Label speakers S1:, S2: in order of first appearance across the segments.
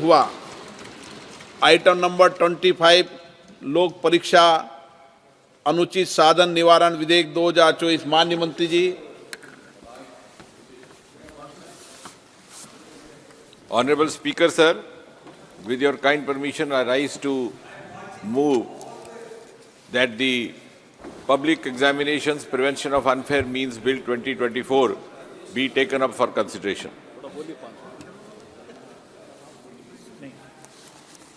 S1: हुआ। Item number 25 लोक परीक्षा अनुचित साधन निवारण विधेयक 2024। माननीय मंत्री जी।
S2: Honorable Speaker, sir, with your kind permission, I rise to move that the Public Examinations Prevention of Unfair Means Bill 2024 be taken up for consideration.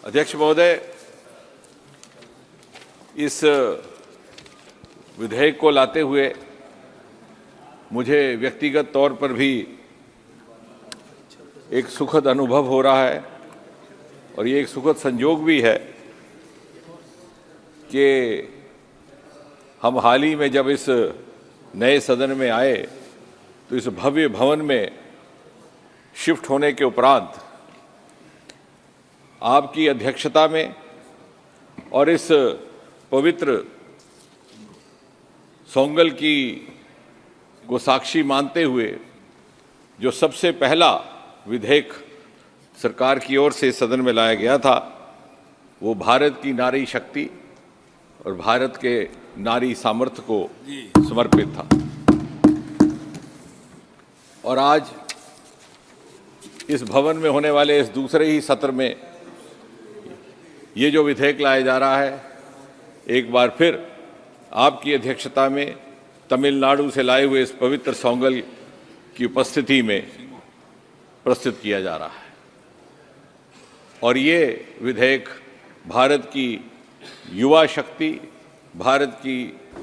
S2: अध्यक्ष महोदय, इस विधेयक को लाते हुए मुझे व्यक्तिगत तौर पर भी एक सुखद अनुभव हो रहा है और ये एक सुखद संयोग भी है कि हम हाल ही में जब इस नए सदन में आए तो इस भव्य भवन में शिफ्ट होने के उपरांत आपकी अध्यक्षता में और इस पवित्र सोंगल की को साक्षी मानते हुए जो सबसे पहला विधेयक सरकार की ओर से सदन में लाया गया था, वो भारत की नारी शक्ति और भारत के नारी सामर्थ्य को समर्पित था। और आज इस भवन में होने वाले इस दूसरे ही सत्र में ये जो विधेयक लाया जा रहा है, एक बार फिर आपकी अध्यक्षता में तमिलनाडु से लाए हुए इस पवित्र सोंगल की उपस्थिति में प्रस्तुत किया जा रहा है। और ये विधेयक भारत की युवा शक्ति, भारत की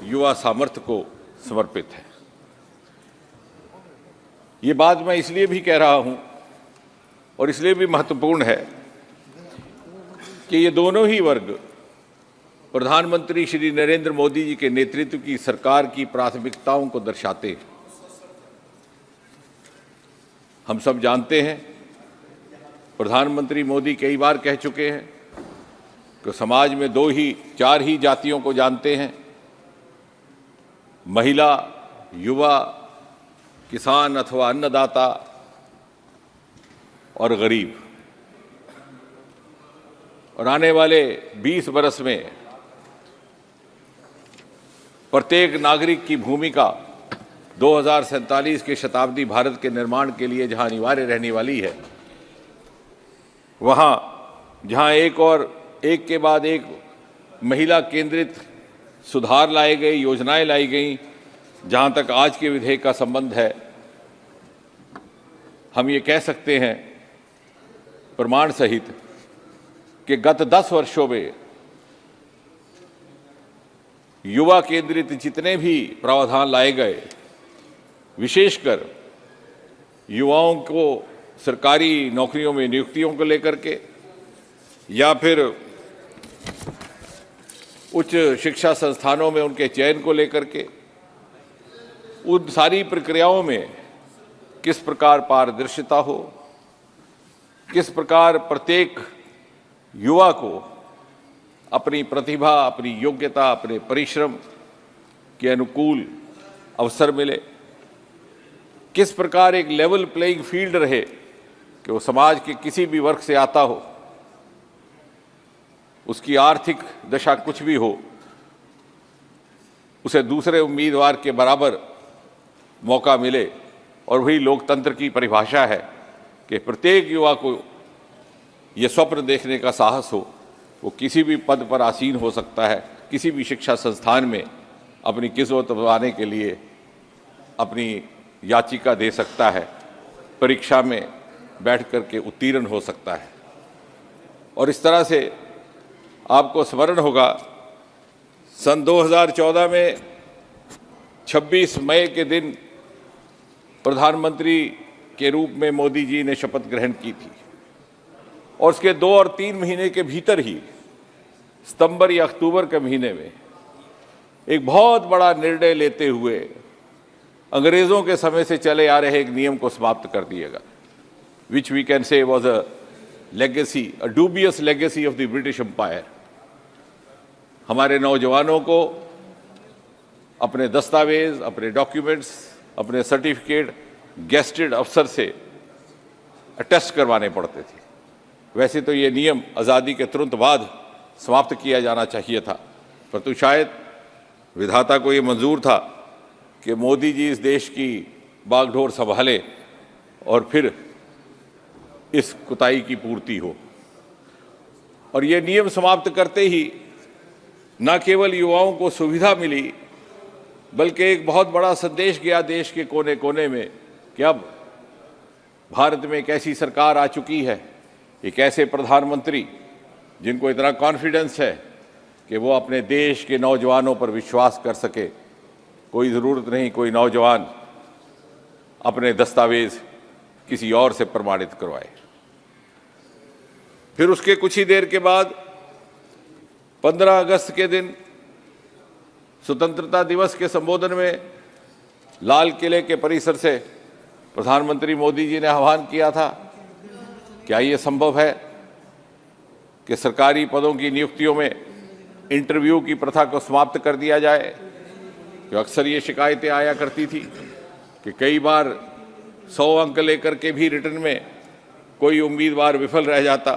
S2: युवा सामर्थ्य को समर्पित है। ये बात मैं इसलिए भी कह रहा हूं और इसलिए भी महत्वपूर्ण है कि ये दोनों ही वर्ग प्रधानमंत्री श्री नरेंद्र मोदी जी के नेतृत्व की सरकार की प्राथमिकताओं को दर्शाते हैं। हम सब जानते हैं, प्रधानमंत्री मोदी कई बार कह चुके हैं कि समाज में चार ही जातियों को जानते हैं: महिला, युवा, किसान अथवा अन्नदाता और गरीब। और आने वाले 20 बरस में प्रत्येक नागरिक की भूमिका 2047 के शताब्दी भारत के निर्माण के लिए जहां अनिवार्य रहने वाली है, वहां जहां एक के बाद एक महिला केंद्रित सुधार लाए गए, योजनाएं लाई गई, जहां तक आज के विधेयक का संबंध है, हम ये कह सकते हैं प्रमाण सहित कि गत 10 वर्षों में युवा केंद्रित जितने भी प्रावधान लाए गए, विशेषकर युवाओं को सरकारी नौकरियों में नियुक्तियों को लेकर के या फिर उच्च शिक्षा संस्थानों में उनके चयन को लेकर के, उन सारी प्रक्रियाओं में किस प्रकार पारदर्शिता हो, किस प्रकार प्रत्येक युवा को अपनी प्रतिभा, अपनी योग्यता, अपने परिश्रम के अनुकूल अवसर मिले, किस प्रकार एक लेवल प्लेइंग फील्ड रहे कि वो समाज के किसी भी वर्ग से आता हो, उसकी आर्थिक दशा कुछ भी हो, उसे दूसरे उम्मीदवार के बराबर मौका मिले। और वही लोकतंत्र की परिभाषा है कि प्रत्येक युवा को ये स्वप्न देखने का साहस हो, वो किसी भी पद पर आसीन हो सकता है, किसी भी शिक्षा संस्थान में अपनी किस्मत बनाने के लिए अपनी याचिका दे सकता है, परीक्षा में बैठ कर के उत्तीर्ण हो सकता है। और इस तरह से आपको स्मरण होगा, सन 2014 में 26 मई के दिन प्रधानमंत्री के रूप में मोदी जी ने शपथ ग्रहण की थी और उसके 2 और 3 महीने के भीतर ही सितंबर या अक्टूबर के महीने में एक बहुत बड़ा निर्णय लेते हुए अंग्रेजों के समय से चले आ रहे एक नियम को समाप्त कर दिएगा, which we can say was a legacy, a dubious legacy of the British empire. हमारे नौजवानों को अपने दस्तावेज, अपने डॉक्यूमेंट्स, अपने सर्टिफिकेट गेस्टेड अफसर से अटेस्ट करवाने पड़ते थे। वैसे तो ये नियम आज़ादी के तुरंत बाद समाप्त किया जाना चाहिए था, परंतु शायद विधाता को ये मंजूर था कि मोदी जी इस देश की बागडोर संभाले और फिर इस कुताई की पूर्ति हो। और ये नियम समाप्त करते ही न केवल युवाओं को सुविधा मिली, बल्कि एक बहुत बड़ा संदेश गया देश के कोने कोने में कि अब भारत में एक ऐसी सरकार आ चुकी है, एक ऐसे प्रधानमंत्री जिनको इतना कॉन्फिडेंस है कि वो अपने देश के नौजवानों पर विश्वास कर सके। कोई ज़रूरत नहीं कोई नौजवान अपने दस्तावेज किसी और से प्रमाणित करवाए। फिर उसके कुछ ही देर के बाद 15 अगस्त के दिन स्वतंत्रता दिवस के संबोधन में लाल किले के परिसर से प्रधानमंत्री मोदी जी ने आह्वान किया था, क्या ये संभव है कि सरकारी पदों की नियुक्तियों में इंटरव्यू की प्रथा को समाप्त कर दिया जाए? कि अक्सर ये शिकायतें आया करती थी कि कई बार 100 अंक लेकर के भी रिटर्न में कोई उम्मीदवार विफल रह जाता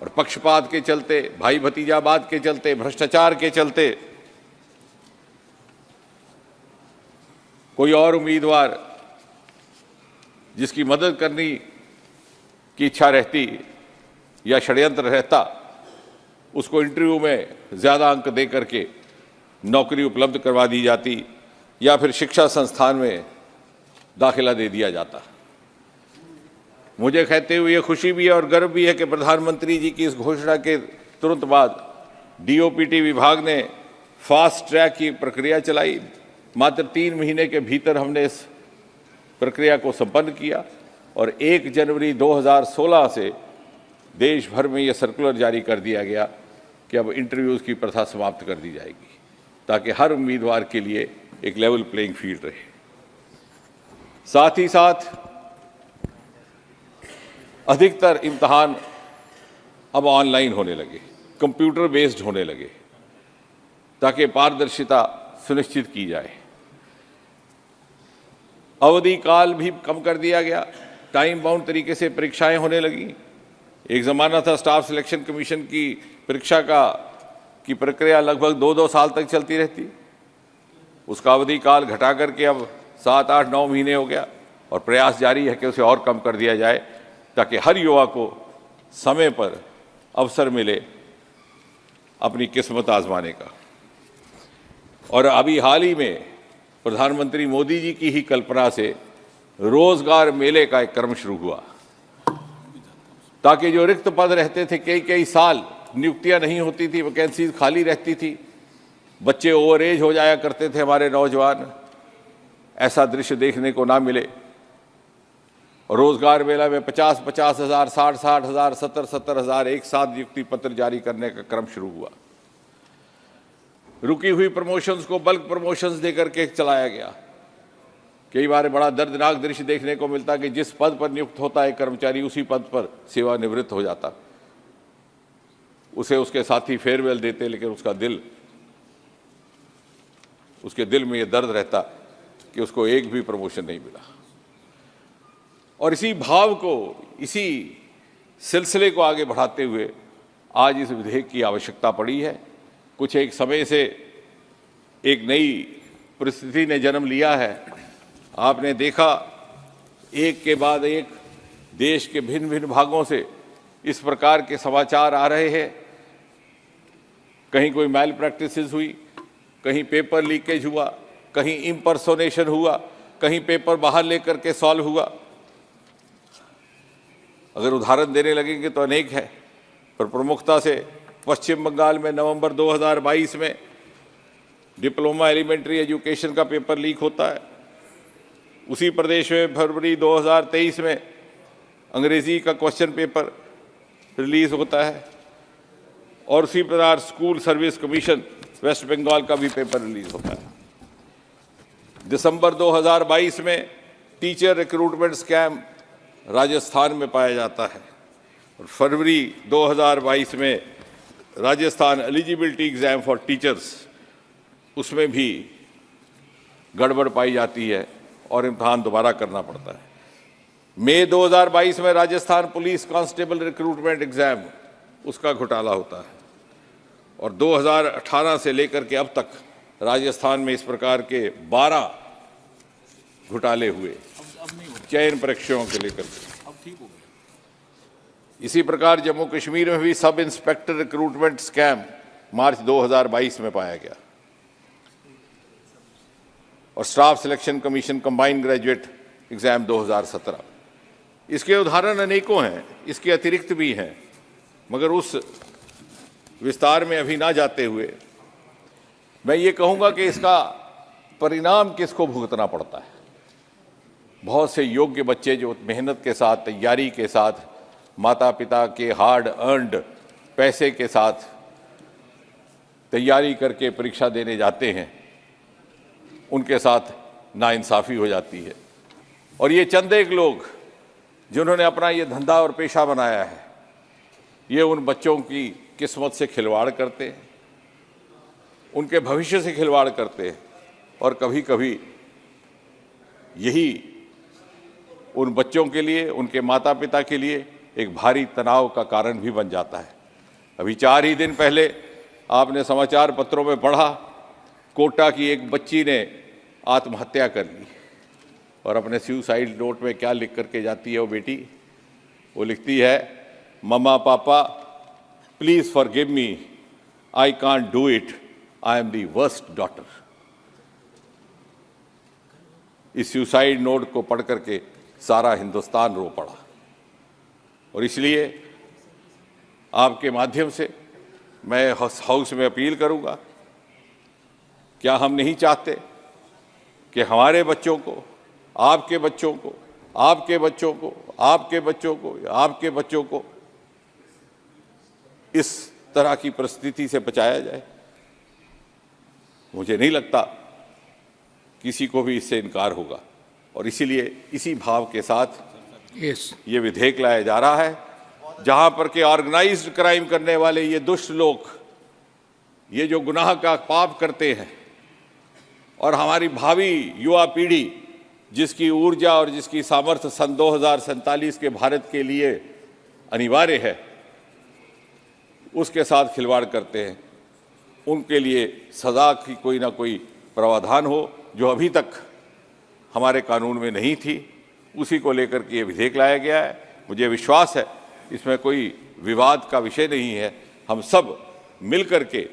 S2: और पक्षपात के चलते, भाई भतीजावाद के चलते, भ्रष्टाचार के चलते कोई और उम्मीदवार जिसकी मदद करने की इच्छा रहती या षड्यंत्र रहता, उसको इंटरव्यू में ज़्यादा अंक दे करके नौकरी उपलब्ध करवा दी जाती या फिर शिक्षा संस्थान में दाखिला दे दिया जाता। मुझे कहते हुए ये खुशी भी है और गर्व भी है कि प्रधानमंत्री जी की इस घोषणा के तुरंत बाद डीओपीटी विभाग ने फास्ट ट्रैक की प्रक्रिया चलाई। मात्र 3 महीने के भीतर हमने इस प्रक्रिया को संपन्न किया और 1 जनवरी 2016 से देश भर में यह सर्कुलर जारी कर दिया गया कि अब इंटरव्यूज़ की प्रथा समाप्त कर दी जाएगी, ताकि हर उम्मीदवार के लिए एक लेवल प्लेइंग फील्ड रहे। साथ ही साथ अधिकतर इम्तहान अब ऑनलाइन होने लगे, कंप्यूटर बेस्ड होने लगे, ताकि पारदर्शिता सुनिश्चित की जाए। अवधि काल भी कम कर दिया गया, टाइम बाउंड तरीके से परीक्षाएं होने लगी। एक ज़माना था स्टाफ सिलेक्शन कमीशन की परीक्षा की प्रक्रिया लगभग 2-2 साल तक चलती रहती, उसका अवधि काल घटा करके अब 7, 8, 9 महीने हो गया और प्रयास जारी है कि उसे और कम कर दिया जाए, ताकि हर युवा को समय पर अवसर मिले अपनी किस्मत आजमाने का। और अभी हाल ही में प्रधानमंत्री मोदी जी की ही कल्पना से रोजगार मेले का एक क्रम शुरू हुआ, ताकि जो रिक्त पद रहते थे, कई साल नियुक्तियां नहीं होती थी, वैकेंसीज खाली रहती थी, बच्चे ओवर एज हो जाया करते थे हमारे नौजवान, ऐसा दृश्य देखने को ना मिले। रोजगार मेला में 50-50 हज़ार, 60-60 हज़ार, 70-70 हज़ार एक साथ नियुक्ति पत्र जारी करने का क्रम शुरू हुआ। रुकी हुई प्रमोशंस को बल्क प्रमोशंस देकर के चलाया गया। कई बार बड़ा दर्दनाक दृश्य देखने को मिलता कि जिस पद पर नियुक्त होता है कर्मचारी, उसी पद पर सेवानिवृत्त हो जाता। उसे उसके साथी फेयरवेल देते, लेकिन उसके दिल में ये दर्द रहता कि उसको एक भी प्रमोशन नहीं मिला। और इसी भाव को, इसी सिलसिले को आगे बढ़ाते हुए आज इस विधेयक की आवश्यकता पड़ी है। कुछ एक समय से एक नई परिस्थिति ने जन्म लिया है। आपने देखा एक के बाद एक देश के भिन्न भिन्न भागों से इस प्रकार के समाचार आ रहे हैं। कहीं कोई मैल प्रैक्टिसेस हुई, कहीं पेपर लीकेज हुआ, कहीं इम्पर्सोनेशन हुआ, कहीं पेपर बाहर लेकर के सॉल्व हुआ। अगर उदाहरण देने लगेंगे तो अनेक है, पर प्रमुखता से पश्चिम बंगाल में नवंबर 2022 में डिप्लोमा एलिमेंट्री एजुकेशन का पेपर लीक होता है। उसी प्रदेश में फरवरी 2023 में अंग्रेजी का क्वेश्चन पेपर रिलीज होता है और उसी प्रकार school service commission West Bengal का भी पेपर रिलीज होता है। दिसंबर 2022 में टीचर रिक्रूटमेंट स्कैम राजस्थान में पाया जाता है और फरवरी 2022 में Rajasthan eligibility exam for teachers, उसमें भी गड़बड़ पाई जाती है और इम्तहान दोबारा करना पड़ता है। मई 2022 में Rajasthan police constable recruitment exam, उसका घोटाला होता है। और 2018 से लेकर के अब तक राजस्थान में इस प्रकार के 12 घोटाले हुए चयन परीक्षाओं के लेकर के। इसी प्रकार जम्मू कश्मीर में भी सब इंस्पेक्टर रिक्रूटमेंट स्कैम मार्च 2022 में पाया गया। और staff selection commission combined graduate exam 2017। इसके उदाहरण अनेकों हैं, इसके अतिरिक्त भी हैं, मगर उस विस्तार में अभी ना जाते हुए मैं ये कहूँगा कि इसका परिणाम किसको भुगतना पड़ता है। बहुत से योग्य बच्चे जो मेहनत के साथ, तैयारी के साथ, माता पिता के हार्ड अर्नड पैसे के साथ तैयारी करके परीक्षा देने जाते हैं, उनके साथ नाइंसाफ़ी हो जाती है। और ये चंद एक लोग जिन्होंने अपना ये धंधा और पेशा बनाया है, ये उन बच्चों की किस्मत से खिलवाड़ करते हैं, उनके भविष्य से खिलवाड़ करते हैं, और कभी कभी यही उन बच्चों के लिए, उनके माता पिता के लिए एक भारी तनाव का कारण भी बन जाता है। अभी 4 ही दिन पहले आपने समाचार पत्रों में पढ़ा, कोटा की एक बच्ची ने आत्महत्या कर ली। और अपने सुसाइड नोट में क्या लिख करके जाती है वो बेटी? वो लिखती है, मम्मा पापा please forgive me, I can't do it, I am the worst daughter. इस सुसाइड नोट को पढ़ करके सारा हिंदुस्तान रो पड़ा। और इसलिए आपके माध्यम से मैं हाउस में अपील करूंगा, क्या हम नहीं चाहते कि हमारे बच्चों को, आपके बच्चों को, आपके बच्चों को, आपके बच्चों को, आपके बच्चों को इस तरह की परिस्थिति से बचाया जाए? मुझे नहीं लगता किसी को भी इससे इनकार होगा। और इसीलिए इसी भाव के साथ ये विधेयक लाया जा रहा है, जहां पर के ऑर्गेनाइज्ड क्राइम करने वाले ये दुष्ट लोग, ये जो गुनाह का पाप करते हैं, और हमारी भावी युवा पीढ़ी जिसकी ऊर्जा और जिसकी सामर्थ्य सन 2047 के भारत के लिए अनिवार्य है, उसके साथ खिलवाड़ करते हैं, उनके लिए सज़ा की कोई ना कोई प्रावधान हो, जो अभी तक हमारे कानून में नहीं थी। उसी को लेकर के ये विधेयक लाया गया है। मुझे विश्वास है इसमें कोई विवाद का विषय नहीं है। हम सब मिल कर के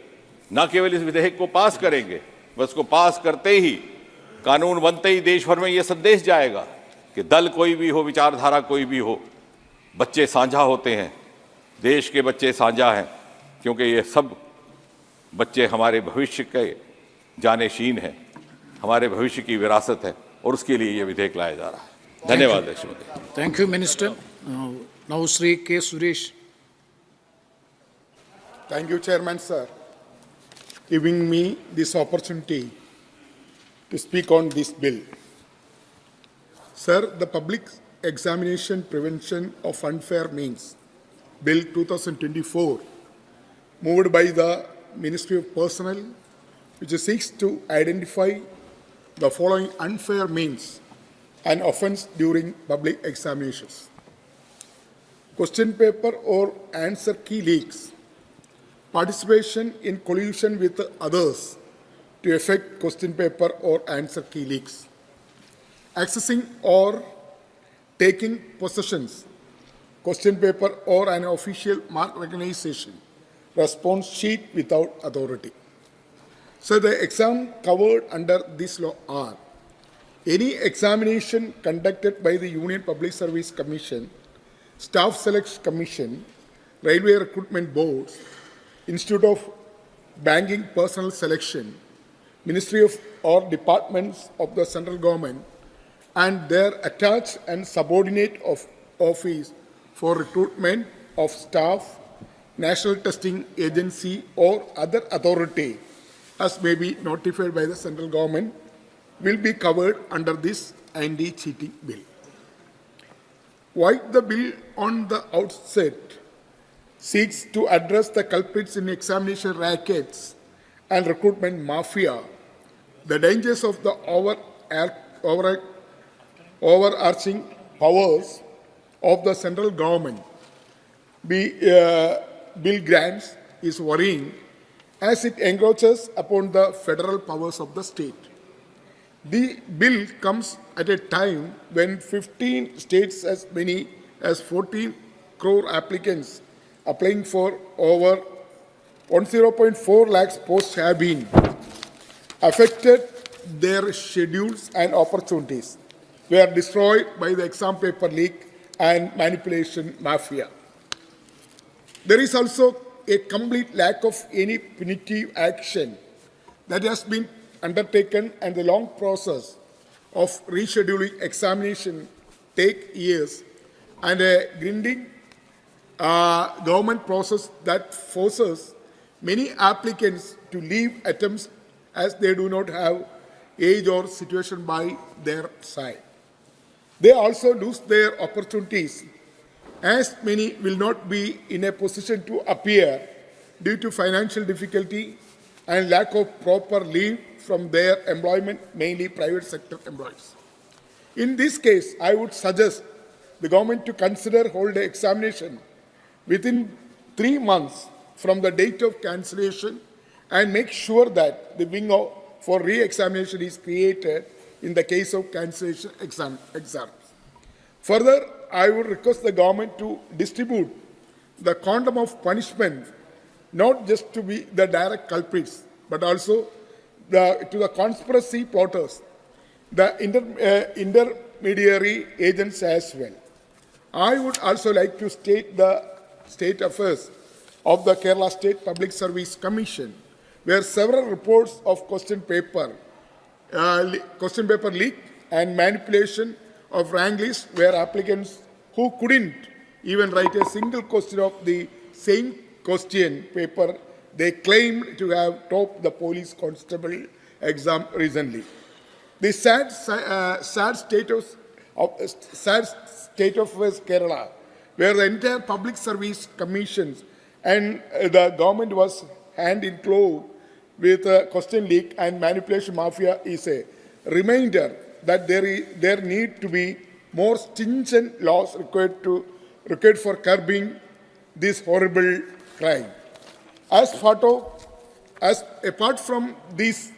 S2: न केवल इस विधेयक को पास करेंगे, बस को पास करते ही, कानून बनते ही देश भर में ये संदेश जाएगा कि दल कोई भी हो, विचारधारा कोई भी हो, बच्चे साझा होते हैं, देश के बच्चे साझा हैं, क्योंकि ये सब बच्चे हमारे भविष्य के जानेशीन हैं, हमारे भविष्य की विरासत है, और उसके लिए ये विधेयक लाया जा रहा है। धन्यवाद अध्यक्ष महोदय।
S3: Thank you, Minister. Now, Sri K. Suresh.
S4: Thank you, Chairman, sir, giving me this opportunity to speak on this bill. Sir, the Public Examination Prevention of Unfair Means Bill 2024, moved by the Ministry of Personnel, which seeks to identify the following unfair means and offence during public examinations: question paper or answer key leaks, participation in collusion with others to effect question paper or answer key leaks, accessing or taking possessions, question paper or an official mark recognition response sheet without authority. So the exam covered under this law are any examination conducted by the Union Public Service Commission, Staff Selection Commission, Railway Recruitment Boards, Institute of Banking Personnel Selection, Ministry of or departments of the central government, and their attached and subordinate of office for recruitment of staff, National Testing Agency or other authority as may be notified by the central government will be covered under this anti-cheating bill. Why the bill on the outset seeks to address the culprits in examination rackets and recruitment mafia, the dangers of the overarching powers of the central government bill grants is worrying as it encroaches upon the federal powers of the state. The bill comes at a time when 15 states, as many as 14 crore applicants applying for over 10.4 lakhs posts have been affected. Their schedules and opportunities were destroyed by the exam paper leak and manipulation mafia. There is also a complete lack of any punitive action that has been undertaken, and the long process of rescheduling examination take years, and a grinding government process that forces many applicants to leave attempts as they do not have age or situation by their side. They also lose their opportunities as many will not be in a position to appear due to financial difficulty and lack of proper leave from their employment, mainly private sector employees. In this case, I would suggest the government to consider holding examination within 3 months from the date of cancellation and make sure that the window for re-examination is created in the case of cancellation exams. Further, I would request the government to distribute the quantum of punishment not just to be the direct culprits, but also to the conspiracy plotters, the intermediary agents as well. I would also like to state the state affairs of the Kerala State Public Service Commission, where several reports of question paper leak and manipulation of rank lists, where applicants who couldn't even write a single question of the same question paper they claimed to have topped the police constable exam recently. The sad state of affairs Kerala, where the entire public service commissions and the government was hand in glove with question leak and manipulation mafia, is a reminder that there need to be more stringent laws required for curbing this horrible crime. Apart from this,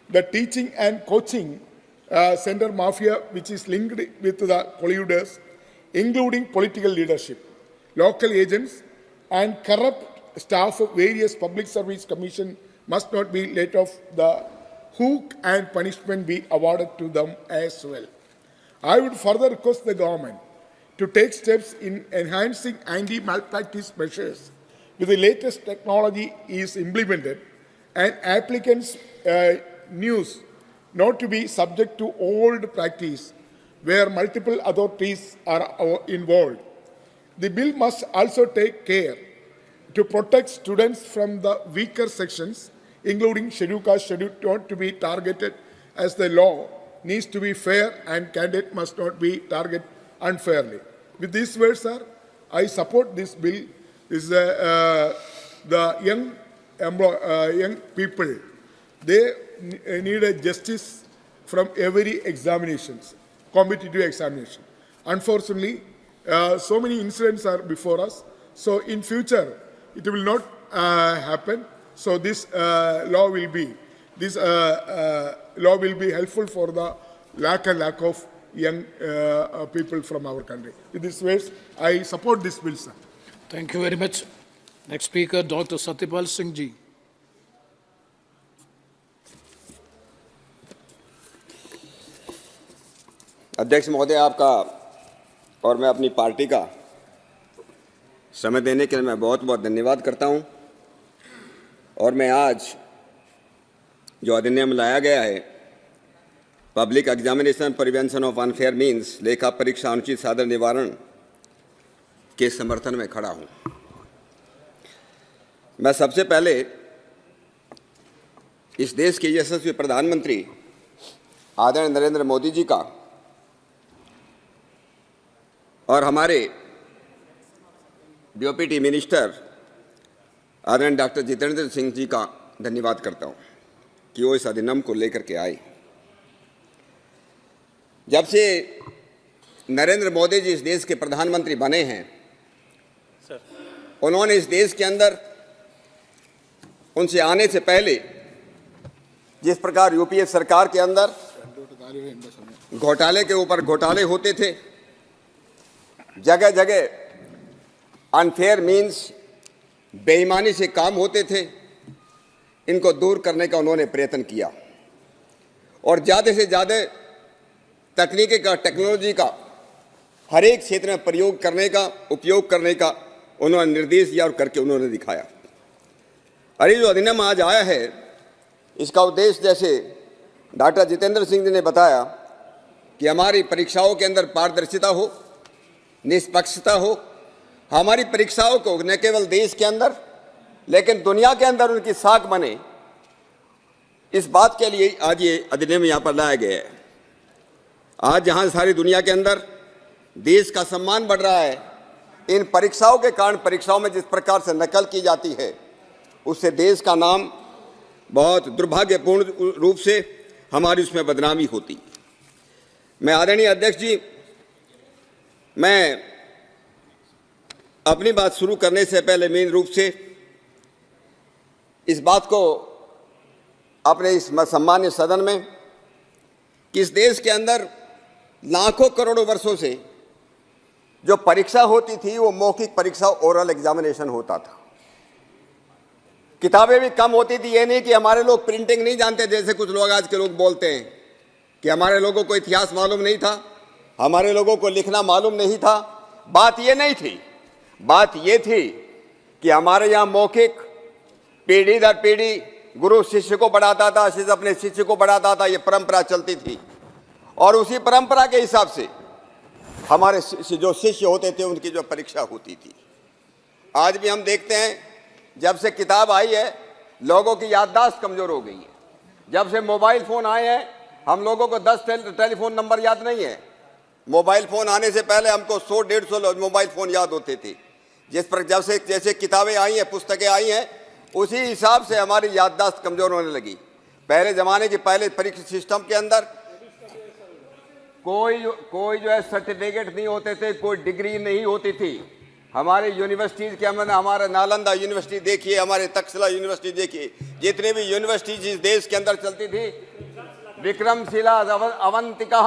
S4: the teaching and coaching center mafia, which is linked with the colluders, including political leadership, local agents, and corrupt staff of various public service commissions, must not be let off the hook and punishment be awarded to them as well. I would further request the government to take steps in enhancing anti-malpractice measures with the latest technology is implemented, and applicants' news not to be subject to old practice where multiple authorities are involved. The bill must also take care to protect students from the weaker sections, including scheduled caste, scheduled not to be targeted, as the law needs to be fair and candidate must not be targeted unfairly. With these words, sir, I support this bill. This is the young people. They need a justice from every examinations, competitive examination. Unfortunately, so many incidents are before us. So in future, it will not happen. So this law will be helpful for the lack of young people from our country. With these words, I support this bill, sir.
S3: Thank you very much. Next speaker, Dr. Satyapal Singh ji.
S5: अध्यक्ष महोदय, आपका और मैं अपनी party का समय देने के लिए मैं बहुत बहुत धन्यवाद करता हूं। और मैं आज जो अधिनियम लाया गया है, public examination prevention of unfair means, लेखा परीक्षा अनुचित साधन निवारण के समर्थन में खड़ा हूं। मैं सबसे पहले इस देश के यशस्वी प्रधानमंत्री आदरणीय नरेंद्र मोदी जी का और हमारे डीओपीटी मिनिस्टर आदरणीय डॉक्टर जितेंद्र सिंह जी का धन्यवाद करता हूं कि वो इस अधिनियम को लेकर के आए। जब से नरेंद्र मोदी जी इस देश के प्रधानमंत्री बने हैं, उन्होंने इस देश के अंदर उनसे आने से पहले जिस प्रकार यूपीए सरकार के अंदर घोटाले के ऊपर घोटाले होते थे, जगह जगह अनफेयर मीन्स बेईमानी से काम होते थे, इनको दूर करने का उन्होंने प्रयत्न किया और ज़्यादा से ज़्यादा तकनीकी का, टेक्नोलॉजी का हर एक क्षेत्र में उपयोग करने का उन्होंने निर्देश दिया और करके उन्होंने दिखाया। अरे जो अधिनियम आज आया है, इसका उद्देश्य जैसे डॉक्टर जितेंद्र सिंह जी ने बताया कि हमारी परीक्षाओं के अंदर पारदर्शिता हो, निष्पक्षता हो, हमारी परीक्षाओं को न केवल देश के अंदर लेकिन दुनिया के अंदर उनकी साख बने, इस बात के लिए आज ये अधिनियम यहाँ पर लाया गया है। आज जहाँ सारी दुनिया के अंदर देश का सम्मान बढ़ रहा है, इन परीक्षाओं के कारण परीक्षाओं में जिस प्रकार से नकल की जाती है, उससे देश का नाम बहुत दुर्भाग्यपूर्ण रूप से हमारी उसमें बदनामी होती। मैं आदरणीय अध्यक्ष जी, मैं अपनी बात शुरू करने से पहले मेन रूप से इस बात को अपने इस सम्मान्य सदन में कि इस देश के अंदर लाखों करोड़ों वर्षों से जो परीक्षा होती थी वो मौखिक परीक्षा, ओरल एग्जामिनेशन होता था। किताबें भी कम होती थी। ये नहीं कि हमारे लोग प्रिंटिंग नहीं जानते, जैसे कुछ लोग आज के लोग बोलते हैं कि हमारे लोगों को इतिहास मालूम नहीं था, हमारे लोगों को लिखना मालूम नहीं था। बात ये नहीं थी, बात ये थी कि हमारे यहाँ मौखिक पीढ़ी दर पीढ़ी गुरु शिष्य को बढ़ाता था, शिष्य अपने शिष्य को बढ़ाता था, ये परंपरा चलती थी और उसी परंपरा के हिसाब से हमारे जो शिष्य होते थे उनकी जो परीक्षा होती थी। आज भी हम देखते हैं, जब से किताब आई है लोगों की याददाश्त कमजोर हो गई है। जब से मोबाइल फोन आए हैं हम लोगों को 10 टेलीफोन नंबर याद नहीं है। मोबाइल फोन आने से पहले हमको 100-150 मोबाइल फोन याद होते थे। जिस पर जैसे किताबें आई हैं, पुस्तकें आई हैं, उसी हिसाब से हमारी याददाश्त कमजोर होने लगी। पहले जमाने के पहले परीक्षा सिस्टम के अंदर कोई जो है सर्टिफिकेट नहीं होते थे, कोई डिग्री नहीं होती थी। हमारे यूनिवर्सिटीज के अंदर, हमारा नालंदा यूनिवर्सिटी देखिए, हमारे तक्षशिला यूनिवर्सिटी देखिए, जितने भी यूनिवर्सिटीज इस देश के अंदर चलती थी, विक्रमशिला, अवंतिका,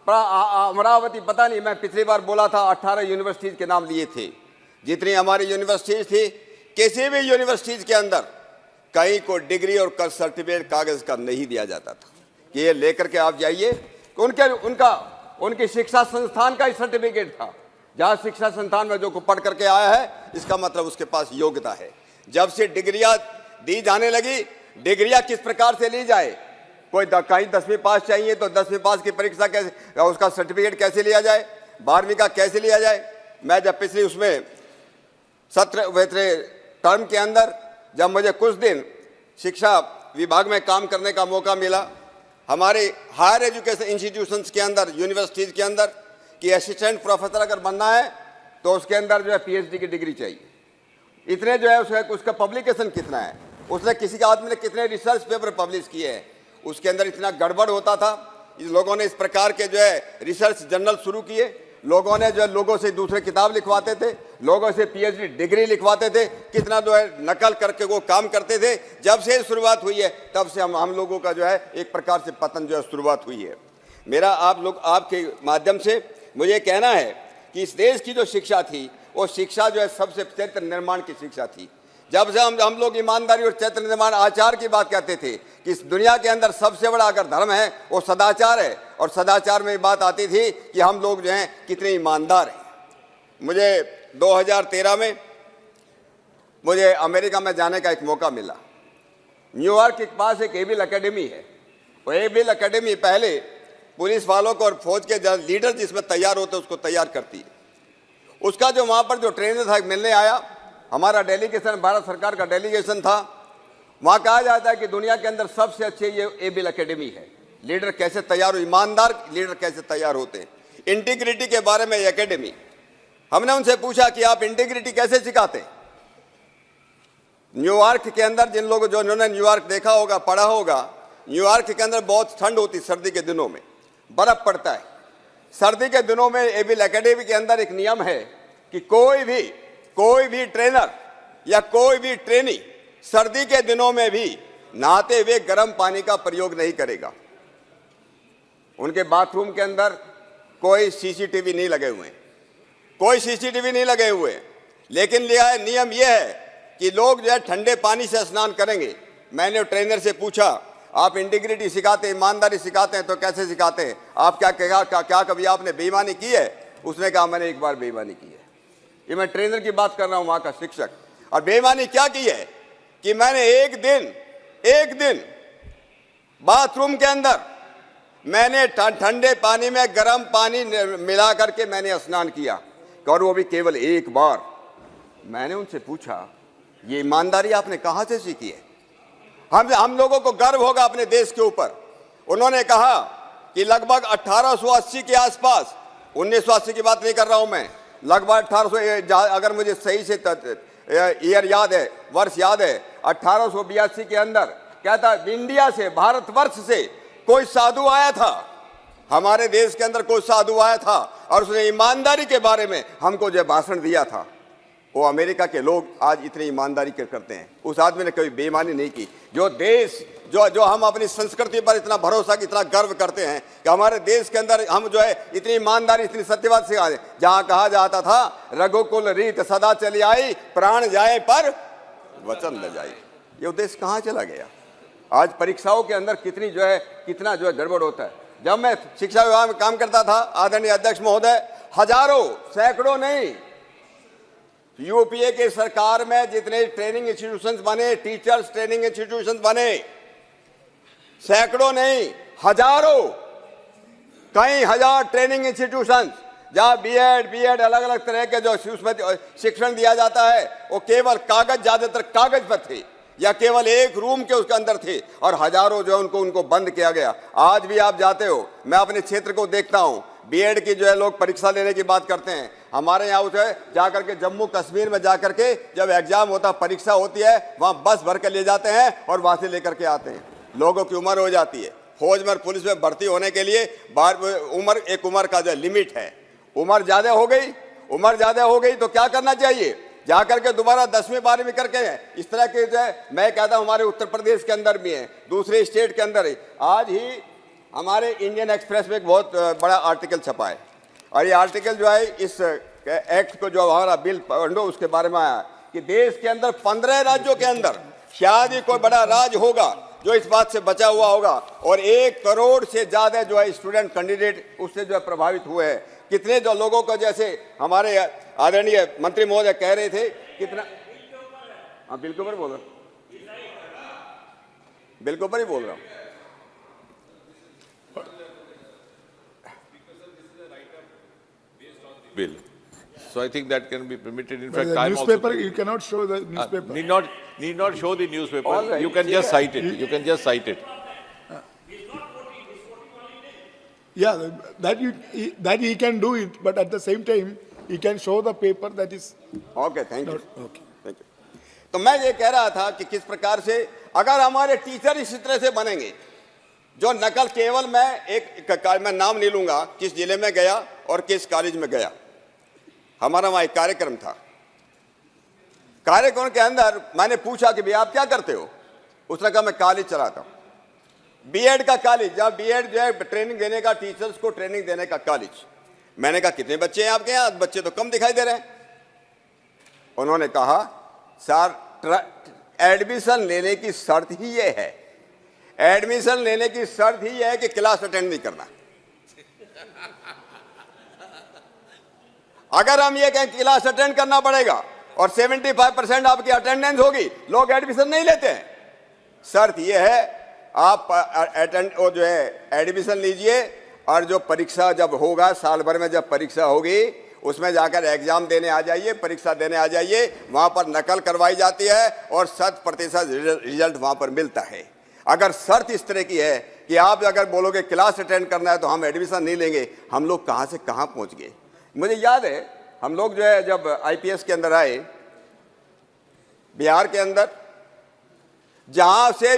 S5: अमरावती, पता नहीं, मैं पिछली बार बोला था 18 यूनिवर्सिटीज के नाम लिए थे। जितनी हमारी यूनिवर्सिटीज थी, किसी भी यूनिवर्सिटीज के अंदर कहीं को डिग्री और सर्टिफिकेट कागज का नहीं दिया जाता था कि ये लेकर के आप जाइए। उनकी शिक्षा संस्थान का ही सर्टिफिकेट था। जहाँ शिक्षा संस्थान में जो को पढ़ करके आया है, इसका मतलब उसके पास योग्यता है। जब से डिग्रियां दी जाने लगी, डिग्रियां किस प्रकार से ली जाए, कोई कहीं 10वीं पास चाहिए तो 10वीं पास की परीक्षा कैसे, उसका सर्टिफिकेट कैसे लिया जाए, 12वीं का कैसे लिया जाए। मैं जब पिछली उसमें टर्म के अंदर जब मुझे कुछ दिन शिक्षा विभाग में काम करने का मौका मिला, हमारे हायर एजुकेशन इंस्टीट्यूशंस के अंदर, यूनिवर्सिटीज़ के अंदर कि असिस्टेंट प्रोफेसर अगर बनना है तो उसके अंदर जो है पीएचडी की डिग्री चाहिए। इतने जो है उसका पब्लिकेशन कितना है, उसने किसी का आदमी ने कितने रिसर्च पेपर पब्लिश किए हैं, उसके अंदर इतना गड़बड़ होता था। इस लोगों ने इस प्रकार के जो है रिसर्च जर्नल शुरू किए। लोगों ने जो है लोगों से दूसरे किताब लिखवाते थे, लोगों से पीएचडी डिग्री लिखवाते थे, कितना जो है नकल करके वो काम करते थे। जब से शुरुआत हुई है तब से हम लोगों का जो है एक प्रकार से पतन जो है शुरुआत हुई है। मेरा आपके माध्यम से मुझे कहना है कि इस देश की जो शिक्षा थी, वो शिक्षा जो है सबसे चरित्र निर्माण की शिक्षा थी। जब से हम लोग ईमानदारी और चरित्र निर्माण आचार की बात कहते थे कि इस दुनिया के अंदर सबसे बड़ा अगर धर्म है वो सदाचार है, और सदाचार में बात आती थी कि हम लोग जो हैं कितने ईमानदार हैं। मुझे 2013 में मुझे अमेरिका में जाने का एक मौका मिला। न्यूयॉर्क के पास एक एबिल अकेडमी है। वो एबिल अकेडमी पहले पुलिस वालों को और फौज के लीडर जिसमें तैयार होते उसको तैयार करती है। उसका जो वहाँ पर जो ट्रेनर था मिलने आया, हमारा डेलीगेशन, भारत सरकार का डेलीगेशन था। वहाँ कहा जाता है कि दुनिया के अंदर सबसे अच्छे ये एबिल अकेडमी है। लीडर कैसे तैयार हो, ईमानदार लीडर कैसे तैयार होते हैं, इंटीग्रिटी के बारे में एकेडमी। हमने उनसे पूछा कि आप इंटीग्रिटी कैसे सिखाते हैं। न्यूयॉर्क के अंदर जिन लोगों जिन्होंने न्यूयॉर्क देखा होगा, पढ़ा होगा, न्यूयॉर्क के अंदर बहुत ठंड होती, सर्दी के दिनों में बर्फ पड़ता है। सर्दी के दिनों में एबिल एकेडमी के अंदर एक नियम है कि कोई भी ट्रेनर या कोई भी ट्रेनी सर्दी के दिनों में भी नहाते हुए गर्म पानी का प्रयोग नहीं करेगा। उनके बाथरूम के अंदर कोई सीसीटीवी नहीं लगे हुए, कोई सीसीटीवी नहीं लगे हुए, लेकिन नियम यह है कि लोग जो है ठंडे पानी से स्नान करेंगे। मैंने ट्रेनर से पूछा, आप इंटीग्रिटी सिखाते हैं, ईमानदारी सिखाते हैं, तो कैसे सिखाते हैं? आप क्या कभी आपने बेईमानी की है? उसने कहा मैंने एक बार बेईमानी की है। ये मैं ट्रेनर की बात कर रहा हूं, वहां का शिक्षक। और बेईमानी क्या की है कि मैंने एक दिन बाथरूम के अंदर मैंने ठंडे पानी में गर्म पानी मिला करके मैंने स्नान किया, और वो भी केवल एक बार। मैंने उनसे पूछा, ये ईमानदारी आपने कहां से सीखी है? हम लोगों को गर्व होगा अपने देश के ऊपर। उन्होंने कहा कि लगभग 1880 के आसपास, 1980 की बात नहीं कर रहा हूं मैं, लगभग 1800, अगर मुझे सही से ईयर याद है, वर्ष याद है, 1882 के अंदर कहता इंडिया से, भारतवर्ष से कोई साधु आया था, हमारे देश के अंदर कोई साधु आया था, और उसने ईमानदारी के बारे में हमको जो भाषण दिया था। वो अमेरिका के लोग आज इतनी ईमानदारी करते हैं। उस आदमी ने कभी बेईमानी नहीं की। जो देश जो हम अपनी संस्कृति पर इतना भरोसा, इतना गर्व करते हैं कि हमारे देश के अंदर हम जो है इतनी ईमानदारी, इतनी सत्यवाद सिखा दें। जहां कहा जाता था रघुकुल रीत सदा चली आई, प्राण जाए पर वचन न जाए, ये उद्देश्य कहाँ चला गया? आज परीक्षाओं के अंदर कितना जो है गड़बड़ होता है। जब मैं शिक्षा विभाग में काम करता था, आदरणीय अध्यक्ष महोदय, हजारों, सैकड़ों नहीं, यूपीए के सरकार में जितने ट्रेनिंग इंस्टीट्यूशंस बने, टीचर्स ट्रेनिंग इंस्टीट्यूशंस बने, सैकड़ों नहीं, हजारों, कई हजार ट्रेनिंग इंस्टीट्यूशंस, जहां बीएड अलग अलग तरह के जो उसमें शिक्षण दिया जाता है, वो केवल कागज, ज्यादातर कागज पर थे, या केवल एक रूम के उसके अंदर थे, और हजारों जो है उनको बंद किया गया। आज भी आप जाते हो, मैं अपने क्षेत्र को देखता हूं, बीएड की जो है लोग परीक्षा लेने की बात करते हैं। हमारे यहाँ उसे जाकर के जम्मू कश्मीर में जाकर के जब एग्जाम होता, परीक्षा होती है, वहां बस भर के ले जाते हैं और वहां से लेकर के आते हैं। लोगों की उम्र हो जाती है, फौज में, पुलिस में भर्ती होने के लिए एक उम्र का जो लिमिट है। उम्र ज्यादा हो गई तो क्या करना चाहिए? जाकर के दोबारा 10वीं 12वीं करके इस तरह के जो है, मैं कहता हूं हमारे उत्तर प्रदेश के अंदर भी है, दूसरे स्टेट के अंदर है। आज ही हमारे इंडियन एक्सप्रेस में एक बहुत बड़ा आर्टिकल छपा है, और ये आर्टिकल जो है इस एक्ट को जो हमारा बिल पढ़ो उसके बारे में आया कि देश के अंदर 15 राज्यों के अंदर शायद ही कोई बड़ा राज्य होगा जो इस बात से बचा हुआ होगा, और 1 करोड़ से ज्यादा जो है स्टूडेंट कैंडिडेट उससे जो है प्रभावित हुए हैं। कितने जो लोगों को, जैसे हमारे आदरणीय मंत्री महोदय कह रहे थे, कितना, हाँ बिल के ऊपर बोल रहा हूँ, बिल के ऊपर ही बोल रहा हूँ।
S2: Bill. So I think that can be permitted. In fact,
S4: The
S2: time
S4: newspaper,
S2: also
S4: you cannot show the newspaper.
S2: need not show the newspaper.
S5: All right.
S2: You can just cite it. You can just cite it.
S4: Yeah, that he can do it, but at the same time, he can show the paper that is
S5: okay, thank you,
S4: okay.
S5: Thank you. तो मैं ये कह रहा था कि किस प्रकार से अगर हमारे टीचर इस तरह से बनेंगे, जो नकल, केवल मैं नाम नहीं लूंगा किस जिले में गया और किस कॉलेज में गया, हमारा वहां एक कार्यक्रम था। कार्यक्रम के अंदर मैंने पूछा कि भाई आप क्या करते हो? उसने कहा मैं कॉलेज चलाता हूं, बीएड का कॉलेज, जहां बीएड जो है ट्रेनिंग देने का, टीचर्स को ट्रेनिंग देने का कॉलेज। मैंने कहा कितने बच्चे हैं आपके यहाँ? बच्चे तो कम दिखाई दे रहे हैं। उन्होंने कहा सर एडमिशन लेने की शर्त ही ये है, एडमिशन लेने की शर्त ही है कि क्लास अटेंड नहीं करना। अगर हम ये कहें क्लास अटेंड करना पड़ेगा और 75% आपकी अटेंडेंस होगी, लोग एडमिशन नहीं लेते हैं। शर्त ये है आप जो है एडमिशन लीजिए, और जो परीक्षा जब होगा, साल भर में जब परीक्षा होगी, उसमें जाकर एग्जाम देने आ जाइए, परीक्षा देने आ जाइए, वहां पर नकल करवाई जाती है और 100% रिजल्ट वहां पर मिलता है। अगर शर्त इस तरह की है कि आप अगर बोलोगे क्लास अटेंड करना है तो हम एडमिशन नहीं लेंगे, हम लोग कहां से कहां पहुंच गए। मुझे याद है हम लोग जो है जब आईपीएस के अंदर आए, बिहार के अंदर, जहां से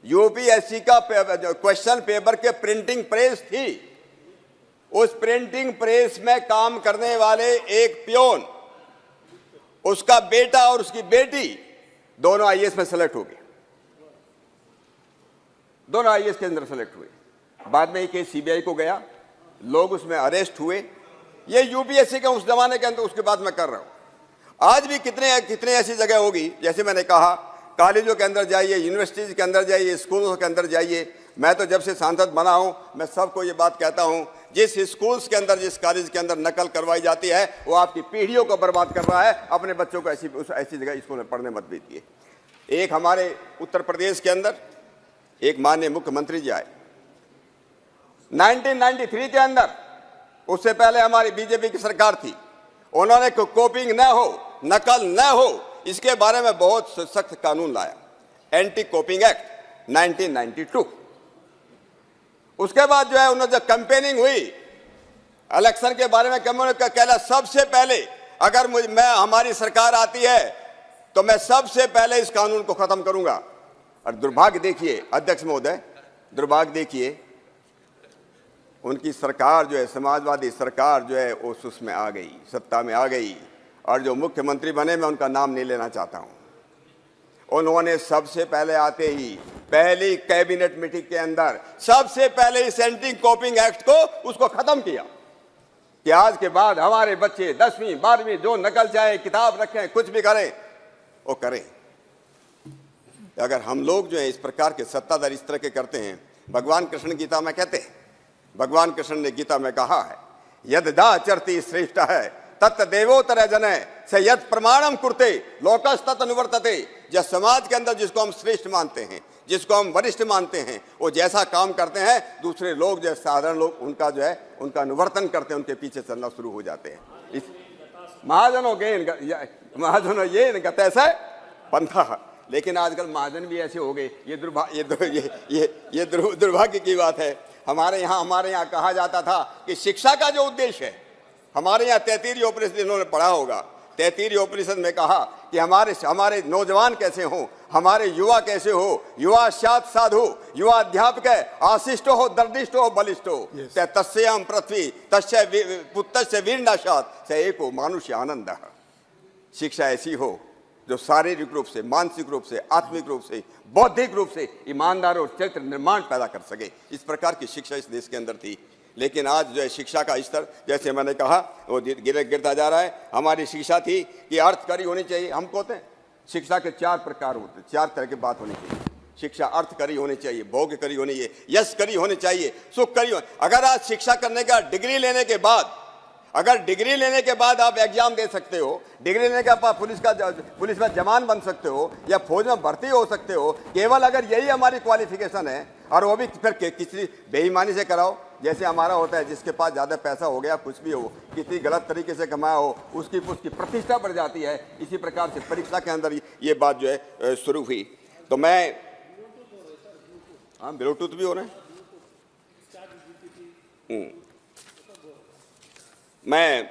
S5: यूपीएससी का क्वेश्चन पेपर के प्रिंटिंग प्रेस थी, उस प्रिंटिंग प्रेस में काम करने वाले एक पियोन, उसका बेटा और उसकी बेटी दोनों आईएएस में सेलेक्ट हो गए, दोनों आईएएस के अंदर सेलेक्ट हुए। बाद में ये केस सीबीआई को गया, लोग उसमें अरेस्ट हुए। ये यूपीएससी के उस जमाने के अंदर, उसके बाद मैं कर रहा हूं। आज भी कितने ऐसी जगह होगी, जैसे मैंने कहा, कॉलेजों के अंदर जाइए, यूनिवर्सिटीज के अंदर जाइए, स्कूलों के अंदर जाइए। मैं तो जब से सांसद बना हूं, मैं सबको ये बात कहता हूं, जिस स्कूल्स के अंदर, जिस कॉलेज के अंदर नकल करवाई जाती है, वो आपकी पीढ़ियों को बर्बाद कर रहा है। अपने बच्चों को ऐसी जगह स्कूल में पढ़ने मत भेजिए। एक हमारे उत्तर प्रदेश के अंदर एक माननीय मुख्यमंत्री जी आए 1993 के अंदर, उससे पहले हमारी बीजेपी की सरकार थी। उन्होंने कॉपिंग न हो, नकल न हो, इसके बारे में बहुत सख्त कानून लाया, एंटी कॉपिंग एक्ट 1992। उसके बाद जो है उन्होंने जब कैंपेनिंग हुई इलेक्शन के बारे में, कहला सबसे पहले अगर हमारी सरकार आती है तो मैं सबसे पहले इस कानून को खत्म करूंगा। और दुर्भाग्य देखिए अध्यक्ष महोदय, दुर्भाग्य देखिए, उनकी सरकार जो है, समाजवादी सरकार जो है, उसमें आ गई, सत्ता में आ गई। और जो मुख्यमंत्री बने, मैं उनका नाम नहीं लेना चाहता हूं, उन्होंने सबसे पहले आते ही पहली कैबिनेट मीटिंग के अंदर सबसे पहले इस एंटी कॉपिंग एक्ट को उसको खत्म किया कि आज के बाद हमारे बच्चे 10वीं 12वीं जो नकल चाहे, किताब रखें, कुछ भी करें, वो करें। अगर हम लोग जो है इस प्रकार के सत्ताधारी इस तरह के करते हैं, भगवान कृष्ण गीता में कहते हैं, भगवान कृष्ण ने गीता में कहा है, यद्दा चरति श्रेष्ठ है तत् देवोत्तर जने से यद प्रमाणम कुरते लोकस तत् अनुवर्तते। जिस समाज के अंदर जिसको हम श्रेष्ठ मानते हैं, जिसको हम वरिष्ठ मानते हैं, वो जैसा काम करते हैं, दूसरे लोग जो साधारण लोग उनका जो है उनका अनुवर्तन करते हैं, उनके पीछे चलना शुरू हो जाते हैं। इस महाजनों ये गतैसा पंथा। लेकिन आजकल महाजन भी ऐसे हो गए, ये दुर्भाग्य की बात है। हमारे यहाँ कहा जाता था कि शिक्षा का जो उद्देश्य है, हमारे यहाँ 33 ऑपरेशन इन्होंने पढ़ा होगा, 33 ऑपरेशन में कहा कि हमारे नौजवान कैसे हों, हमारे युवा कैसे हो, युवा सात साधु, युवा अध्यापक आशिष्ट हो, दर्दिष्ट हो, बलिष्ठ हो। तस्याम पृथ्वी तस्य पुत्रस्य वीरनाशात स एको मानुष्य आनंद। शिक्षा ऐसी हो जो शारीरिक रूप से, मानसिक रूप से, आत्मिक रूप से, बौद्धिक रूप से ईमानदार और चरित्र निर्माण पैदा कर सके। इस प्रकार की शिक्षा इस देश के अंदर थी। लेकिन आज जो है शिक्षा का स्तर, जैसे मैंने कहा, वो गिरता जा रहा है। हमारी शिक्षा थी कि अर्थकरी होनी चाहिए। हम कहते हैं शिक्षा के 4 प्रकार होते हैं, 4 तरह की बात होनी चाहिए। शिक्षा अर्थकरी होनी चाहिए, भोगकरी होनी चाहिए, यशकरी होनी चाहिए, सुखकरी होनी। अगर आज शिक्षा करने का डिग्री लेने के बाद, अगर डिग्री लेने के बाद आप एग्जाम दे सकते हो, डिग्री लेने के बाद पुलिस में जवान बन सकते हो या फौज में भर्ती हो सकते हो, केवल अगर यही हमारी क्वालिफिकेशन है, और वो भी फिर किसी बेईमानी से कराओ, जैसे हमारा होता है, जिसके पास ज़्यादा पैसा हो गया, कुछ भी हो, किसी गलत तरीके से कमाया हो, उसकी प्रतिष्ठा बढ़ जाती है। इसी प्रकार से परीक्षा के अंदर ये बात जो है शुरू हुई। तो मैं, हाँ, ब्लूटूथ भी हो रहे हैं। मैं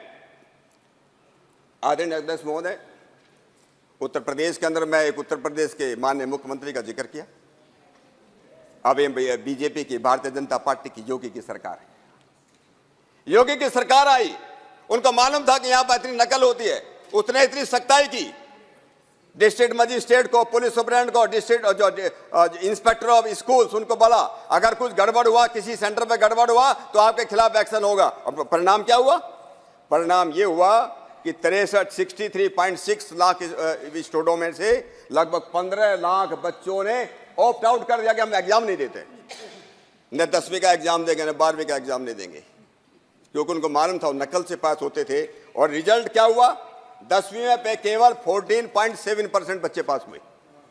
S5: आदरणीय अध्यक्ष महोदय, उत्तर प्रदेश के अंदर मैं एक उत्तर प्रदेश के माननीय मुख्यमंत्री का जिक्र किया। अब ये बीजेपी की, भारतीय जनता पार्टी की योगी की सरकार है। योगी की सरकार आई, उनको मालूम था कि यहाँ पर इतनी नकल होती है, उसने इतनी सख्ताई की, डिस्ट्रिक्ट मजिस्ट्रेट को, पुलिस सुपरिटेंडेंट को, डिस्ट्रिक्ट इंस्पेक्टर ऑफ स्कूल्स, उनको बोला अगर कुछ गड़बड़ हुआ, किसी सेंटर पे गड़बड़ हुआ तो आपके खिलाफ एक्शन होगा। और परिणाम क्या हुआ? परिणाम ये हुआ कि 63.6 लाख स्टूडेंटों में से लगभग 15 लाख बच्चों ने ऑप्ट आउट कर दिया कि हम एग्जाम नहीं देते, न 10वीं का एग्जाम देंगे, न 12वीं का एग्जाम नहीं देंगे, क्योंकि उनको मालूम था वो नकल से पास होते थे। और रिजल्ट क्या हुआ? 10वीं में पे केवल 14.7% बच्चे पास हुए,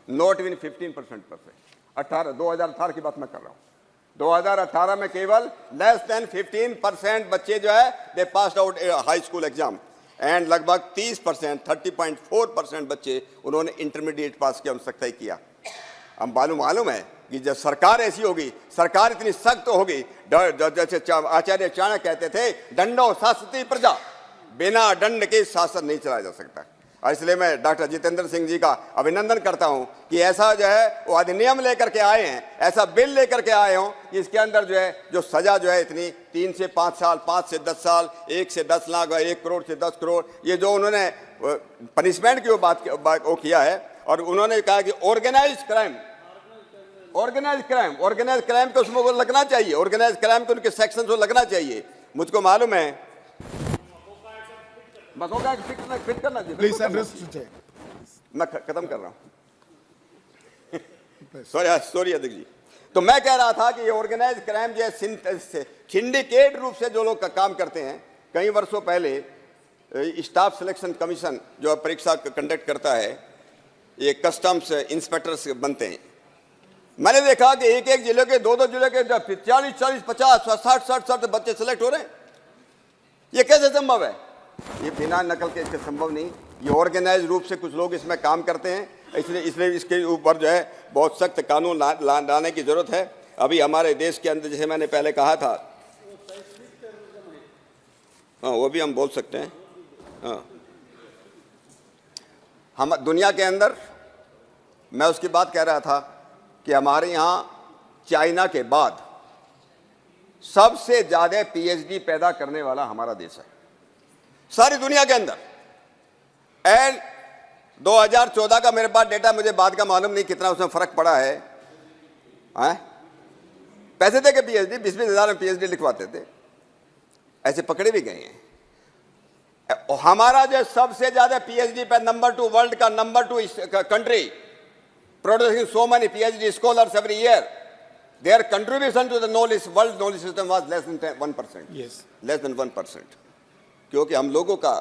S5: नॉट इवन 15% पर से। 2018 की बात मैं कर रहा हूँ। 2018 में केवल लेस देन 15% बच्चे जो है they passed out high school exam, and लगभग 30%, 30.4% बच्चे उन्होंने इंटरमीडिएट पास किया, सख्ताई किया। हम मालूम है कि जब सरकार ऐसी होगी, सरकार इतनी सख्त होगी, जैसे आचार्य चाणक्य कहते थे, दंडो शासति प्रजा, बिना दंड के शासन नहीं चलाया जा सकता। और इसलिए मैं डॉक्टर जितेंद्र सिंह जी का अभिनंदन करता हूं कि ऐसा जो है वो अधिनियम लेकर के आए हैं, ऐसा बिल लेकर के आए हों कि इसके अंदर जो है जो सजा जो है इतनी 3 से 5 साल, 5 से 10 साल, 1 से 10 लाख, 1 करोड़ से 10 करोड़, ये जो उन्होंने पनिशमेंट की वो किया है। और उन्होंने कहा कि ऑर्गेनाइज क्राइम को उसमें लगना चाहिए, ऑर्गेनाइज क्राइम को उनके सेक्शन को लगना चाहिए। मुझको मालूम है फिट करना चाहिए।
S4: Please address the chair.
S5: मैं खत्म कर रहा हूं। सॉरी अध्यक्ष जी। तो मैं कह रहा था कि ये ऑर्गेनाइज क्राइम जो है सिंडिकेट रूप से जो लोग काम करते हैं, कई वर्षों पहले स्टाफ सिलेक्शन कमीशन जो परीक्षा कंडक्ट करता है, ये कस्टम्स इंस्पेक्टर्स बनते हैं। मैंने देखा कि एक एक जिले के, दो जिले के 40, 50, 60 बच्चे सिलेक्ट हो रहे हैं। ये कैसे संभव है? ये बिना नकल के इसके संभव नहीं। ये ऑर्गेनाइज रूप से कुछ लोग इसमें काम करते हैं, इसलिए इसके ऊपर जो है बहुत सख्त कानून लाने की जरूरत है। अभी हमारे देश के अंदर, जैसे मैंने पहले कहा था, हाँ वो भी हम बोल सकते हैं। हाँ, हम दुनिया के अंदर, मैं उसकी बात कह रहा था कि हमारे यहाँ चाइना के बाद सबसे ज्यादा पीएचडी पैदा करने वाला हमारा देश है सारी दुनिया के अंदर। एंड 2014 का मेरे पास डेटा, मुझे बाद का मालूम नहीं कितना उसमें फर्क पड़ा है। पैसे दे के पीएचडी 20-20 हज़ार में पीएचडी लिखवाते थे, ऐसे पकड़े भी गए हैं। हमारा जो सबसे ज्यादा पीएचडी पे नंबर 2 वर्ल्ड का number 2 country, producing so many PhD scholars every year, their contribution to the knowledge, world knowledge system was less than 1%.
S4: Yes.
S5: Less than 1%. क्योंकि हम लोगों का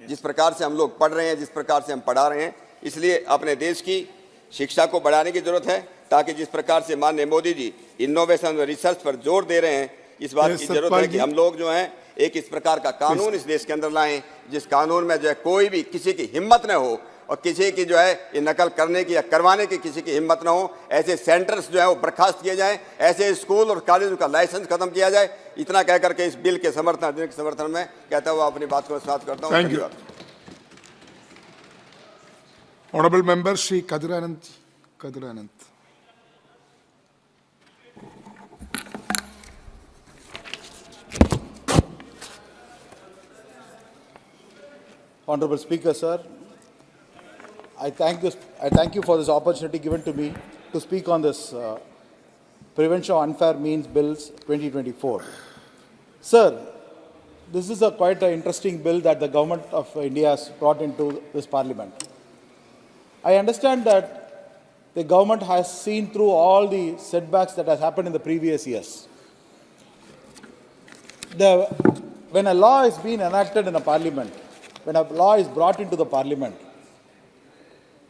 S5: जिस प्रकार से हम लोग पढ़ रहे हैं, जिस प्रकार से हम पढ़ा रहे हैं, इसलिए अपने देश की शिक्षा को बढ़ाने की जरूरत है, ताकि जिस प्रकार से माननीय मोदी जी इनोवेशन और रिसर्च पर जोर दे रहे हैं, इस बात की जरूरत है कि हम लोग जो हैं एक इस प्रकार का कानून इस देश के अंदर लाएं, जिस कानून में जो है कोई भी किसी की हिम्मत न हो और किसी की जो है ये नकल करने की या करवाने की किसी की हिम्मत ना हो। ऐसे सेंटर्स जो है वो बर्खास्त किए जाएं, ऐसे स्कूल और कॉलेज का लाइसेंस खत्म किया जाए। इतना कह करके इस बिल के समर्थन में कहता हुआ अपनी बात को समाप्त करता हूं।
S4: Thank you. Honorable Member Shri Kaduranand.
S6: Honorable Speaker, sir, I thank you for this opportunity given to me to speak on this Prevention of Unfair Means Bills 2024. Sir, this is quite an interesting bill that the government of India has brought into this parliament. I understand that the government has seen through all the setbacks that has happened in the previous years. When a law is being enacted in a parliament, when a law is brought into the parliament,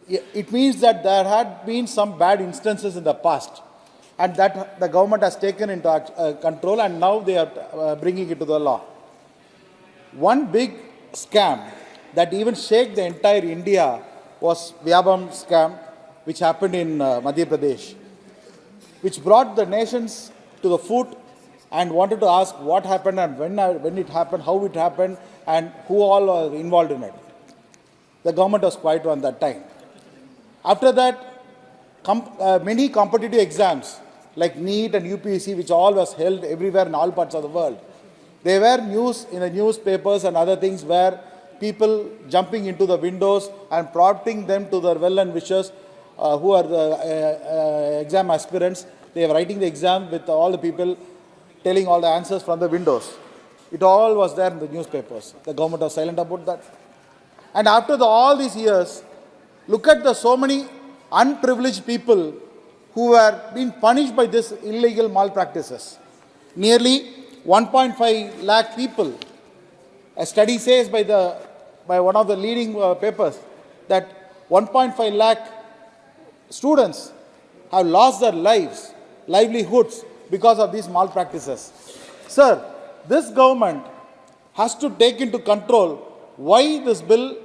S6: it means that there had been some bad instances in the past and that the government has taken into control, and now they are bringing it to the law. One big scam that even shook the entire India was Vyabam scam, which happened in Madhya Pradesh, which brought the nations to the foot and wanted to ask what happened and when it happened, how it happened, and who all are involved in it. The government was quiet on that time. After that, many competitive exams like NEET and UPSC, which all was held everywhere in all parts of the world, they were news in the newspapers and other things where people jumping into the windows and prompting them to their well-wishers who are the exam aspirants. They were writing the exam with all the people telling all the answers from the windows. It all was there in the newspapers. The government was silent about that. And after all these years, look at so many unprivileged people who were being punished by this illegal malpractices. Nearly 1.5 lakh people. A study says by one of the leading papers that 1.5 lakh students have lost their livelihoods because of these malpractices. Sir, this government has to take into control why this bill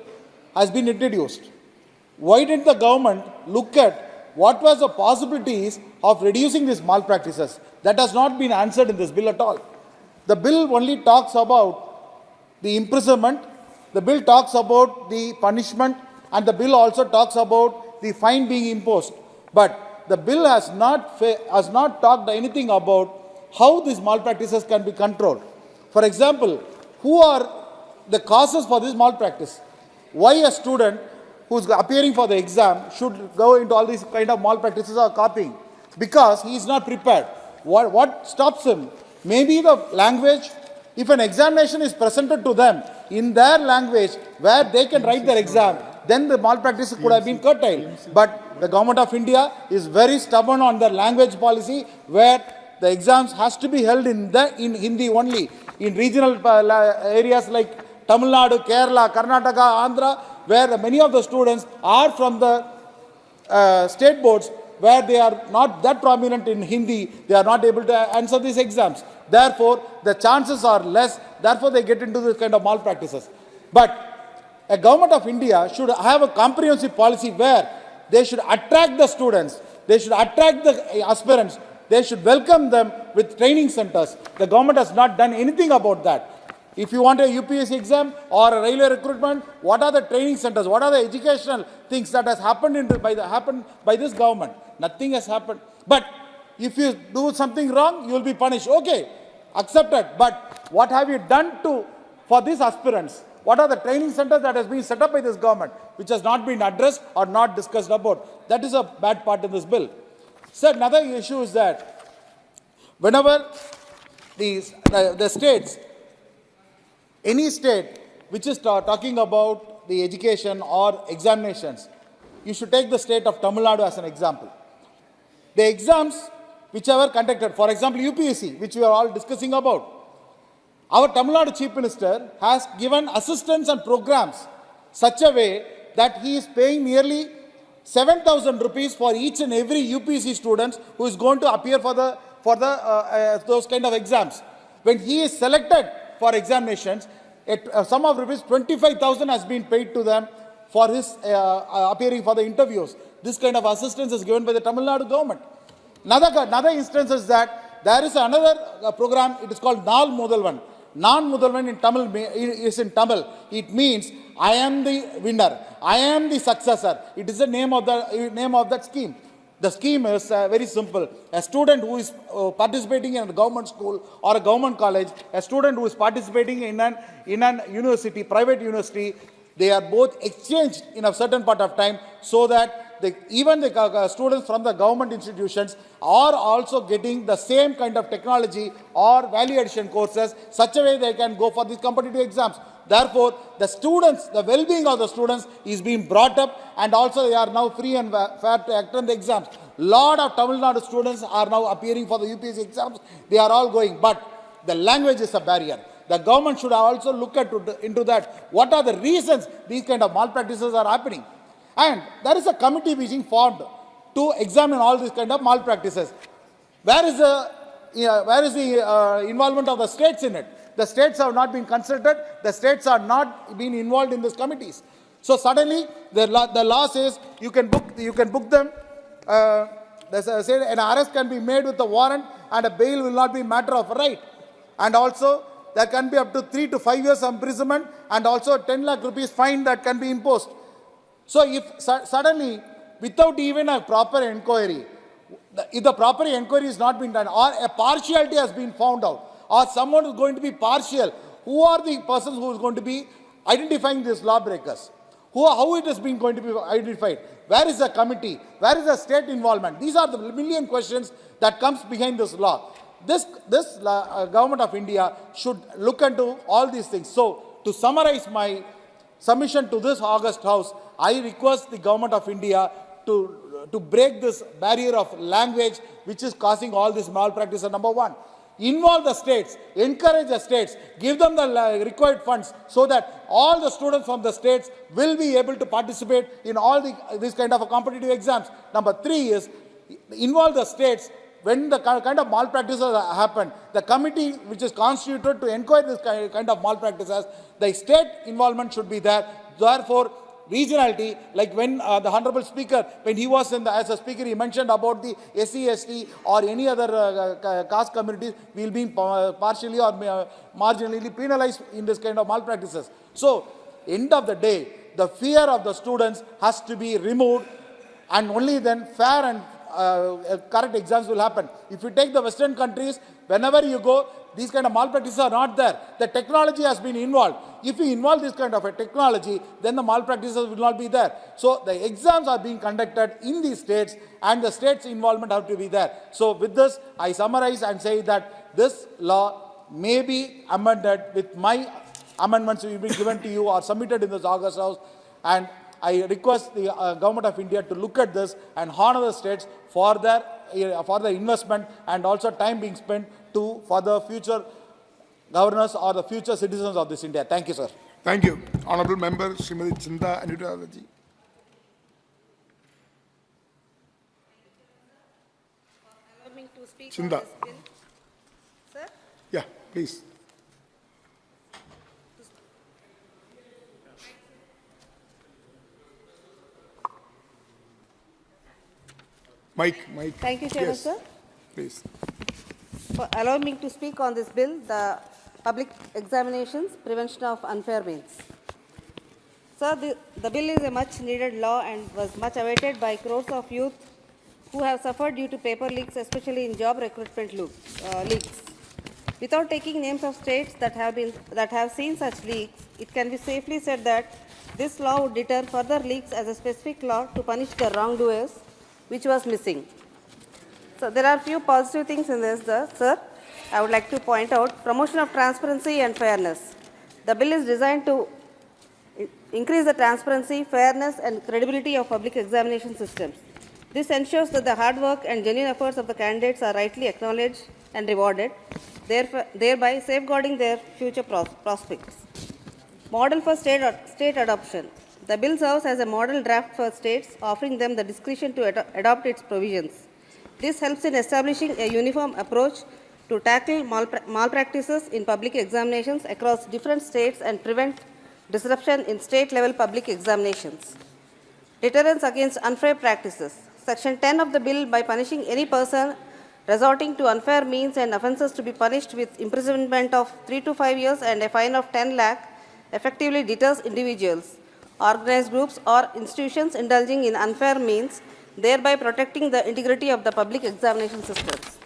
S6: has been introduced. Why didn't the government look at what was the possibilities of reducing these malpractices? That has not been answered in this bill at all. The bill only talks about the imprisonment, The bill talks about the punishment, and the bill also talks about the fine being imposed. But the bill has not talked anything about how these malpractices can be controlled. For example, who are the causes for this malpractice? Why a student who is appearing for the exam should go into all these kind of malpractices or copying? Because he is not prepared. What stops him? Maybe the language. If an examination is presented to them in their language where they can write their exam, then the malpractice could have been curtailed. But the government of India is very stubborn on their language policy, where the exams has to be held in Hindi only. In regional areas like Tamil Nadu, Kerala, Karnataka, Andhra, where many of the students are from the state boards, where they are not that prominent in Hindi, they are not able to answer these exams. Therefore, the chances are less. Therefore, they get into this kind of malpractices. But a government of India should have a comprehensive policy where they should attract the students, they should attract the aspirants, they should welcome them with training centers. The government has not done anything about that. If you want a UPSC exam or a railway recruitment, what are the training centers? What are the educational things that has happened by this government? Nothing has happened. But if you do something wrong, you will be punished. Okay, accepted. But what have you done for these aspirants? What are the training centers that has been set up by this government, which has not been addressed or not discussed about? That is a bad part in this bill. So another issue is that whenever the states, any state which is talking about the education or examinations, you should take the state of Tamil Nadu as an example. The exams which were conducted, for example, UPSC, which we are all discussing about, our Tamil Nadu Chief Minister has given assistance and programs such a way that he is paying nearly 7,000 rupees for each and every UPSC student who is going to appear for those kind of exams. When he is selected for examinations, a sum of rupees 25,000 has been paid to them for his appearing for the interviews. This kind of assistance is given by the Tamil Nadu government. Another instance is that there is another program, it is called Nal Mudalvan. Nal Mudalvan in Tamil is in Tamil. It means I am the winner, I am the successor. It is the name of that scheme. The scheme is very simple. A student who is participating in a government school or a government college, a student who is participating in an university, private university, they are both exchanged in a certain part of time, so that even the students from the government institutions are also getting the same kind of technology or value addition courses, such a way they can go for these competitive exams. Therefore, the students, the well-being of the students is being brought up, and also they are now free and fair to attend the exams. Lot of Tamil Nadu students are now appearing for the UPSC exams. They are all going, but the language is a barrier. The government should also look into that. What are the reasons these kind of malpractices are happening? And there is a committee being formed to examine all these kind of malpractices. Where is the involvement of the states in it? The states have not been consulted. The states are not being involved in these committees. So suddenly the law says you can book them. An arrest can be made with a warrant, and a bail will not be a matter of right. And also there can be up to 3 to 5 years imprisonment, and also 10 lakh rupees fine that can be imposed. So if suddenly, without even a proper inquiry, if the proper inquiry is not been done, or a partiality has been found out, or someone is going to be partial, who are the persons who is going to be identifying these lawbreakers? How it is being going to be identified? Where is the committee? Where is the state involvement? These are the million questions that comes behind this law. This government of India should look into all these things. So, to summarize my submission to this August House, I request the government of India to break this barrier of language which is causing all this malpractice. Number one, involve the states, encourage the states, give them the required funds, so that all the students from the states will be able to participate in all these kind of competitive exams. Number three is involve the states. When the kind of malpractices happen, the committee which is constituted to inquire this kind of malpractices, the state involvement should be there. Therefore, regionality, like when the Honorable Speaker, when he was as a speaker, he mentioned about the SC, ST or any other caste communities will be partially or marginally penalized in this kind of malpractices. So, end of the day, the fear of the students has to be removed, and only then fair and correct exams will happen. If you take the Western countries, whenever you go, these kind of malpractices are not there. The technology has been involved. If you involve this kind of a technology, then the malpractices will not be there. So the exams are being conducted in these states, and the states' involvement have to be there. So with this, I summarize and say that this law may be amended with my amendments will be given to you or submitted in this August House, and I request the Government of India to look at this and honor the states for their investment and also time being spent for the future governors or the future citizens of this India. Thank you, sir.
S4: Thank you. Honorable Member Srimati Chinda Anuradhaji.
S7: Allow me to speak
S4: Chinda.
S7: on this bill. Sir?
S4: Yeah, please. Mike.
S7: Thank you, Chairman,
S4: Yes,
S7: sir.
S4: please.
S7: For allowing me to speak on this bill, the Public Examinations Prevention of Unfair Means. Sir, the bill is a much needed law and was much awaited by crores of youth who have suffered due to paper leaks, especially in job recruitment leaks. Without taking names of states that have seen such leaks, it can be safely said that this law would deter further leaks as a specific law to punish the wrongdoers, which was missing. So there are few positive things in this, sir. I would like to point out promotion of transparency and fairness. The bill is designed to increase the transparency, fairness, and credibility of public examination systems. This ensures that the hard work and genuine efforts of the candidates are rightly acknowledged and rewarded, thereby safeguarding their future prospects. Model for state adoption. The bill serves as a model draft for states, offering them the discretion to adopt its provisions. This helps in establishing a uniform approach to tackle malpractices in public examinations across different states and prevent disruption in state-level public examinations. Deterrence against unfair practices. Section 10 of the bill, by punishing any person resorting to unfair means and offences to be punished with imprisonment of 3 to 5 years and a fine of 10 lakh, effectively deters individuals, organized groups or institutions indulging in unfair means, thereby protecting the integrity of the public examination systems.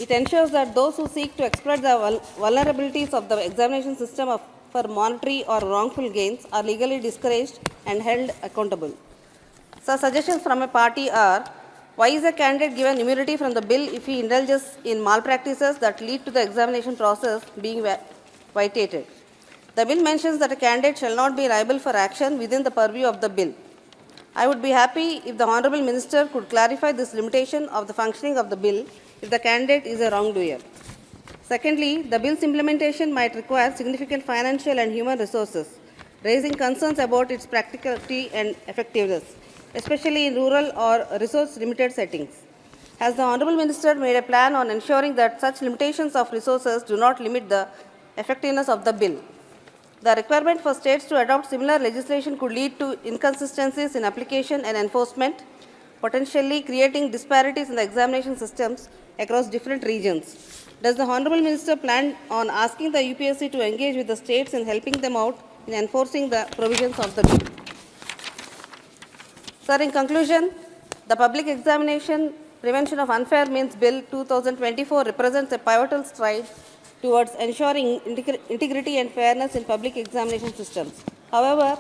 S7: It ensures that those who seek to exploit the vulnerabilities of the examination system for monetary or wrongful gains are legally discouraged and held accountable. So suggestions from a party are: why is a candidate given immunity from the bill if he indulges in malpractices that lead to the examination process being vitiated? The bill mentions that a candidate shall not be liable for action within the purview of the bill. I would be happy if the Honourable Minister could clarify this limitation of the functioning of the bill if the candidate is a wrongdoer. Secondly, the bill's implementation might require significant financial and human resources, raising concerns about its practicality and effectiveness, especially in rural or resource-limited settings. Has the Honourable Minister made a plan on ensuring that such limitations of resources do not limit the effectiveness of the bill? The requirement for states to adopt similar legislation could lead to inconsistencies in application and enforcement, potentially creating disparities in the examination systems across different regions. Does the Honourable Minister plan on asking the UPSC to engage with the states in helping them out in enforcing the provisions of the bill? Sir, in conclusion, the Public Examination Prevention of Unfair Means Bill 2024 represents a pivotal stride towards ensuring integrity and fairness in public examination systems. However,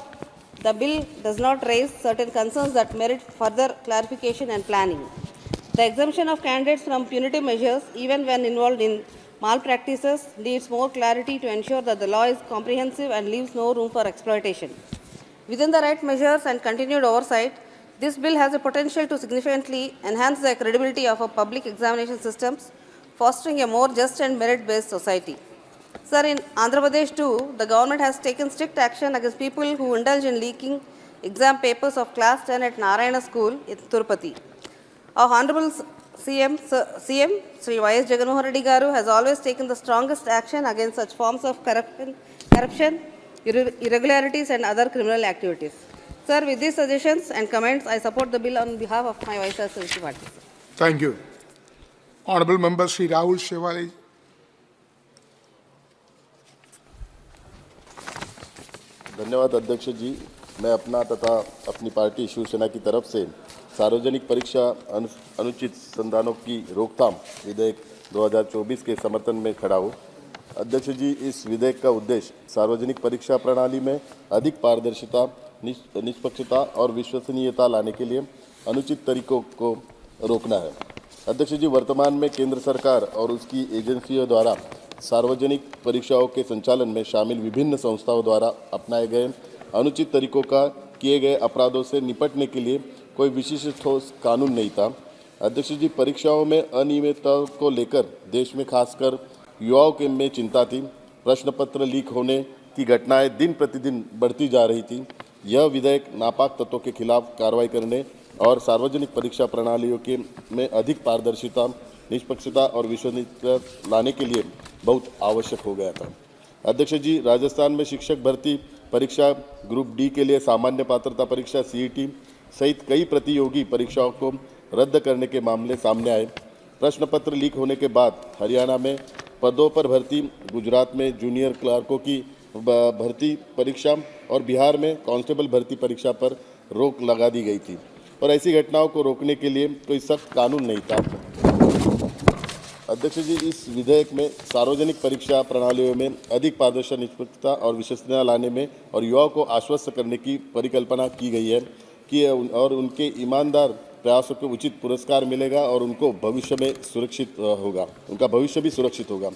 S7: the bill does not raise certain concerns that merit further clarification and planning. The exemption of candidates from punitive measures, even when involved in malpractices, needs more clarity to ensure that the law is comprehensive and leaves no room for exploitation. Within the right measures and continued oversight, this bill has the potential to significantly enhance the credibility of our public examination systems, fostering a more just and merit-based society. Sir, in Andhra Pradesh too, the government has taken strict action against people who indulge in leaking exam papers of class 10 at Narayana School in Tirupati. Our Honorable CM Sri Y.S. Jagannath Reddy Garu has always taken the strongest action against such forms of corruption, irregularities and other criminal activities. Sir, with these suggestions and comments, I support the bill on behalf of my Vice Chancellor party.
S4: Thank you. Honourable Member Sri Rahul Shewale.
S8: धन्यवाद अध्यक्ष जी। मैं अपना तथा अपनी party Shiv Sena की तरफ से सार्वजनिक परीक्षा अनुचित संधानों की रोकथाम विधेयक 2024 के समर्थन में खड़ा हूँ। अध्यक्ष जी, इस विधेयक का उद्देश्य सार्वजनिक परीक्षा प्रणाली में अधिक पारदर्शिता, निष्पक्षता और विश्वसनीयता लाने के लिए अनुचित तरीकों को रोकना है। अध्यक्ष जी, वर्तमान में केंद्र सरकार और उसकी एजेंसियों द्वारा सार्वजनिक परीक्षाओं के संचालन में शामिल विभिन्न संस्थाओं द्वारा अपनाए गए अनुचित तरीकों का किए गए अपराधों से निपटने के लिए कोई विशिष्ट ठोस कानून नहीं था। अध्यक्ष जी, परीक्षाओं में अनियमितता को लेकर देश में खासकर युवाओं के में चिंता थी। प्रश्न पत्र लीक होने की घटनाएं दिन प्रतिदिन बढ़ती जा रही थी। यह विधेयक नापाक तत्वों के खिलाफ कार्रवाई करने और सार्वजनिक परीक्षा प्रणालियों के में अधिक पारदर्शिता, निष्पक्षता और विश्वसनीयता लाने के लिए बहुत आवश्यक हो गया था। अध्यक्ष जी, राजस्थान में शिक्षक भर्ती परीक्षा ग्रुप डी के लिए सामान्य पात्रता परीक्षा CET सहित कई प्रतियोगी परीक्षाओं को रद्द करने के मामले सामने आए। प्रश्न पत्र लीक होने के बाद हरियाणा में पदों पर भर्ती, गुजरात में जूनियर क्लार्कों की भर्ती परीक्षा और बिहार में कांस्टेबल भर्ती परीक्षा पर रोक लगा दी गई थी और ऐसी घटनाओं को रोकने के लिए कोई सख्त कानून नहीं था। अध्यक्ष जी, इस विधेयक में सार्वजनिक परीक्षा प्रणालियों में अधिक पारदर्शिता, निष्पक्षता और विश्वसनीयता लाने में और युवाओं को आश्वस्त करने की परिकल्पना की गई है कि और उनके ईमानदार प्रयासों को उचित पुरस्कार मिलेगा और उनको भविष्य में सुरक्षित होगा, उनका भविष्य भी सुरक्षित होगा।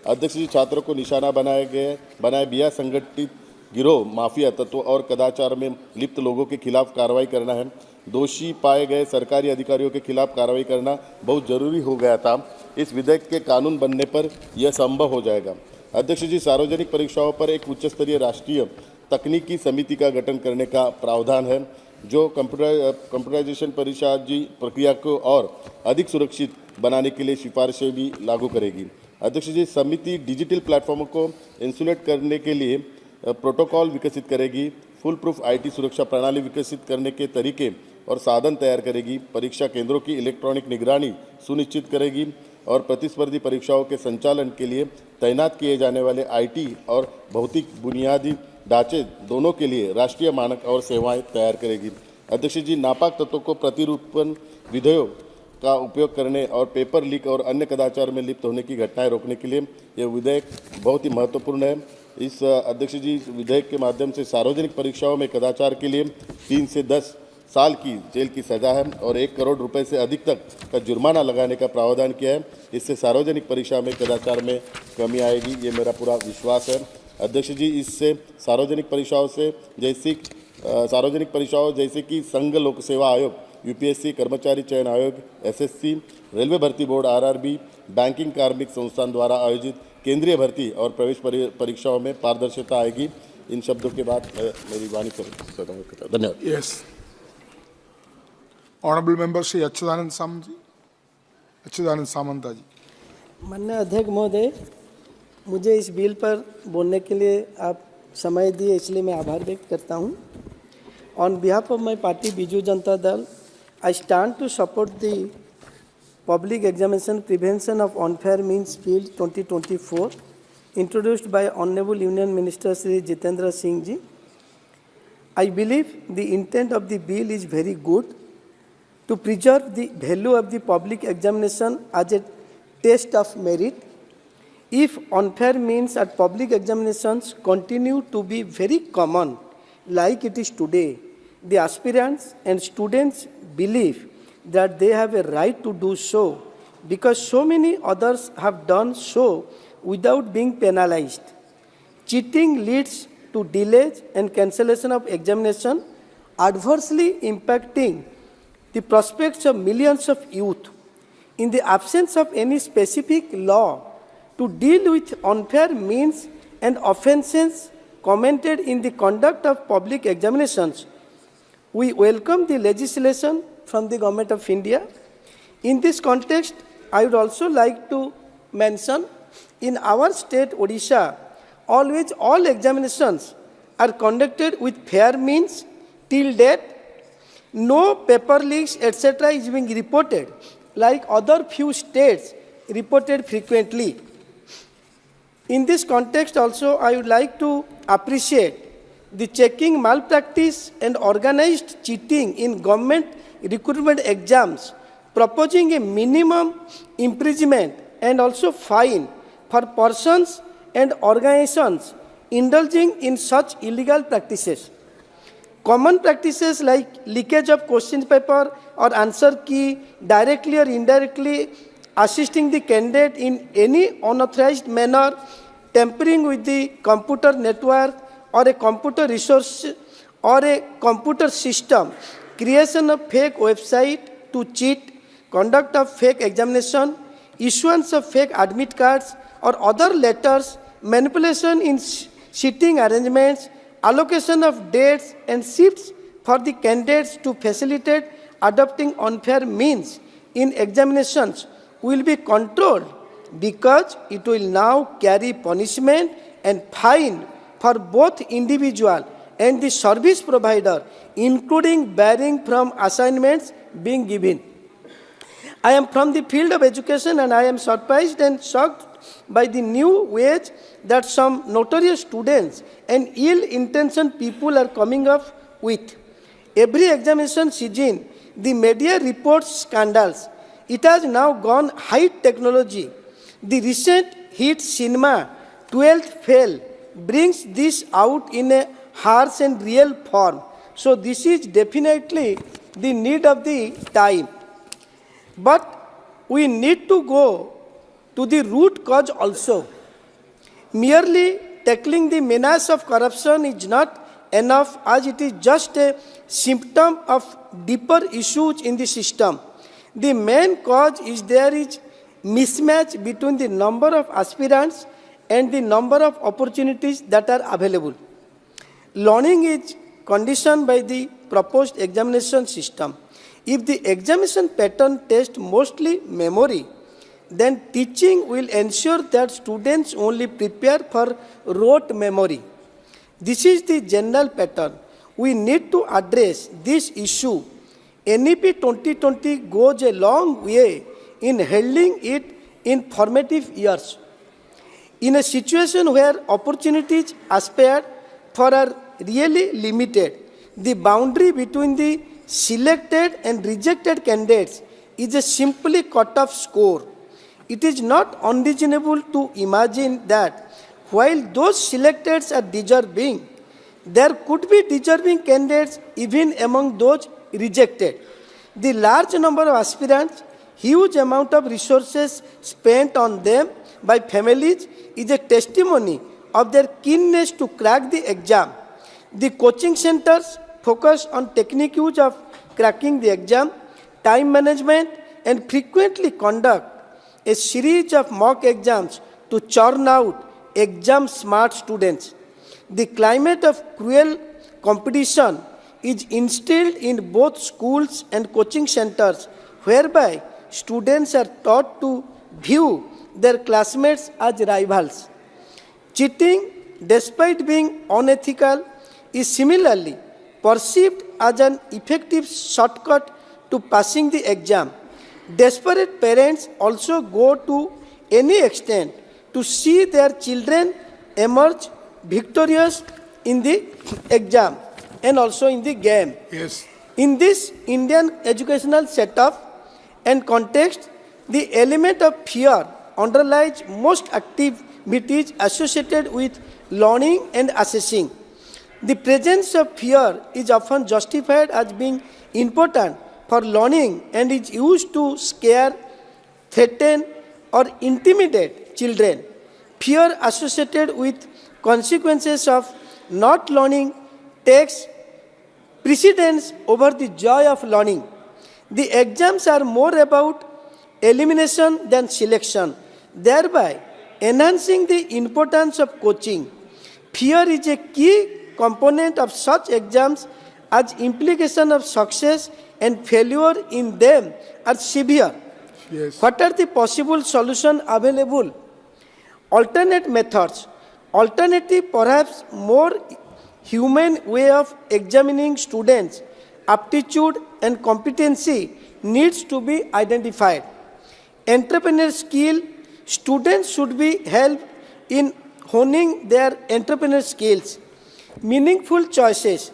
S8: अध्यक्ष जी, छात्रों को निशाना बनाए बिना संगठित गिरोह, माफिया तत्व और कदाचार में लिप्त लोगों के खिलाफ कार्रवाई करना है। दोषी पाए गए सरकारी अधिकारियों के खिलाफ कार्रवाई करना बहुत जरूरी हो गया था। इस विधेयक के कानून बनने पर यह संभव हो जाएगा। अध्यक्ष जी, सार्वजनिक परीक्षाओं पर एक उच्च स्तरीय राष्ट्रीय तकनीकी समिति का गठन करने का प्रावधान है जो कंप्यूटराइजेशन परीक्षा जी प्रक्रिया को और अधिक सुरक्षित बनाने के लिए सिफारिशें भी लागू करेगी। अध्यक्ष जी, समिति डिजिटल प्लेटफॉर्मों को इंसुलेट करने के लिए प्रोटोकॉल विकसित करेगी, फुल प्रूफ IT सुरक्षा प्रणाली विकसित करने के तरीके और साधन तैयार करेगी, परीक्षा केंद्रों की इलेक्ट्रॉनिक निगरानी सुनिश्चित करेगी और प्रतिस्पर्धी परीक्षाओं के संचालन के लिए तैनात किए जाने वाले IT और भौतिक बुनियादी ढांचे दोनों के लिए राष्ट्रीय मानक और सेवाएं तैयार करेगी। अध्यक्ष जी, नापाक तत्वों को प्रतिरूपण विधियों का उपयोग करने और पेपर लीक और अन्य कदाचार में लिप्त होने की घटनाएं रोकने के लिए यह विधेयक बहुत ही महत्वपूर्ण है। इस अध्यक्ष जी, विधेयक के माध्यम से सार्वजनिक परीक्षाओं में कदाचार के लिए 3 से 10 साल की जेल की सजा है और 1 करोड़ रुपए से अधिक तक का जुर्माना लगाने का प्रावधान किया है। इससे सार्वजनिक परीक्षा में कदाचार में कमी आएगी, ये मेरा पूरा विश्वास है। अध्यक्ष जी, इससे सार्वजनिक परीक्षाओं जैसे कि संघ लोक सेवा आयोग, UPSC, कर्मचारी चयन आयोग, SSC, रेलवे भर्ती बोर्ड RRB, बैंकिंग कार्मिक संस्थान द्वारा आयोजित केंद्रीय भर्ती और प्रवेश परीक्षाओं में पारदर्शिता आएगी। इन शब्दों के बाद मेरी वाणी खत्म करता हूं। धन्यवाद।
S4: Yes. Honorable Member Shri Achyutanand Samanta जी।
S9: माननीय अध्यक्ष महोदय, मुझे इस बिल पर बोलने के लिए आप समय दिए, इसलिए मैं आभार व्यक्त करता हूं। On behalf of my party Biju Janata Dal, I stand to support the Public Examination Prevention of Unfair Means Bill 2024 introduced by Honorable Union Minister Shri Jitendra Singh ji. I believe the intent of the bill is very good to preserve the value of the public examination as a test of merit. If unfair means at public examinations continue to be very common like it is today, the aspirants and students believe that they have a right to do so because so many others have done so without being penalized. Cheating leads to delays and cancellation of examination, adversely impacting the prospects of millions of youth. In the absence of any specific law to deal with unfair means and offences commented in the conduct of public examinations, we welcome the legislation from the Government of India. In this context, I would also like to mention in our state, Odisha, always all examinations are conducted with fair means till date. No paper leaks, etc. is being reported like other few states reported frequently. In this context also, I would like to appreciate the checking malpractice and organized cheating in government recruitment exams, proposing a minimum imprisonment and also fine for persons and organizations indulging in such illegal practices. Common practices like leakage of question paper or answer key, directly or indirectly assisting the candidate in any unauthorized manner, tampering with the computer network or a computer resource or a computer system, creation of fake website to cheat, conduct of fake examination, issuance of fake admit cards or other letters, manipulation in seating arrangements, allocation of dates and shifts for the candidates to facilitate adopting unfair means in examinations will be controlled because it will now carry punishment and fine for both individual and the service provider, including barring from assignments being given. I am from the field of education and I am surprised and shocked by the new ways that some notorious students and ill-intentioned people are coming up with. Every examination season, the media reports scandals. It has now gone high technology. The recent hit cinema, 12th Fail, brings this out in a harsh and real form. So this is definitely the need of the time. But we need to go to the root cause also. Merely tackling the menace of corruption is not enough, as it is just a symptom of deeper issues in the system. The main cause is there is mismatch between the number of aspirants and the number of opportunities that are available. Learning is conditioned by the proposed examination system. If the examination pattern tests mostly memory, then teaching will ensure that students only prepare for rote memory. This is the general pattern. We need to address this issue. NEP 2020 goes a long way in handling it in formative years. In a situation where opportunities aspired for are really limited, the boundary between the selected and rejected candidates is a simply cut-off score. It is not unreasonable to imagine that while those selected are deserving, there could be deserving candidates even among those rejected. The large number of aspirants, huge amount of resources spent on them by families is a testimony of their keenness to crack the exam. The coaching centers focus on techniques of cracking the exam, time management, and frequently conduct a series of mock exams to churn out exam-smart students. The climate of cruel competition is instilled in both schools and coaching centers, whereby students are taught to view their classmates as rivals. Cheating, despite being unethical, is similarly perceived as an effective shortcut to passing the exam. Desperate parents also go to any extent to see their children emerge victorious in the exam and also in the game.
S4: Yes.
S9: In this Indian educational setup and context, the element of fear underlies most activities associated with learning and assessing. The presence of fear is often justified as being important for learning and is used to scare, threaten, or intimidate children. Fear associated with consequences of not learning takes precedence over the joy of learning. The exams are more about elimination than selection, thereby enhancing the importance of coaching. Fear is a key component of such exams as implication of success and failure in them are severe.
S4: Yes.
S9: What are the possible solutions available? Alternate methods. Alternative, perhaps more human way of examining students' aptitude and competency needs to be identified. Entrepreneur skill. Students should be helped in honing their entrepreneur skills. meaningful choices,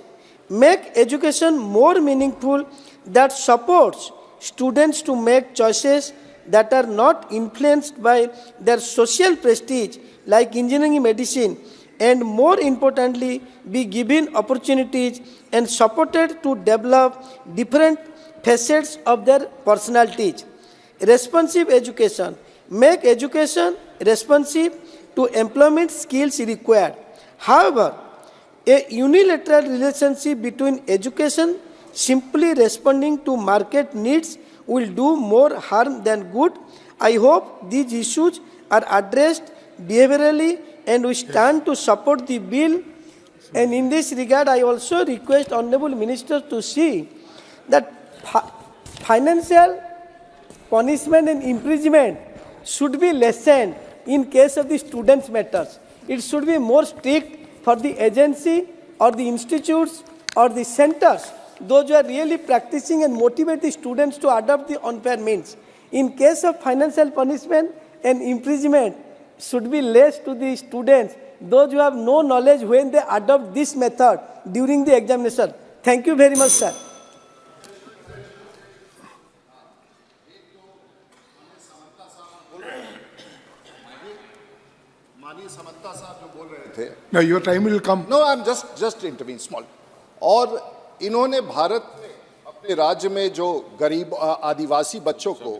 S9: make education more meaningful, that supports students to make choices that are not influenced by their social prestige like engineering, medicine, and more importantly be given opportunities and supported to develop different facets of their personalities. Responsive education, make education responsive to employment skills required. However, a unilateral relationship between education simply responding to market needs will do more harm than good. I hope these issues are addressed behaviorally and we stand to support the bill. And in this regard, I also request Honorable Minister to see that financial punishment and imprisonment should be lessened in case of the students' matters. It should be more strict for the agency or the institutes or the centers, those who are really practicing and motivate the students to adopt the unfair means. In case of financial punishment and imprisonment, should be less to the students, those who have no knowledge when they adopt this method during the examination. Thank you very much, sir.
S4: Now your time will come.
S10: No, I'm just intervene small. और इन्होंने भारत में अपने राज्य में जो गरीब आदिवासी बच्चों को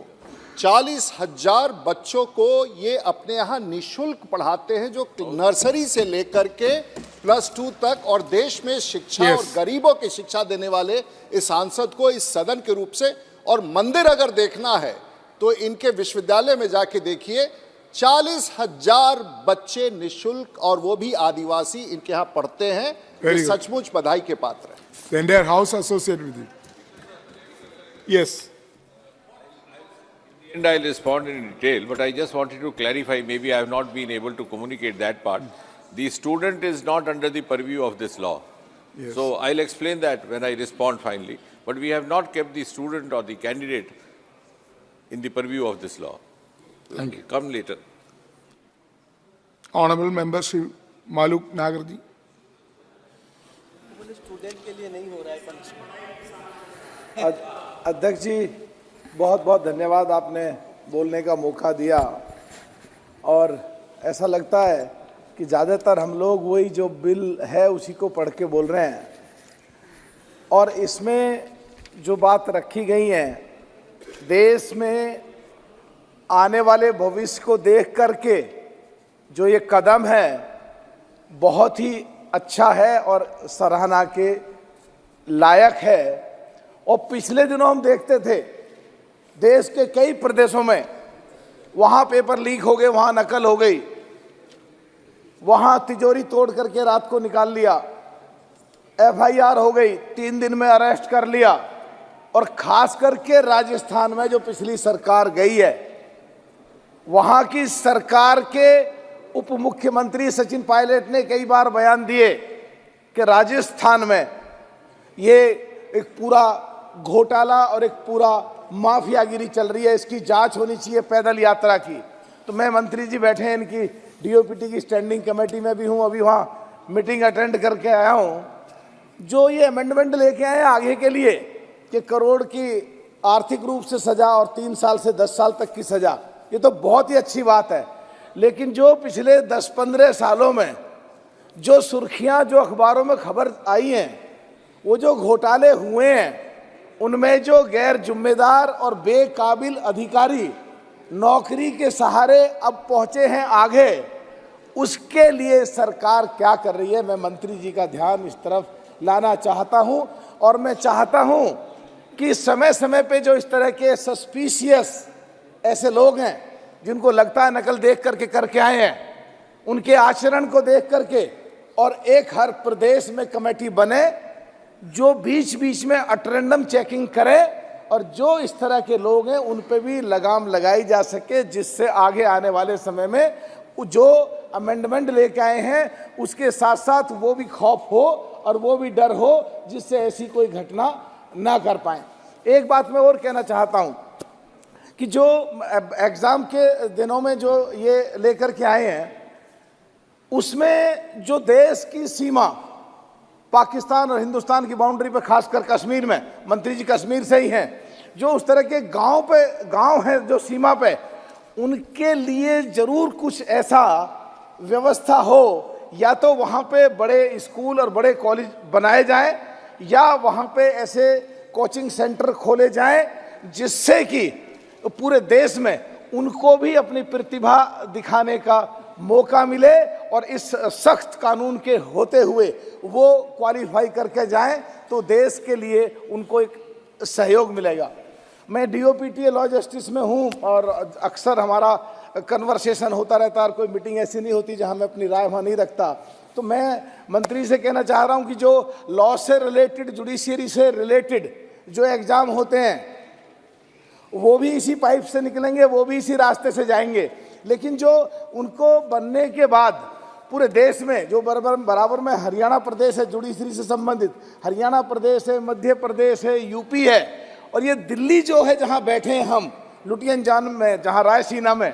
S10: 40,000 बच्चों को ये अपने यहाँ निशुल्क पढ़ाते हैं, जो नर्सरी से लेकर के +2 तक, और देश में शिक्षा और गरीबों की शिक्षा देने वाले इस सांसद को इस सदन के रूप से, और मंदिर अगर देखना है तो इनके विश्वविद्यालय में जाके देखिए, 40,000 बच्चे निशुल्क और वो भी आदिवासी इनके यहाँ पढ़ते हैं। ये सचमुच बधाई के पात्र है।
S4: The entire house associated with it. Yes.
S2: And I'll respond in detail, but I just wanted to clarify, maybe I have not been able to communicate that part. The student is not under the purview of this law.
S4: Yes.
S2: So I'll explain that when I respond finally. But we have not kept the student or the candidate in the purview of this law.
S4: Thank you.
S2: Come later.
S4: Honorable Member Shri Maluk Nagar ji.
S9: Student के लिए नहीं हो रहा है punishment.
S6: अध्यक्ष जी, बहुत बहुत धन्यवाद, आपने बोलने का मौका दिया। और ऐसा लगता है कि ज़्यादातर हम लोग वही जो बिल है उसी को पढ़ के बोल रहे हैं, और इसमें जो बात रखी गई है, देश में आने वाले भविष्य को देख करके जो ये कदम है बहुत ही अच्छा है और सराहना के लायक है। और पिछले दिनों हम देखते थे देश के कई प्रदेशों में, वहाँ पेपर लीक हो गए, वहाँ नकल हो गई, वहाँ तिजोरी तोड़ करके रात को निकाल लिया, FIR हो गई, 3 दिन में अरेस्ट कर लिया। और खास करके राजस्थान में जो पिछली सरकार गई है, वहाँ की सरकार के उप मुख्यमंत्री सचिन पायलट ने कई बार बयान दिए कि राजस्थान में ये एक पूरा घोटाला और एक पूरा माफियागिरी चल रही है, इसकी जांच होनी चाहिए पैदल यात्रा की। तो मैं मंत्री जी बैठे हैं, इनकी DOPT की स्टैंडिंग कमेटी में भी हूँ, अभी वहाँ मीटिंग अटेंड करके आया हूँ। जो ये अमेंडमेंट लेके आए आगे के लिए कि करोड़ की आर्थिक रूप से सजा और 3 साल से 10 साल तक की सजा, ये तो बहुत ही अच्छी बात है। लेकिन जो पिछले 10-15 सालों में जो सुर्खियां, जो अखबारों में खबर आई हैं, वो जो घोटाले हुए हैं, उनमें जो गैर जिम्मेदार और बेकाबिल अधिकारी नौकरी के सहारे अब पहुंचे हैं आगे, उसके लिए सरकार क्या कर रही है, मैं मंत्री जी का ध्यान इस तरफ लाना चाहता हूं। और मैं चाहता हूं कि समय समय पे जो इस तरह के सस्पिशियस ऐसे लोग हैं जिनको लगता है नकल देख करके आए हैं, उनके आचरण को देख करके और एक हर प्रदेश में कमेटी बने जो बीच बीच में अटेंडम चेकिंग करे, और जो इस तरह के लोग हैं उन पे भी लगाम लगाई जा सके, जिससे आगे आने वाले समय में जो अमेंडमेंट लेके आए हैं उसके साथ साथ वो भी खौफ हो और वो भी डर हो, जिससे ऐसी कोई घटना ना कर पाए। एक बात मैं और कहना चाहता हूं कि जो एग्ज़ाम के दिनों में जो ये लेकर के आए हैं, उसमें जो देश की सीमा पाकिस्तान और हिंदुस्तान की बाउंड्री पे, खासकर कश्मीर में, मंत्री जी कश्मीर से ही हैं, जो उस तरह के गांव हैं जो सीमा पे, उनके लिए जरूर कुछ ऐसा व्यवस्था हो, या तो वहाँ पे बड़े स्कूल और बड़े कॉलेज बनाए जाएं, या वहाँ पे ऐसे कोचिंग सेंटर खोले जाएं जिससे कि पूरे देश में उनको भी अपनी प्रतिभा दिखाने का मौका मिले और इस सख्त कानून के होते हुए वो क्वालिफाई करके जाएं, तो देश के लिए उनको एक सहयोग मिलेगा। मैं डीओपीटी लॉ जस्टिस में हूं और अक्सर हमारा कन्वर्सेशन होता रहता है, और कोई मीटिंग ऐसी नहीं होती जहां मैं अपनी राय वहां नहीं रखता। तो मैं मंत्री से कहना चाह रहा हूं कि जो लॉ से रिलेटेड, जुडिशियरी से रिलेटेड जो एग्जाम होते हैं वो भी इसी पाइप से निकलेंगे, वो भी इसी रास्ते से जाएंगे, लेकिन जो उनको बनने के बाद पूरे देश में जो बराबर में हरियाणा प्रदेश है जुडिशरी से संबंधित, हरियाणा प्रदेश है, मध्य प्रदेश है, यूपी है, और ये दिल्ली जो है जहां बैठे हैं हम लुटियन जान में, जहां रायसीना में,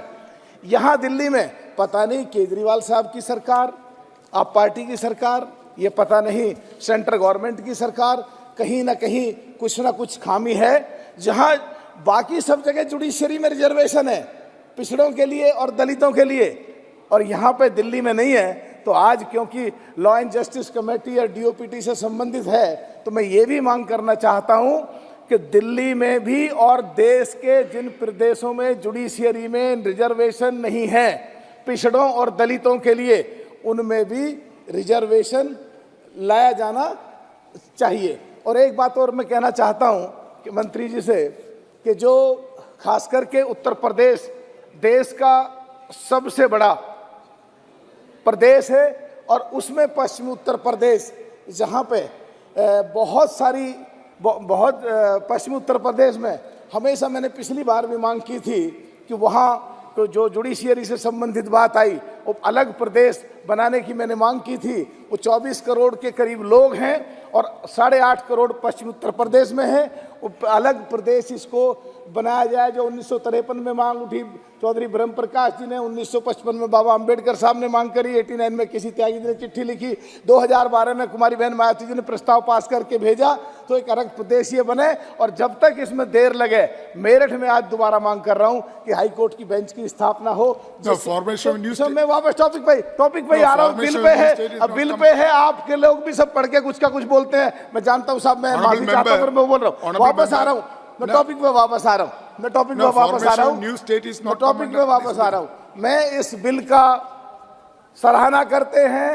S6: यहाँ दिल्ली में पता नहीं केजरीवाल साहब की सरकार, आप पार्टी की सरकार, ये पता नहीं सेंट्रल गवर्नमेंट की सरकार, कहीं ना कहीं कुछ ना कुछ खामी है। जहां बाकी सब जगह जुडिशरी में रिजर्वेशन है पिछड़ों के लिए और दलितों के लिए, और यहाँ पे दिल्ली में नहीं है, तो आज क्योंकि लॉ एंड जस्टिस कमेटी और डीओपीटी से संबंधित है, तो मैं ये भी मांग करना चाहता हूँ कि दिल्ली में भी और देश के जिन प्रदेशों में जुडिशियरी में रिजर्वेशन नहीं है पिछड़ों और दलितों के लिए, उनमें भी रिजर्वेशन लाया जाना चाहिए। और एक बात और मैं कहना चाहता हूं कि मंत्री जी से कि जो खास करके उत्तर प्रदेश देश का सबसे बड़ा प्रदेश है, और उसमें पश्चिमी उत्तर प्रदेश जहां पे बहुत पश्चिमी उत्तर प्रदेश में हमेशा मैंने पिछली बार भी मांग की थी कि वहाँ तो जो जुडिशियरी से संबंधित बात आई, वो अलग प्रदेश बनाने की मैंने मांग की थी। वो 24 करोड़ के करीब लोग हैं और 8.5 करोड़ पश्चिम उत्तर प्रदेश में है, वो अलग प्रदेश इसको बनाया जाए। जो 1953 में मांग उठी, चौधरी ब्रह्म प्रकाश जी ने, 1955 में बाबा अंबेडकर साहब ने मांग करी, 89 में किसी त्यागी जी ने चिट्ठी लिखी, 2012 में कुमारी बहन मायावती जी ने प्रस्ताव पास करके भेजा, तो एक अलग प्रदेश ये बने। और जब तक इसमें देर लगे, मेरठ में आज दोबारा मांग कर रहा हूं कि हाई कोर्ट की बेंच की स्थापना हो। मैं वापस टॉपिक पे आ रहा हूँ। बिल पे है, अब बिल पे है, आपके लोग भी सब पढ़ के कुछ का कुछ बोलते हैं, मैं जानता हूँ साहब, मैं माफी चाहता हूँ, मैं बोल रहा हूँ, वापस आ रहा हूँ, मैं टॉपिक पे वापस आ रहा हूँ, मैं टॉपिक पे वापस आ रहा हूँ, मैं टॉपिक पे वापस आ रहा हूँ। मैं इस बिल का सराहना करते हैं,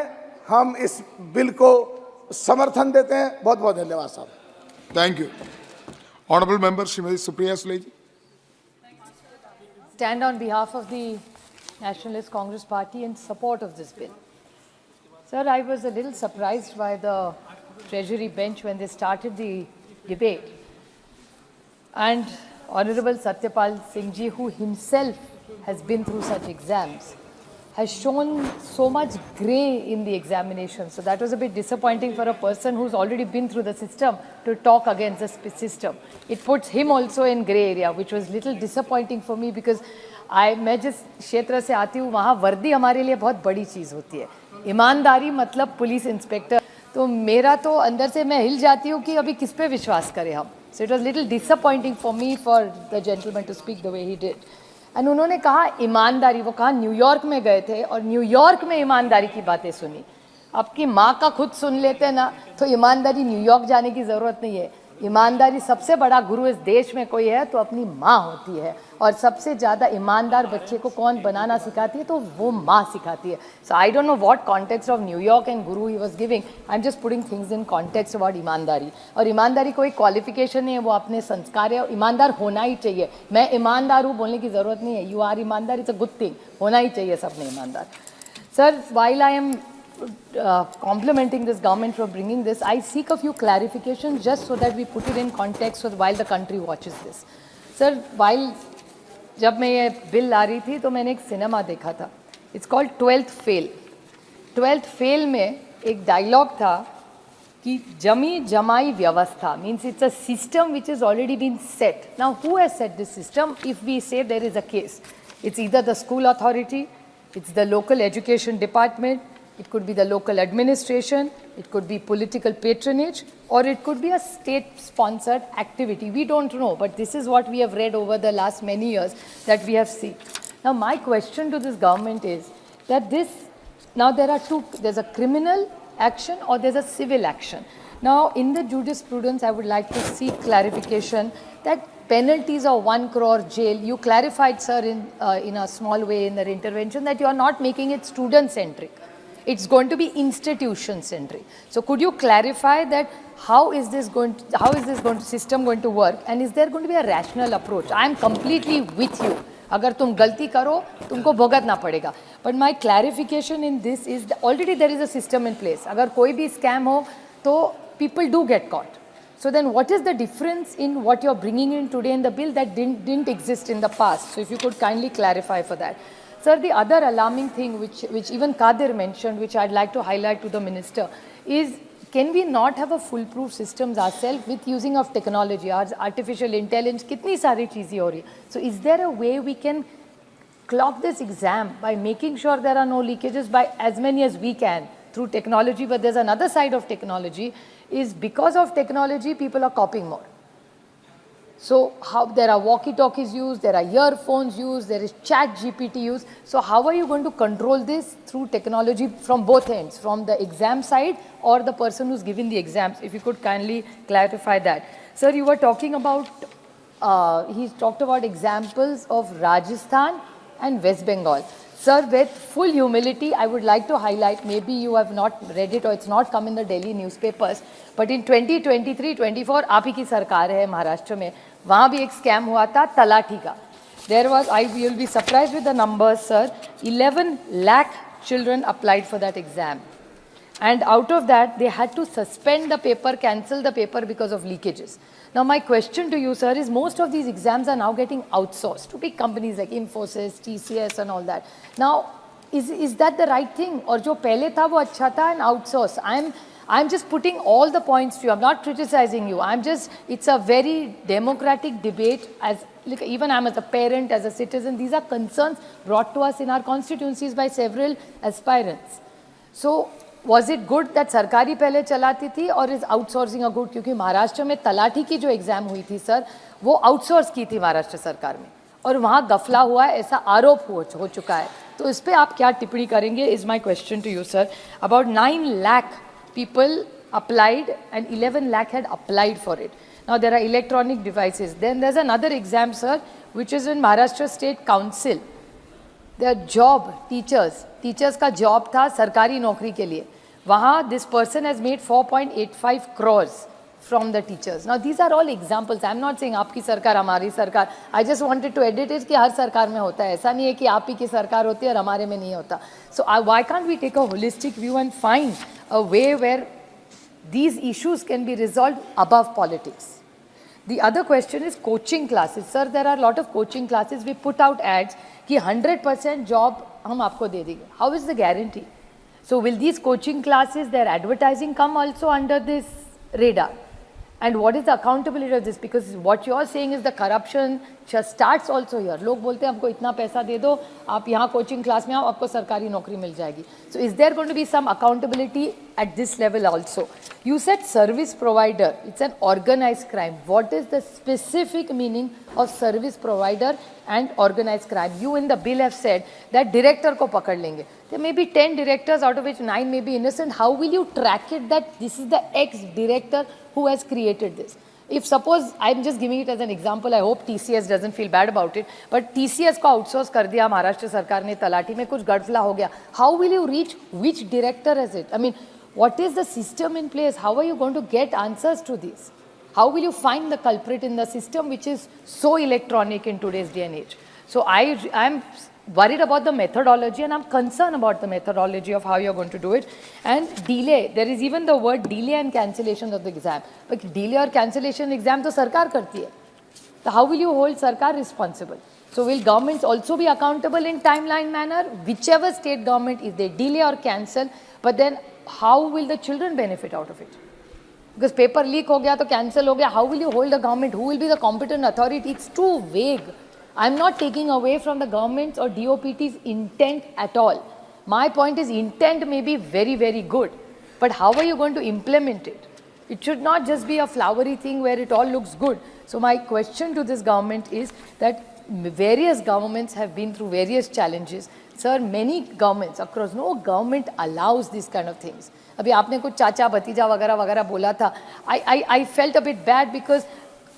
S6: हम इस बिल को समर्थन देते हैं। बहुत बहुत धन्यवाद साहब।
S4: Thank you. Honorable Member Srimati Supriya Sule ji.
S11: Stand on behalf of the Nationalist Congress Party in support of this bill. Sir, I was a little surprised by the Treasury bench when they started the debate. And Honorable Satyapal Singh ji, who himself has been through such exams, has shown so much grey in the examination. So that was a bit disappointing for a person who's already been through the system to talk against the system. It puts him also in grey area, which was little disappointing for me because मैं जिस क्षेत्र से आती हूँ वहाँ वर्दी हमारे लिए बहुत बड़ी चीज़ होती है। ईमानदारी मतलब पुलिस इंस्पेक्टर, तो मेरा तो अंदर से मैं हिल जाती हूँ कि अभी किस पे विश्वास करें हम। So it was little disappointing for me for the gentleman to speak the way he did. And उन्होंने कहा ईमानदारी, वो कहा न्यूयॉर्क में गए थे और न्यूयॉर्क में ईमानदारी की बातें सुनी। आपकी माँ का खुद सुन लेते ना तो ईमानदारी न्यूयॉर्क जाने की ज़रूरत नहीं है। ईमानदारी सबसे बड़ा गुरु इस देश में कोई है तो अपनी माँ होती है, और सबसे ज़्यादा ईमानदार बच्चे को कौन बनाना सिखाती है तो वो माँ सिखाती है। So I don't know what context of New York and Guru he was giving, I am just putting things in context about ईमानदारी। और ईमानदारी कोई क्वालिफिकेशन नहीं है, वो अपने संस्कार है, ईमानदार होना ही चाहिए। मैं ईमानदार हूँ बोलने की ज़रूरत नहीं है, यू आर ईमानदार, इट्स अ गुड थिंग, होना ही चाहिए सबने ईमानदार। Sir, while I am complimenting this government for bringing this, I seek a few clarifications just so that we put it in context so while the country watches this. Sir, while जब मैं ये bill ला रही थी तो मैंने एक cinema देखा था, it's called 12th Fail. 12th Fail में एक डायलॉग था कि जमी जमाई व्यवस्था means it's a system which has already been set. Now who has set this system? If we say there is a case, it's either the school authority, it's the local education department, It could be the local administration, it could be political patronage, or it could be a state-sponsored activity. We don't know, but this is what we have read over the last many years that we have seen. Now, my question to this government is that now there are there's a criminal action or there's a civil action. Now, in the jurisprudence, I would like to seek clarification that penalties of 1 crore jail, you clarified, sir, in a small way in the intervention that you are not making it student-centric. It's going to be institution-centric. So could you clarify that how is this system going to work, and is there going to be a rational approach? I am completely with you. अगर तुम गलती करो, तुमको भुगतना पड़ेगा. But my clarification in this is that already there is a system in place. अगर कोई भी scam हो, तो people do get caught. So then what is the difference in what you're bringing in today in the bill that didn't exist in the past? So if you could kindly clarify for that. Sir, the other alarming thing which even Kadir mentioned, which I'd like to highlight to the minister, is can we not have a foolproof systems ourselves with using of technology, artificial intelligence, kitni sari cheezein ho rahi hai. So is there a way we can clock this exam by making sure there are no leakages by as many as we can through technology? But there's another side of technology, is because of technology, people are copying more. So how there are walkie-talkies used, there are earphones used, there is chat GPT used. So how are you going to control this through technology from both ends, from the exam side or the person who's giving the exams? If you could kindly clarify that. Sir, you were talking about, he talked about examples of Rajasthan and West Bengal. Sir, with full humility, I would like to highlight, maybe you have not read it or it's not come in the Delhi newspapers, but in 2023-24, आप ही की सरकार है महाराष्ट्र में, वहाँ भी एक scam हुआ था तलाठी का. There was, you'll be surprised with the numbers, sir, 11 lakh children applied for that exam. And out of that, they had to suspend the paper, cancel the paper because of leakages. Now, my question to you, sir, is most of these exams are now getting outsourced to big companies like Infosys, TCS and all that. Now, is that the right thing? Or jo pehle tha wo acha tha and outsource? I'm just putting all the points to you. I'm not criticizing you. It's a very democratic debate. Even I'm as a parent, as a citizen, these are concerns brought to us in our constituencies by several aspirants. So, was it good that सरकारी पहले चलाती थी और is outsourcing a good? क्योंकि महाराष्ट्र में तलाठी की जो exam हुई थी सर, वो आउटसोर्स की थी महाराष्ट्र सरकार में और वहाँ गफला हुआ है ऐसा आरोप हो चुका है. तो इस पे आप क्या टिप्पणी करेंगे? Is my question to you, sir. About 9 lakh people applied and 11 lakh had applied for it. Now there are electronic devices. Then there's another exam, sir, which is in Maharashtra State Council. Their job, teachers का job था सरकारी नौकरी के लिए. वहाँ this person has made 4.85 crores from the teachers. Now these are all examples. I'm not saying आपकी सरकार हमारी सरकार. I just wanted to edit it कि हर सरकार में होता है. ऐसा नहीं है कि आप ही की सरकार होती है और हमारे में नहीं होता. So why can't we take a holistic view and find a way where these issues can be resolved above politics? The other question is coaching classes. Sir, there are a lot of coaching classes. We put out ads कि 100% job हम आपको दे देंगे. How is the guarantee? So will these coaching classes, their advertising come also under this radar? And what is the accountability of this? Because what you are saying is the corruption just starts also here. लोग बोलते हैं हमको इतना पैसा दे दो, आप यहाँ coaching class में आओ, आपको सरकारी नौकरी मिल जाएगी. So is there going to be some accountability at this level also? You said service provider. It's an organized crime. What is the specific meaning of service provider and organized crime? You in the bill have said that director को पकड़ लेंगे. There may be 10 directors, out of which 9 may be innocent. How will you track it that this is the ex-director who has created this? If suppose, I'm just giving it as an example, I hope TCS doesn't feel bad about it, but TCS को outsource कर दिया महाराष्ट्र सरकार ने, तलाठी में कुछ गड़बड़ा हो गया. How will you reach which director is it? I mean, what is the system in place? How are you going to get answers to this? How will you find the culprit in the system which is so electronic in today's day and age? So I'm worried about the methodology and I'm concerned about the methodology of how you're going to do it. And delay, there is even the word delay and cancellation of the exam. But delay or cancellation exam to sarkar karti hai. So how will you hold sarkar responsible? So will governments also be accountable in timeline manner? Whichever state government, if they delay or cancel, but then how will the children benefit out of it? Because paper leak ho gaya to cancel ho gaya, how will you hold the government? Who will be the competent authority? It's too vague. I'm not taking away from the government's or DOPT's intent at all. My point is intent may be very, very good, but how are you going to implement it? It should not just be a flowery thing where it all looks good. So my question to this government is that various governments have been through various challenges. Sir, many governments across, no government allows these kind of things. अभी आपने कुछ चाचा भतीजा वगैरह वगैरह बोला था. I felt a bit bad because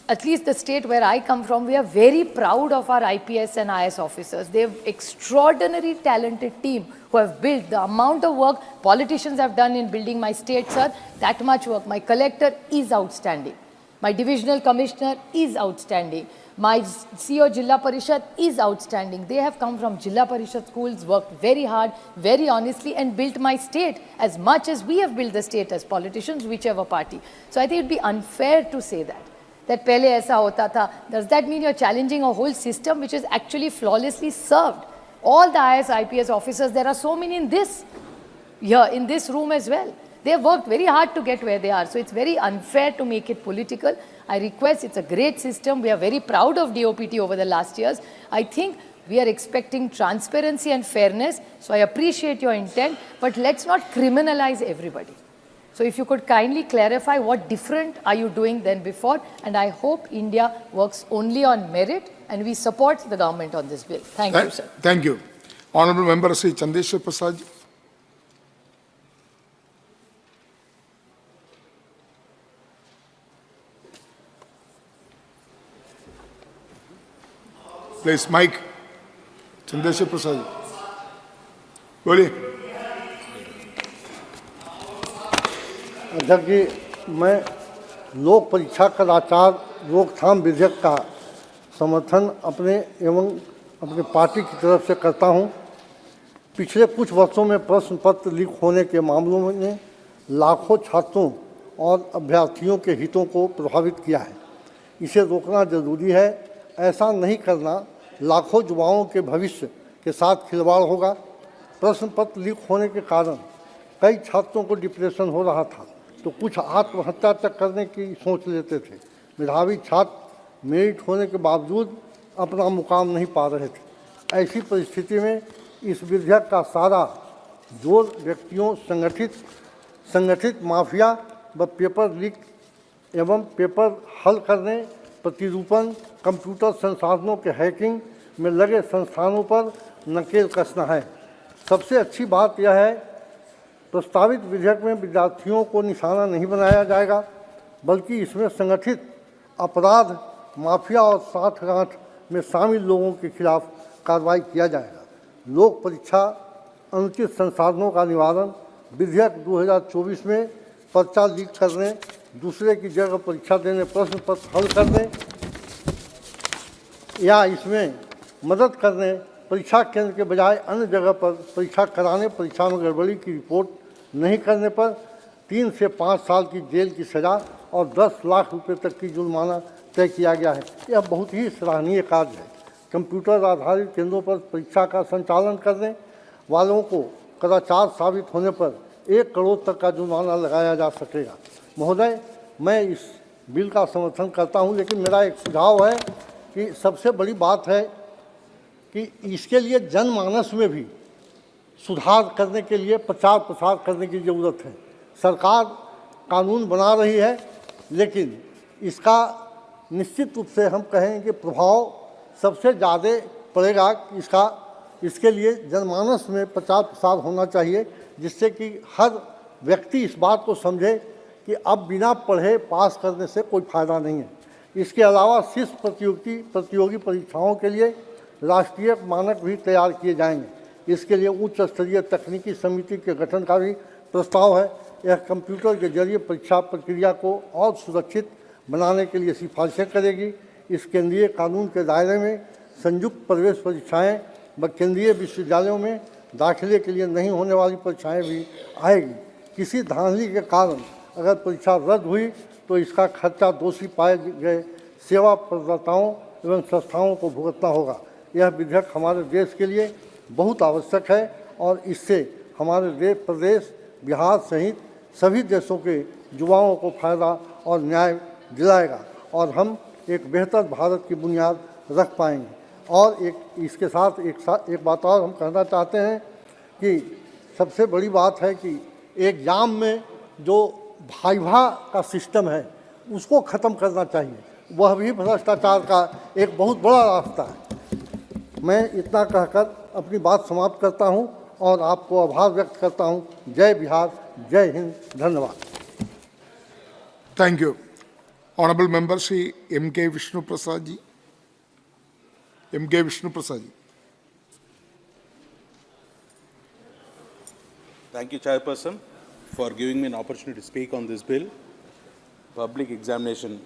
S11: at least the state where I come from, we are very proud of our IPS and IS officers. They have extraordinary talented team who have built the amount of work politicians have done in building my state, sir, that much work. My collector is outstanding. My divisional commissioner is outstanding. My CEO Jilla Parishad is outstanding. They have come from Jilla Parishad schools, worked very hard, very honestly, and built my state as much as we have built the state as politicians, whichever party. So I think it would be unfair to say that pehle aisa hota tha. Does that mean you're challenging a whole system which is actually flawlessly served? All the IS, IPS officers, there are so many in this room as well. They have worked very hard to get where they are. So it's very unfair to make it political. I request, it's a great system. We are very proud of DOPT over the last years. I think we are expecting transparency and fairness. So I appreciate your intent, but let's not criminalize everybody. So if you could kindly clarify what different are you doing than before, and I hope India works only on merit and we support the government on this bill. Thank you, sir.
S4: Thank you. Honorable Member Sri Chandeshwar Prasad. Please, Mike. Chandeshwar Prasad. बोलिए.
S12: अध्यक्ष जी, मैं लोक परीक्षा कदाचार रोकथाम विधेयक का समर्थन अपने एवं अपने पार्टी की तरफ से करता हूं। पिछले कुछ वर्षों में प्रश्न पत्र लीक होने के मामलों में लाखों छात्रों और अभ्यर्थियों के हितों को प्रभावित किया है। इसे रोकना जरूरी है। ऐसा नहीं करना लाखों युवाओं के भविष्य के साथ खिलवाड़ होगा। प्रश्न पत्र लीक होने के कारण कई छात्रों को डिप्रेशन हो रहा था, तो कुछ आत्महत्या तक करने की सोच लेते थे। मेधावी छात्र मेरिट होने के बावजूद अपना मुकाम नहीं पा रहे थे। ऐसी परिस्थिति में इस विधेयक का सारा जोर व्यक्तियों, संगठित माफिया व पेपर लीक एवं पेपर हल करने, प्रतिरूपण, कंप्यूटर संसाधनों के हैकिंग में लगे संस्थानों पर नकेल कसना है। सबसे अच्छी बात यह है, प्रस्तावित विधेयक में विद्यार्थियों को निशाना नहीं बनाया जाएगा, बल्कि इसमें संगठित अपराध, माफिया और साठगांठ में शामिल लोगों के खिलाफ कार्रवाई किया जाएगा। लोक परीक्षा अनुचित संसाधनों का निवारण, विधेयक 2024 में पर्चा लीक करने, दूसरे की जगह परीक्षा देने, प्रश्न पत्र हल करने या इसमें मदद करने, परीक्षा केंद्र के बजाय अन्य जगह पर परीक्षा कराने, परीक्षा में गड़बड़ी की रिपोर्ट नहीं करने पर 3 से 5 साल की जेल की सज़ा और 10 लाख रुपए तक की जुर्माना तय किया गया है। यह बहुत ही सराहनीय कार्य है। कंप्यूटर आधारित केंद्रों पर परीक्षा का संचालन करने वालों को कदाचार साबित होने पर 1 करोड़ तक का जुर्माना लगाया जा सकेगा। महोदय, मैं इस बिल का समर्थन करता हूं, लेकिन मेरा एक सुझाव है कि सबसे बड़ी बात है कि इसके लिए जनमानस में भी सुधार करने के लिए प्रचार प्रसार करने की ज़रूरत है। सरकार कानून बना रही है, लेकिन इसका निश्चित रूप से हम कहें कि प्रभाव सबसे ज़्यादा पड़ेगा। इसके लिए जनमानस में प्रचार प्रसार होना चाहिए, जिससे कि हर व्यक्ति इस बात को समझे कि अब बिना पढ़े पास करने से कोई फ़ायदा नहीं है। इसके अलावा शीर्ष प्रतियोगी परीक्षाओं के लिए राष्ट्रीय मानक भी तैयार किए जाएंगे। इसके लिए उच्च स्तरीय तकनीकी समिति के गठन का भी प्रस्ताव है। यह कंप्यूटर के जरिए परीक्षा प्रक्रिया को और सुरक्षित बनाने के लिए सिफारिशें करेगी। इस केंद्रीय कानून के दायरे में संयुक्त प्रवेश परीक्षाएं व केंद्रीय विश्वविद्यालयों में दाखिले के लिए नहीं होने वाली परीक्षाएं भी आएगी। किसी धांधली के कारण अगर परीक्षा रद्द हुई तो इसका खर्चा दोषी पाए गए सेवा प्रदाताओं एवं संस्थाओं को भुगतना होगा। यह विधेयक हमारे देश के लिए बहुत आवश्यक है और इससे हमारे प्रदेश, बिहार सहित सभी देशों के युवाओं को फायदा और न्याय दिलाएगा और हम एक बेहतर भारत की बुनियाद रख पाएंगे। और इसके साथ एक बात और हम कहना चाहते हैं कि सबसे बड़ी बात है कि एग्ज़ाम में जो वाइवा का सिस्टम है उसको ख़त्म करना चाहिए। वह भी भ्रष्टाचार का एक बहुत बड़ा रास्ता है। मैं इतना कहकर अपनी बात समाप्त करता हूं और आपको आभार व्यक्त करता हूं। जय बिहार, जय हिंद, धन्यवाद।
S4: Thank you. Honorable Member Shri M.K. Vishnu Prasad ji. M.K. Vishnu Prasad ji.
S13: Thank you, Chairperson, for giving me an opportunity to speak on this bill, Public Examination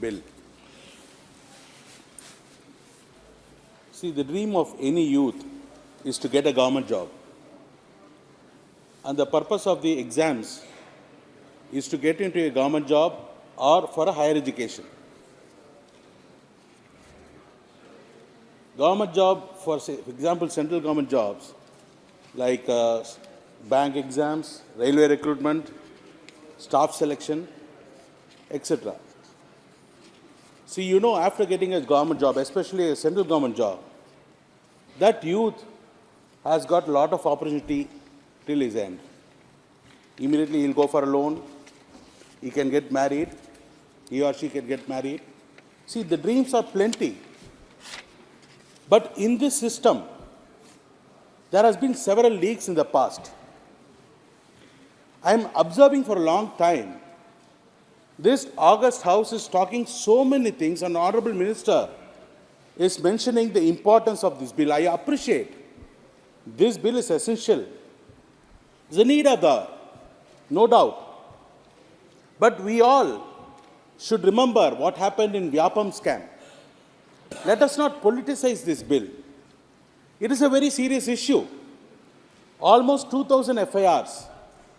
S13: Bill. See, the dream of any youth is to get a government job. And the purpose of the exams is to get into a government job or for a higher education. Government job, for example, central government jobs like bank exams, railway recruitment, staff selection, etc. See, you know, after getting a government job, especially a central government job, that youth has got a lot of opportunity till his end. Immediately he'll go for a loan, he can get married, he or she can get married. See, the dreams are plenty. But in this system, there has been several leaks in the past. I am observing for a long time. This August House is talking so many things, and Honorable Minister is mentioning the importance of this bill. I appreciate this bill is essential. There's a need of that, no doubt. But we all should remember what happened in Vyapam scam. Let us not politicize this bill. It is a very serious issue. Almost 2,000 FIRs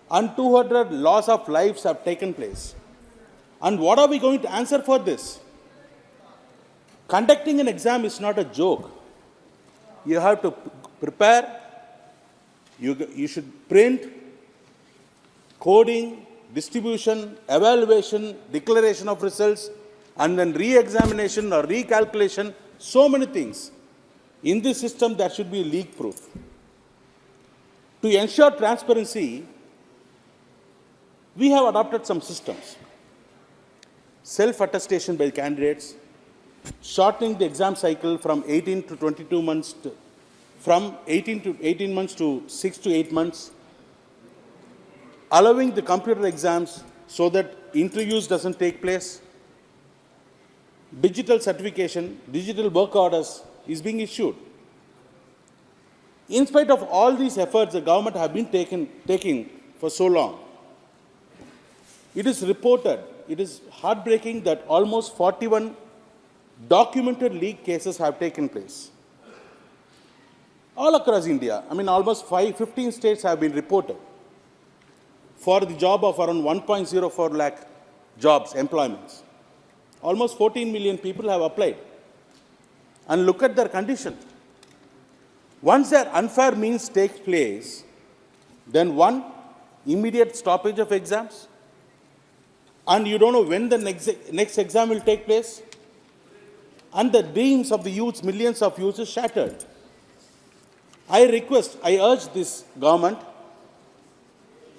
S13: and 200 loss of lives have taken place. And what are we going to answer for this? Conducting an exam is not a joke. You have to prepare, you should print, coding, distribution, evaluation, declaration of results, and then re-examination or recalculation, so many things. In this system, there should be leak-proof. To ensure transparency, we have adopted some systems. Self-attestation by candidates, shortening the exam cycle from 18 to 22 months, from 18 months to 6 to 8 months, allowing the computer exams so that interviews doesn't take place, digital certification, digital work orders is being issued. In spite of all these efforts the government have been taking for so long, it is reported, it is heartbreaking that almost 41 documented leak cases have taken place. All across India, I mean almost 15 states have been reported for the job of around 1.04 lakh jobs, employments. Almost 14 million people have applied. And look at their condition. Once their unfair means take place, then one, immediate stoppage of exams, and you don't know when the next exam will take place, and the dreams of the youths, millions of youths, is shattered. I urge this government,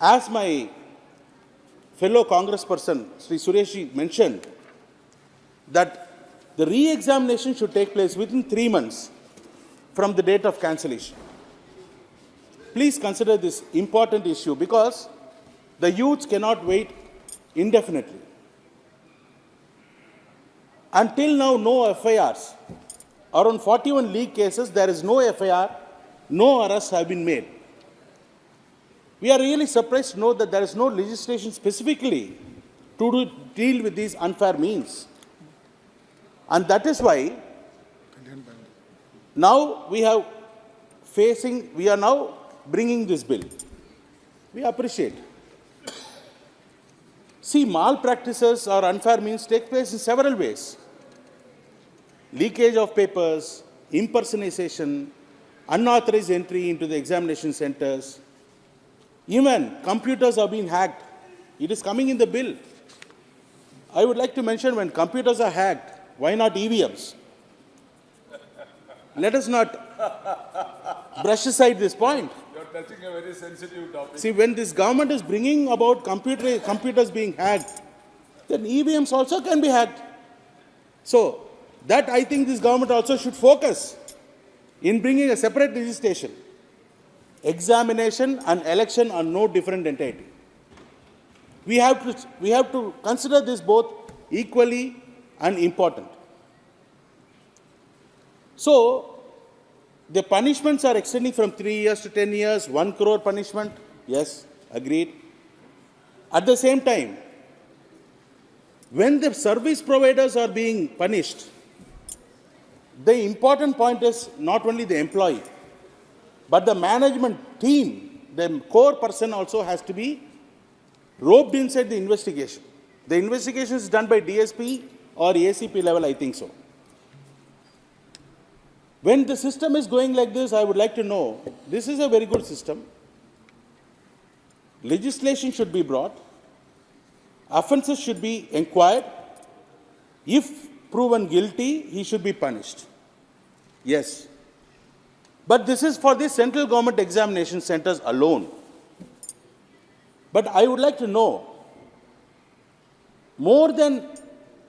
S13: as my fellow congressperson, Sri Suresh mentioned, that the re-examination should take place within 3 months from the date of cancellation. Please consider this important issue because the youths cannot wait indefinitely. Until now, no FIRs. Around 41 leak cases, there is no FIR, no arrests have been made. We are really surprised to know that there is no legislation specifically to deal with these unfair means. And that is why now we are now bringing this bill. We appreciate. See, malpractices or unfair means take place in several ways. Leakage of papers, impersonation, unauthorized entry into the examination centers. Even computers are being hacked. It is coming in the bill. I would like to mention when computers are hacked, why not EVMs? Let us not brush aside this point.
S1: touching a very sensitive topic.
S13: See, when this government is bringing about computers being hacked, then EVMs also can be hacked. So, that I think this government also should focus in bringing a separate legislation. Examination and election are no different entity. We have to consider this both equally and important. So, the punishments are extending from 3 years to 10 years, 1 crore punishment. Yes, agreed. At the same time, when the service providers are being punished, the important point is not only the employee, but the management team, the core person also has to be roped inside the investigation. The investigation is done by DSP or ACP level, I think so. When the system is going like this, I would like to know, this is a very good system. Legislation should be brought. Offences should be inquired. If proven guilty, he should be punished. Yes. But this is for the central government examination centers alone. But I would like to know, more than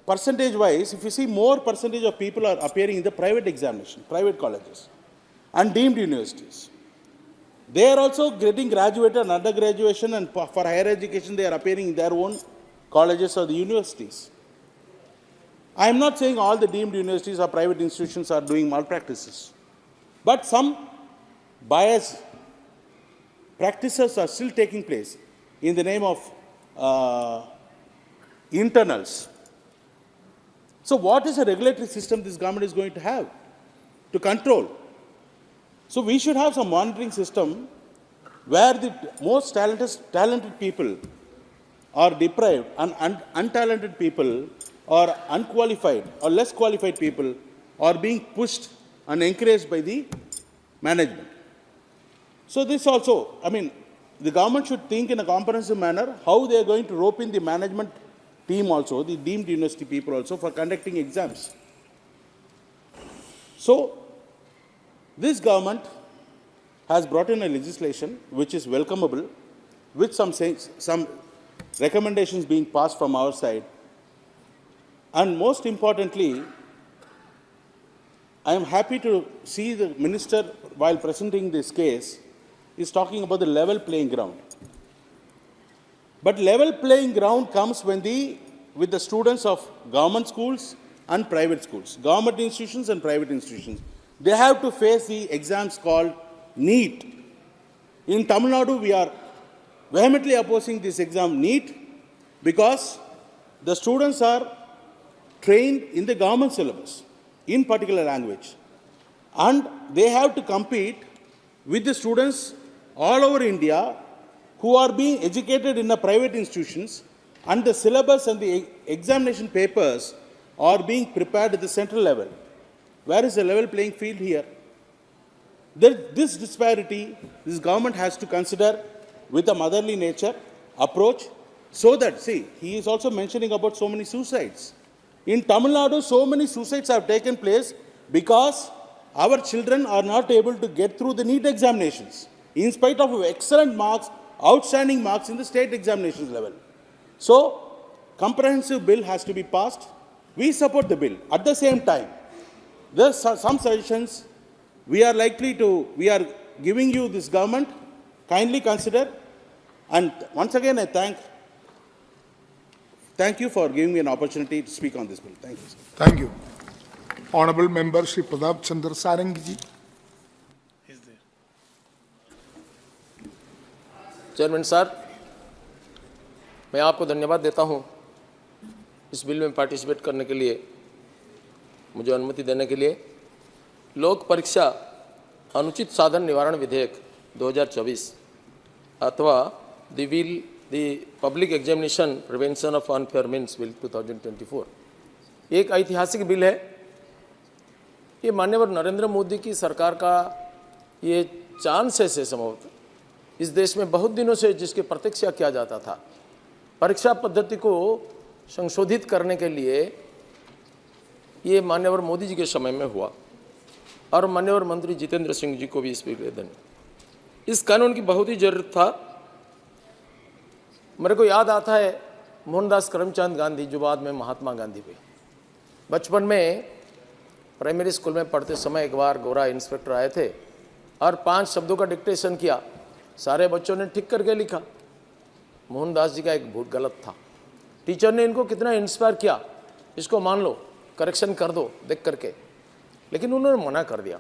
S13: percentage-wise, if you see more percentage of people are appearing in the private examination, private colleges and deemed universities. They are also getting graduated and undergraduation, and for higher education they are appearing in their own colleges or the universities. I am not saying all the deemed universities or private institutions are doing malpractices, but some biased practices are still taking place in the name of internals. So what is a regulatory system this government is going to have to control? So we should have some monitoring system where the most talented people are deprived and untalented people or unqualified or less qualified people are being pushed and encouraged by the management. So this also, I mean, the government should think in a comprehensive manner how they are going to rope in the management team also, the deemed university people also, for conducting exams. So, this government has brought in a legislation which is welcomable, with some recommendations being passed from our side. And most importantly, I am happy to see the minister, while presenting this case, is talking about the level playing ground. But level playing ground comes when with the students of government schools and private schools, government institutions and private institutions. They have to face the exams called NEET. In Tamil Nadu, we are vehemently opposing this exam NEET because the students are trained in the government syllabus in particular language, and they have to compete with the students all over India who are being educated in the private institutions, and the syllabus and the examination papers are being prepared at the central level. Where is the level playing field here? This disparity, this government has to consider with a motherly nature approach, so that, see, he is also mentioning about so many suicides. In Tamil Nadu, so many suicides have taken place because our children are not able to get through the NEET examinations, in spite of excellent marks, outstanding marks in the state examinations level. So, comprehensive bill has to be passed. We support the bill. At the same time, there are some suggestions we are giving you, this government, kindly consider. And once again, I thank you for giving me an opportunity to speak on this bill. Thank you, sir.
S4: Thank you. Honorable Member Shri Pratap Chandra Sarangi ji.
S14: Chairman sir, मैं आपको धन्यवाद देता हूं इस bill में participate करने के लिए, मुझे अनुमति देने के लिए। लोक परीक्षा अनुचित साधन निवारण विधेयक 2024 अथवा the public examination prevention of unfair means bill 2024 एक ऐतिहासिक बिल है। ये माननीय नरेंद्र मोदी की सरकार का ये चांस है संभवतः इस देश में बहुत दिनों से जिसकी प्रतीक्षा किया जाता था, परीक्षा पद्धति को संशोधित करने के लिए ये माननीय मोदी जी के समय में हुआ और माननीय मंत्री जितेंद्र सिंह जी को भी इस पर निवेदन। इस कानून की बहुत ही जरूरत था। मेरे को याद आता है मोहनदास करमचंद गांधी, जो बाद में महात्मा गांधी हुए। बचपन में प्राइमरी स्कूल में पढ़ते समय एक बार गोरा इंस्पेक्टर आए थे और 5 शब्दों का डिक्टेशन किया। सारे बच्चों ने ठीक करके लिखा। मोहनदास जी का एक बहुत गलत था। टीचर ने इनको कितना इंस्पायर किया, इसको मान लो, करेक्शन कर दो देख करके, लेकिन उन्होंने मना कर दिया।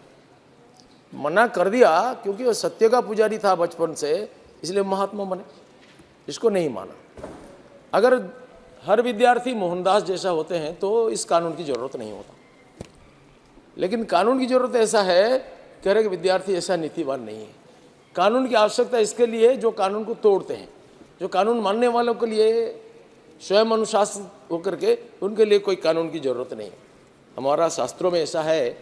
S14: मना कर दिया क्योंकि वो सत्य का पुजारी था बचपन से, इसलिए महात्मा बने। इसको नहीं माना। अगर हर विद्यार्थी मोहनदास जैसा होते हैं तो इस कानून की जरूरत नहीं होता, लेकिन कानून की जरूरत ऐसा है कि हर एक विद्यार्थी ऐसा नीतिवान नहीं है। कानून की आवश्यकता इसके लिए जो कानून को तोड़ते हैं, जो कानून मानने वालों के लिए स्वयं अनुशासित होकर के, उनके लिए कोई कानून की जरूरत नहीं है। हमारा शास्त्रों में ऐसा है,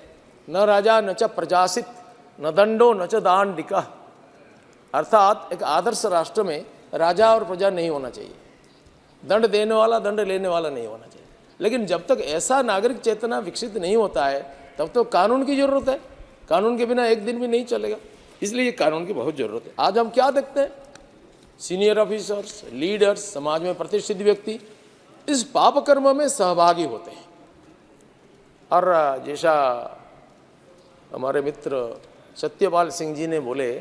S14: न राजा न च प्रजासित, न दंडो न च दांडिका। अर्थात एक आदर्श राष्ट्र में राजा और प्रजा नहीं होना चाहिए, दंड देने वाला दंड लेने वाला नहीं होना चाहिए। लेकिन जब तक ऐसा नागरिक चेतना विकसित नहीं होता है तब तो कानून की जरूरत है। कानून के बिना एक दिन भी नहीं चलेगा, इसलिए ये कानून की बहुत जरूरत है। आज हम क्या देखते हैं, सीनियर ऑफिसर्स, लीडर्स, समाज में प्रतिष्ठित व्यक्ति इस पाप कर्म में सहभागी होते हैं। और जैसा हमारे मित्र सत्यपाल सिंह जी ने बोले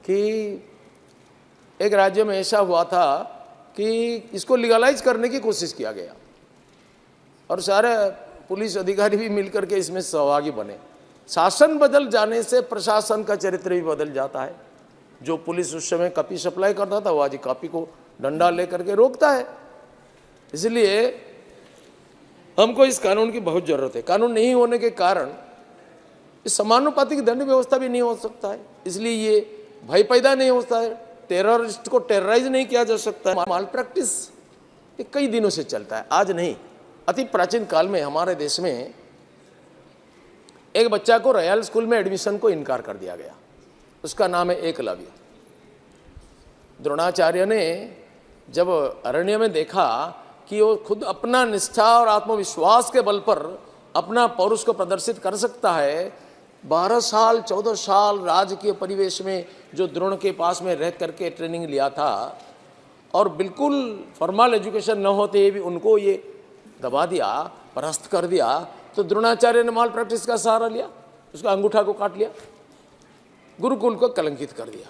S14: कि एक राज्य में ऐसा हुआ था कि इसको लीगलाइज करने की कोशिश किया गया और सारे पुलिस अधिकारी भी मिलकर के इसमें सहभागी बने। शासन बदल जाने से प्रशासन का चरित्र भी बदल जाता है। जो पुलिस उस समय कॉपी सप्लाई करता था वो आज कॉपी को डंडा लेकर के रोकता है। इसलिए हमको इस कानून की बहुत जरूरत है। कानून नहीं होने के कारण इस समानुपातिक दंड व्यवस्था भी नहीं हो सकता है, इसलिए ये भय पैदा नहीं होता है, टेररिस्ट को टेरराइज नहीं किया जा सकता है। माल प्रैक्टिस ये कई दिनों से चलता है, आज नहीं। अति प्राचीन काल में हमारे देश में एक बच्चा को रॉयल स्कूल में एडमिशन को इनकार कर दिया गया। उसका नाम है एकलव्य। द्रोणाचार्य ने जब अरण्य में देखा कि वो खुद अपना निष्ठा और आत्मविश्वास के बल पर अपना पौरुष को प्रदर्शित कर सकता है, 12 साल 14 साल राजकीय परिवेश में जो द्रोण के पास में रह करके ट्रेनिंग लिया था और बिल्कुल फॉर्मल एजुकेशन न होते भी उनको ये दबा दिया, परास्त कर दिया, तो द्रोणाचार्य ने माल प्रैक्टिस का सहारा लिया, उसका अंगूठा को काट लिया, गुरुकुल को कलंकित कर दिया।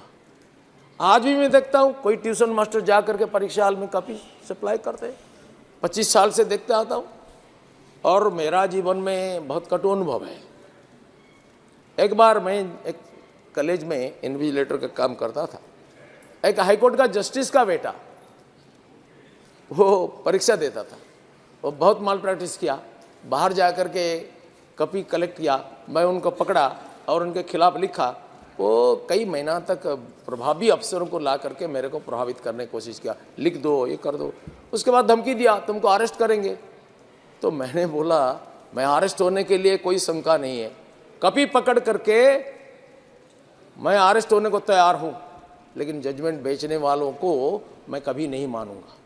S14: आज भी मैं देखता हूँ कोई ट्यूशन मास्टर जा करके परीक्षा हाल में कॉपी सप्लाई करते हैं, 25 साल से देखते आता हूँ और मेरा जीवन में बहुत कटु अनुभव है। एक बार मैं एक कॉलेज में इन्विजिलेटर का काम करता था। एक हाईकोर्ट का जस्टिस का बेटा वो परीक्षा देता था, वो बहुत माल प्रैक्टिस किया, बाहर जा कर के कॉपी कलेक्ट किया, मैं उनको पकड़ा और उनके खिलाफ लिखा। वो कई महीना तक प्रभावी अफसरों को ला करके मेरे को प्रभावित करने की कोशिश किया, लिख दो, ये कर दो। उसके बाद धमकी दिया तुमको अरेस्ट करेंगे। तो मैंने बोला मैं अरेस्ट होने के लिए कोई शंका नहीं है, कॉपी पकड़ करके मैं अरेस्ट होने को तैयार हूँ, लेकिन जजमेंट बेचने वालों को मैं कभी नहीं मानूंगा।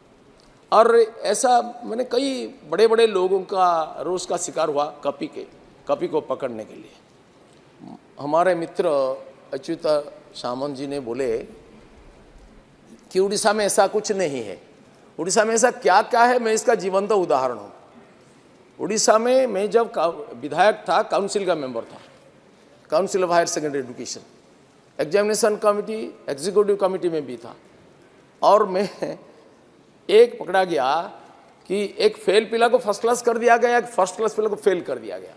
S14: और ऐसा मैंने कई बड़े बड़े लोगों का रोष का शिकार हुआ कॉपी को पकड़ने के लिए। हमारे मित्र अच्युत सामंत जी ने बोले कि उड़ीसा में ऐसा कुछ नहीं है। उड़ीसा में ऐसा क्या क्या है, मैं इसका जीवंत उदाहरण हूँ। उड़ीसा में मैं जब विधायक था, काउंसिल का मेंबर था, council of higher secondary education, examination committee, executive committee में भी था। और मैं एक पकड़ा गया कि एक फेल पिला को फर्स्ट क्लास कर दिया गया, एक फर्स्ट क्लास पिला को फेल कर दिया गया।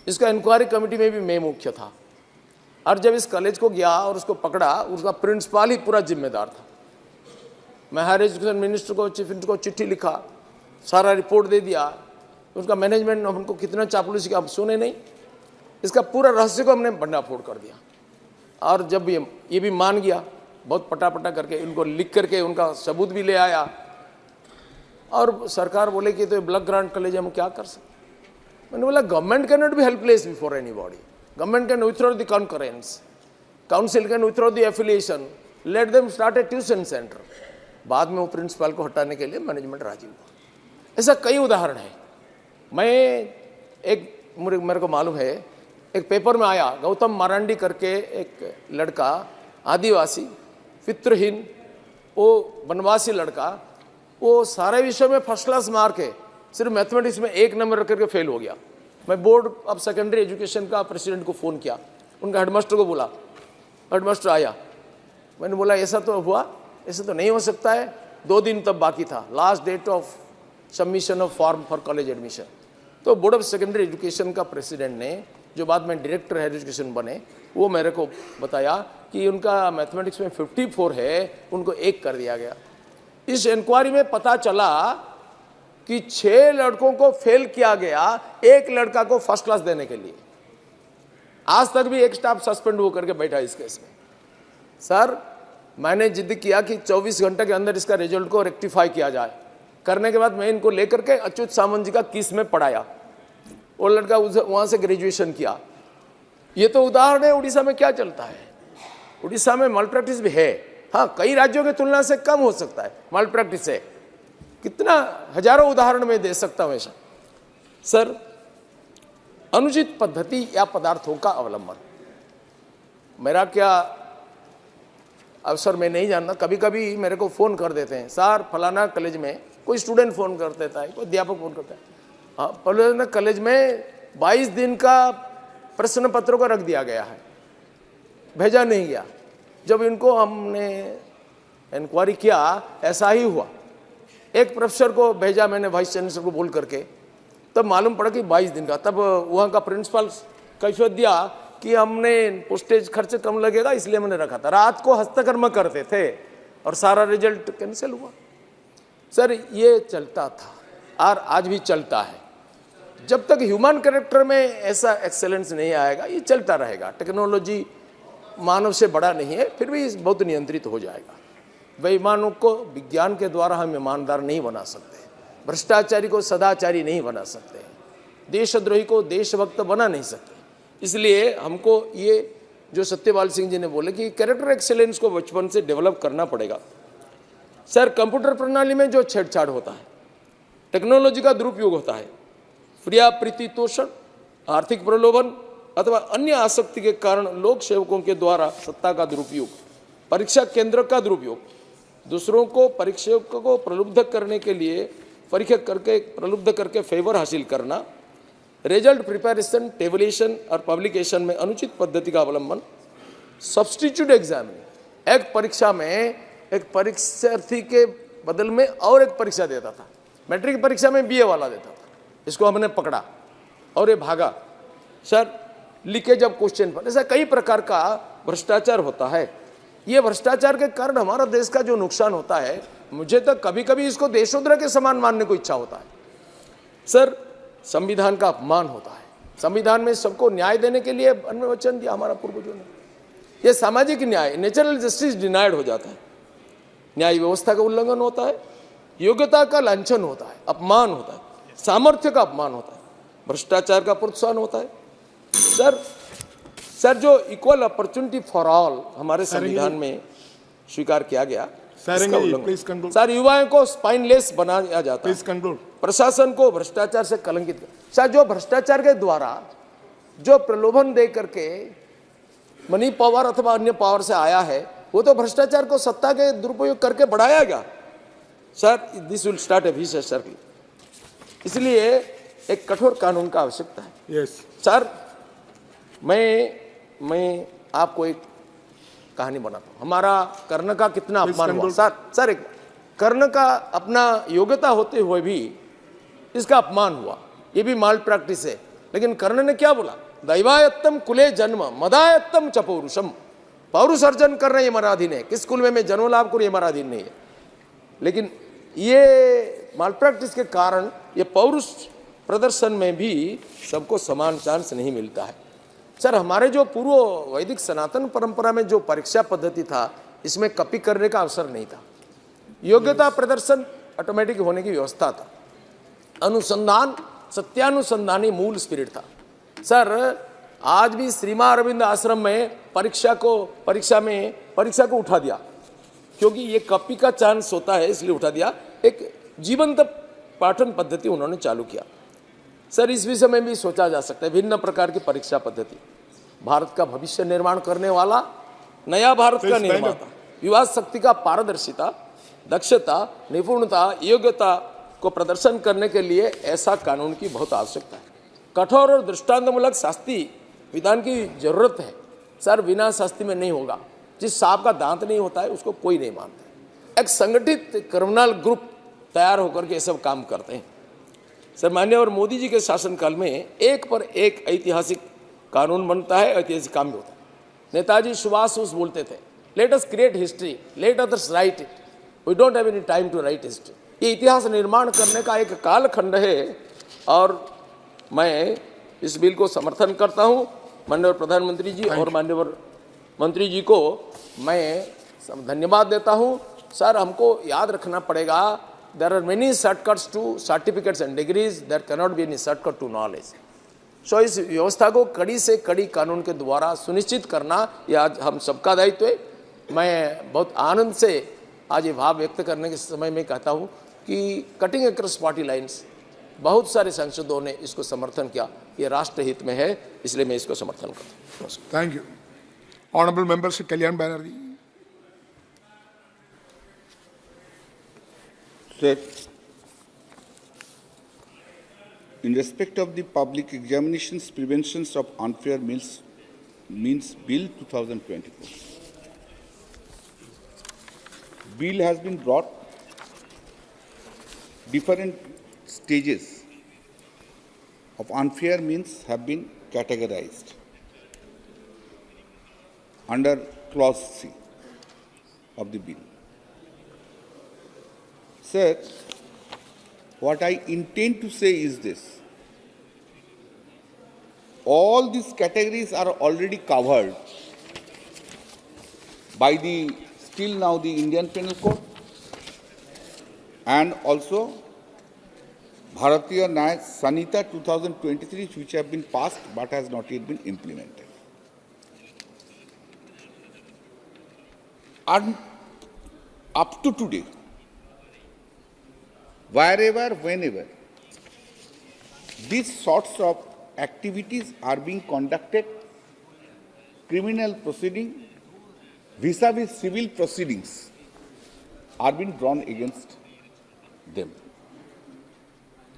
S14: इसका इंक्वायरी कमेटी में भी मैं मुख्य था। और जब इस कॉलेज को गया और उसको पकड़ा, उसका प्रिंसिपल ही पूरा जिम्मेदार था। मैं हायर एजुकेशन मिनिस्टर को, चीफ मिनिस्टर को चिट्ठी लिखा, सारा रिपोर्ट दे दिया। उसका मैनेजमेंट ने हमको कितना चापलूसी किया, आप सुने नहीं। इसका पूरा रहस्य को हमने भंडाफोड़ कर दिया। और जब ये भी मान गया, बहुत पटापटा करके उनको लिख करके उनका सबूत भी ले आया। और सरकार बोले कि तो ब्लॉक ग्रांट कॉलेज हम क्या कर सकते। मैंने बोला government can not B helpless before anybody, government can withdraw the concurrence, council can withdraw the affiliation, let them start A tuition centre. बाद में वो प्रिंसिपल को हटाने के लिए मैनेजमेंट राजी हुआ। ऐसा कई उदाहरण है। मैं मेरे को मालूम है, एक पेपर में आया, गौतम मारांडी करके एक लड़का आदिवासी, पितृहीन, वो वनवासी लड़का, वो सारे विषय में फर्स्ट क्लास मार्क है, सिर्फ मैथमेटिक्स में 1 नंबर रख करके फेल हो गया। मैं बोर्ड ऑफ सेकेंडरी एजुकेशन का प्रेसिडेंट को फ़ोन किया, उनका हेडमास्टर को बोला, हेडमास्टर आया, मैंने बोला ऐसा तो हुआ, ऐसा तो नहीं हो सकता है। 2 दिन तब बाकी था, last date of submission of form for college admission. तो बोर्ड ऑफ सेकेंडरी एजुकेशन का प्रेसिडेंट ने, जो बाद में डायरेक्टर हायर एजुकेशन बने, वो मेरे को बताया कि उनका मैथमेटिक्स में 54 है, उनको 1 कर दिया गया। इस इंक्वायरी में पता चला कि 6 लड़कों को फेल किया गया 1 लड़का को फर्स्ट क्लास देने के लिए। आज तक भी एक स्टाफ सस्पेंड हो करके बैठा इस केस में। सर, मैंने जिद किया कि 24 घंटे के अंदर इसका रिजल्ट को रेक्टिफाई किया जाए। करने के बाद मैं इनको लेकर के अच्युत सामंत जी का किस में पढ़ाया, वो लड़का वहाँ से ग्रेजुएशन किया। ये तो उदाहरण है उड़ीसा में क्या चलता है। उड़ीसा में माल प्रैक्टिस भी है, हाँ, कई राज्यों की तुलना से कम हो सकता है माल प्रैक्टिस है। कितना हजारों उदाहरण में दे सकता हूँ ऐसा। सर, अनुचित पद्धति या पदार्थों का अवलंबन, मेरा क्या अवसर मैं नहीं जानता, कभी कभी मेरे को फ़ोन कर देते हैं, सर फलाना कॉलेज में, कोई स्टूडेंट फ़ोन कर देता है, कोई अध्यापक फ़ोन करता है, हाँ फलाना कॉलेज में 22 दिन का प्रश्न पत्रों को रख दिया गया है, भेजा नहीं गया। जब इनको हमने इंक्वायरी किया, ऐसा ही हुआ। एक प्रोफेसर को भेजा मैंने वाइस चांसलर को बोल करके, तब मालूम पड़ा कि 22 दिन का। तब वहाँ का प्रिंसिपल कैफियत दिया कि हमने पोस्टेज खर्च कम लगेगा इसलिए मैंने रखा था। रात को हस्तकर्म करते थे और सारा रिजल्ट कैंसिल हुआ। सर, ये चलता था और आज भी चलता है। जब तक ह्यूमन कैरेक्टर में ऐसा एक्सेलेंस नहीं आएगा, ये चलता रहेगा। टेक्नोलॉजी मानव से बड़ा नहीं है, फिर भी बहुत नियंत्रित हो जाएगा। बेईमानों को विज्ञान के द्वारा हम ईमानदार नहीं बना सकते, भ्रष्टाचारी को सदाचारी नहीं बना सकते, देशद्रोही को देशभक्त बना नहीं सकते। इसलिए हमको ये जो सत्यपाल सिंह जी ने बोले कि कैरेक्टर एक्सेलेंस को बचपन से डेवलप करना पड़ेगा। सर, कंप्यूटर प्रणाली में जो छेड़छाड़ होता है, टेक्नोलॉजी का दुरुपयोग होता है, प्रिया प्रीति तोषण, आर्थिक प्रलोभन अथवा अन्य आसक्ति के कारण लोक सेवकों के द्वारा सत्ता का दुरुपयोग, परीक्षा केंद्र का दुरुपयोग, दूसरों को परीक्षकों को प्रलुब्ध करने के लिए परीक्षा करके प्रलुब्ध करके फेवर हासिल करना, रिजल्ट प्रिपरेशन, टेबुलेशन और पब्लिकेशन में अनुचित पद्धति का अवलंबन, सब्स्टिट्यूट एग्जाम, एक परीक्षा में एक परीक्षार्थी के बदल में और एक परीक्षा देता था। मैट्रिक परीक्षा में बीए वाला देता था, इसको हमने पकड़ा और ये भागा। सर, लीकेज ऑफ क्वेश्चन पर, ऐसा कई प्रकार का भ्रष्टाचार होता है। ये भ्रष्टाचार के कारण हमारा देश का जो नुकसान होता है, मुझे तो कभी कभी इसको देशोद्रोह के समान मानने को इच्छा होता है। सर, संविधान का अपमान होता है। संविधान में सबको न्याय देने के लिए वचन दिया हमारा पूर्वजों ने। ये सामाजिक न्याय, नेचुरल जस्टिस डिनाइड हो जाता है, न्याय व्यवस्था का उल्लंघन होता है, योग्यता का लांछन होता है, अपमान होता है, सामर्थ्य का अपमान होता है, भ्रष्टाचार का प्रोत्साहन होता है। सर, जो इक्वल अपॉर्चुनिटी फॉर ऑल हमारे संविधान में स्वीकार किया गया, सर, युवाओं को स्पाइनलेस बनाया जाता है, प्रशासन को भ्रष्टाचार से कलंकित। सर, जो भ्रष्टाचार के द्वारा जो प्रलोभन दे करके मनी पावर अथवा अन्य पावर से आया है, वो तो भ्रष्टाचार को सत्ता के दुरुपयोग करके बढ़ाया गया। Sir, this will start A vicious circle. इसलिए एक कठोर कानून का आवश्यकता है। सर, मैं आपको एक कहानी बनाता हूँ। हमारा कर्ण का कितना अपमान हुआ। सर, एक कर्ण का अपना योग्यता होते हुए भी इसका अपमान हुआ, ये भी माल प्रैक्टिस है। लेकिन कर्ण ने क्या बोला? दैवायत्तम कुले जन्म मदायत्तम च पौरुषम। पौरुष अर्जन करना ये मराधीन है, किस कुल में मैं जन्म लाभ करूँ ये मराधीन नहीं है। लेकिन ये माल प्रैक्टिस के कारण ये पौरुष प्रदर्शन में भी सबको समान चांस नहीं मिलता है। सर, हमारे जो पूर्व वैदिक सनातन परंपरा में जो परीक्षा पद्धति था, इसमें कॉपी करने का अवसर नहीं था। योग्यता प्रदर्शन ऑटोमेटिक होने की व्यवस्था था। अनुसंधान सत्यानुसंधानी मूल स्पिरिट था। सर, आज भी श्रीमा अरविंद आश्रम में परीक्षा को उठा दिया, क्योंकि ये कॉपी का चांस होता है, इसलिए उठा दिया। एक जीवंत पाठन पद्धति उन्होंने चालू किया। सर, इस विषय में भी सोचा जा सकता है भिन्न प्रकार की परीक्षा पद्धति। भारत का भविष्य निर्माण करने वाला नया भारत का निर्माता, युवा शक्ति का पारदर्शिता, दक्षता, निपुणता, योग्यता को प्रदर्शन करने के लिए ऐसा कानून की बहुत आवश्यकता है। कठोर और दृष्टांतमूलक शास्ति विधान की जरूरत है। सर, बिना शास्ति में नहीं होगा। जिस सांप का दांत नहीं होता है उसको कोई नहीं मानता। एक संगठित क्रिमिनल ग्रुप तैयार होकर के ये सब काम करते हैं। सर, माननीय और मोदी जी के शासनकाल में एक पर एक ऐतिहासिक कानून बनता है, ऐतिहासिक काम भी होता है। नेताजी सुभाष बोस बोलते थे, let us create history, let others write it, we don't have any time to write history. ये इतिहास निर्माण करने का एक कालखंड है और मैं इस बिल को समर्थन करता हूँ। माननीय प्रधानमंत्री जी और माननीय मंत्री जी को मैं धन्यवाद देता हूँ। सर, हमको याद रखना पड़ेगा, there are many shortcuts to certificates and degrees, there can not be any shortcut to knowledge. So इस व्यवस्था को कड़ी से कड़ी कानून के द्वारा सुनिश्चित करना यह आज हम सबका दायित्व है। मैं बहुत आनंद से आज ये भाव व्यक्त करने के समय में कहता हूँ कि कटिंग अक्रॉस पार्टी लाइन्स बहुत सारे सांसदों ने इसको समर्थन किया। ये राष्ट्र हित में है, इसलिए मैं इसको समर्थन करता हूँ।
S4: Thank you. Honorable Member Sri Kalyan Banerjee.
S15: Sir, in respect of the public examinations preventions of unfair means Bill 2024. Bill has been brought different stages of unfair means have been categorized under clause C of the bill. Sir, what I intend to say is this. All these categories are already covered by the still now the Indian Penal Code and also Bharatiya Nyaya Sanhita 2023, which have been passed but has not yet been implemented. And up to today, wherever, whenever, these sorts of activities are being conducted, criminal proceeding vis-a-vis civil proceedings are being drawn against them.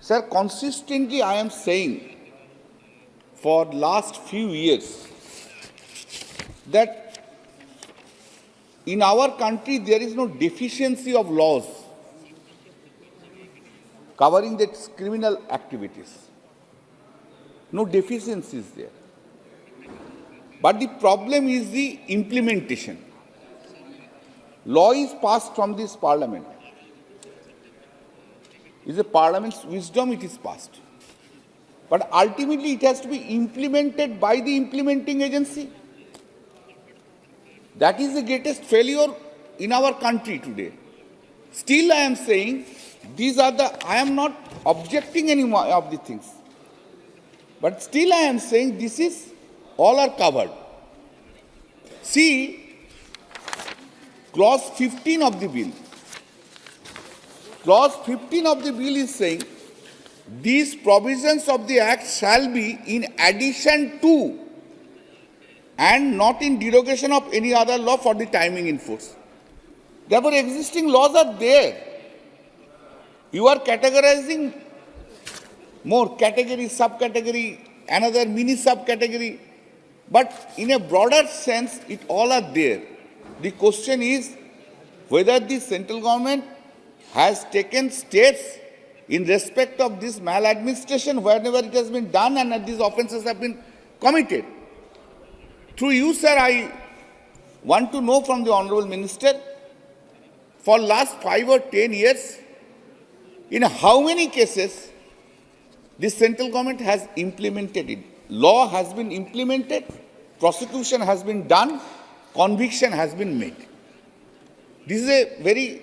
S15: Sir, consistently I am saying for last few years that in our country there is no deficiency of laws covering the criminal activities. No deficiencies there. But the problem is the implementation. Law is passed from this parliament. It's a parliament's wisdom it is passed. But ultimately it has to be implemented by the implementing agency. That is the greatest failure in our country today. Still I am saying, I am not objecting any of the things. But still I am saying this is, all are covered. See, clause 15 of the bill. Clause 15 of the bill is saying, these provisions of the Act shall be in addition to and not in derogation of any other law for the timing in force. Therefore, existing laws are there. You are categorizing more category, subcategory, another mini subcategory, but in a broader sense, it all are there. The question is whether the central government has taken steps in respect of this maladministration wherever it has been done and these offences have been committed. Through you, sir, I want to know from the Honourable Minister, for last 5 or 10 years, in how many cases the central government has implemented it? Law has been implemented, prosecution has been done, conviction has been made. This is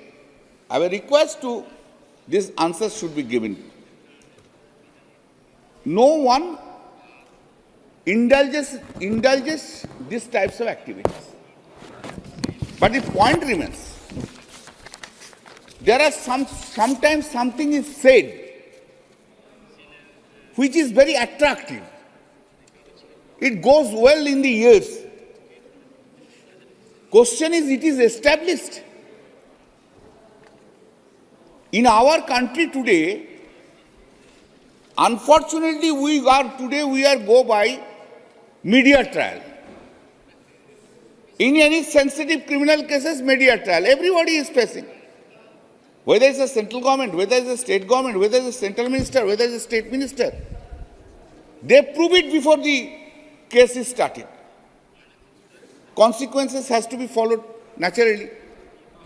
S15: I have a request to, this answer should be given. No one indulges these types of activities. But the point remains, there are sometimes something is said which is very attractive. It goes well in the ears. Question is, it is established. In our country today, unfortunately, we are go by media trial. In any sensitive criminal cases, media trial. Everybody is facing. Whether it's a central government, whether it's a state government, whether it's a central minister, whether it's a state minister. They prove it before the case is started. Consequences has to be followed naturally.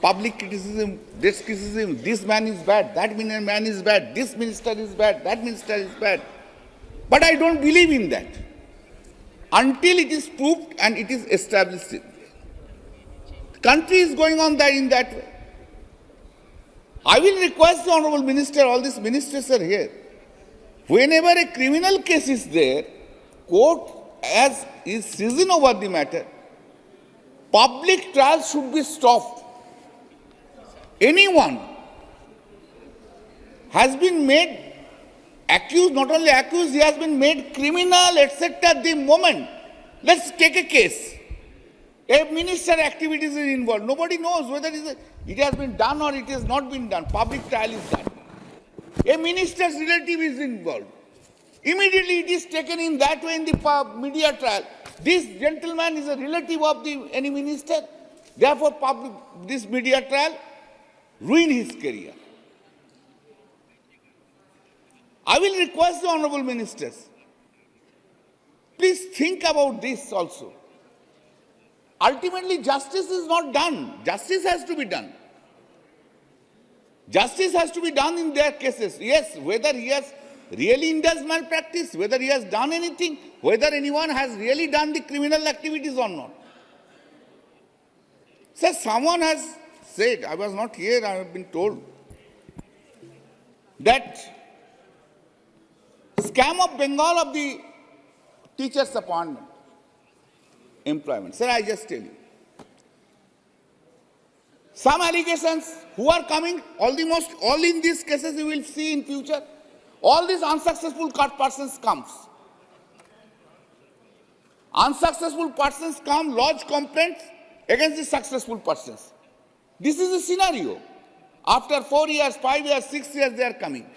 S15: Public criticism, this man is bad, that man is bad, this minister is bad, that minister is bad. But I don't believe in that. Until it is proved and it is established. The country is going on in that way. I will request the Honorable Minister, all these ministers are here. Whenever a criminal case is there, court is seizing over the matter, public trial should be stopped. Anyone has been made accused, not only accused, he has been made criminal, etc. The moment. Let's take a case. A minister activities is involved. Nobody knows whether it has been done or it has not been done. Public trial is done. A minister's relative is involved. Immediately it is taken in that way in the media trial. This gentleman is a relative of any minister. Therefore, this media trial ruin his career. I will request the honorable ministers, please think about this also. Ultimately, justice is not done. Justice has to be done. Justice has to be done in their cases. Yes, whether he has really indulged malpractice, whether he has done anything, whether anyone has really done the criminal activities or not. So someone has said, I was not here, I have been told, that scam of Bengal of the teachers' appointment, employment. Sir, I just tell you. Some allegations who are coming, all in these cases you will see in future, all these unsuccessful persons comes. Unsuccessful persons come, lodge complaints against the successful persons. This is the scenario. After 4 years, 5 years, 6 years, they are coming.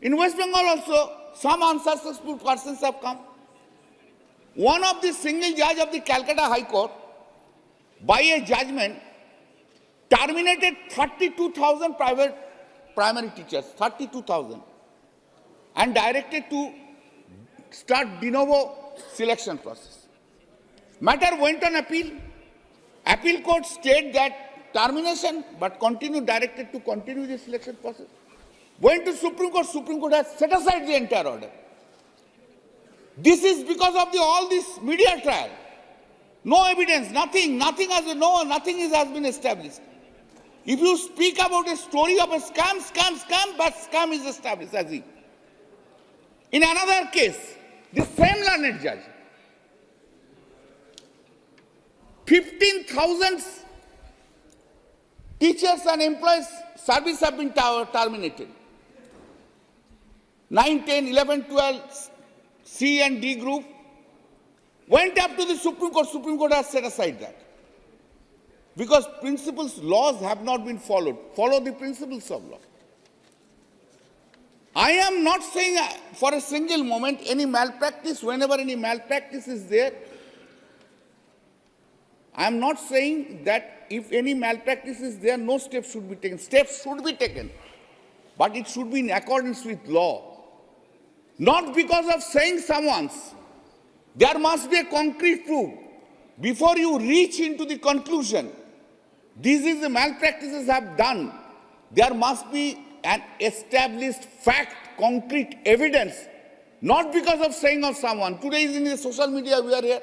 S15: In West Bengal also, some unsuccessful persons have come. One of the single judge of the Calcutta High Court, by a judgment, terminated 32,000 private primary teachers, 32,000, and directed to start de novo selection process. Matter went on appeal. Appeal court stayed that termination, but directed to continue the selection process. Went to Supreme Court has set aside the entire order. This is because of all this media trial. No evidence, nothing has been established. If you speak about a story of a scam, but scam is established as if. In another case, the same learned judge, 15,000 teachers and employees service have been terminated. 9, 10, 11, 12, C and D group went up to the Supreme Court. Supreme Court has set aside that. Because principles, laws have not been followed. Follow the principles of law. I am not saying for a single moment any malpractice, whenever any malpractice is there, I am not saying that if any malpractice is there, no steps should be taken. Steps should be taken, but it should be in accordance with law. Not because of saying someone's. There must be a concrete proof. Before you reach into the conclusion, this is the malpractices have done, there must be an established fact, concrete evidence, not because of saying of someone. Today is in the social media, we are here.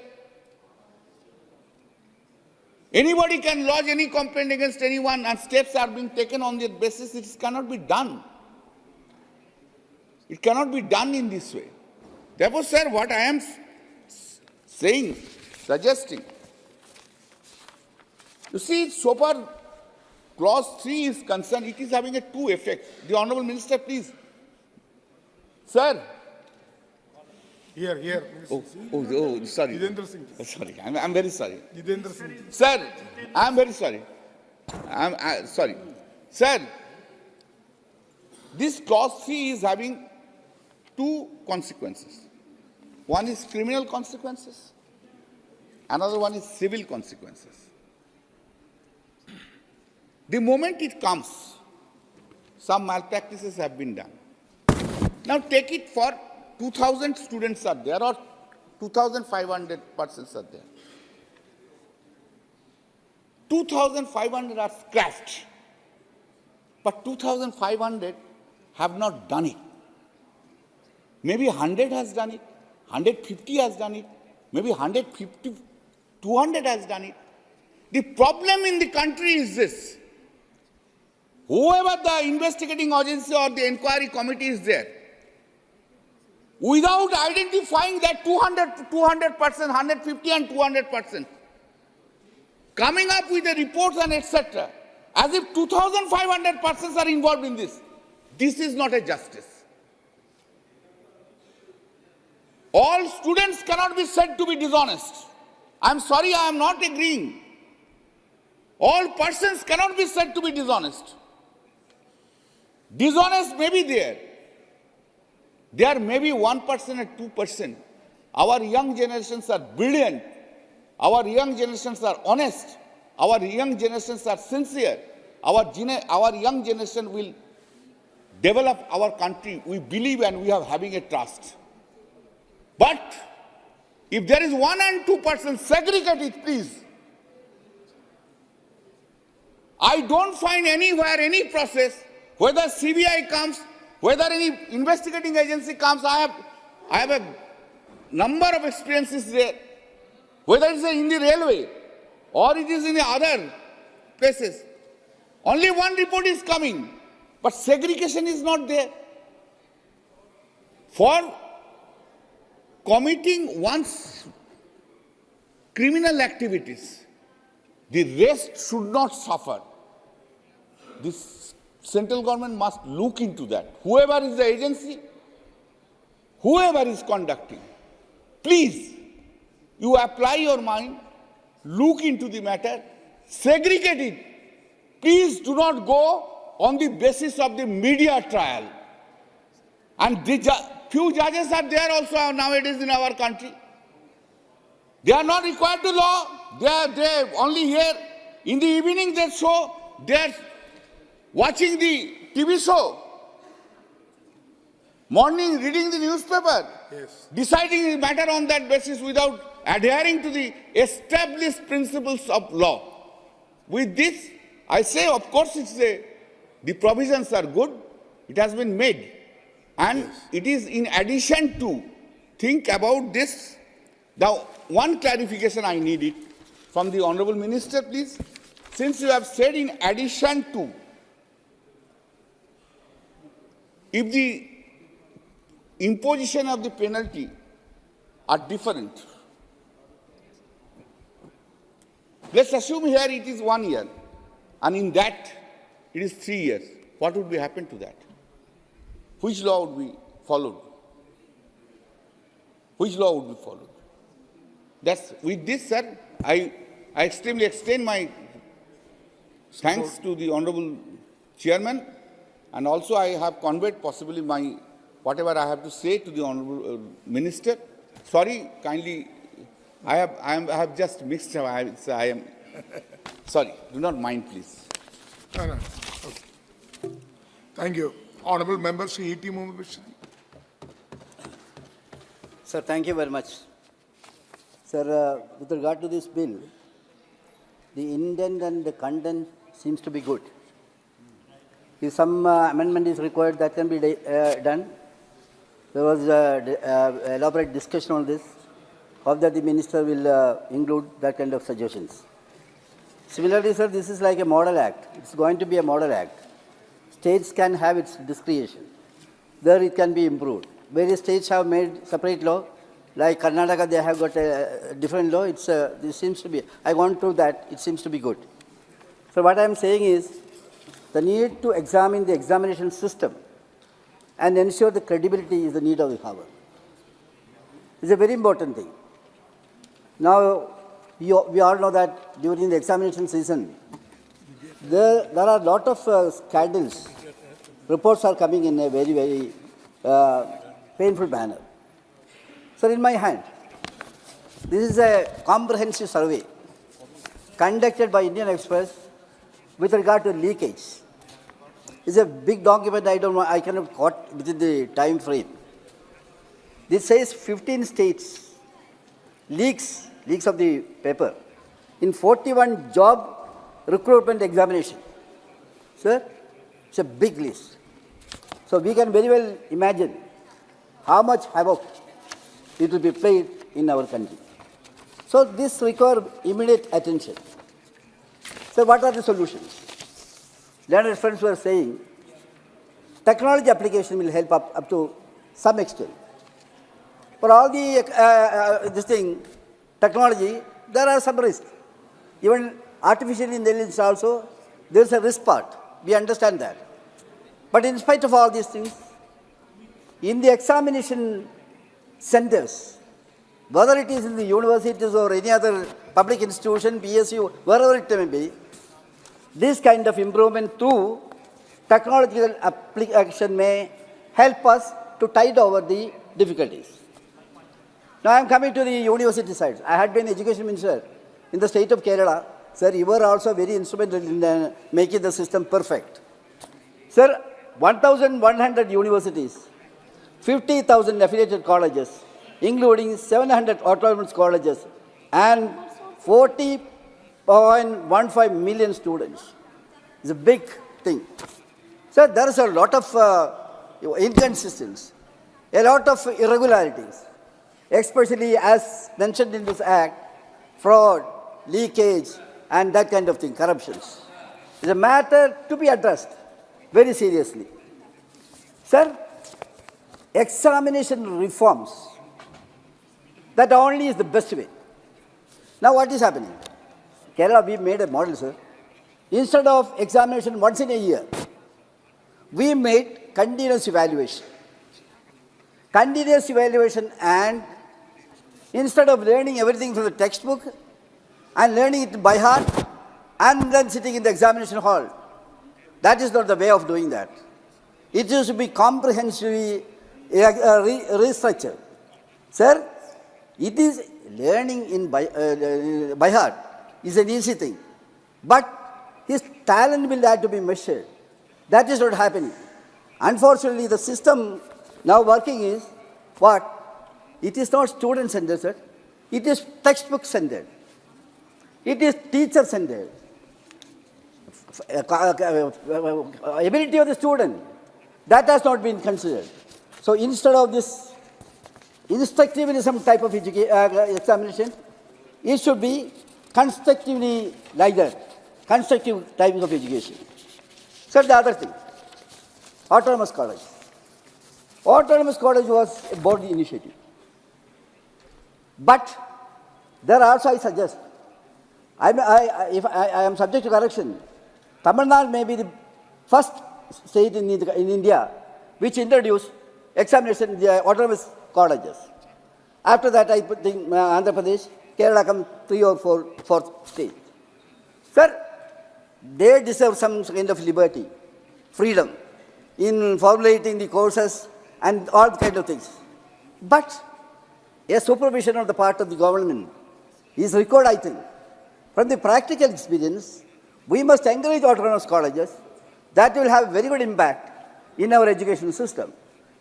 S15: Anybody can lodge any complaint against anyone and steps are being taken on that basis. It cannot be done. It cannot be done in this way. Therefore, sir, what I am saying, suggesting, you see, so far clause 3 is concerned, it is having a two effect. The Honourable Minister, please. Sir,
S4: Here.
S15: Sorry.
S4: Jitendra Singh.
S15: Sorry, I'm very sorry.
S4: Jitendra Singh.
S15: Sir, I'm very sorry. Sorry. Sir, this clause 3 is having two consequences. One is criminal consequences. Another one is civil consequences. The moment it comes, some malpractices have been done. Now take it for 2,000 students are there or 2,500 persons are there. 2,500 are scratched, but 2,500 have not done it. Maybe 100 has done it, 150 has done it, maybe 150, 200 has done it. The problem in the country is this. Whoever the investigating agency or the inquiry committee is there, without identifying that 200%, 150 and 200%, coming up with the reports and etc., as if 2,500 persons are involved in this. This is not a justice. All students cannot be said to be dishonest. I'm sorry, I am not agreeing. All persons cannot be said to be dishonest. Dishonest may be there. There may be 1% or 2%. Our young generations are brilliant. Our young generations are honest. Our young generations are sincere. Our young generation will develop our country. We believe and we are having a trust. But if there is 1 and 2%, segregate it, please. I don't find anywhere any process, whether CBI comes, whether any investigating agency comes. I have a number of experiences there, whether it's in the railway or it is in the other places. Only one report is coming, but segregation is not there. For committing one's criminal activities, the rest should not suffer. This central government must look into that. Whoever is the agency, whoever is conducting, please, you apply your mind, look into the matter, segregate it. Please do not go on the basis of the media trial. And few judges are there also nowadays in our country. They are not required to law. They are only here. In the evening they show, they are watching the TV show. Morning reading the newspaper.
S4: Yes.
S15: Deciding the matter on that basis without adhering to the established principles of law. With this, I say, of course, the provisions are good. It has been made. And it is in addition to, think about this. Now, one clarification I need it from the Honorable Minister, please. Since you have said in addition to, if the imposition of the penalty are different, let's assume here it is 1 year, and in that it is 3 years. What would be happen to that? Which law would be followed? Which law would be followed? That's, with this, sir, I extremely extend my thanks to the Honorable Chairman, and also I have conveyed possibly my whatever I have to say to the Honorable Minister. Sorry, kindly, I have just mixed. I am sorry. Do not mind, please.
S4: No. Okay. Thank you. Honorable Member Sri E.T. Mohammed Bashir.
S16: Sir, thank you very much. Sir, with regard to this bill, the intent and the content seems to be good. If some amendment is required, that can be done. There was elaborate discussion on this. Hope that the minister will include that kind of suggestions. Similarly, sir, this is like a model act. It's going to be a model act. States can have its discretion. There it can be improved. Various states have made separate law. Like Karnataka, they have got a different law. This seems to be, I gone through that, it seems to be good. So what I am saying is, the need to examine the examination system and ensure the credibility is the need of the hour. It's a very important thing. Now, we all know that during the examination season, there are a lot of scandals. Reports are coming in a very, very painful manner. Sir, in my hand, this is a comprehensive survey conducted by Indian experts with regard to leakage. It's a big document. I cannot quote within the time frame. This says 15 states leaks of the paper in 41 job recruitment examination. Sir, it's a big list. So we can very well imagine how much havoc it will be played in our country. So this requires immediate attention. So what are the solutions? Learned friends were saying technology application will help up to some extent. For all the technology, there are some risks. Even artificial intelligence also, there is a risk part. We understand that. But in spite of all these things, in the examination centers, whether it is in the universities or any other public institution, PSU, wherever it may be, this kind of improvement through technological application may help us to tide over the difficulties. Now I am coming to the university side. I had been education minister in the state of Kerala. Sir, you were also very instrumental in making the system perfect. Sir, 1,100 universities, 50,000 affiliated colleges, including 700 autonomous colleges and 40.15 million students. It's a big thing. So there is a lot of inconsistencies, a lot of irregularities, especially as mentioned in this act, fraud, leakage, and that kind of thing, corruptions. It's a matter to be addressed very seriously. Sir, examination reforms, that only is the best way. Now what is happening? Kerala, we made a model, sir. Instead of examination once in a year, we made continuous evaluation. Continuous evaluation, and instead of learning everything from the textbook and learning it by heart and then sitting in the examination hall, that is not the way of doing that. It used to be comprehensively restructured. Sir, it is learning by heart is an easy thing. But his talent will have to be measured. That is not happening. Unfortunately, the system now working is what? It is not student-centered, sir. It is textbook-centered. It is teacher-centered. Ability of the student, that has not been considered. So instead of this instructivism type of examination, it should be constructively like that, constructive type of education. So the other thing, autonomous college. Autonomous college was a board initiative. But there also I suggest, if I am subject to correction, Tamil Nadu may be the first state in India which introduced examination in the autonomous colleges. After that, I think Andhra Pradesh, Kerala come 3 or 4th state. Sir, they deserve some kind of liberty, freedom in formulating the courses and all kinds of things. But a supervision on the part of the government is required, I think. From the practical experience, we must encourage autonomous colleges. That will have very good impact in our education system.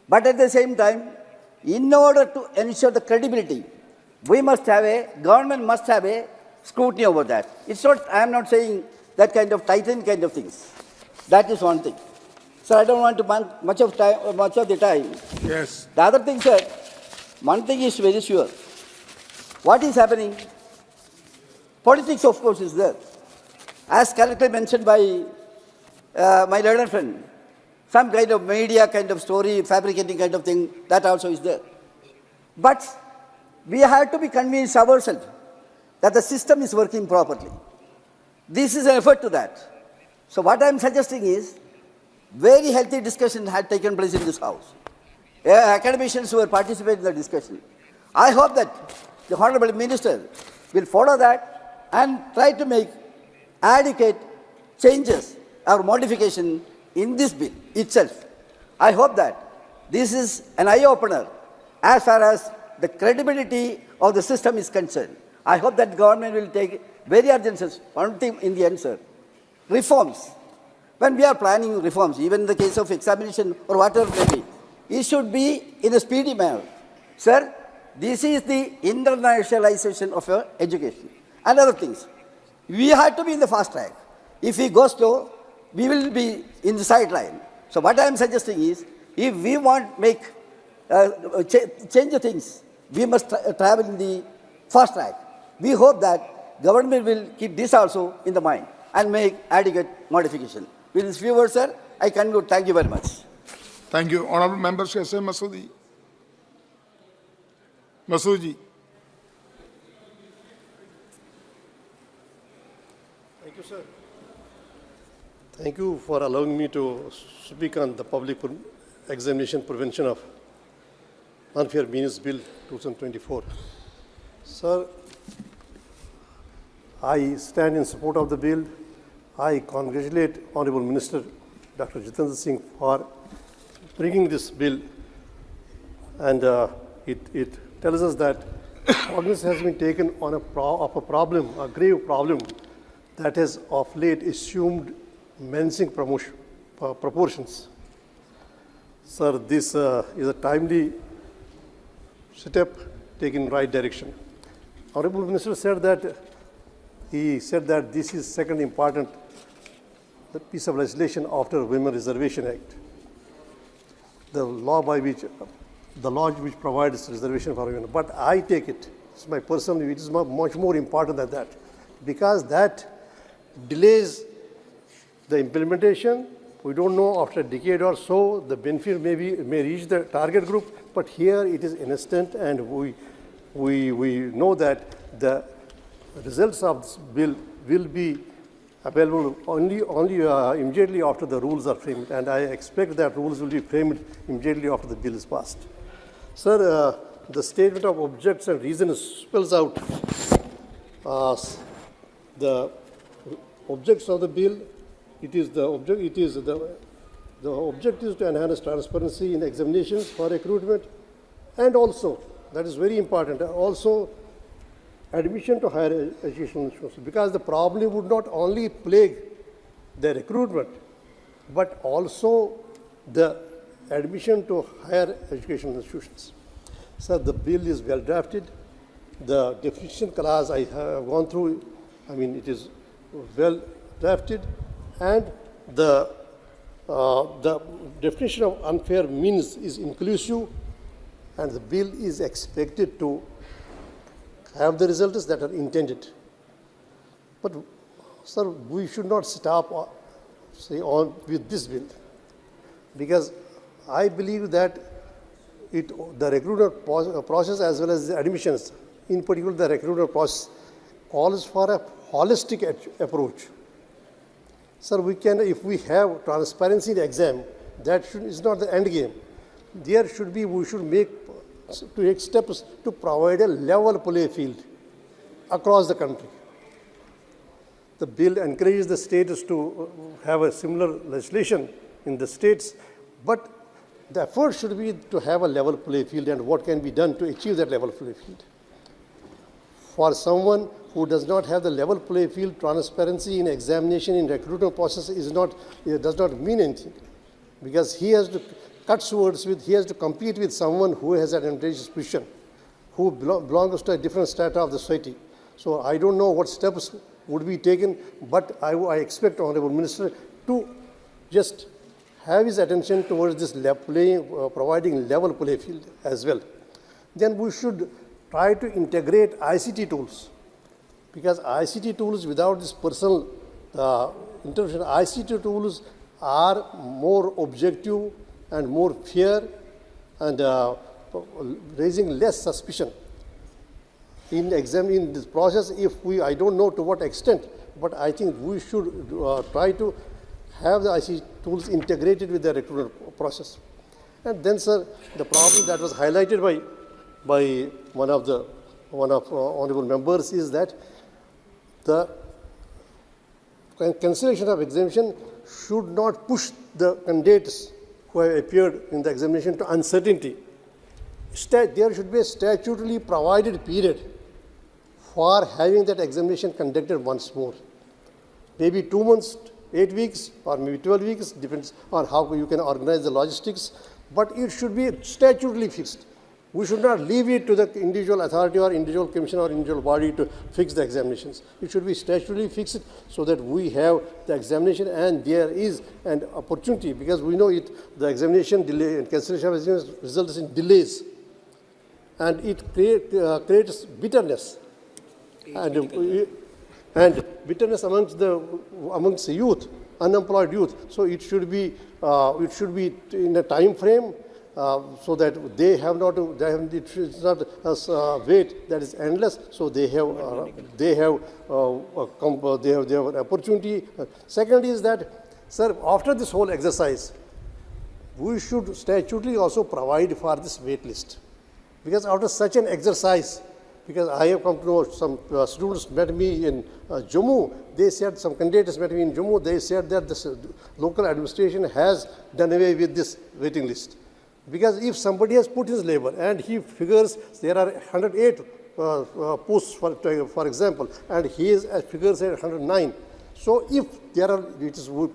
S16: But at the same time, in order to ensure the credibility, government must have a scrutiny over that. It's not, I am not saying that kind of titan kind of things. That is one thing. So I don't want to bank much of the time.
S4: Yes.
S16: The other thing, sir, one thing is very sure. What is happening? Politics, of course, is there. As correctly mentioned by my learned friend, some kind of media kind of story, fabricating kind of thing, that also is there. But we have to be convinced ourselves that the system is working properly. This is an effort to that. So what I am suggesting is, very healthy discussion had taken place in this house. Academicians who were participating in the discussion. I hope that the Honorable Minister will follow that and try to make adequate changes or modification in this bill itself. I hope that this is an eye-opener as far as the credibility of the system is concerned. I hope that government will take very urgent steps. One thing in the end, sir, reforms. When we are planning reforms, even in the case of examination or whatever it may be, it should be in a speedy manner. Sir, this is the internationalization of your education and other things. We have to be in the fast track. If we go slow, we will be in the sideline. So what I am suggesting is, if we want to make change the things, we must travel in the fast track. We hope that government will keep this also in the mind and make adequate modification. With this few words, sir, I conclude. Thank you very much.
S4: Thank you. Honorable Member Shaisam Masoodi. Masoodi.
S17: Thank you, sir. Thank you for allowing me to speak on the public examination prevention of unfair means bill 2024. Sir, I stand in support of the bill. I congratulate Honorable Minister Dr. Jitendra Singh for bringing this bill, and it tells us that cognizance has been taken on a problem, a grave problem that has of late assumed menacing proportions. Sir, this is a timely step taken in the right direction. Honorable Minister said that this is second important piece of legislation after Women Reservation Act, the law which provides reservation for women. But I take it, it's my personal view, it is much more important than that, because that delays the implementation. We don't know, after a decade or so, the benefit may reach the target group, but here it is instant, and we know that the results of this bill will be available only immediately after the rules are framed, and I expect that rules will be framed immediately after the bill is passed. Sir, the statement of objects and reasons spells out the objects of the bill. The objective is to enhance transparency in examinations for recruitment, and also, that is very important, also admission to higher education institutions, because the problem would not only plague the recruitment, but also the admission to higher education institutions. Sir, the bill is well drafted. The definition clause I have gone through, it is well drafted, and the definition of unfair means is inclusive, and the bill is expected to have the results that are intended. But, sir, we should not stop with this bill, because I believe that the recruitment process as well as the admissions, in particular the recruitment process, calls for a holistic approach. Sir, if we have transparency in the exam, that is not the end game. We should take steps to provide a level play field across the country. The bill encourages the states to have a similar legislation in the states, but the effort should be to have a level play field, and what can be done to achieve that level play field. For someone who does not have the level play field, transparency in examination in recruitment process does not mean anything, because he has to he has to compete with someone who has an advantageous position, who belongs to a different strata of the society. So I don't know what steps would be taken, but I expect Honorable Minister to just have his attention towards this providing level play field as well. Then we should try to integrate ICT tools, because ICT tools, without this personal intervention, ICT tools are more objective and more fair, and raising less suspicion in examining this process. I don't know to what extent, but I think we should try to have the ICT tools integrated with the recruitment process. And then, sir, the problem that was highlighted by by one of honorable members is that the cancellation of exemption should not push the candidates who have appeared in the examination to uncertainty. There should be a statutorily provided period for having that examination conducted once more. Maybe 2 months, 8 weeks, or maybe 12 weeks, depends on how you can organize the logistics, but it should be statutorily fixed. We should not leave it to the individual authority or individual commission or individual body to fix the examinations. It should be statutorily fixed so that we have the examination and there is an opportunity, because we know the examination delay and cancellation of examinations results in delays, and it creates bitterness and bitterness amongst the youth, unemployed youth. So it should be in a time frame so that they have not to. It's not a wait that is endless. So they have an opportunity. Second is that, sir, after this whole exercise, we should statutorily also provide for this wait list, because after such an exercise, because I have come to know some students met me in Jammu. They said, some candidates met me in Jammu. They said that the local administration has done away with this waiting list. Because if somebody has put his labor and he figures there are 108 posts, for example, and he is figures at 109. So if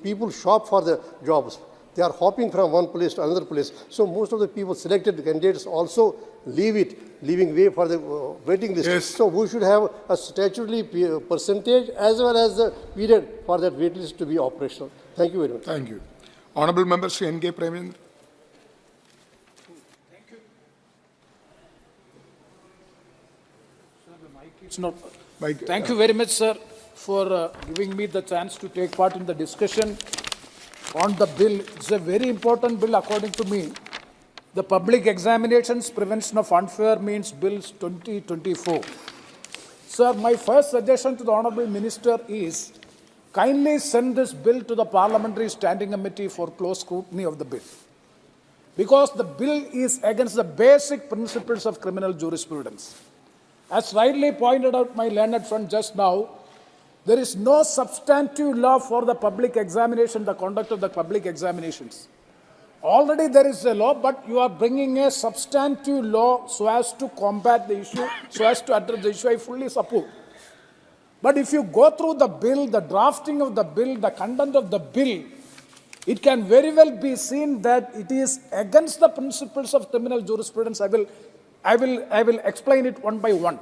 S17: people shop for the jobs, they are hopping from one place to another place. So most of the people selected, the candidates also leaving way for the waiting list.
S4: Yes.
S17: So we should have a statutory percentage as well as the period for that wait list to be operational. Thank you very much.
S4: Thank you. Honorable Member Sri N.K. Premendra.
S3: It's not. Thank you very much, sir, for giving me the chance to take part in the discussion on the bill. It's a very important bill according to me. The Public Examinations Prevention of Unfair Means Bills 2024. Sir, my first suggestion to the Honourable Minister is kindly send this bill to the Parliamentary Standing Committee for close scrutiny of the bill. Because the bill is against the basic principles of criminal jurisprudence. As rightly pointed out my learned friend just now, there is no substantive law for the public examination, the conduct of the public examinations. Already there is a law, but you are bringing a substantive law so as to combat the issue, so as to address the issue. I fully support. But if you go through the bill, the drafting of the bill, the content of the bill, it can very well be seen that it is against the principles of criminal jurisprudence. I will explain it one by one.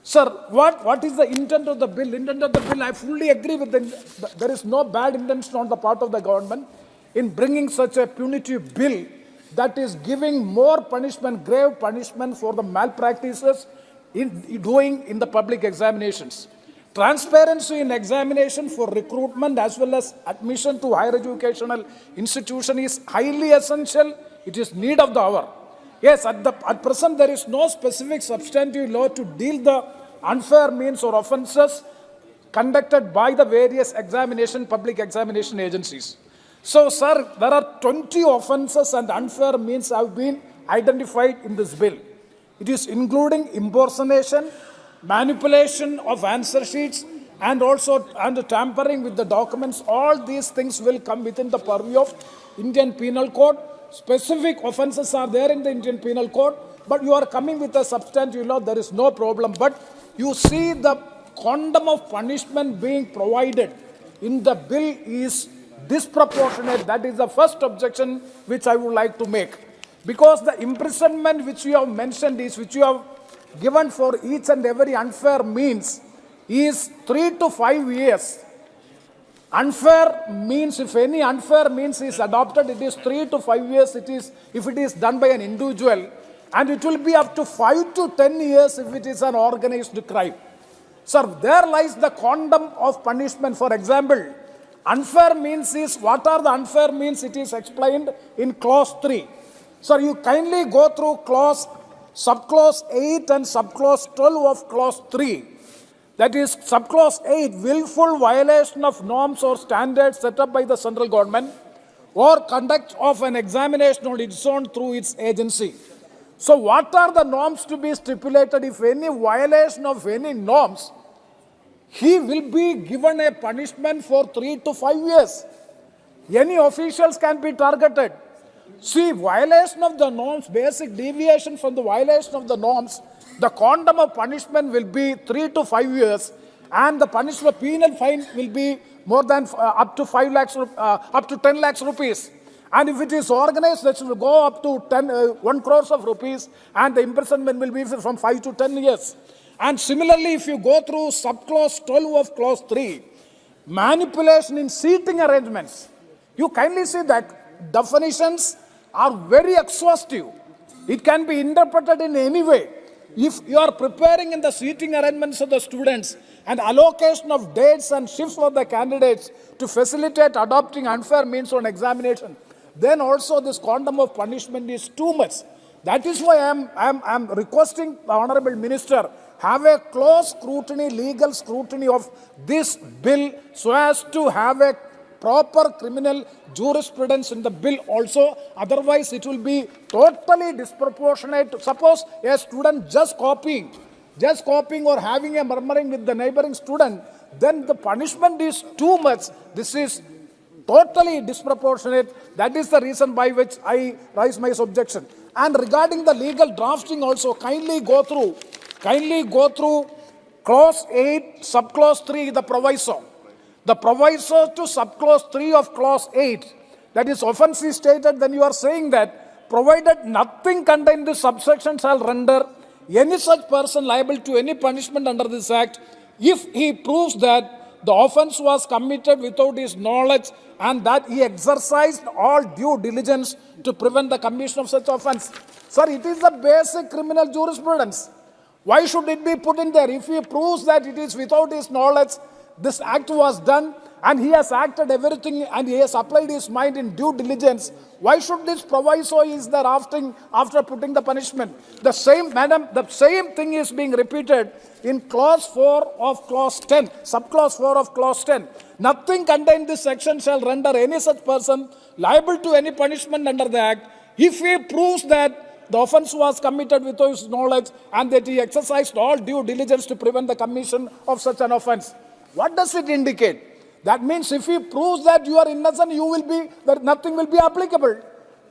S3: Sir, what is the intent of the bill? Intent of the bill, I fully agree with there is no bad intention on the part of the government in bringing such a punitive bill that is giving more punishment, grave punishment for the malpractices doing in the public examinations. Transparency in examination for recruitment as well as admission to higher educational institution is highly essential. It is need of the hour. Yes, at present there is no specific substantive law to deal the unfair means or offences conducted by the various public examination agencies. So, sir, there are 20 offences and unfair means have been identified in this bill. It is including impersonation, manipulation of answer sheets, and also tampering with the documents. All these things will come within the purview of Indian Penal Code. Specific offences are there in the Indian Penal Code, but you are coming with a substantive law, there is no problem. But you see the quantum of punishment being provided in the bill is disproportionate. That is the first objection which I would like to make. Because the imprisonment which you have mentioned which you have given for each and every unfair means is 3 to 5 years. Unfair means, if any unfair means is adopted, it is 3 to 5 years. It is if it is done by an individual, and it will be up to 5 to 10 years if it is an organized crime. Sir, there lies the quantum of punishment. For example, unfair means is, what are the unfair means? It is explained in clause 3. Sir, you kindly go through subclause 8 and subclause 12 of clause 3. That is, subclause 8, willful violation of norms or standards set up by the central government or conduct of an examination on its own through its agency. So what are the norms to be stipulated? If any violation of any norms, he will be given a punishment for 3 to 5 years. Any officials can be targeted. See, violation of the norms, basic deviation from the violation of the norms, the quantum of punishment will be 3 to 5 years, and the punishment penal fine will be more than up to 10 lakhs rupees. And if it is organized, that will go up to 1 crore of rupees, and the imprisonment will be from 5 to 10 years. And similarly, if you go through subclause 12 of clause 3, manipulation in seating arrangements, you kindly see that definitions are very exhaustive. It can be interpreted in any way. If you are preparing in the seating arrangements of the students and allocation of dates and shifts for the candidates to facilitate adopting unfair means on examination, then also this quantum of punishment is too much. That is why I am requesting the Honorable Minister have a close scrutiny, legal scrutiny of this bill so as to have a proper criminal jurisprudence in the bill also. Otherwise, it will be totally disproportionate. Suppose a student just copying or having a murmuring with the neighboring student, then the punishment is too much. This is totally disproportionate. That is the reason by which I raise my objection. And regarding the legal drafting also, kindly go through clause 8, subclause 3, the proviso. The proviso to subclause 3 of clause 8, that is offence is stated, then you are saying that provided nothing contained in this subsection shall render any such person liable to any punishment under this act if he proves that the offence was committed without his knowledge and that he exercised all due diligence to prevent the commission of such offence. Sir, it is the basic criminal jurisprudence. Why should it be put in there? If he proves that it is without his knowledge, this act was done and he has acted everything and he has applied his mind in due diligence, why should this proviso is there after putting the punishment? The same, madam, the same thing is being repeated in clause 4 of clause 10, subclause 4 of clause 10. Nothing contained in this section shall render any such person liable to any punishment under the act if he proves that the offence was committed without his knowledge and that he exercised all due diligence to prevent the commission of such an offence. What does it indicate? That means if he proves that you are innocent, that nothing will be applicable.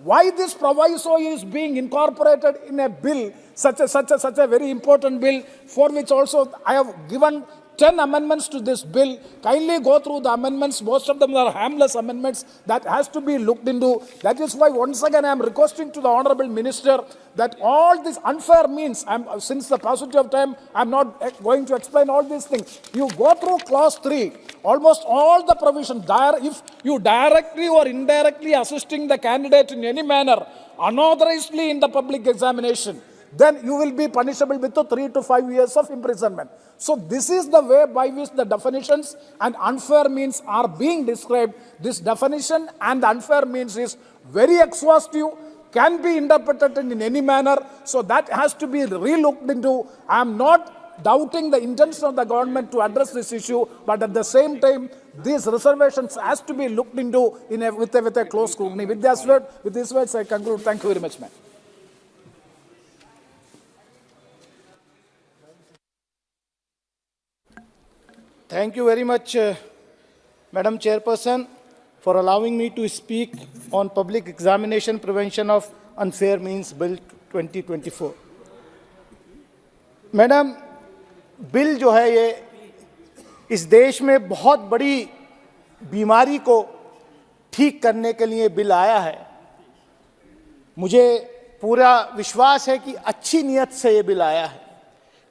S3: Why this proviso is being incorporated in a bill, such a very important bill, for which also I have given 10 amendments to this bill. Kindly go through the amendments. Most of them are harmless amendments that has to be looked into. That is why once again I am requesting to the Honorable Minister that all these unfair means, since the paucity of time, I am not going to explain all these things. You go through clause 3, almost all the provisions, if you directly or indirectly assisting the candidate in any manner, unauthorizedly in the public examination, then you will be punishable with 3 to 5 years of imprisonment. So this is the way by which the definitions and unfair means are being described. This definition and unfair means is very exhaustive, can be interpreted in any manner. So that has to be re-looked into. I am not doubting the intention of the government to address this issue, but at the same time, these reservations has to be looked into with a close scrutiny. With this words, I conclude. Thank you very much, ma'am.
S6: Thank you very much, Madam Chairperson, for allowing me to speak on Public Examination Prevention of Unfair Means Bill 2024. Madam, bill जो है ये इस देश में बहुत बड़ी बीमारी को ठीक करने के लिए बिल आया है। मुझे पूरा विश्वास है कि अच्छी नियत से ये बिल आया है,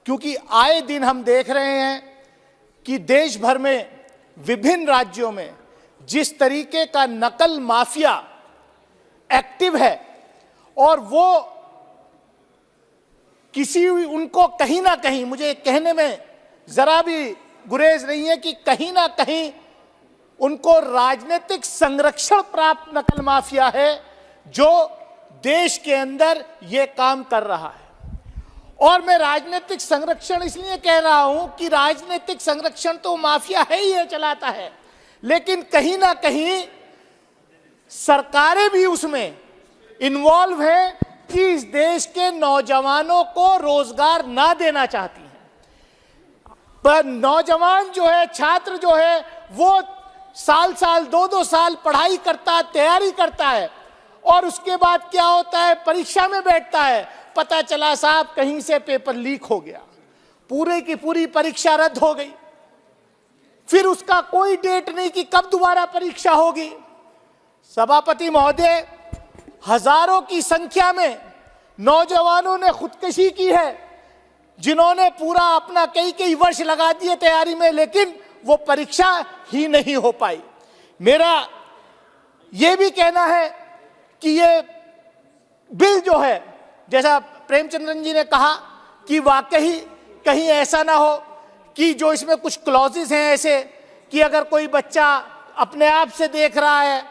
S6: क्योंकि आए दिन हम देख रहे हैं कि देश भर में विभिन्न राज्यों में जिस तरीके का नकल माफिया एक्टिव है और वो उनको कहीं ना कहीं, मुझे कहने में जरा भी गुरेज नहीं है कि कहीं ना कहीं उनको राजनीतिक संरक्षण प्राप्त नकल माफिया है जो देश के अंदर ये काम कर रहा है। और मैं राजनीतिक संरक्षण इसलिए कह रहा हूं कि राजनीतिक संरक्षण तो माफिया है ही है, चलाता है, लेकिन कहीं ना कहीं सरकारें भी उसमें इन्वॉल्व हैं
S3: कि इस देश के नौजवानों को रोजगार ना देना चाहती हैं। पर नौजवान जो है, छात्र जो है, वो साल साल 2-2 साल पढ़ाई करता है, तैयारी करता है, और उसके बाद क्या होता है, परीक्षा में बैठता है, पता चला साहब कहीं से पेपर लीक हो गया, पूरे की पूरी परीक्षा रद्द हो गई, फिर उसका कोई डेट नहीं कि कब दोबारा परीक्षा होगी। सभापति महोदय, हजारों की संख्या में नौजवानों ने खुदकुशी की है, जिन्होंने पूरा अपना कई वर्ष लगा दिए तैयारी में, लेकिन वो परीक्षा ही नहीं हो पाई। मेरा ये भी कहना है कि ये बिल जो है, जैसा प्रेमचंद्रन जी ने कहा, कि वाकई कहीं ऐसा ना हो कि जो इसमें कुछ क्लॉजेस हैं ऐसे कि अगर कोई बच्चा अपने आप से देख रहा है,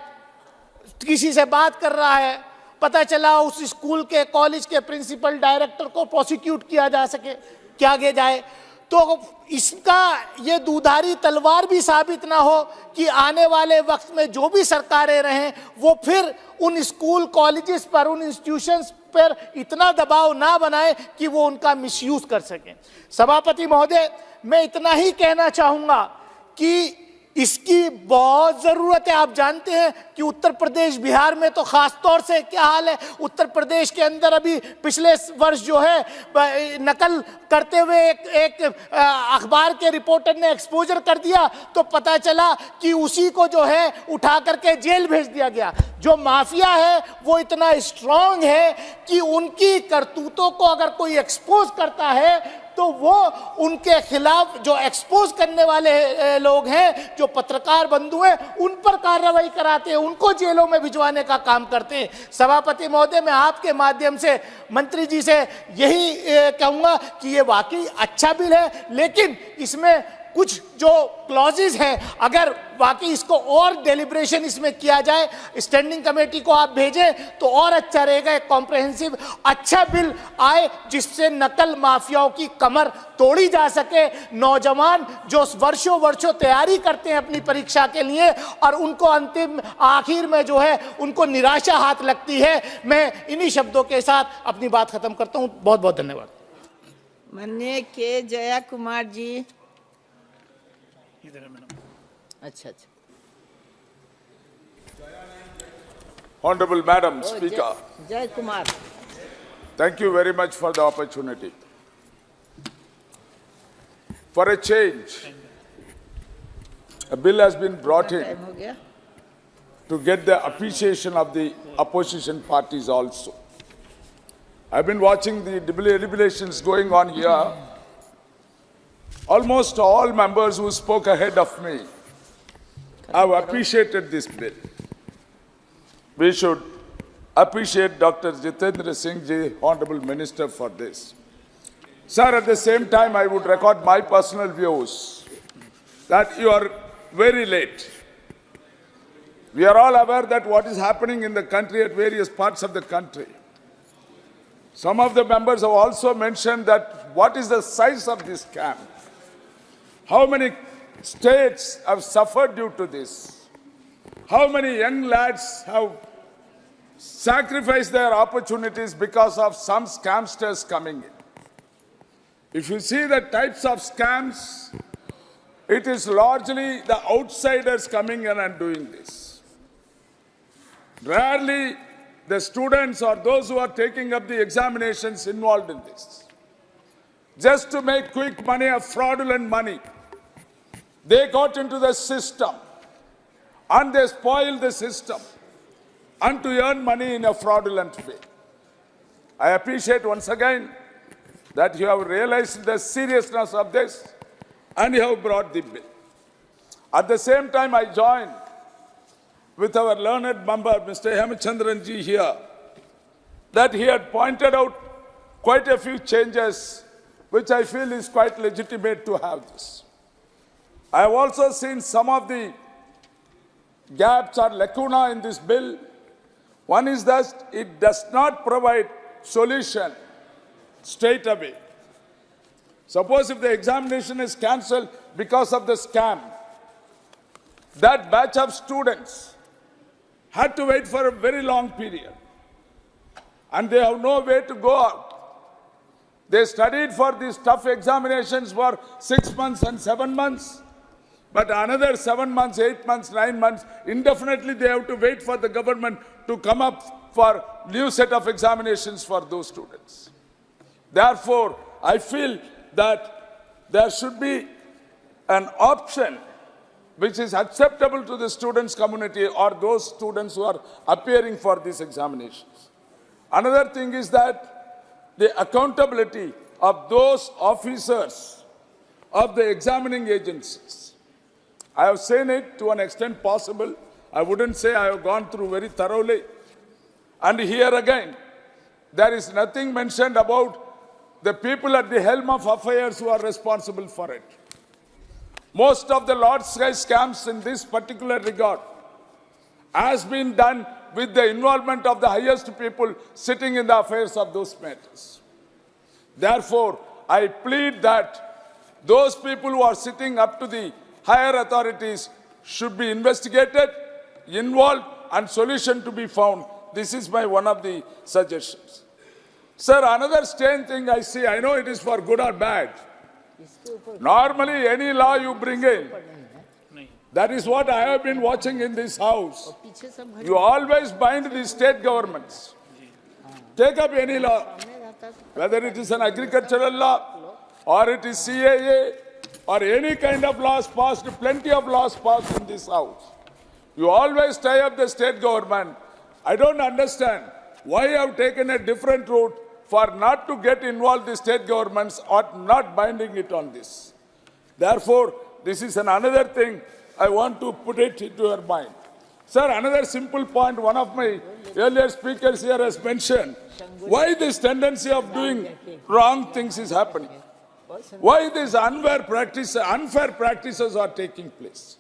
S3: किसी से बात कर रहा है, पता चला उस स्कूल के, कॉलेज के प्रिंसिपल, डायरेक्टर को प्रोसिक्यूट किया जा सके, क्या किया जाए, तो इसका ये दुधारी तलवार भी साबित ना हो कि आने वाले वक्त में जो भी सरकारें रहें वो फिर उन स्कूल, कॉलेजेस पर, उन इंस्टीट्यूशंस पर इतना दबाव ना बनाए कि वो उनका मिसयूज कर सकें। सभापति महोदय, मैं इतना ही कहना चाहूंगा कि इसकी बहुत जरूरत है। आप जानते हैं कि उत्तर प्रदेश, बिहार में तो खास तौर से क्या हाल है। उत्तर प्रदेश के अंदर अभी पिछले वर्ष जो है नकल करते हुए एक अखबार के रिपोर्टर ने एक्सपोजर कर दिया, तो पता चला कि उसी को जो है उठा करके जेल भेज दिया गया। जो माफिया है वो इतना स्ट्रांग है कि उनकी करतूतों को अगर कोई एक्सपोज करता है तो वो उनके खिलाफ जो एक्सपोज करने वाले लोग हैं, जो पत्रकार बंधु हैं, उन पर कार्रवाई कराते हैं, उनको जेलों में भिजवाने का काम करते हैं। सभापति महोदय, मैं आपके माध्यम से मंत्री जी से यही कहूंगा कि ये वाकई अच्छा बिल है, लेकिन इसमें कुछ जो क्लॉजेस हैं, अगर वाकई इसको और डेलिब्रेशन इसमें किया जाए, स्टैंडिंग कमेटी को आप भेजें तो और अच्छा रहेगा। एक कॉम्प्रहेंसिव अच्छा बिल आए जिससे नकल माफियाओं की कमर तोड़ी जा सके। नौजवान जो वर्षों तैयारी करते हैं अपनी परीक्षा के लिए और उनको अंतिम आखिर में जो है उनको निराशा हाथ लगती है। मैं इन्हीं शब्दों के साथ अपनी बात खत्म करता हूँ। बहुत बहुत धन्यवाद।
S18: माननीय के जया कुमार जी। अच्छा।
S19: Honorable Madam Speaker,
S18: Jay Kumar.
S19: thank you very much for the opportunity. For a change, a bill has been brought in to get the appreciation of the opposition parties also. I've been watching the deliberations going on here. Almost all members who spoke ahead of me have appreciated this bill. We should appreciate Dr. Jitendra Singh Ji, Honorable Minister, for this. Sir, at the same time, I would record my personal views that you are very late. We are all aware that what is happening in the country at various parts of the country. Some of the members have also mentioned that what is the size of this scam? How many states have suffered due to this? How many young lads have sacrificed their opportunities because of some scamsters coming in? If you see the types of scams, it is largely the outsiders coming in and doing this. Rarely the students or those who are taking up the examinations involved in this. Just to make quick money or fraudulent money, they got into the system and they spoiled the system and to earn money in a fraudulent way. I appreciate once again that you have realized the seriousness of this and you have brought the bill. At the same time, I join with our learned member, Mr. Hemachandran ji here, that he had pointed out quite a few changes which I feel is quite legitimate to have this. I have also seen some of the gaps or lacuna in this bill. One is that it does not provide solution straight away. Suppose if the examination is cancelled because of the scam, that batch of students had to wait for a very long period. and they have no way to go out. They studied for these tough examinations for 6 months and 7 months, but another 7 months, 8 months, 9 months, indefinitely they have to wait for the government to come up for new set of examinations for those students. Therefore, I feel that there should be an option which is acceptable to the students' community or those students who are appearing for these examinations. Another thing is that the accountability of those officers of the examining agencies. I have seen it to an extent possible. I wouldn't say I have gone through very thoroughly. And here again, there is nothing mentioned about the people at the helm of affairs who are responsible for it. Most of the large-scale scams in this particular regard has been done with the involvement of the highest people sitting in the affairs of those matters. Therefore, I plead that those people who are sitting up to the higher authorities should be investigated, involved, and solution to be found. This is my one of the suggestions. Sir, another strange thing I see, I know it is for good or bad. Normally, any law you bring in, that is what I have been watching in this house. You always bind the state governments. Take up any law, whether it is an agricultural law, or it is CAA, or any kind of laws passed, plenty of laws passed in this house. You always tie up the state government. I don't understand why you have taken a different route for not to get involved the state governments or not binding it on this. Therefore, this is another thing I want to put it into your mind. Sir, another simple point, one of my earlier speakers here has mentioned, why this tendency of doing wrong things is happening. Why these unfair practices are taking place.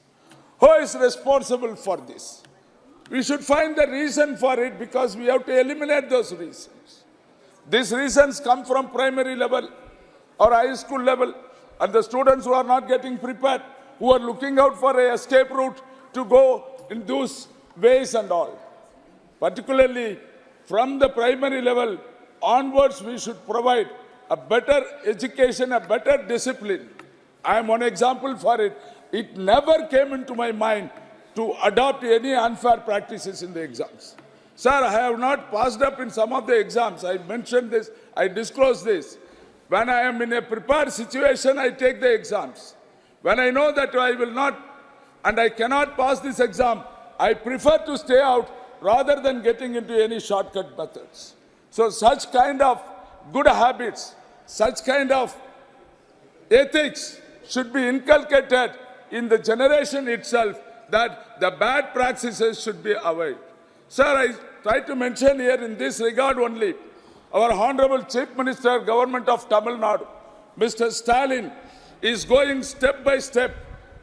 S19: Who is responsible for this? We should find the reason for it because we have to eliminate those reasons. These reasons come from primary level or high school level, and the students who are not getting prepared, who are looking out for an escape route to go in those ways and all. Particularly from the primary level onwards, we should provide a better education, a better discipline. I am one example for it. It never came into my mind to adopt any unfair practices in the exams. Sir, I have not passed up in some of the exams. I mentioned this, I disclosed this. When I am in a prepared situation, I take the exams. When I know that I will not and I cannot pass this exam, I prefer to stay out rather than getting into any shortcut methods. So such kind of good habits, such kind of ethics should be inculcated in the generation itself, that the bad practices should be avoided. Sir, I try to mention here in this regard only, our Honorable Chief Minister, Government of Tamil Nadu, Mr. Stalin, is going step by step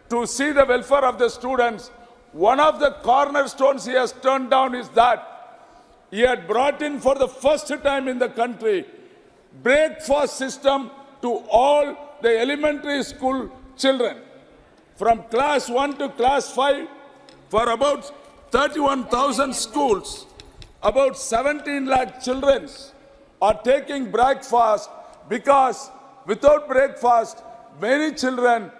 S19: to see the welfare of the students. One of the cornerstones he has turned down is that he had brought in for the first time in the country breakfast system to all the elementary school children. From class 1 to class 5, for about 31,000 schools, about 17 lakh children are taking breakfast, because without breakfast, many children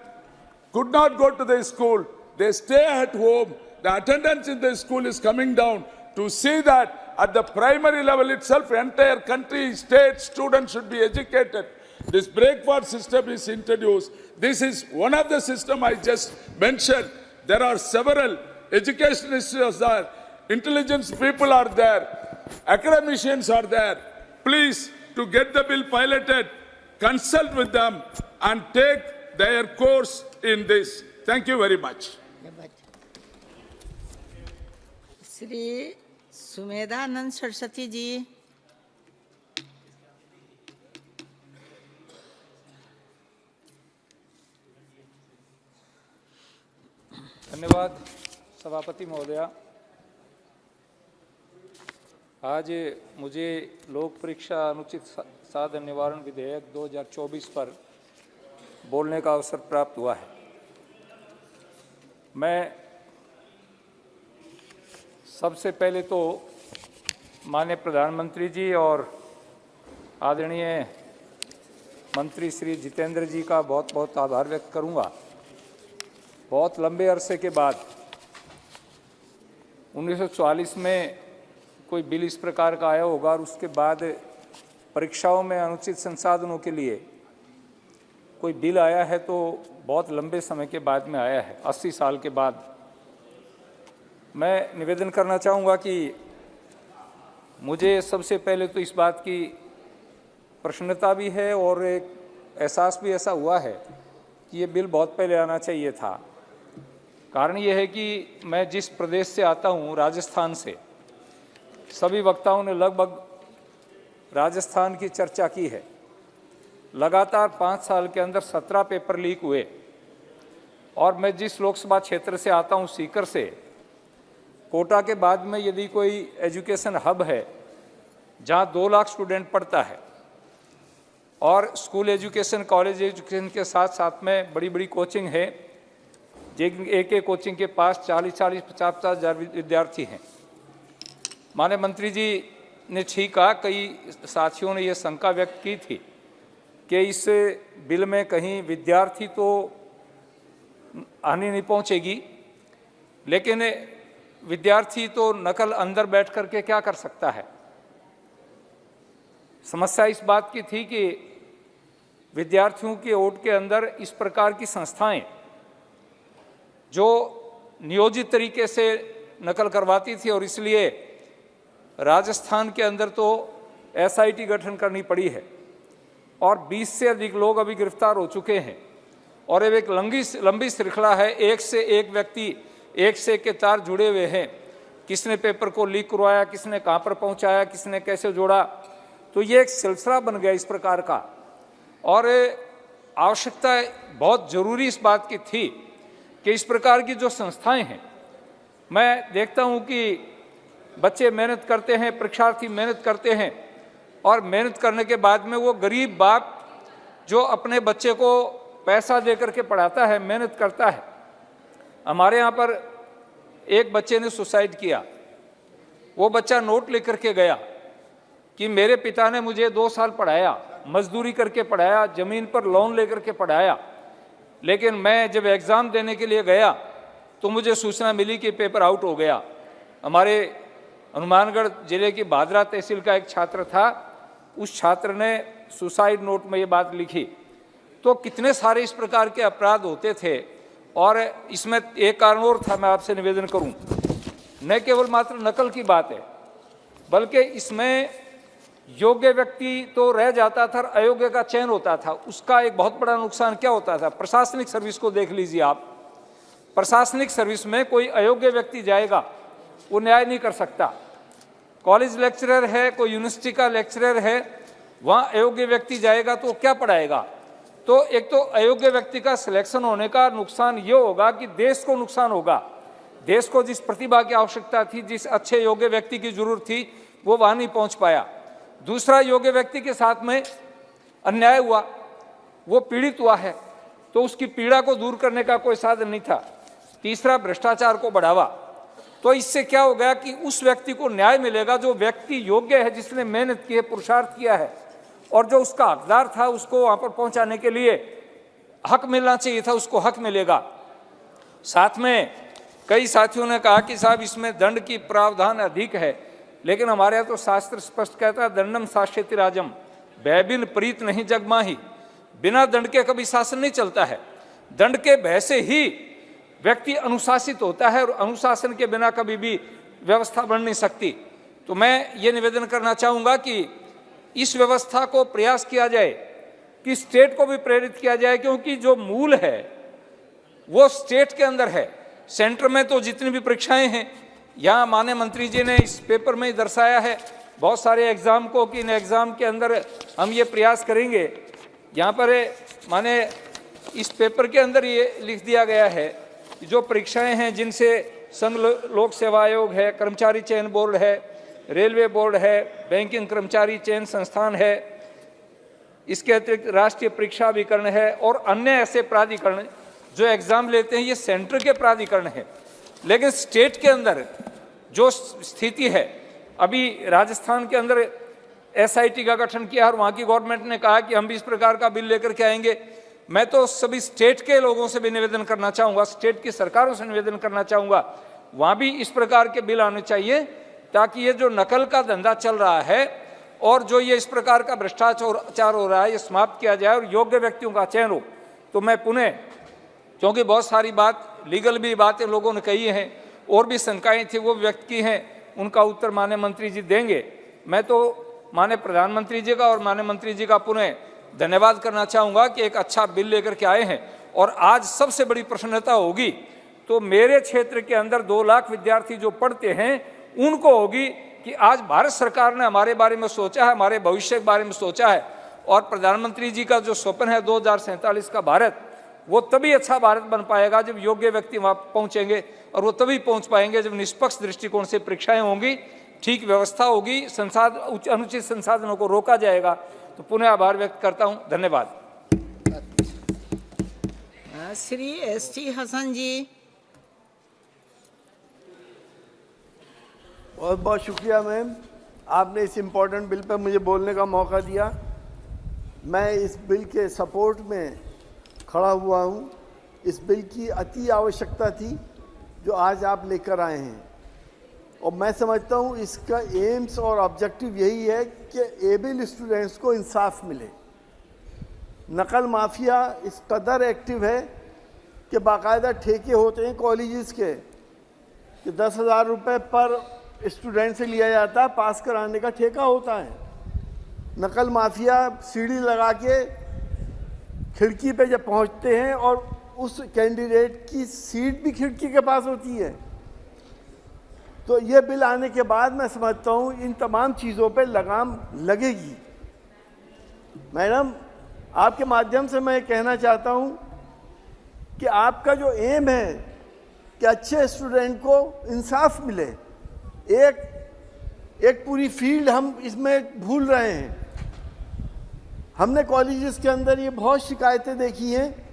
S19: could not go to the school. They stay at home. The attendance in the school is coming down. To see that at the primary level itself, entire country, state students should be educated. This breakfast system is introduced. This is one of the systems I just mentioned. There are several educationists there, intelligence people are there, academicians are there. Please, to get the bill piloted, consult with them and take their course in this. Thank you very much.
S18: Shri Sumedhanand Saraswati ji.
S20: धन्यवाद सभापति महोदया। आज मुझे लोक परीक्षा अनुचित साधन निवारण विधेयक 2024 पर बोलने का अवसर प्राप्त हुआ है। मैं सबसे पहले तो माननीय प्रधानमंत्री जी और आदरणीय मंत्री श्री जितेंद्र जी का बहुत बहुत आभार व्यक्त करूंगा। बहुत लंबे अरसे के बाद 1944 में कोई बिल इस प्रकार का आया होगा और उसके बाद परीक्षाओं में अनुचित संसाधनों के लिए कोई बिल आया है तो बहुत लंबे समय के बाद में आया है, 80 साल के बाद। मैं निवेदन करना चाहूँगा कि मुझे सबसे पहले तो इस बात की प्रसन्नता भी है और एक एहसास भी ऐसा हुआ है कि ये बिल बहुत पहले आना चाहिए था। कारण ये है कि मैं जिस प्रदेश से आता हूँ, राजस्थान से, सभी वक्ताओं ने लगभग राजस्थान की चर्चा की है। लगातार 5 साल के अंदर 17 पेपर लीक हुए और मैं जिस लोकसभा क्षेत्र से आता हूँ, सीकर से, कोटा के बाद में यदि कोई एजुकेशन हब है जहाँ 2 लाख स्टूडेंट पढ़ता है और स्कूल एजुकेशन, कॉलेज एजुकेशन के साथ साथ में बड़ी बड़ी कोचिंग है, एक एक कोचिंग के पास 40-40, 50-50 हज़ार विद्यार्थी हैं। माननीय मंत्री जी ने ठीक कहा, कई साथियों ने ये शंका व्यक्त की थी कि इस बिल में कहीं विद्यार्थी तो हानि नहीं पहुंचेगी, लेकिन विद्यार्थी तो नकल अंदर बैठ करके क्या कर सकता है। समस्या इस बात की थी कि विद्यार्थियों के ओट के अंदर इस प्रकार की संस्थाएं जो नियोजित तरीके से नकल करवाती थी और इसलिए राजस्थान के अंदर तो एसआईटी गठन करनी पड़ी है और 20 से अधिक लोग अभी गिरफ्तार हो चुके हैं और अब एक लंबी श्रृंखला है, एक से एक व्यक्ति, एक से एक के तार जुड़े हुए हैं। किसने पेपर को लीक करवाया, किसने कहाँ पर पहुँचाया, किसने कैसे जोड़ा, तो ये एक सिलसिला बन गया इस प्रकार का। और आवश्यकता बहुत ज़रूरी इस बात की थी कि इस प्रकार की जो संस्थाएं हैं, मैं देखता हूं कि बच्चे मेहनत करते हैं, परीक्षार्थी मेहनत करते हैं और मेहनत करने के बाद में वो गरीब बाप जो अपने बच्चे को पैसा दे करके पढ़ाता है, मेहनत करता है। हमारे यहाँ पर एक बच्चे ने सुसाइड किया। वो बच्चा नोट लेकर के गया कि मेरे पिता ने मुझे 2 साल पढ़ाया, मजदूरी करके पढ़ाया, ज़मीन पर लोन लेकर के पढ़ाया, लेकिन मैं जब एग्ज़ाम देने के लिए गया तो मुझे सूचना मिली कि पेपर आउट हो गया। हमारे हनुमानगढ़ जिले की भादरा तहसील का एक छात्र था, उस छात्र ने सुसाइड नोट में ये बात लिखी। तो कितने सारे इस प्रकार के अपराध होते थे। और इसमें एक कारण और था, मैं आपसे निवेदन करूं, न केवल मात्र नकल की बात है बल्कि इसमें योग्य व्यक्ति तो रह जाता था, अयोग्य का चयन होता था। उसका एक बहुत बड़ा नुकसान क्या होता था, प्रशासनिक सर्विस को देख लीजिए आप। प्रशासनिक सर्विस में कोई अयोग्य व्यक्ति जाएगा, वो न्याय नहीं कर सकता। कॉलेज लेक्चरर है, कोई यूनिवर्सिटी का लेक्चरर है, वहाँ अयोग्य व्यक्ति जाएगा तो क्या पढ़ाएगा। तो एक तो अयोग्य व्यक्ति का सिलेक्शन होने का नुकसान ये होगा कि देश को नुकसान होगा। देश को जिस प्रतिभा की आवश्यकता थी, जिस अच्छे योग्य व्यक्ति की जरूरत थी, वो वहाँ नहीं पहुँच पाया। दूसरा, योग्य व्यक्ति के साथ में अन्याय हुआ, वो पीड़ित हुआ है तो उसकी पीड़ा को दूर करने का कोई साधन नहीं था। तीसरा, भ्रष्टाचार को बढ़ावा। तो इससे क्या हो गया कि उस व्यक्ति को न्याय मिलेगा जो व्यक्ति योग्य है, जिसने मेहनत की है, पुरुषार्थ किया है, और जो उसका हकदार था उसको वहाँ पर पहुँचाने के लिए हक मिलना चाहिए था, उसको हक मिलेगा। साथ में कई साथियों ने कहा कि साहब इसमें दंड की प्रावधान अधिक है, लेकिन हमारे यहाँ तो शास्त्र स्पष्ट कहता है, दंडम शास्यति राजम, भय बिन प्रीत नहीं जगमाही। बिना दंड के कभी शासन नहीं चलता है। दंड के भय से ही व्यक्ति अनुशासित होता है और अनुशासन के बिना कभी भी व्यवस्था बन नहीं सकती। तो मैं ये निवेदन करना चाहूँगा कि इस व्यवस्था को प्रयास किया जाए कि स्टेट को भी प्रेरित किया जाए, क्योंकि जो मूल है वो स्टेट के अंदर है। सेंटर में तो जितनी भी परीक्षाएं हैं, यहाँ माननीय मंत्री जी ने इस पेपर में ही दर्शाया है बहुत सारे एग्जाम को कि इन एग्जाम के अंदर हम ये प्रयास करेंगे। यहाँ पर माने इस पेपर के अंदर ये लिख दिया गया है कि जो परीक्षाएं हैं जिनसे संघ लोक सेवा आयोग है, कर्मचारी चयन बोर्ड है, रेलवे बोर्ड है, बैंकिंग कर्मचारी चयन संस्थान है, इसके अतिरिक्त राष्ट्रीय परीक्षा अभिकरण है और अन्य ऐसे प्राधिकरण जो एग्जाम लेते हैं, ये सेंटर के प्राधिकरण है। लेकिन स्टेट के अंदर जो स्थिति है अभी राजस्थान के अंदर SIT का गठन किया और वहाँ की गवर्नमेंट ने कहा कि हम भी इस प्रकार का बिल लेकर के आएंगे। मैं तो सभी स्टेट के लोगों से भी निवेदन करना चाहूँगा, स्टेट की सरकारों से निवेदन करना चाहूँगा, वहाँ भी इस प्रकार के बिल आने चाहिए ताकि ये जो नकल का धंधा चल रहा है और जो ये इस प्रकार का भ्रष्टाचार हो रहा है ये समाप्त किया जाए और योग्य व्यक्तियों का चयन हो। तो मैं पुनः, क्योंकि बहुत सारी बात लीगल भी बातें लोगों ने कही हैं और भी शंकाएं थी वो व्यक्त की हैं, उनका उत्तर माननीय मंत्री जी देंगे। मैं तो माननीय प्रधानमंत्री जी का और माननीय मंत्री जी का पुनः धन्यवाद करना चाहूँगा कि एक अच्छा बिल लेकर के आए हैं। और आज सबसे बड़ी प्रसन्नता होगी तो मेरे क्षेत्र के अंदर 2 लाख विद्यार्थी जो पढ़ते हैं उनको होगी कि आज भारत सरकार ने हमारे बारे में सोचा है, हमारे भविष्य के बारे में सोचा है। और प्रधानमंत्री जी का जो स्वप्न है 2047 का भारत, वो तभी अच्छा भारत बन पाएगा जब योग्य व्यक्ति वहाँ पहुँचेंगे, और वो तभी पहुँच पाएंगे जब निष्पक्ष दृष्टिकोण से परीक्षाएं होंगी, ठीक व्यवस्था होगी, अनुचित संसाधनों को रोका जाएगा। तो पुनः आभार व्यक्त करता हूँ। धन्यवाद।
S18: श्री ST हसन जी।
S21: बहुत बहुत शुक्रिया मैम, आपने इस इम्पोर्टेंट बिल पर मुझे बोलने का मौका दिया। मैं इस बिल के सपोर्ट में खड़ा हुआ हूँ। इस बिल की अति आवश्यकता थी जो आज आप लेकर आए हैं, और मैं समझता हूँ इसका एम्स और ऑब्जेक्टिव यही है कि एबल स्टूडेंट्स को इंसाफ मिले। नकल माफिया इस कदर एक्टिव है कि बाकायदा ठेके होते हैं कॉलेजेस के कि 10,000 रुपये पर स्टूडेंट से लिया जाता है, पास कराने का ठेका होता है। नकल माफिया सीढ़ी लगा के खिड़की पे जब पहुंचते हैं और उस कैंडिडेट की सीट भी खिड़की के पास होती है। तो ये बिल आने के बाद मैं समझता हूँ इन तमाम चीज़ों पे लगाम लगेगी। मैडम, आपके माध्यम से मैं कहना चाहता हूँ कि आपका जो एम है कि अच्छे स्टूडेंट को इंसाफ मिले, एक पूरी फील्ड हम इसमें भूल रहे हैं। हमने कॉलेजेस के अंदर ये बहुत शिकायतें देखी हैं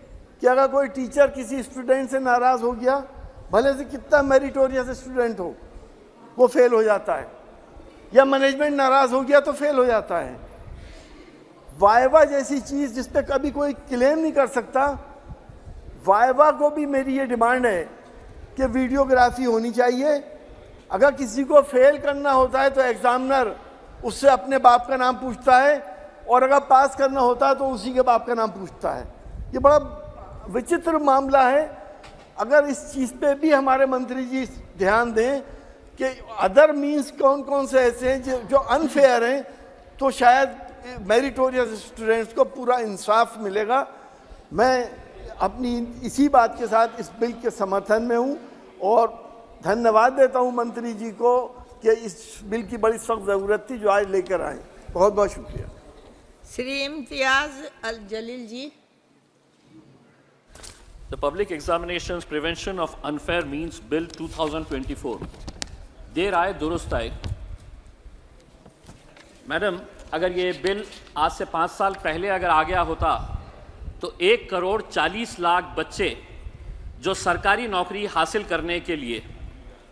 S21: कि अगर कोई टीचर किसी स्टूडेंट से नाराज़ हो गया, भले से कितना मेरिटोरियस स्टूडेंट हो, वो फेल हो जाता है, या मैनेजमेंट नाराज़ हो गया तो फेल हो जाता है। वाइवा जैसी चीज़ जिस पे कभी कोई क्लेम नहीं कर सकता, वाइवा को भी मेरी ये डिमांड है कि वीडियोग्राफी होनी चाहिए। अगर किसी को फेल करना होता है तो एग्जामिनर उससे अपने बाप का नाम पूछता है, और अगर पास करना होता है तो उसी के बाप का नाम पूछता है। ये बड़ा विचित्र मामला है। अगर इस चीज़ पे भी हमारे मंत्री जी ध्यान दें कि अदर मीन्स कौन कौन से ऐसे हैं जो अनफेयर हैं, तो शायद मेरिटोरियस स्टूडेंट्स को पूरा इंसाफ मिलेगा। मैं अपनी इसी बात के साथ इस बिल के समर्थन में हूँ और धन्यवाद देता हूँ मंत्री जी को कि इस बिल की बड़ी सख्त ज़रूरत थी जो आज लेकर आए। बहुत बहुत शुक्रिया।
S18: श्री इम्तियाज अल जलील जी।
S22: The Public Examinations Prevention of Unfair Means Bill 2024 देर आए दुरुस्त आए। मैडम, अगर ये बिल आज से 5 साल पहले अगर आ गया होता तो 1,40,00,000 बच्चे जो सरकारी नौकरी हासिल करने के लिए,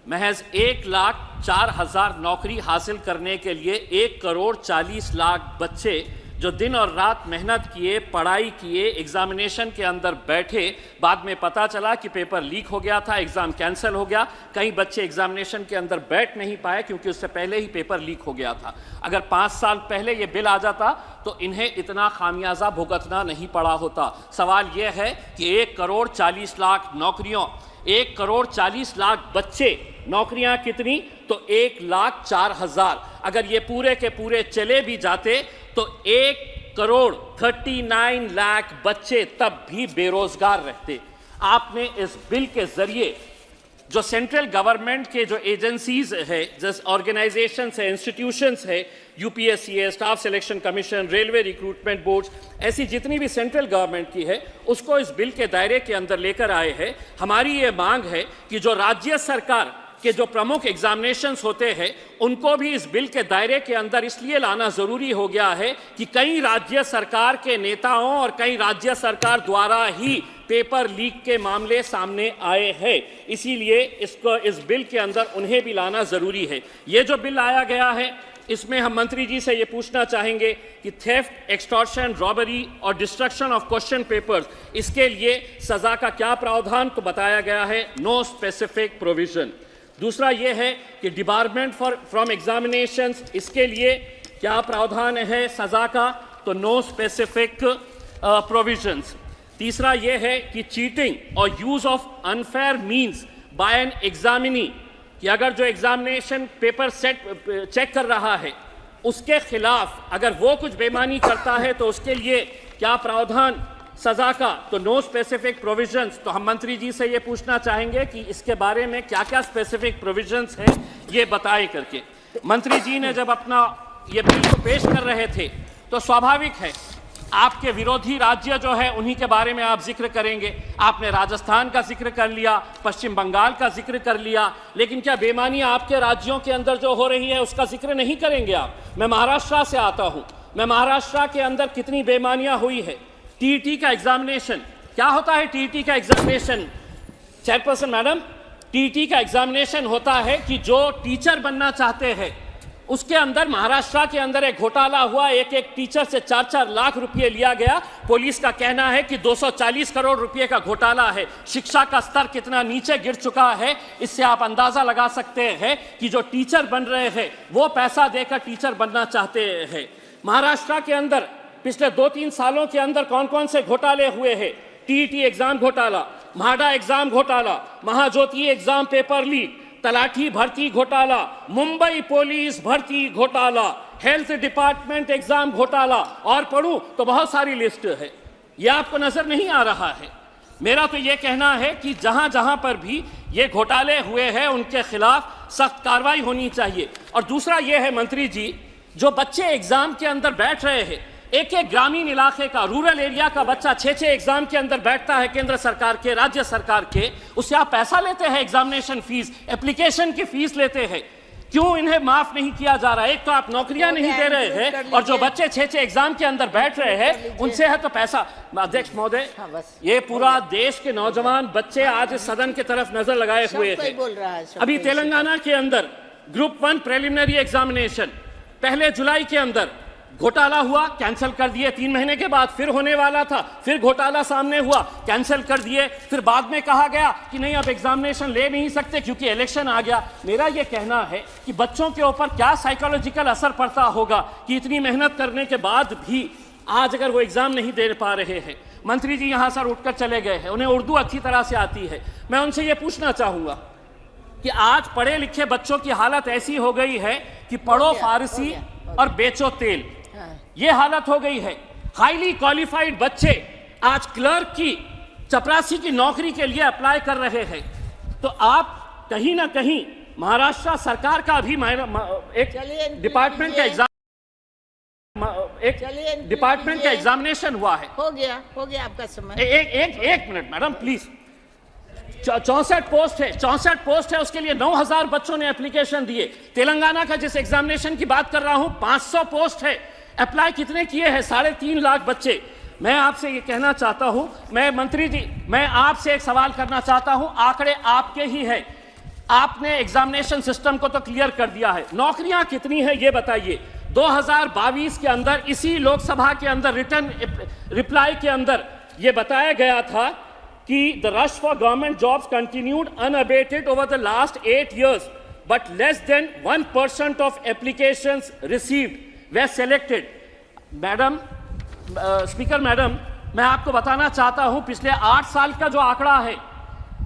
S22: महज 1,04,000 नौकरी हासिल करने के लिए 1,40,00,000 बच्चे जो दिन और रात मेहनत किए, पढ़ाई किए, एग्जामिनेशन के अंदर बैठे, बाद में पता चला कि पेपर लीक हो गया था, एग्ज़ाम कैंसिल हो गया, कई बच्चे एग्जामिनेशन के अंदर बैठ नहीं पाए क्योंकि उससे पहले ही पेपर लीक हो गया था। अगर 5 साल पहले ये बिल आ जाता तो इन्हें इतना खामियाजा भुगतना नहीं पड़ा होता। सवाल ये है कि 1,40,00,000 नौकरियों, 1,40,00,000 बच्चे, नौकरियां कितनी? तो 1,04,000। अगर ये पूरे के पूरे चले भी जाते तो 1,39,00,000 बच्चे तब भी बेरोजगार रहते। आपने इस बिल के जरिए जो सेंट्रल गवर्नमेंट के जो एजेंसीज है, जैसे ऑर्गेनाइजेशंस है, इंस्टीट्यूशंस है, UPSC है, staff selection commission, railway recruitment boards, ऐसी जितनी भी सेंट्रल गवर्नमेंट की है, उसको इस बिल के दायरे के अंदर लेकर आए हैं। हमारी ये मांग है कि जो राज्य सरकार कि जो प्रमुख एग्जामिनेशंस होते हैं उनको भी इस बिल के दायरे के अंदर इसलिए लाना जरूरी हो गया है कि कई राज्य सरकार के नेताओं और कई राज्य सरकार द्वारा ही पेपर लीक के मामले सामने आए हैं, इसीलिए इसको इस बिल के अंदर उन्हें भी लाना जरूरी है। ये जो बिल लाया गया है इसमें हम मंत्री जी से ये पूछना चाहेंगे कि थेफ्ट, एक्सटॉर्शन, रॉबरी और डिस्ट्रक्शन ऑफ क्वेश्चन पेपर्स, इसके लिए सजा का क्या प्रावधान तो बताया गया है, नो स्पेसिफिक प्रोविजन। दूसरा ये है कि डिबारमेंट फ्रॉम एग्जामिनेशंस, इसके लिए क्या प्रावधान है सजा का, तो नो स्पेसिफिक प्रोविजंस। तीसरा ये है कि चीटिंग और use of unfair means by an examinee, कि अगर जो एग्जामिनेशन पेपर चेक कर रहा है उसके खिलाफ अगर वो कुछ बेईमानी करता है तो उसके लिए क्या प्रावधान सजा का, तो नो स्पेसिफिक प्रोविजंस। तो हम मंत्री जी से ये पूछना चाहेंगे कि इसके बारे में क्या क्या स्पेसिफिक प्रोविजंस हैं ये बताए करके। मंत्री जी ने जब अपना ये बिल को पेश कर रहे थे तो स्वाभाविक है आपके विरोधी राज्य जो है उन्हीं के बारे में आप जिक्र करेंगे। आपने राजस्थान का जिक्र कर लिया, पश्चिम बंगाल का जिक्र कर लिया, लेकिन क्या बेईमानी आपके राज्यों के अंदर जो हो रही है उसका जिक्र नहीं करेंगे आप? मैं महाराष्ट्र से आता हूं, मैं महाराष्ट्र के अंदर कितनी बेईमानियां हुई है। टीईटी का एग्जामिनेशन, क्या होता है टीईटी का एग्जामिनेशन चेयरपर्सन मैडम? टीईटी का एग्जामिनेशन होता है कि जो टीचर बनना चाहते हैं उसके अंदर महाराष्ट्र के अंदर एक घोटाला हुआ, एक एक टीचर से 4-4 लाख रुपए लिया गया। पुलिस का कहना है कि 240 करोड़ रुपए का घोटाला है। शिक्षा का स्तर कितना नीचे गिर चुका है इससे आप अंदाजा लगा सकते हैं कि जो टीचर बन रहे हैं वो पैसा देकर टीचर बनना चाहते हैं। महाराष्ट्र के अंदर पिछले 2-3 सालों के अंदर कौन कौन से घोटाले हुए हैं? टीईटी एग्जाम घोटाला, म्हाडा एग्जाम घोटाला, महाज्योति एग्जाम पेपर लीक, तलाठी भर्ती घोटाला, मुंबई पुलिस भर्ती घोटाला, हेल्थ डिपार्टमेंट एग्जाम घोटाला, और पढ़ूं तो बहुत सारी लिस्ट है। यह आपको नजर नहीं आ रहा है? मेरा तो यह कहना है कि जहां जहां पर भी ये घोटाले हुए हैं उनके खिलाफ सख्त कार्रवाई होनी चाहिए। और दूसरा यह है मंत्री जी, जो बच्चे एग्जाम के अंदर बैठ रहे हैं, एक एक ग्रामीण इलाके का, रूरल एरिया का बच्चा 6-6 एग्जाम के अंदर बैठता है, केंद्र सरकार के, राज्य सरकार के, उससे आप पैसा लेते हैं, एग्जामिनेशन फीस, एप्लीकेशन की फीस लेते हैं। क्यों इन्हें माफ नहीं किया जा रहा है? एक तो आप नौकरियां नहीं दे रहे हैं और जो बच्चे 6-6 एग्जाम के अंदर बैठ रहे हैं उनसे है तो पैसा। अध्यक्ष महोदय, ये पूरा देश के नौजवान बच्चे आज सदन की तरफ नजर लगाए हुए हैं। अभी तेलंगाना के अंदर ग्रुप 1 प्रिलिमिनरी एग्जामिनेशन 1 जुलाई के अंदर घोटाला हुआ, कैंसिल कर दिए। 3 महीने के बाद फिर होने वाला था, फिर घोटाला सामने हुआ, कैंसिल कर दिए। फिर बाद में कहा गया कि नहीं अब एग्जामिनेशन ले नहीं सकते क्योंकि इलेक्शन आ गया। मेरा यह कहना है कि बच्चों के ऊपर क्या साइकोलॉजिकल असर पड़ता होगा कि इतनी मेहनत करने के बाद भी आज अगर वो एग्जाम नहीं दे पा रहे हैं। मंत्री जी यहाँ सर उठकर चले गए हैं, उन्हें उर्दू अच्छी तरह से आती है। मैं उनसे ये पूछना चाहूंगा कि आज पढ़े लिखे बच्चों की हालत ऐसी हो गई है कि पढ़ो फारसी और बेचो तेल, ये हालत हो गई है। हाईली क्वालिफाइड बच्चे आज क्लर्क की, चपरासी की नौकरी के लिए अप्लाई कर रहे हैं। तो आप कहीं ना कहीं महाराष्ट्र सरकार का भी एक डिपार्टमेंट का एग्जामिनेशन हुआ है।
S18: हो गया आपका समय।
S22: एक मिनट मैडम प्लीज। 64 पोस्ट है, 64 पोस्ट है, उसके लिए 9000 बच्चों ने एप्लीकेशन दिए। तेलंगाना का जिस एग्जामिनेशन की बात कर रहा हूं 500 पोस्ट है, अप्लाई कितने किए हैं? 3.5 लाख बच्चे। मैं आपसे ये कहना चाहता हूं, मैं मंत्री जी, मैं आपसे एक सवाल करना चाहता हूं, आंकड़े आपके ही है, आपने एग्जामिनेशन सिस्टम को तो क्लियर कर दिया है, नौकरियां कितनी है ये बताइए। 2022 के अंदर इसी लोकसभा के अंदर रिटर्न रिप्लाई के अंदर ये बताया गया था कि the rush for government jobs continued unabated over the last 8 years, but less than 1% of applications received were selected. Madam, speaker madam, मैं आपको बताना चाहता हूं पिछले 8 साल का जो आंकड़ा है,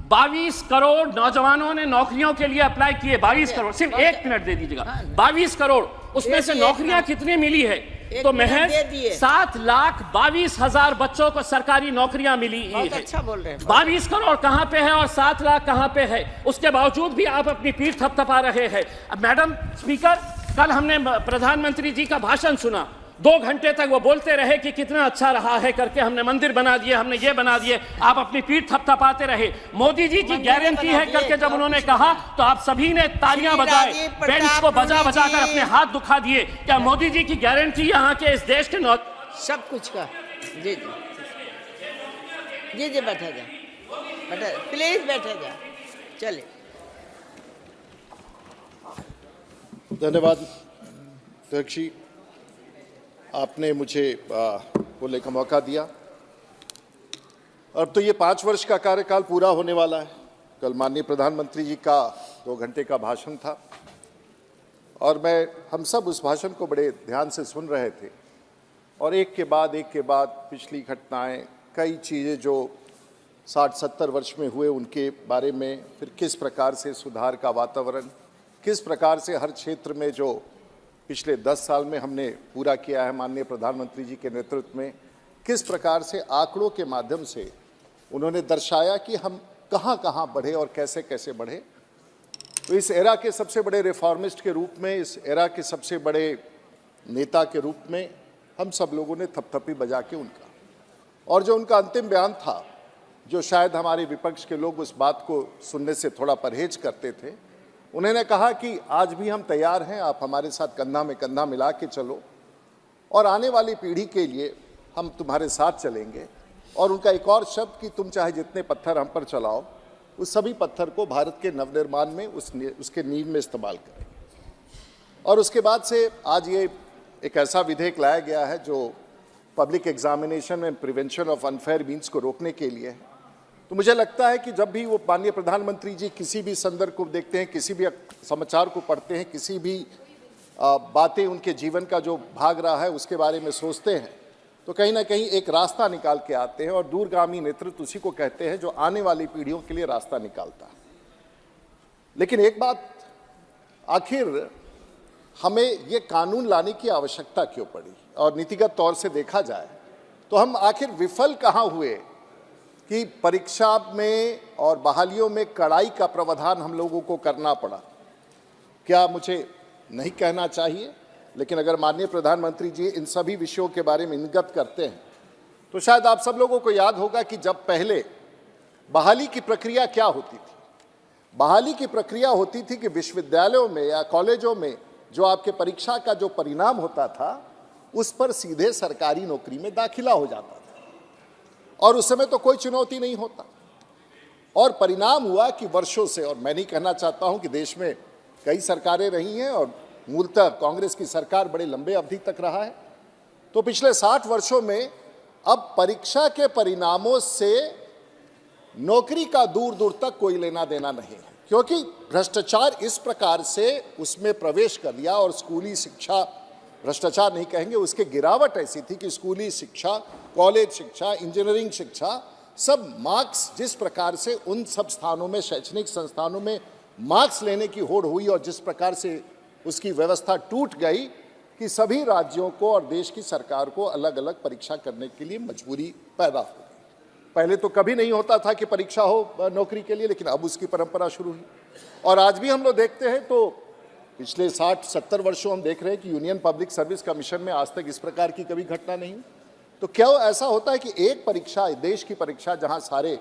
S22: 22 करोड़ नौजवानों ने नौकरियों के लिए अप्लाई किए। 22 करोड़, सिर्फ 1 मिनट दे दीजिएगा। 22 करोड़, उसमें से नौकरियां कितनी मिली है? तो महज 7,22,000 बच्चों को सरकारी नौकरियां मिली है।
S18: अच्छा बोल रहे हैं।
S22: 22 करोड़ कहां पे है और 7 लाख कहां पे है? उसके बावजूद भी आप अपनी पीठ थपथपा रहे हैं। अब मैडम स्पीकर, कल हमने प्रधानमंत्री जी का भाषण सुना, 2 घंटे तक वो बोलते रहे कि कितना अच्छा रहा है करके, हमने मंदिर बना दिए, हमने ये बना दिए, आप अपनी पीठ थपथपाते रहे। मोदी जी की गारंटी है करके जब उन्होंने कहा तो आप सभी ने तालियां बजाए, बेंच को बजा बजा कर अपने हाथ दुखा दिए। क्या मोदी जी की गारंटी यहाँ के इस देश के
S18: सब कुछ का? जी जी जी बैठा जा, बैठा, प्लीज बैठा जा, चले।
S10: धन्यवाद अध्यक्ष जी, आपने मुझे बोलने का मौका दिया। अब तो ये 5 वर्ष का कार्यकाल पूरा होने वाला है। कल माननीय प्रधानमंत्री जी का 2 घंटे का भाषण था और हम सब उस भाषण को बड़े ध्यान से सुन रहे थे और एक के बाद पिछली घटनाएं, कई चीज़ें जो 60-70 वर्ष में हुए उनके बारे में, फिर किस प्रकार से सुधार का वातावरण, किस प्रकार से हर क्षेत्र में जो पिछले 10 साल में हमने पूरा किया है माननीय प्रधानमंत्री जी के नेतृत्व में, किस प्रकार से आंकड़ों के माध्यम से उन्होंने दर्शाया कि हम कहाँ कहाँ बढ़े और कैसे कैसे बढ़े। तो इस एरा के सबसे बड़े रिफॉर्मिस्ट के रूप में, इस एरा के सबसे बड़े नेता के रूप में हम सब लोगों ने थपथपी बजा के उनका, और जो उनका अंतिम बयान था, जो शायद हमारे विपक्ष के लोग उस बात को सुनने से थोड़ा परहेज करते थे, उन्होंने कहा कि आज भी हम तैयार हैं, आप हमारे साथ कंधा में कंधा मिला के चलो और आने वाली पीढ़ी के लिए हम तुम्हारे साथ चलेंगे। और उनका एक और शब्द कि तुम चाहे जितने पत्थर हम पर चलाओ, उस सभी पत्थर को भारत के नवनिर्माण में उसके नींव में इस्तेमाल करें। और उसके बाद से आज ये एक ऐसा विधेयक लाया गया है जो public examination and prevention of unfair means को रोकने के लिए है। तो मुझे लगता है कि जब भी वो माननीय प्रधानमंत्री जी किसी भी संदर्भ को देखते हैं, किसी भी समाचार को पढ़ते हैं, किसी भी बातें उनके जीवन का जो भाग रहा है उसके बारे में सोचते हैं, तो कहीं ना कहीं एक रास्ता निकाल के आते हैं। और दूरगामी नेतृत्व उसी को कहते हैं जो आने वाली पीढ़ियों के लिए रास्ता निकालता है। लेकिन एक बात, आखिर हमें ये कानून लाने की आवश्यकता क्यों पड़ी? और नीतिगत तौर से देखा जाए तो हम आखिर विफल कहाँ हुए कि परीक्षा में और बहालियों में कड़ाई का प्रावधान हम लोगों को करना पड़ा? क्या मुझे नहीं कहना चाहिए, लेकिन अगर माननीय प्रधानमंत्री जी इन सभी विषयों के बारे में इंगित करते हैं तो शायद आप सब लोगों को याद होगा कि जब पहले बहाली की प्रक्रिया क्या होती थी। बहाली की प्रक्रिया होती थी कि विश्वविद्यालयों में या कॉलेजों में जो आपके परीक्षा का जो परिणाम होता था उस पर सीधे सरकारी नौकरी में दाखिला हो जाता था और उस समय तो कोई चुनौती नहीं होता। और परिणाम हुआ कि वर्षों से, और मैं नहीं कहना चाहता हूं कि देश में कई सरकारें रही हैं और मूलतः कांग्रेस की सरकार बड़े लंबे अवधि तक रहा है, तो पिछले 60 वर्षों में अब परीक्षा के परिणामों से नौकरी का दूर दूर तक कोई लेना देना नहीं है, क्योंकि भ्रष्टाचार इस प्रकार से उसमें प्रवेश कर दिया। और स्कूली शिक्षा, भ्रष्टाचार नहीं कहेंगे, उसके गिरावट ऐसी थी कि स्कूली शिक्षा, कॉलेज शिक्षा, इंजीनियरिंग शिक्षा, सब मार्क्स जिस प्रकार से उन सब स्थानों में, शैक्षणिक संस्थानों में मार्क्स लेने की होड़ हुई और जिस प्रकार से उसकी व्यवस्था टूट गई कि सभी राज्यों को और देश की सरकार को अलग अलग परीक्षा करने के लिए मजबूरी पैदा हो गई। पहले तो कभी नहीं होता था कि परीक्षा हो नौकरी के लिए, लेकिन अब उसकी परंपरा शुरू हुई। और आज भी हम लोग देखते हैं तो पिछले 60-70 वर्षों हम देख रहे हैं कि यूनियन पब्लिक सर्विस कमीशन में आज तक इस प्रकार की कभी घटना नहीं। तो क्या ऐसा होता है कि एक परीक्षा, देश की परीक्षा जहां सारे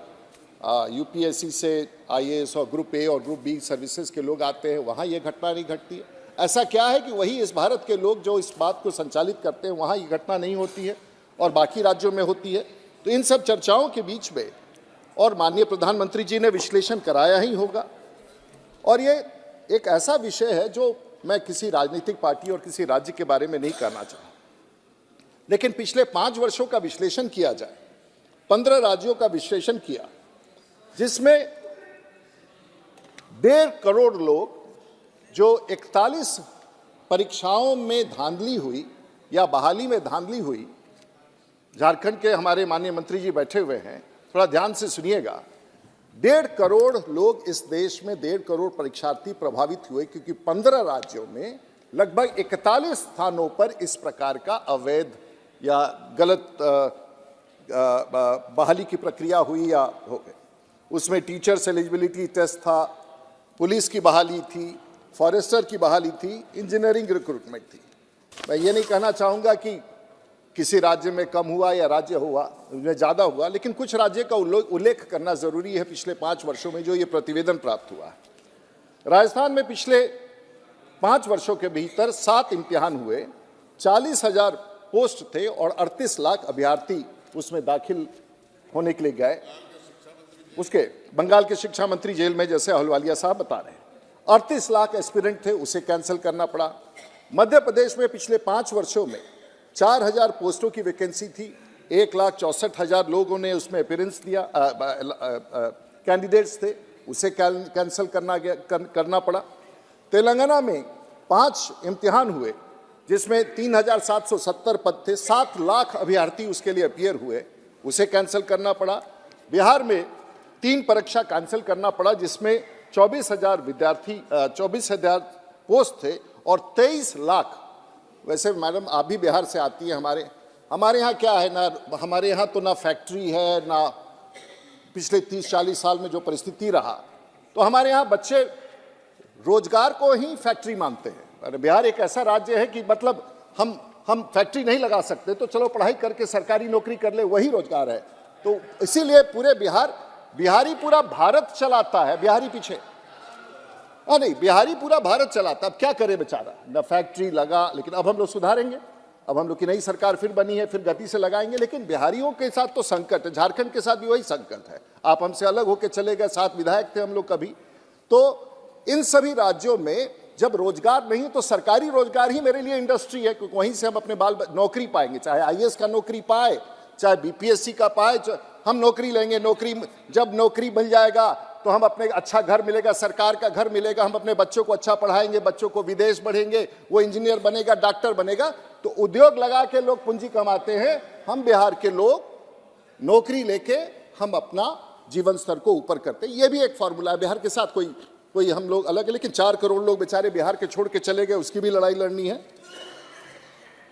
S10: यूपीएससी से आईएएस और ग्रुप ए और ग्रुप बी सर्विसेज के लोग आते हैं, वहां ये घटना नहीं घटती है? ऐसा क्या है कि वही इस भारत के लोग जो इस बात को संचालित करते हैं वहां ये घटना नहीं होती है और बाकी राज्यों में होती है? तो इन सब चर्चाओं के बीच में, और माननीय प्रधानमंत्री जी ने विश्लेषण कराया ही होगा, और ये एक ऐसा विषय है जो मैं किसी राजनीतिक पार्टी और किसी राज्य के बारे में नहीं कहना चाहता, लेकिन पिछले 5 वर्षों का विश्लेषण किया जाए, 15 राज्यों का विश्लेषण किया, जिसमें 1.5 करोड़ लोग जो 41 परीक्षाओं में धांधली हुई या बहाली में धांधली हुई, झारखंड के हमारे माननीय मंत्री जी बैठे हुए हैं, थोड़ा ध्यान से सुनिएगा। 1.5 करोड़ लोग इस देश में, 1.5 करोड़ परीक्षार्थी प्रभावित हुए, क्योंकि 15 राज्यों में लगभग 41 स्थानों पर इस प्रकार का अवैध या गलत बहाली की प्रक्रिया हुई या हो गई। उसमें टीचर्स एलिजिबिलिटी टेस्ट था, पुलिस की बहाली थी, फॉरेस्टर की बहाली थी, इंजीनियरिंग रिक्रूटमेंट थी। मैं ये नहीं कहना चाहूँगा कि किसी राज्य में कम हुआ या राज्य हुआ में ज़्यादा हुआ, लेकिन कुछ राज्य का उल्लेख करना ज़रूरी है पिछले 5 वर्षों में जो ये प्रतिवेदन प्राप्त हुआ है। राजस्थान में पिछले 5 वर्षों के भीतर 7 इम्तिहान हुए, 40,000 पोस्ट थे और 38 लाख अभ्यर्थी उसमें दाखिल होने के लिए गए। उसके बंगाल के शिक्षा मंत्री जेल में, जैसे अहलुवालिया साहब बता रहे हैं, 38 लाख एस्पिरेंट थे, उसे कैंसिल करना पड़ा। मध्य प्रदेश में पिछले 5 वर्षों में 4,000 पोस्टों की वैकेंसी थी, 1,64,000 लोगों ने उसमें अपीयरेंस दिया, कैंडिडेट्स थे, उसे कैंसिल करना पड़ा। तेलंगाना में 5 इम्तिहान हुए जिसमें 3,770 पद थे, 7 लाख अभ्यर्थी उसके लिए अपीयर हुए, उसे कैंसिल करना पड़ा। बिहार में 3 परीक्षा कैंसिल करना पड़ा जिसमें 24,000 पोस्ट थे और 23 लाख। वैसे मैडम आप भी बिहार से आती हैं, हमारे यहाँ क्या है ना, हमारे यहाँ तो ना फैक्ट्री है ना पिछले 30-40 साल में जो परिस्थिति रहा, तो हमारे यहाँ बच्चे रोजगार को ही फैक्ट्री मानते हैं। अरे बिहार एक ऐसा राज्य है कि मतलब हम फैक्ट्री नहीं लगा सकते, तो चलो पढ़ाई करके सरकारी नौकरी कर ले, वही रोजगार है। तो इसीलिए पूरे बिहारी पूरा भारत चलाता है, बिहारी पीछे नहीं, बिहारी पूरा भारत चलाता। अब क्या करे बेचारा, न फैक्ट्री लगा, लेकिन अब हम लोग सुधारेंगे। अब हम लोग की नई सरकार फिर बनी है, फिर गति से लगाएंगे, लेकिन बिहारियों के साथ तो संकट है, झारखंड के साथ भी वही संकट है। आप हमसे अलग होकर चले गए, 7 विधायक थे हम लोग कभी। तो इन सभी राज्यों में जब रोजगार नहीं तो सरकारी रोजगार ही मेरे लिए इंडस्ट्री है, क्योंकि वहीं से हम अपने नौकरी पाएंगे, चाहे आईएएस का नौकरी पाए, चाहे बीपीएससी का पाए, हम नौकरी लेंगे। जब नौकरी मिल जाएगा तो हम अपने अच्छा घर मिलेगा, सरकार का घर मिलेगा, हम अपने बच्चों को अच्छा पढ़ाएंगे, बच्चों को विदेश बढ़ेंगे, वो इंजीनियर बनेगा, डॉक्टर बनेगा। तो उद्योग लगा के लोग पूंजी कमाते हैं, हम बिहार के लोग नौकरी लेके हम अपना जीवन स्तर को ऊपर करते हैं। ये भी एक फॉर्मूला है। बिहार के साथ कोई हम लोग अलग है, लेकिन 4 करोड़ लोग बेचारे बिहार के छोड़ के चले गए, उसकी भी लड़ाई लड़नी है।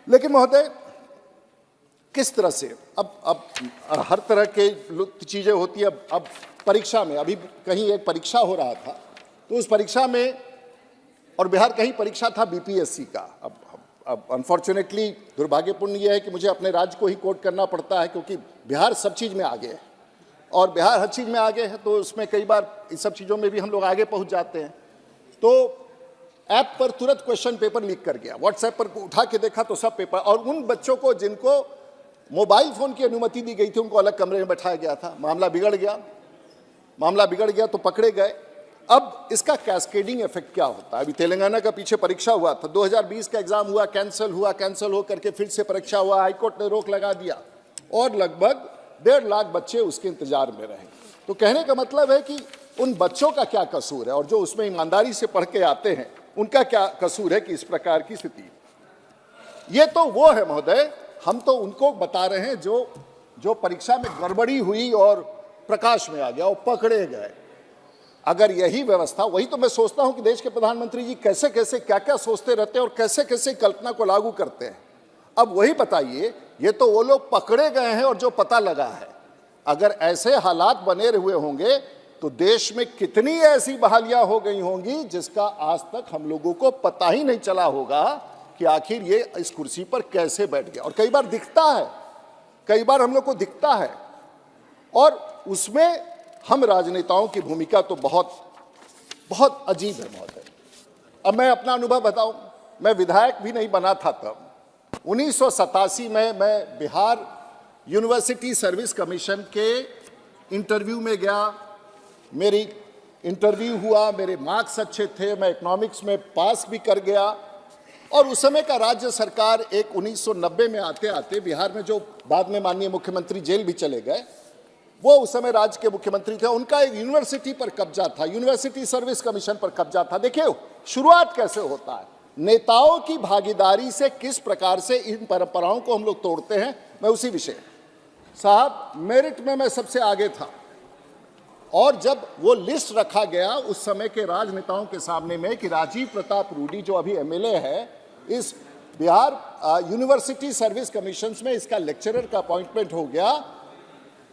S10: लेकिन महोदय किस तरह से अब हर तरह के चीजें होती है। अब परीक्षा में अभी कहीं एक परीक्षा हो रहा था, तो उस परीक्षा में, और बिहार कहीं परीक्षा था बीपीएससी का। अब अनफॉर्चुनेटली दुर्भाग्यपूर्ण यह है कि मुझे अपने राज्य को ही कोट करना पड़ता है, क्योंकि बिहार सब चीज में आगे है और बिहार हर चीज में आगे है, तो उसमें कई बार इस सब चीजों में भी हम लोग आगे पहुंच जाते हैं। तो ऐप पर तुरंत क्वेश्चन पेपर लीक कर गया, व्हाट्सएप पर उठा के देखा तो सब पेपर, और उन बच्चों को जिनको मोबाइल फोन की अनुमति दी गई थी उनको अलग कमरे में बैठाया गया था। मामला बिगड़ गया तो पकड़े गए। अब इसका कैस्केडिंग इफेक्ट क्या होता है। अभी तेलंगाना का पीछे परीक्षा हुआ था, 2020 का एग्जाम हुआ, कैंसिल हो करके फिर से परीक्षा हुआ, हाईकोर्ट ने रोक लगा दिया और लगभग 1.5 लाख बच्चे उसके इंतजार में रहे। तो कहने का मतलब है कि उन बच्चों का क्या कसूर है और जो उसमें ईमानदारी से पढ़ के आते हैं उनका क्या कसूर है कि इस प्रकार की स्थिति। ये तो वो है महोदय, हम तो उनको बता रहे हैं जो परीक्षा में गड़बड़ी हुई और प्रकाश में आ गया और पकड़े गए। अगर यही व्यवस्था, वही तो मैं सोचता हूं कि देश के प्रधानमंत्री जी कैसे कैसे क्या क्या सोचते रहते हैं और कैसे कैसे कल्पना को लागू करते हैं। अब वही बताइए, ये तो वो लोग पकड़े गए हैं और जो पता लगा है। अगर ऐसे हालात बने हुए होंगे तो देश में कितनी ऐसी बहालियां हो गई होंगी जिसका आज तक हम लोगों को पता ही नहीं चला होगा कि आखिर ये इस कुर्सी पर कैसे बैठ गया। और कई बार दिखता है, कई बार हम लोग को दिखता है, और उसमें हम राजनेताओं की भूमिका तो बहुत बहुत अजीब है महोदय। अब मैं अपना अनुभव बताऊं, मैं विधायक भी नहीं बना था तब। 1987 में मैं बिहार यूनिवर्सिटी सर्विस कमीशन के इंटरव्यू में गया। मेरी इंटरव्यू हुआ, मेरे मार्क्स अच्छे थे, मैं इकोनॉमिक्स में पास भी कर गया। और उस समय का राज्य सरकार एक 1990 में आते आते बिहार में, जो बाद में माननीय मुख्यमंत्री जेल भी चले गए, वो उस समय राज्य के मुख्यमंत्री थे, उनका एक यूनिवर्सिटी पर कब्जा था, यूनिवर्सिटी सर्विस कमीशन पर कब्जा था। देखिए शुरुआत कैसे होता है, नेताओं की भागीदारी से किस प्रकार से इन परंपराओं को हम लोग तोड़ते हैं। मैं उसी विषय साहब, मेरिट में मैं सबसे आगे था, और जब वो लिस्ट रखा गया उस समय के राजनेताओं के सामने में कि राजीव प्रताप रूडी जो अभी एमएलए है, इस बिहार यूनिवर्सिटी सर्विस कमीशन में इसका लेक्चरर का अपॉइंटमेंट हो गया,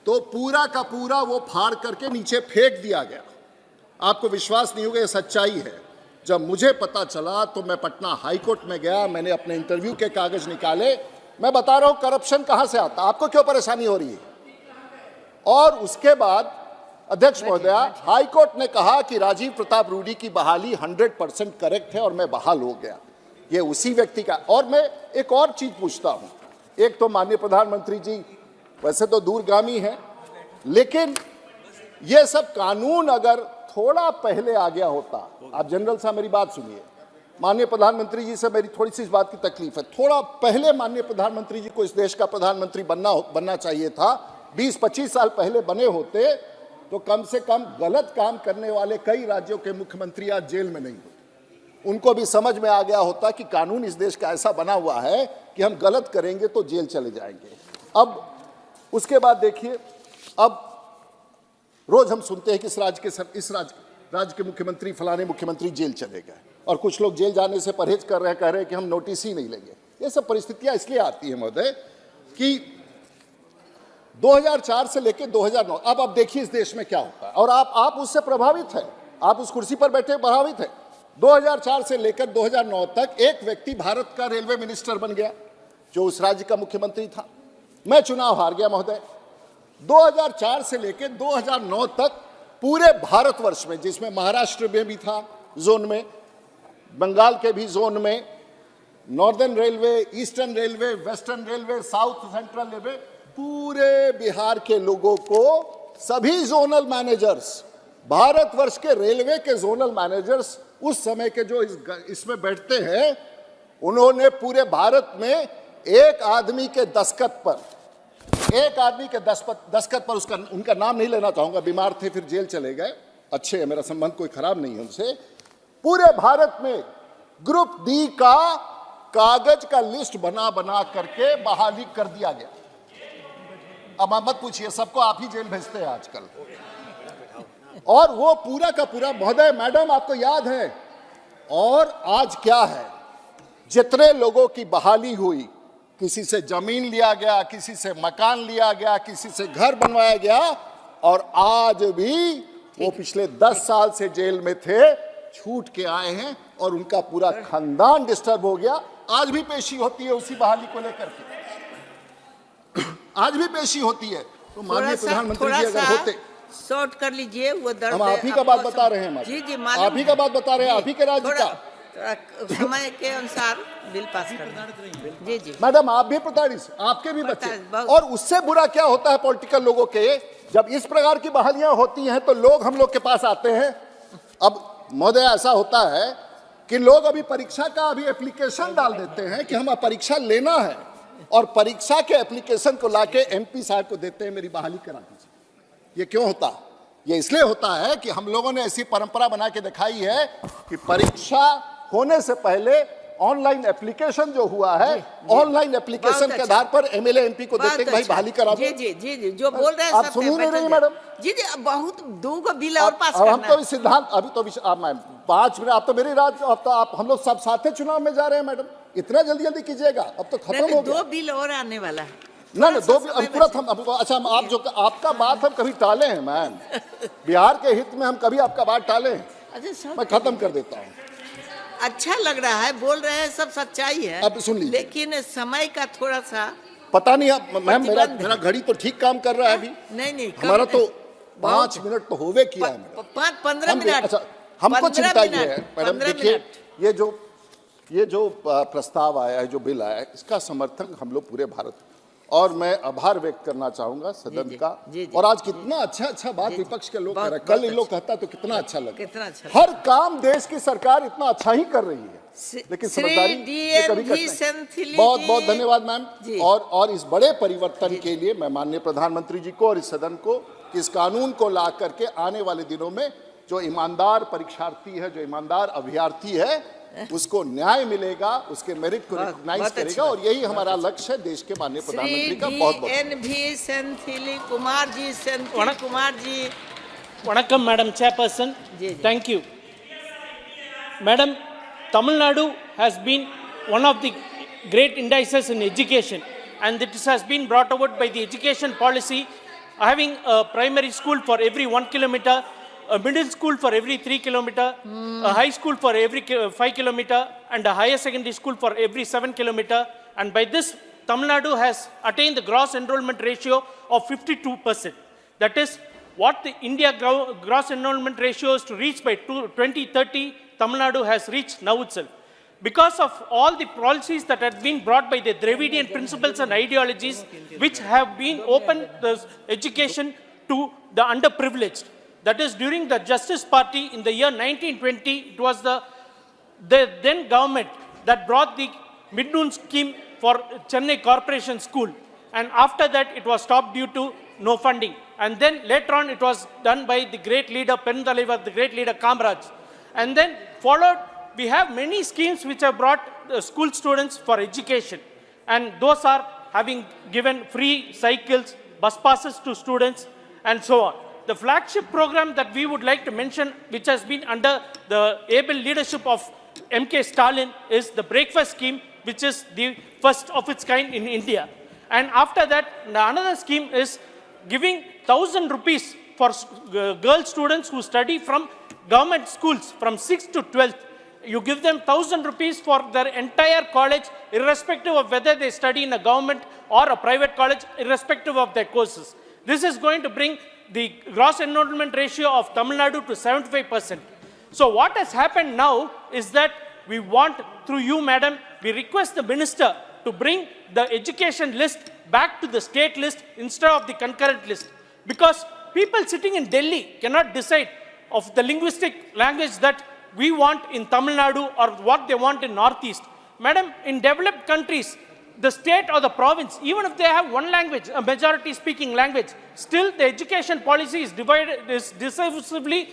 S10: तो पूरा का पूरा वो फाड़ करके नीचे फेंक दिया गया। आपको विश्वास नहीं होगा, ये सच्चाई है। जब मुझे पता चला तो मैं पटना हाई कोर्ट में गया, मैंने अपने इंटरव्यू के कागज निकाले। मैं बता रहा हूं करप्शन कहां से आता, आपको क्यों परेशानी हो रही है। और उसके बाद अध्यक्ष महोदया, हाई कोर्ट ने कहा कि राजीव प्रताप रूडी की बहाली 100% करेक्ट है और मैं बहाल हो गया। ये उसी व्यक्ति का। और मैं एक और चीज पूछता हूं, एक तो माननीय प्रधानमंत्री जी वैसे तो दूरगामी हैं, लेकिन ये सब कानून अगर थोड़ा पहले आ गया होता, आप जनरल साहब मेरी बात सुनिए, माननीय प्रधानमंत्री जी से मेरी थोड़ी सी इस बात की तकलीफ है, थोड़ा पहले माननीय प्रधानमंत्री जी को इस देश का प्रधानमंत्री बनना चाहिए था। 20-25 साल पहले बने होते तो कम से कम गलत काम करने वाले कई राज्यों के मुख्यमंत्री आज जेल में नहीं होते। उनको भी समझ में आ गया होता कि कानून इस देश का ऐसा बना हुआ है कि हम गलत करेंगे तो जेल चले जाएंगे। अब उसके बाद देखिए, अब रोज हम सुनते हैं कि इस राज्य के मुख्यमंत्री, फलाने मुख्यमंत्री जेल चले गए, और कुछ लोग जेल जाने से परहेज कर रहे हैं, कह रहे हैं कि हम नोटिस ही नहीं लेंगे। ये सब परिस्थितियां इसलिए आती हैं महोदय कि 2004 से लेकर 2009, अब आप देखिए इस देश में क्या होता है, और आप उससे प्रभावित हैं, आप उस कुर्सी पर बैठे प्रभावित हैं। 2004 से लेकर 2009 तक एक व्यक्ति भारत का रेलवे मिनिस्टर बन गया जो उस राज्य का मुख्यमंत्री था। मैं चुनाव हार गया महोदय। 2004 से लेकर 2009 तक पूरे भारतवर्ष में, जिसमें महाराष्ट्र में भी था जोन में, बंगाल के भी जोन में, northern railway, eastern railway, western railway, south central railway, पूरे बिहार के लोगों को सभी जोनल मैनेजर्स, भारतवर्ष के रेलवे के जोनल मैनेजर्स उस समय के जो इसमें बैठते हैं, उन्होंने पूरे भारत में एक आदमी के दस्तखत पर उसका, उनका नाम नहीं लेना चाहूंगा, बीमार थे फिर जेल चले गए, अच्छे हैं, मेरा संबंध कोई खराब नहीं है उनसे, पूरे भारत में ग्रुप डी का कागज का लिस्ट बना करके बहाली कर दिया गया। अब आप मत पूछिए, सबको आप ही जेल भेजते हैं आजकल। और वो पूरा का पूरा, महोदय मैडम आपको याद है, और आज क्या है, जितने लोगों की बहाली हुई, किसी से जमीन लिया गया, किसी से मकान लिया गया, किसी से घर बनवाया गया, और आज भी वो पिछले 10 साल से जेल में थे, छूट के आए हैं और उनका पूरा खानदान डिस्टर्ब हो गया। आज भी पेशी होती है उसी बहाली को लेकर के, आज भी पेशी होती है। तो माननीय प्रधानमंत्री जी अगर होते,
S18: शॉर्ट कर लीजिए, वो दर्द
S10: हम आप ही का बात बता रहे हैं,
S18: जी जी,
S10: आप ही का बात बता रहे हैं, आप ही के राज्य का,
S18: समय के अनुसार बिल पास कर जी जी।
S10: मैडम आप भी प्रताड़ित, आपके भी बच्चे, और उससे बुरा क्या होता है पॉलिटिकल लोगों के, जब इस प्रकार की बहालियां होती हैं तो लोग हम लोग के पास आते हैं। अब महोदय ऐसा होता है कि लोग अभी परीक्षा का अभी एप्लीकेशन डाल देते हैं कि हमें परीक्षा लेना है, और परीक्षा के एप्लीकेशन को लाके एमपी साहब को देते हैं, मेरी बहाली करा दीजिए। ये क्यों होता है? ये इसलिए होता है कि हम लोगों ने ऐसी परंपरा बना के दिखाई है कि परीक्षा होने से पहले ऑनलाइन एप्लीकेशन जो हुआ है, ऑनलाइन एप्लीकेशन के आधार पर एमएलए एमपी को देते हैं, भाई बहाली करा दो।
S18: जी जी जी जी, जो बोल रहे हैं
S10: आप सुन ही नहीं रही मैडम।
S18: जी जी, बहुत 2 बिल और पास
S10: करना है। हम तो सिद्धांत, अभी तो आप 5 मिनट, आप तो मेरी रात, अब तो आप हम लोग सब साथ चुनाव में जा रहे हैं मैडम, इतना जल्दी कीजिएगा, अब तो खत्म हो गया।
S18: 2 बिल और आने वाला है
S10: ना 2 बिल अभी तुरंत हम, अच्छा हम आप जो आपका बात हम कभी टाले हैं मैम, बिहार के हित में हम कभी आपका बात टाले हैं, मैं खत्म कर देता हूँ।
S18: अच्छा लग रहा है, बोल रहे हैं सब सच्चाई है,
S10: अब सुन लीजिए,
S18: लेकिन समय का थोड़ा सा
S10: पता नहीं। अब मैम मेरा घड़ी तो ठीक काम कर रहा है अभी,
S18: नहीं
S10: हमारा तो 5 मिनट तो होवे किया है,
S18: 15 मिनट।
S10: अच्छा हमको चिंता ये है मैडम, देखिए ये जो प्रस्ताव आया है, जो बिल आया है, इसका समर्थन हम लोग पूरे भारत, और मैं आभार व्यक्त करना चाहूंगा सदन का। और आज कितना अच्छा बात विपक्ष के लोग कर रहे हैं, कल इन लोग कहता तो कितना अच्छा लगा। हर काम देश की सरकार इतना अच्छा ही कर रही है, लेकिन समझदारी कभी करते। बहुत धन्यवाद मैम। और इस बड़े परिवर्तन के लिए मैं माननीय प्रधानमंत्री जी को और इस सदन को, इस कानून को ला करके आने वाले दिनों में जो ईमानदार परीक्षार्थी है, जो ईमानदार अभ्यर्थी है, उसको न्याय मिलेगा, उसके मेरिट को रिकॉग्नाइज करेगा, और यही हमारा लक्ष्य है देश के माननीय प्रधानमंत्री का। बहुत
S18: सेंथिली कुमार जी
S5: वणक्कम madam chairperson, thank you madam. Tamil Nadu has been one of the great indices in education, and this has been brought about by the education policy, having a primary school for every 1 kilometer, a middle school for every 3 kilometer, a high school for every 5 kilometer, and a higher secondary school for every 7 kilometer. And by this, Tamil Nadu has attained the gross enrollment ratio of 52%. That is what the India gross enrollment ratio is to reach by 2030. Tamil Nadu has reached now itself. Because of all the policies that have been brought by the Dravidian principles and ideologies, which have been opened the education to the underprivileged. That is, during the Justice Party in the year 1920, it was the then government that brought the mid-noon scheme for Chennai Corporation School. And after that, it was stopped due to no funding. And then later on, it was done by the great leader, Penthalivar, the great leader Kamraj. And then followed, we have many schemes which have brought school students for education. And those are having given free cycles, bus passes to students, and so on. The flagship program that we would like to mention, which has been under the able leadership of M.K. Stalin, is the breakfast scheme, which is the first of its kind in India. And after that, another scheme is giving 1,000 rupees for girl students who study from government schools from 6th to 12th. You give them 1,000 rupees for their entire college, irrespective of whether they study in a government or a private college, irrespective of their courses. This is going to bring the gross enrollment ratio of Tamil Nadu to 75%. So what has happened now is that we want, through you, madam, we request the minister to bring the education list back to the state list instead of the concurrent list. Because people sitting in Delhi cannot decide of the linguistic language that we want in Tamil Nadu or what they want in Northeast. Madam, in developed countries, the state or the province, even if they have one language, a majority speaking language, still the education policy is divided, is decisively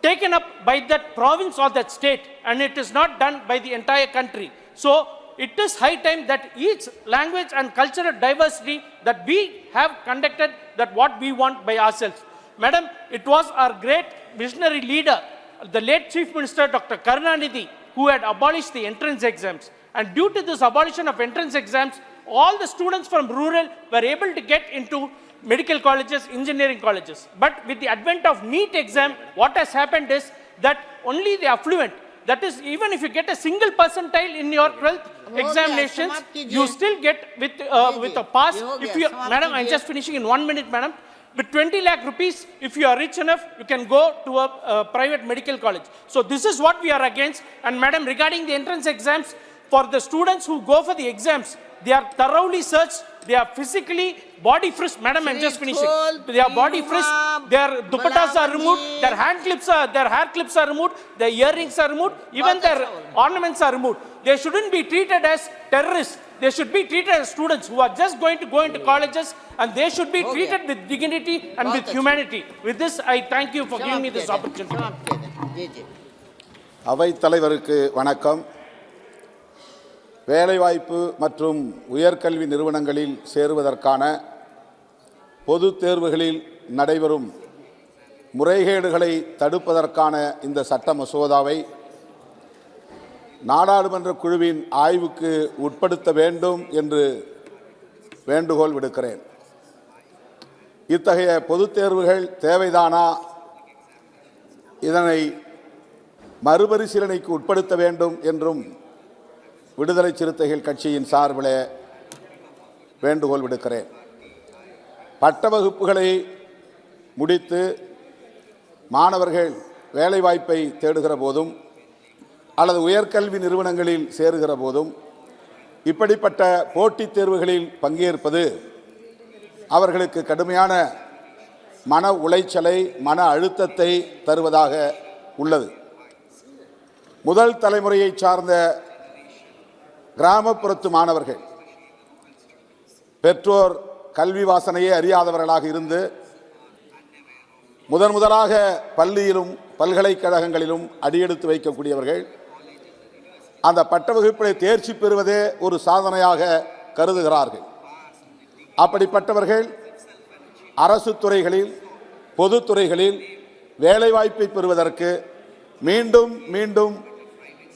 S5: taken up by that province or that state, and it is not done by the entire country. So it is high time that each language and cultural diversity that we have conducted, that what we want by ourselves. Madam, it was our great visionary leader, the late Chief Minister Dr. Karunanidhi, who had abolished the entrance exams. And due to this abolition of entrance exams, all the students from rural were able to get into medical colleges, engineering colleges. But with the advent of NEET exam, what has happened is that only the affluent, that is, even if you get a single percentile in your 12th examinations, you still get with a pass. If you, madam, I'm just finishing in 1 minute, madam. With 20 lakh rupees, if you are rich enough, you can go to a private medical college. So this is what we are against. And madam, regarding the entrance exams, for the students who go for the exams, they are thoroughly searched, they are physically body frisked. Madam, I'm just finishing. They are body frisked, their dupattas are removed, their hair clips are removed, their earrings are removed, even their ornaments are removed. They shouldn't be treated as terrorists. They should be treated as students who are just going to go into colleges, and they should be treated with dignity and with humanity. With this, I thank you for giving me this opportunity.
S7: அவை தலைவருக்கு வணக்கம். வேலைவாய்ப்பு மற்றும் உயர்கல்வி நிறுவனங்களில் சேருவதற்கான பொதுத் தேர்வுகளில் நடைபெறும் முறைகேடுகளை தடுப்பதற்கான இந்த சட்ட மசோதாவை நாடாளுமன்ற குழுவின் ஆய்வுக்கு உட்படுத்த வேண்டும் என்று வேண்டுகோள் விடுக்கிறேன். இத்தகைய பொதுத் தேர்வுகள் தேவைதானா, இதனை மறுபரிசீலனைக்கு உட்படுத்த வேண்டும் என்றும் விடுதலை சிறுத்தைகள் கட்சியின் சார்பில் வேண்டுகோள் விடுக்கிறேன். பட்ட வகுப்புகளை முடித்து மாணவர்கள் வேலைவாய்ப்பை தேடுகிற போதும் அல்லது உயர்கல்வி நிறுவனங்களில் சேருகிற போதும் இப்படிப்பட்ட போட்டித் தேர்வுகளில் பங்கேற்பது அவர்களுக்கு கடுமையான மன உளைச்சலை, மன அழுத்தத்தை தருவதாக உள்ளது. முதல் தலைமுறையை சார்ந்த கிராமப்புறத்து மாணவர்கள் பெற்றோர் கல்வி வாசனையே அறியாதவர்களாக இருந்து முதலாக பள்ளியிலும் பல்கலைக்கழகங்களிலும் அடியெடுத்து வைக்கக்கூடியவர்கள் அந்த பட்ட வகுப்பிலே தேர்ச்சி பெறுவதே ஒரு சாதனையாக கருதுகிறார்கள். அப்படிப்பட்டவர்கள் அரசு துறைகளில், பொதுத்துறைகளில் வேலைவாய்ப்பை பெறுவதற்கு மீண்டும் மீண்டும்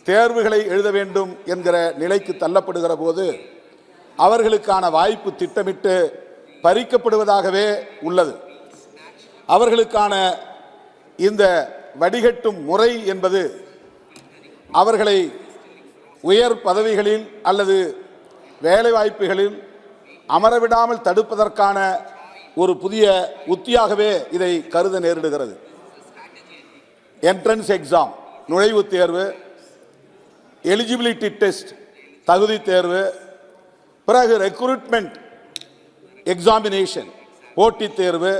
S7: தேர்வுகளை எழுத வேண்டும் என்கிற நிலைக்கு தள்ளப்படுகிற போது அவர்களுக்கான வாய்ப்பு திட்டமிட்டு பறிக்கப்படுவதாகவே உள்ளது. அவர்களுக்கான இந்த வடிகட்டும் முறை என்பது அவர்களை உயர் பதவிகளில் அல்லது வேலைவாய்ப்புகளில் அமரவிடாமல் தடுப்பதற்கான ஒரு புதிய உத்தியாகவே இதை கருத நேரிடுகிறது. என்ட்ரன்ஸ் எக்ஸாம் நுழைவுத் தேர்வு, எலிஜிபிலிட்டி டெஸ்ட் தகுதி தேர்வு, பிறகு ரெக்ரூட்மெண்ட் எக்ஸாமினேஷன் போட்டித் தேர்வு,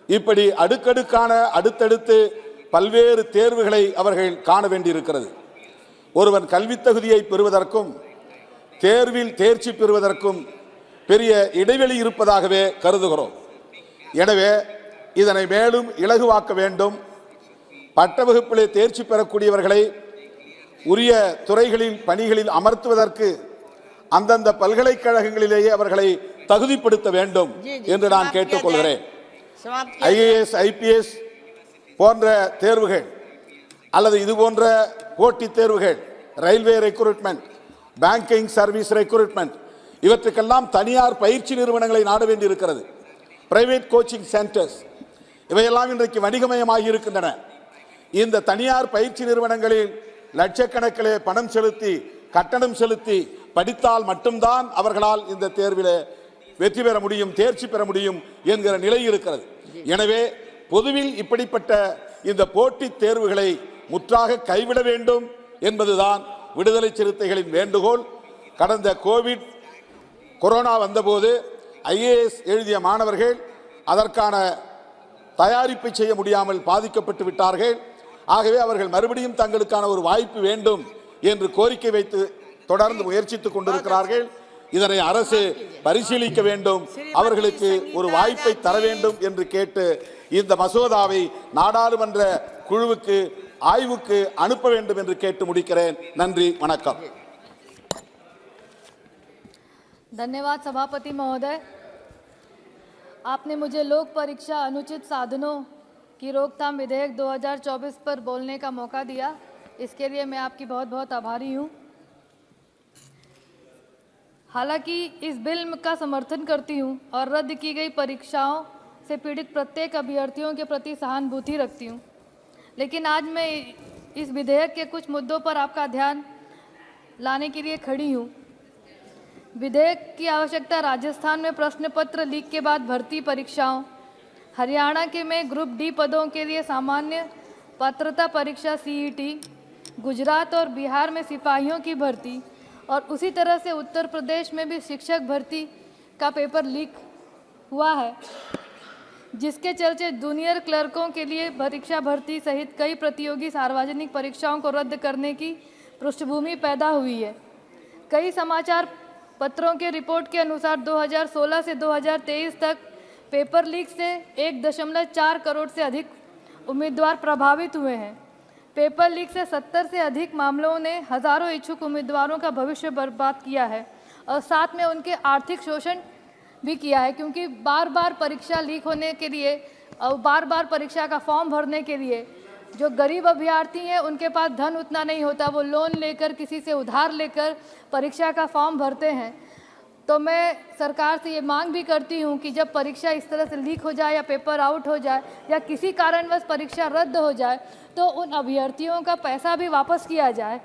S7: இப்படி அடுக்கடுக்கான அடுத்தடுத்து பல்வேறு தேர்வுகளை அவர்கள் காண வேண்டியிருக்கிறது. ஒருவன் கல்வித் தகுதியை பெறுவதற்கும் தேர்வில் தேர்ச்சி பெறுவதற்கும் பெரிய இடைவெளி இருப்பதாகவே கருதுகிறோம். எனவே இதனை மேலும் இலகுவாக்க வேண்டும். பட்ட வகுப்பிலே தேர்ச்சி பெறக்கூடியவர்களை உரிய துறைகளில் பணிகளில் அமர்த்துவதற்கு அந்தந்த பல்கலைக்கழகங்களிலேயே அவர்களை தகுதிப்படுத்த வேண்டும் என்று நான் கேட்டுக்கொள்கிறேன். IAS, IPS போன்ற தேர்வுகள் அல்லது இது போன்ற போட்டித் தேர்வுகள், railway recruitment, banking service recruitment, இவற்றுக்கெல்லாம் தனியார் பயிற்சி நிறுவனங்களை நாட வேண்டியிருக்கிறது. பிரைவேட் கோச்சிங் சென்டர்ஸ் இவையெல்லாம் இன்றைக்கு வணிகமயமாகி இருக்கின்றன. இந்த தனியார் பயிற்சி நிறுவனங்களில் லட்சக்கணக்கிலே பணம் செலுத்தி கட்டணம் செலுத்தி படித்தால் மட்டும்தான் அவர்களால் இந்த தேர்வில் வெற்றி பெற முடியும், தேர்ச்சி பெற முடியும் என்கிற நிலை இருக்கிறது. எனவே பொதுவில் இப்படிப்பட்ட இந்த போட்டித் தேர்வுகளை முற்றாக கைவிட வேண்டும் என்பதுதான் விடுதலை சிறுத்தைகளின் வேண்டுகோள். கடந்த கொரோனா வந்தபோது IAS எழுதிய மாணவர்கள் அதற்கான தயாரிப்பை செய்ய முடியாமல் பாதிக்கப்பட்டு விட்டார்கள். ஆகவே அவர்கள் மறுபடியும் தங்களுக்கான ஒரு வாய்ப்பு வேண்டும் என்று கோரிக்கை வைத்து தொடர்ந்து முயற்சித்துக் கொண்டிருக்கிறார்கள். இதனை அரசு பரிசீலிக்க வேண்டும், அவர்களுக்கு ஒரு வாய்ப்பை தர வேண்டும் என்று கேட்டு இந்த மசோதாவை நாடாளுமன்ற குழுவுக்கு ஆய்வுக்கு அனுப்ப வேண்டும் என்று கேட்டு முடிக்கிறேன். நன்றி, वणक्कम.
S11: धन्यवाद सभापति महोदय। आपने मुझे लोक परीक्षा अनुचित साधनों की रोकथाम विधेयक 2024 पर बोलने का मौका दिया, इसके लिए मैं आपकी बहुत बहुत आभारी हूँ। हालांकि इस बिल का समर्थन करती हूँ और रद्द की गई परीक्षाओं से पीड़ित प्रत्येक अभ्यर्थियों के प्रति सहानुभूति रखती हूँ, लेकिन आज मैं इस विधेयक के कुछ मुद्दों पर आपका ध्यान लाने के लिए खड़ी हूँ। विधेयक की आवश्यकता राजस्थान में प्रश्न पत्र लीक के बाद भर्ती परीक्षाओं, हरियाणा के में ग्रुप डी पदों के लिए सामान्य पात्रता परीक्षा CET, गुजरात और बिहार में सिपाहियों की भर्ती और उसी तरह से उत्तर प्रदेश में भी शिक्षक भर्ती का पेपर लीक हुआ है, जिसके चलते जूनियर क्लर्कों के लिए परीक्षा भर्ती सहित कई प्रतियोगी सार्वजनिक परीक्षाओं को रद्द करने की पृष्ठभूमि पैदा हुई है। कई समाचार पत्रों के रिपोर्ट के अनुसार 2016 से 2023 तक पेपर लीक से 1.4 करोड़ से अधिक उम्मीदवार प्रभावित हुए हैं। पेपर लीक से 70 से अधिक मामलों ने हजारों इच्छुक उम्मीदवारों का भविष्य बर्बाद किया है और साथ में उनके आर्थिक शोषण भी किया है, क्योंकि बार बार परीक्षा लीक होने के लिए और बार बार परीक्षा का फॉर्म भरने के लिए जो गरीब अभ्यर्थी हैं उनके पास धन उतना नहीं होता, वो लोन लेकर किसी से उधार लेकर परीक्षा का फॉर्म भरते हैं। तो मैं सरकार से ये मांग भी करती हूँ कि जब परीक्षा इस तरह से लीक हो जाए या पेपर आउट हो जाए या किसी कारणवश परीक्षा रद्द हो जाए तो उन अभ्यर्थियों का पैसा भी वापस किया जाए।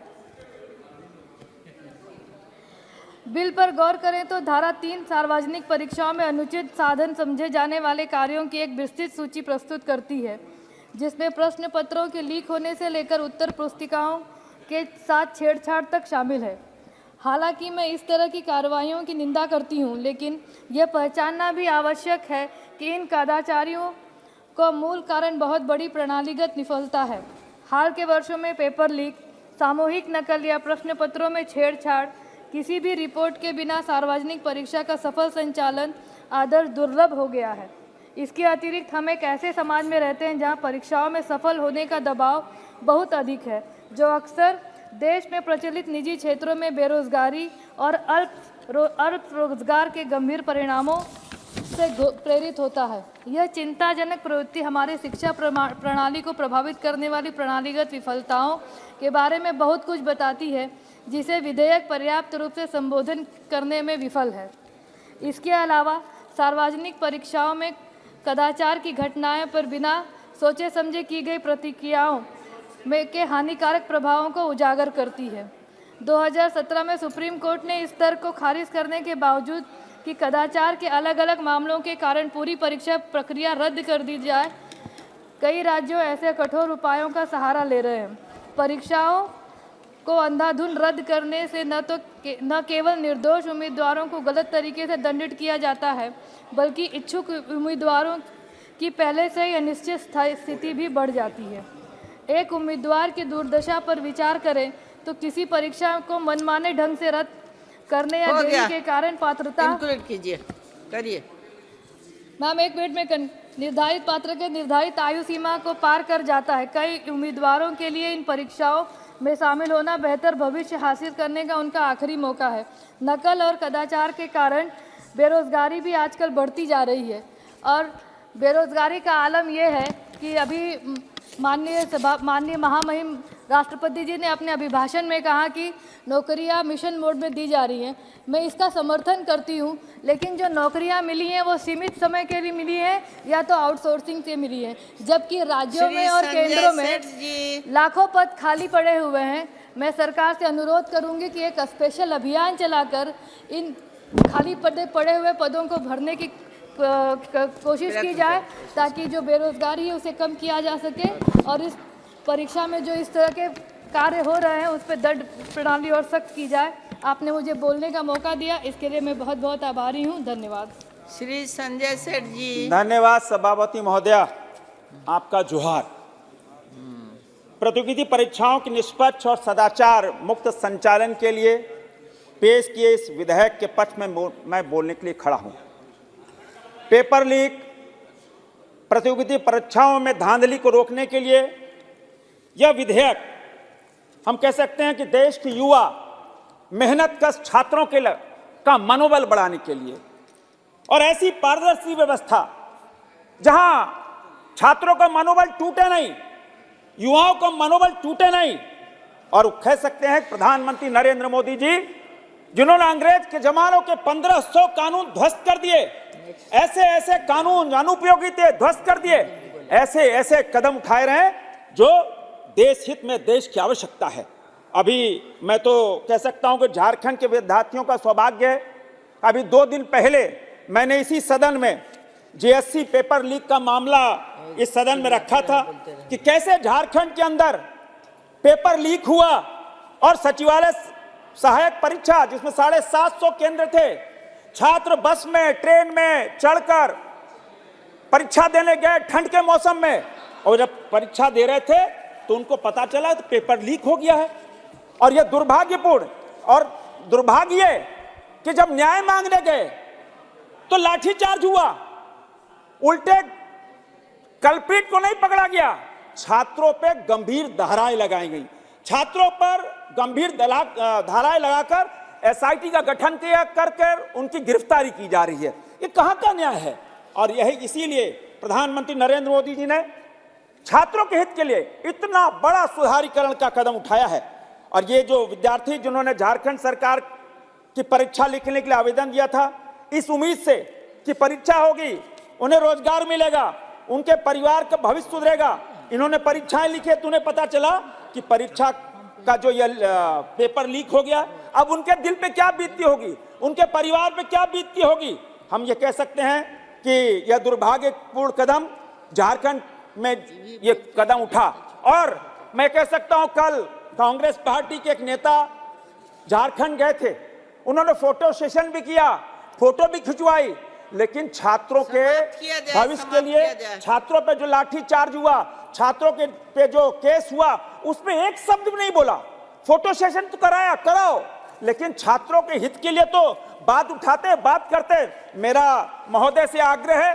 S11: बिल पर गौर करें तो धारा 3 सार्वजनिक परीक्षाओं में अनुचित साधन समझे जाने वाले कार्यों की एक विस्तृत सूची प्रस्तुत करती है, जिसमें प्रश्न पत्रों के लीक होने से लेकर उत्तर पुस्तिकाओं के साथ छेड़छाड़ तक शामिल है। हालांकि मैं इस तरह की कार्रवाइयों की निंदा करती हूं, लेकिन यह पहचानना भी आवश्यक है कि इन कदाचारियों का मूल कारण बहुत बड़ी प्रणालीगत विफलता है। हाल के वर्षों में पेपर लीक, सामूहिक नकल या प्रश्न पत्रों में छेड़छाड़, किसी भी रिपोर्ट के बिना सार्वजनिक परीक्षा का सफल संचालन आदर्श दुर्लभ हो गया है। इसके अतिरिक्त हम एक ऐसे समाज में रहते हैं जहां परीक्षाओं में सफल होने का दबाव बहुत अधिक है, जो अक्सर देश में प्रचलित निजी क्षेत्रों में बेरोजगारी और अल्प रोजगार के गंभीर परिणामों से प्रेरित होता है। यह चिंताजनक प्रवृत्ति हमारे शिक्षा प्रणाली को प्रभावित करने वाली प्रणालीगत विफलताओं के बारे में बहुत कुछ बताती है, जिसे विधेयक पर्याप्त रूप से संबोधन करने में विफल है। इसके अलावा सार्वजनिक परीक्षाओं में कदाचार की घटनाएं पर बिना
S2: सोचे समझे की गई प्रतिक्रियाओं में के हानिकारक प्रभावों को उजागर करती है। 2017 में सुप्रीम कोर्ट ने इस तर्क को खारिज करने के बावजूद कि कदाचार के अलग अलग मामलों के कारण पूरी परीक्षा प्रक्रिया रद्द कर दी जाए, कई राज्यों ऐसे कठोर उपायों का सहारा ले रहे हैं। परीक्षाओं को अंधाधुंध रद्द करने से न केवल निर्दोष उम्मीदवारों को गलत तरीके से दंडित किया जाता है, बल्कि इच्छुक उम्मीदवारों की पहले से ही अनिश्चित स्थिति भी बढ़ जाती है। एक उम्मीदवार की दुर्दशा पर विचार करें तो किसी परीक्षा को मनमाने ढंग से रद्द करने या देरी के कारण पात्रता
S18: कीजिए करिए।
S2: मैम, एक मिनट में निर्धारित पात्र के निर्धारित आयु सीमा को पार कर जाता है। कई उम्मीदवारों के लिए इन परीक्षाओं में शामिल होना बेहतर भविष्य हासिल करने का उनका आखिरी मौका है। नकल और कदाचार के कारण बेरोजगारी भी आजकल बढ़ती जा रही है और बेरोजगारी का आलम यह है कि अभी माननीय महामहिम राष्ट्रपति जी ने अपने अभिभाषण में कहा कि नौकरियां मिशन मोड में दी जा रही हैं। मैं इसका समर्थन करती हूं, लेकिन जो नौकरियां मिली हैं वो सीमित समय के लिए मिली हैं या तो आउटसोर्सिंग से मिली हैं, जबकि राज्यों में और केंद्रों में लाखों पद खाली पड़े हुए हैं। मैं सरकार से अनुरोध करूंगी कि एक स्पेशल अभियान चलाकर इन खाली पड़े हुए पदों को भरने की कोशिश की जाए, ताकि जो बेरोजगारी है उसे कम किया जा सके और इस परीक्षा में जो इस तरह के कार्य हो रहे हैं उस पर दंड प्रणाली और सख्त की जाए। आपने मुझे बोलने का मौका दिया, इसके लिए मैं बहुत बहुत आभारी हूँ। धन्यवाद।
S18: श्री संजय सेठ जी।
S8: धन्यवाद सभापति महोदया, आपका जोहार। प्रतियोगिता परीक्षाओं की निष्पक्ष और सदाचार मुक्त संचालन के लिए पेश किए इस विधेयक के पक्ष में मैं बोलने के लिए खड़ा हूँ। पेपर लीक, प्रतियोगिता परीक्षाओं में धांधली को रोकने के लिए यह विधेयक हम कह सकते हैं कि देश के युवा मेहनतकश छात्रों का मनोबल बढ़ाने के लिए और ऐसी पारदर्शी व्यवस्था जहां छात्रों का मनोबल टूटे नहीं, युवाओं का मनोबल टूटे नहीं, और कह सकते हैं प्रधानमंत्री नरेंद्र मोदी जी जिन्होंने अंग्रेज के जमानों के 1500 कानून ध्वस्त कर दिए, ऐसे कानून अनुपयोगी थे, ध्वस्त कर दिए, ऐसे कदम उठाए रहे हैं जो देश हित में देश की आवश्यकता है। अभी मैं तो कह सकता हूं कि झारखंड के विद्यार्थियों का सौभाग्य है, अभी 2 दिन पहले मैंने इसी सदन में जीएससी पेपर लीक का मामला इस सदन में रखा था कि कैसे झारखंड के अंदर पेपर लीक हुआ और सचिवालय सहायक परीक्षा जिसमें 750 केंद्र थे, छात्र बस में ट्रेन में चढ़कर परीक्षा देने गए ठंड के मौसम में, और जब परीक्षा दे रहे थे तो उनको पता चला तो पेपर लीक हो गया है। और यह दुर्भाग्यपूर्ण और दुर्भाग्य कि जब न्याय मांगने गए तो लाठीचार्ज हुआ, उल्टे कल्प्रिट को नहीं पकड़ा गया, छात्रों पे गंभीर धाराएं लगाई गई, छात्रों पर गंभीर धाराएं लगाकर एसआईटी का गठन किया कर उनकी गिरफ्तारी की जा रही है। ये कहां का न्याय है? और यही इसीलिए प्रधानमंत्री नरेंद्र मोदी जी ने छात्रों के हित के लिए इतना बड़ा सुधारीकरण का कदम उठाया है। और ये जो विद्यार्थी जिन्होंने झारखंड सरकार की परीक्षा लिखने के लिए आवेदन दिया था, इस उम्मीद से कि परीक्षा होगी, उन्हें रोजगार मिलेगा, उनके परिवार का भविष्य सुधरेगा, इन्होंने परीक्षाएं लिखी तो उन्हें पता चला कि परीक्षा का जो ये पेपर लीक हो गया, अब उनके दिल पे क्या बीतती होगी, उनके परिवार पे क्या बीतती होगी। हम ये कह सकते हैं कि यह दुर्भाग्यपूर्ण कदम झारखंड में ये कदम उठा। और मैं कह सकता हूं कल कांग्रेस पार्टी के एक नेता झारखंड गए थे, उन्होंने फोटो सेशन भी किया, फोटो भी खिंचवाई, लेकिन छात्रों के भविष्य के लिए, छात्रों पे जो लाठीचार्ज हुआ, छात्रों के पे जो केस हुआ, उसमें एक शब्द भी नहीं बोला। फोटो सेशन तो कराओ, लेकिन छात्रों के हित के लिए तो बात उठाते, बात करते। मेरा महोदय से आग्रह है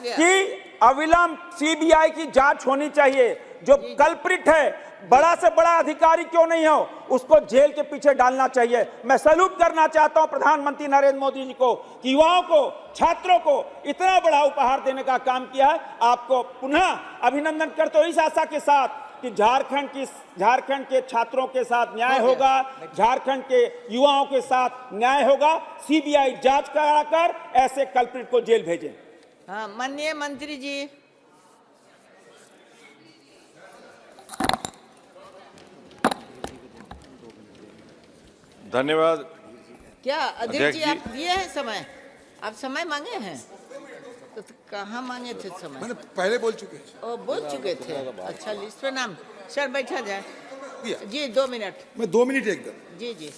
S8: कि अविलंब सीबीआई की जांच होनी चाहिए। जो कल्प्रिट है, बड़ा से बड़ा अधिकारी क्यों नहीं हो, उसको जेल के पीछे डालना चाहिए। मैं सैल्यूट करना चाहता हूं प्रधानमंत्री नरेंद्र मोदी जी को कि युवाओं को, छात्रों को इतना बड़ा उपहार देने का काम किया है। आपको पुनः अभिनंदन करते हो इस आशा के साथ कि झारखंड के छात्रों के साथ न्याय होगा, झारखंड के युवाओं के साथ न्याय होगा। सीबीआई जांच कराकर ऐसे कल्प्रिट को जेल भेजे।
S18: हाँ, माननीय मंत्री जी।
S9: धन्यवाद
S18: क्या अध्यक्ष
S9: अध्यक्ष
S18: जी
S9: जी।
S18: आप दिए हैं समय? आप समय मांगे हैं? तो कहाँ मांगे थे समय?
S4: मैंने पहले बोल चुके हैं।
S18: ओ बोल चुके थे। अच्छा लिस्ट पे नाम। सर बैठा जाए। जी 2 मिनट।
S4: मैं 2 मिनट एकदम।
S18: जी जी।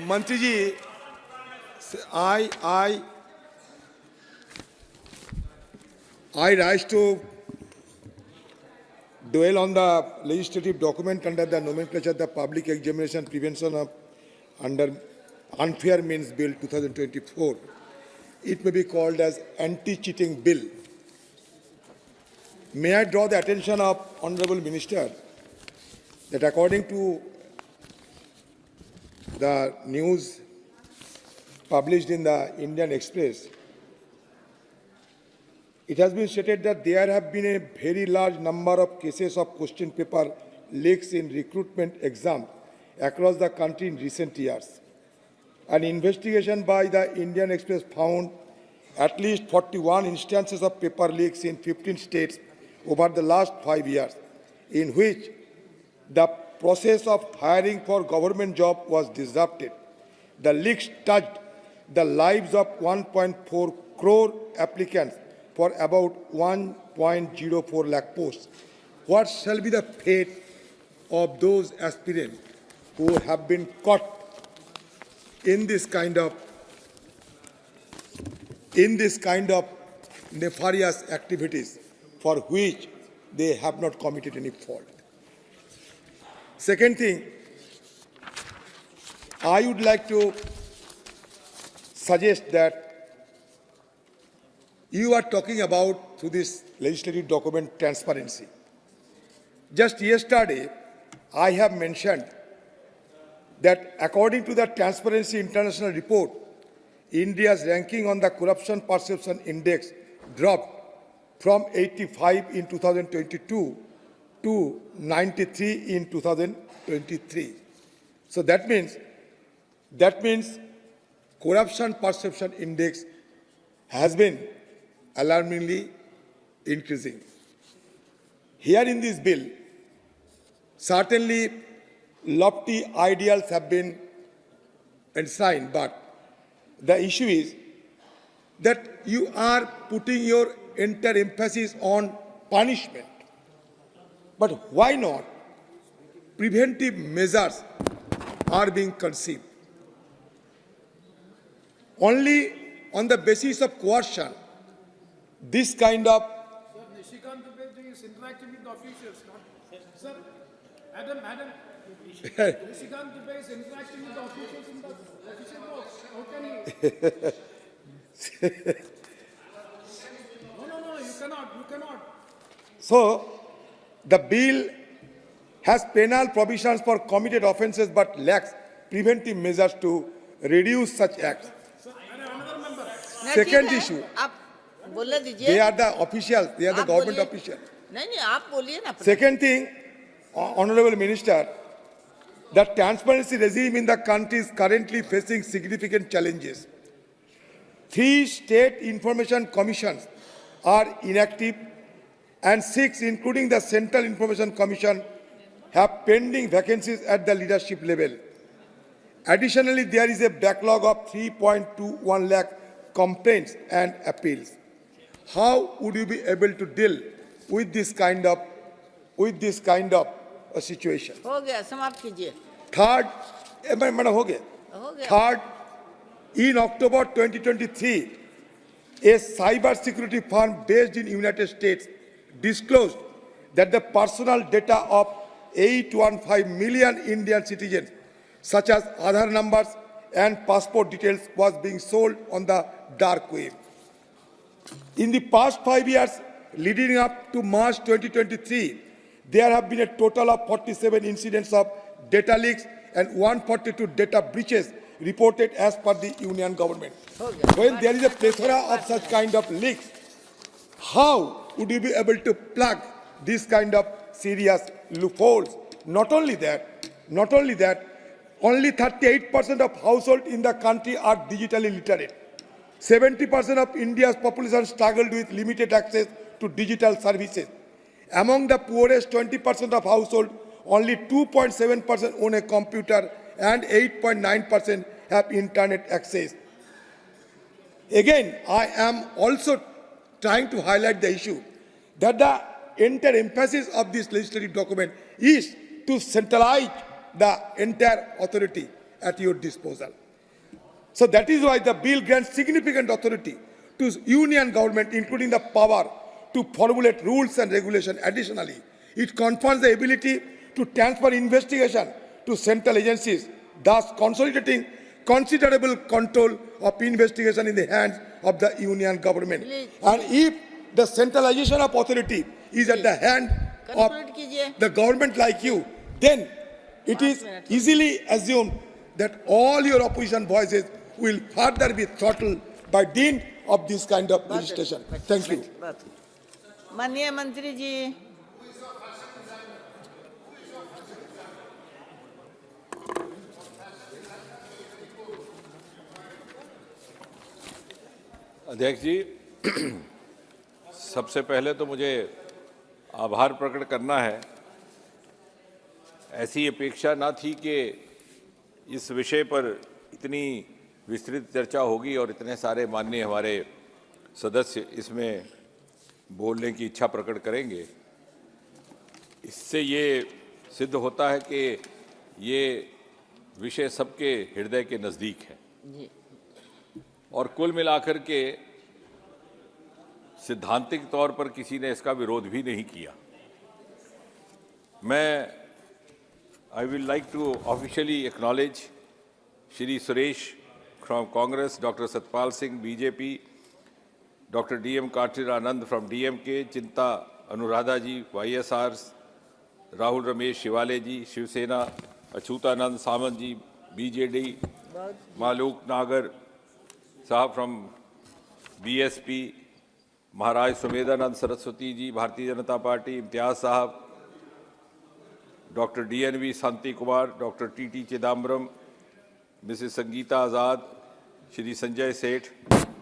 S4: मंत्री जी, I rise to dwell on the legislative document under the nomenclature the Public Examination Prevention of under Unfair Means Bill 2024. It may be called as anti-cheating bill. May I draw the attention of Honorable Minister that according to the news published in the Indian Express, it has been stated that there have been a very large number of cases of question paper leaks in recruitment exams across the country in recent years. An investigation by the Indian Express found at least 41 instances of paper leaks in 15 states over the last 5 years, in which the process of hiring for government job was disrupted. The leaks touched the lives of 1.4 crore applicants for about 1.04 lakh posts. What shall be the fate of those aspirants who have been caught in this kind of nefarious activities for which they have not committed any fault? Second thing, I would like to suggest that you are talking about, through this legislative document, transparency. Just yesterday, I have mentioned that according to the Transparency International report, India's ranking on the Corruption Perception Index dropped from 85 in 2022 to 93 in 2023. So that means Corruption Perception Index has been alarmingly increasing. Here in this bill, certainly lofty ideals have been enshrined, but the issue is that you are putting your entire emphasis on punishment. But why not preventive measures are being conceived? Only on the basis of coercion, this kind of
S3: Nishikant Dubey is interacting with the officials, not sir. Madam. Nishikant Dubey is interacting with the officials in the official box. How can he? No, you cannot.
S4: So, the bill has penal provisions for committed offences but lacks preventive measures to reduce such acts. Second issue,
S18: आप बोलने दीजिए।
S4: they are the officials, they are the
S18: आप
S4: government
S18: बोलिए।
S4: officials.
S18: नहीं आप बोलिए ना।
S4: Second thing, Honorable Minister, the transparency regime in the country is currently facing significant challenges. 3 state information commissions are inactive and 6, including the Central Information Commission, have pending vacancies at the leadership level. Additionally, there is a backlog of 3.21 lakh complaints and appeals. How would you be able to deal with this kind of a situation?
S18: हो गया समाप्त कीजिए।
S4: Third, madam, हो गया?
S18: हो गया।
S4: Third, in October 2023, a cyber security firm based in United States disclosed that the personal data of 815 million Indian citizens, such as Aadhaar numbers and passport details, was being sold on the dark web. In the past 5 years, leading up to March 2023, there have been a total of 47 incidents of data leaks and 142 data breaches reported as per the Union government. When there is a plethora of such kind of leaks, how would you be able to plug this kind of serious loopholes? Not only that, only 38% of households in the country are digitally literate. 70% of India's population struggled with limited access to digital services. Among the poorest, 20% of households only 2.7% own a computer and 8.9% have internet access. Again, I am also trying to highlight the issue that the entire emphasis of this legislative document is to centralize the entire authority at your disposal. So that is why the bill grants significant authority to union government, including the power to formulate rules and regulation. Additionally, it confers the ability to transfer investigation to central agencies, thus consolidating considerable control of investigation in the hands of the union government. And if the centralization of authority is at the hand of the government like you, then it is easily assumed that all your opposition voices will further be throttled by dint of this kind of legislation. Thank you.
S18: माननीय मंत्री जी,
S9: अध्यक्ष जी, सबसे पहले तो मुझे आभार प्रकट करना है। ऐसी अपेक्षा ना थी कि इस विषय पर इतनी विस्तृत चर्चा होगी और इतने सारे माननीय हमारे सदस्य इसमें बोलने की इच्छा प्रकट करेंगे। इससे ये सिद्ध होता है कि ये विषय सबके हृदय के नज़दीक है और कुल मिलाकर के सिद्धांतिक तौर पर किसी ने इसका विरोध भी नहीं किया। I will like to officially acknowledge Shri Suresh from Congress, Dr. Satpal Singh, BJP, Dr. D.M. Kartir Anand from DMK, Chinta Anuradha ji, YSR, Rahul Ramesh Shivale ji, Shiv Sena, Achyutanand Samant ji, BJD, Maluk Nagar Sahab from BSP, Maharaj Sumedanand Saraswati ji, Bharatiya Janata Party, Imtiaz Sahab, Dr. DNV Santi Kumar, Dr. T.T. Chidambaram, Mrs. Sangeeta Azad, Shri Sanjay Seth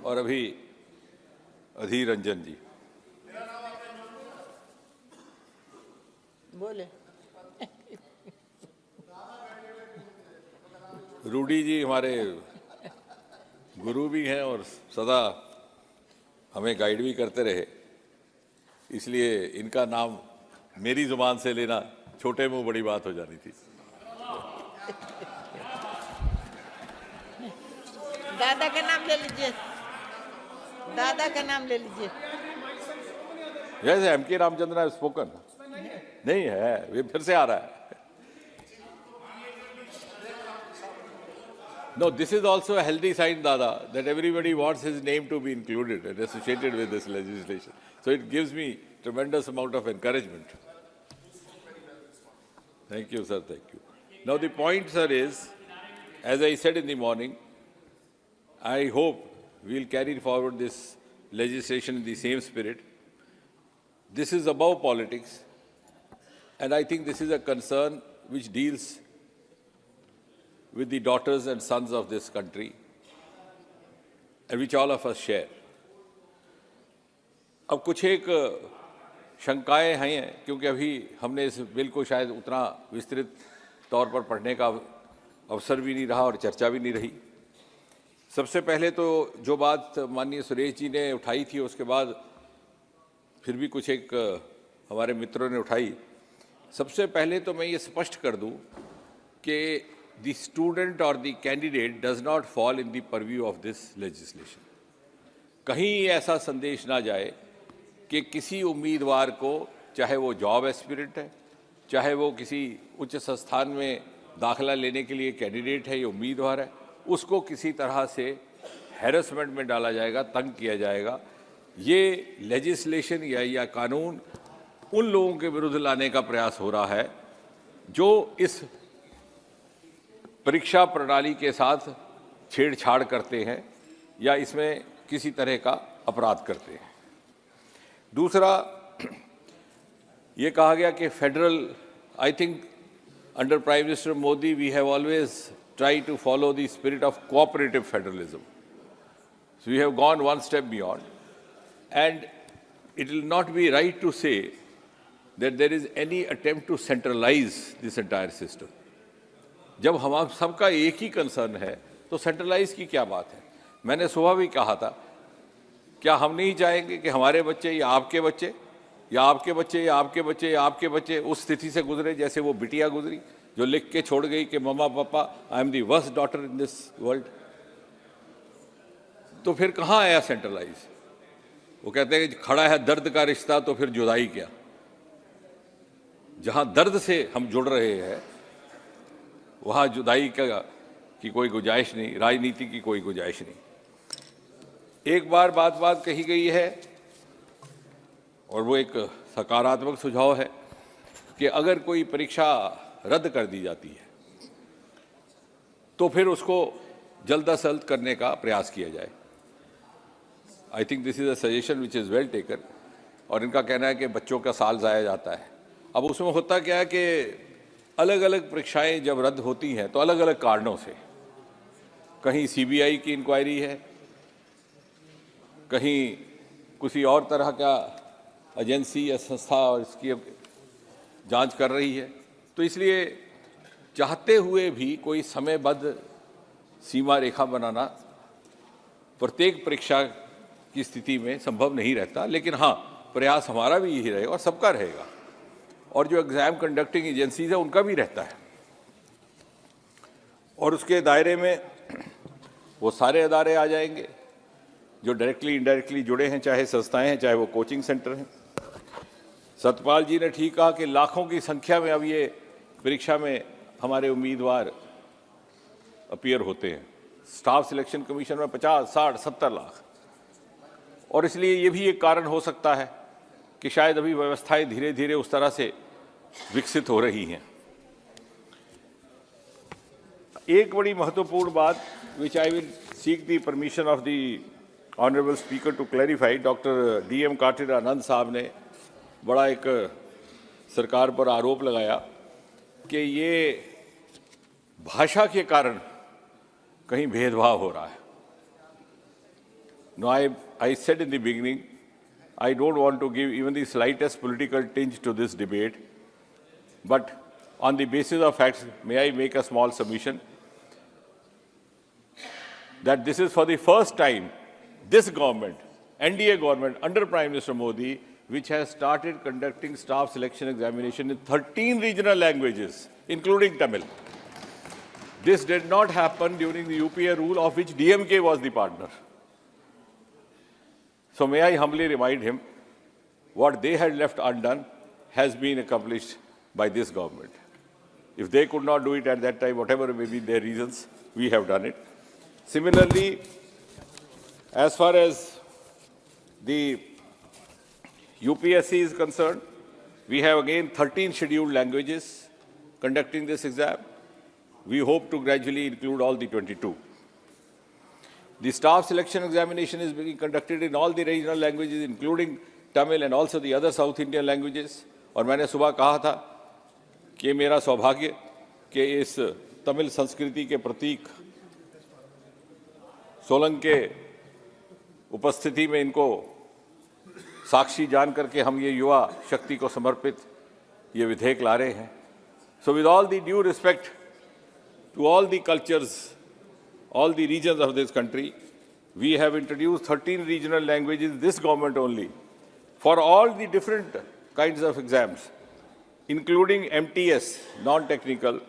S9: और अभी अधीर रंजन जी।
S18: बोले
S9: रूडी जी हमारे गुरु भी हैं और सदा हमें guide भी करते रहे, इसलिए इनका नाम मेरी जुबान से लेना छोटे मुंह बड़ी बात हो जानी थी।
S18: दादा का नाम ले लीजिए, दादा का नाम ले लीजिए।
S9: जैसे एम.के. रामचंद्रन हैव स्पोकन नहीं है, वे फिर से आ रहा है। No, this is also a healthy sign, Dada, that everybody wants his name to be included and associated with this legislation. So it gives me tremendous amount of encouragement. Thank you, sir. Thank you. Now the point, sir, is, as I said in the morning, I hope we'll carry forward this legislation in the same spirit. This is above politics, and I think this is a concern which deals with the daughters and sons of this country, and which all of us share. अब कुछ एक शंकाएं हैं, क्योंकि अभी हमने इस bill को शायद उतना विस्तृत तौर पर पढ़ने का अवसर भी नहीं रहा और चर्चा भी नहीं रही। सबसे पहले तो जो बात माननीय सुरेश जी ने उठाई थी, उसके बाद फिर भी कुछ एक हमारे मित्रों ने उठाई। सबसे पहले तो मैं ये स्पष्ट कर दूं कि the student or the candidate does not fall in the purview of this legislation. कहीं ऐसा संदेश ना जाए कि किसी उम्मीदवार को, चाहे वो जॉब एस्पिरेंट है, चाहे वो किसी उच्च संस्थान में दाखिला लेने के लिए कैंडिडेट है या उम्मीदवार है, उसको किसी तरह से हैरेसमेंट में डाला जाएगा, तंग किया जाएगा। ये लेजिस्लेशन या कानून उन लोगों के विरुद्ध लाने का प्रयास हो रहा है जो इस परीक्षा प्रणाली के साथ छेड़छाड़ करते हैं या इसमें किसी तरह का अपराध करते हैं। दूसरा, ये कहा गया कि federal, I think under prime minister Modi we have always tried to follow the spirit of cooperative federalism. So we have gone one step beyond, and it will not be right to say that there is any attempt to centralize this entire system. जब हम सबका एक ही concern है तो centralise की क्या बात है? मैंने सुबह भी कहा था, क्या हम नहीं चाहेंगे कि हमारे बच्चे या आपके बच्चे या आपके बच्चे या आपके बच्चे या आपके बच्चे उस स्थिति से गुजरे जैसे वो बिटिया गुजरी, जो लिख के छोड़ गई कि मम्मा पापा I am the worst daughter in this world? तो फिर कहाँ आया सेंट्रलाइज? वो कहते हैं कि खड़ा है दर्द का रिश्ता तो फिर जुदाई क्या? जहां दर्द से हम जुड़ रहे हैं वहां जुदाई की कोई गुंजाइश नहीं, राजनीति की कोई गुंजाइश नहीं। एक बार बात कही गई है और वो एक सकारात्मक सुझाव है कि अगर कोई परीक्षा रद्द कर दी जाती है तो फिर उसको जल्द अज जल्द करने का प्रयास किया जाए। I think this is a suggestion which is well taken. और इनका कहना है कि बच्चों का साल ज़ाया जाता है। अब उसमें होता क्या है कि अलग अलग परीक्षाएं जब रद्द होती हैं तो अलग अलग कारणों से, कहीं सीबीआई की इंक्वायरी है, कहीं किसी और तरह का एजेंसी या संस्था और इसकी जांच कर रही है, तो इसलिए चाहते हुए भी कोई समयबद्ध सीमा रेखा बनाना प्रत्येक परीक्षा की स्थिति में संभव नहीं रहता। लेकिन हाँ, प्रयास हमारा भी यही रहे और सबका रहेगा, और जो एग्ज़ाम कंडक्टिंग एजेंसीज है उनका भी रहता है। और उसके दायरे में वो सारे अदारे आ जाएंगे जो डायरेक्टली इनडायरेक्टली जुड़े हैं, चाहे संस्थाएं हैं चाहे वो कोचिंग सेंटर हैं। सतपाल जी ने ठीक कहा कि लाखों की संख्या में अब ये परीक्षा में हमारे उम्मीदवार अपीयर होते हैं। स्टाफ सिलेक्शन कमीशन में 50, 60, 70 लाख। और इसलिए ये भी एक कारण हो सकता है कि शायद अभी व्यवस्थाएं धीरे धीरे उस तरह से विकसित हो रही हैं। एक बड़ी महत्वपूर्ण बात which I will seek the permission of the honourable speaker to clarify, doctor DM Kathir Anand साहब ने बड़ा एक सरकार पर आरोप लगाया कि ये भाषा के कारण कहीं भेदभाव हो रहा है। Now I said in the beginning, I don't want to give even the slightest political tinge to this debate, but on the basis of facts, may I make a small submission that this is for the first time, this government, NDA government under Prime Minister Modi, which has started conducting staff selection examination in 13 regional languages, including Tamil. This did not happen during the UPA rule, of which DMK was the partner. So may I humbly remind him, what they had left undone has been accomplished by this government. If they could not do it at that time, whatever may be their reasons, we have done it. Similarly, as far as the UPSC is concerned, we have again 13 scheduled languages conducting this exam. We hope to gradually include all the 22. The staff selection examination is being conducted in all the regional languages, including Tamil and also the other South Indian languages. और मैंने सुबह कहा था कि मेरा सौभाग्य कि इस तमिल संस्कृति के प्रतीक सोलंग के उपस्थिति में इनको साक्षी जान करके हम ये युवा शक्ति को समर्पित ये विधेयक ला रहे हैं. So with all the due respect to all the cultures, all the regions of this country, we have introduced 13 regional languages, this government only, for all the different kinds of exams, including MTS, non-technical,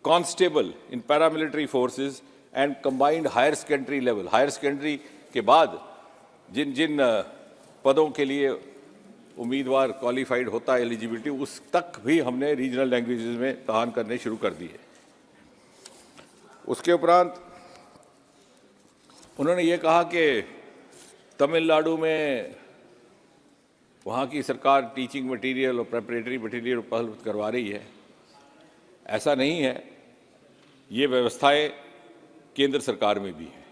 S9: constable in paramilitary forces, and combined higher secondary level. Higher secondary के बाद जिन पदों के लिए उम्मीदवार qualified होता है eligibility, उस तक भी हमने रीजनल लैंग्वेजेस में इम्तहान करने शुरू कर दिए. उसके उपरांत उन्होंने ये कहा कि तमिलनाडु में वहाँ की सरकार टीचिंग मटेरियल और प्रेपरेटरी मटेरियल उपलब्ध करवा रही है. ऐसा नहीं है, ये व्यवस्थाएं केंद्र सरकार में भी हैं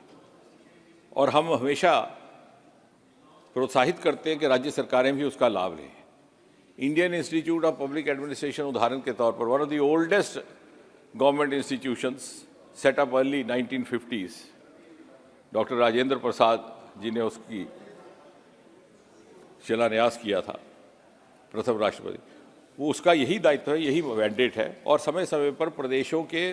S9: और हम हमेशा प्रोत्साहित करते हैं कि राज्य सरकारें भी उसका लाभ लें. Indian institute of public administration उदाहरण के तौर पर, one of the oldest government institutions set up early 1950s, doctor Rajendra Prasad ji ने उसकी शिलान्यास किया था, प्रथम राष्ट्रपति. वो उसका यही दायित्व है, यही मैंडेट है, और समय समय पर प्रदेशों के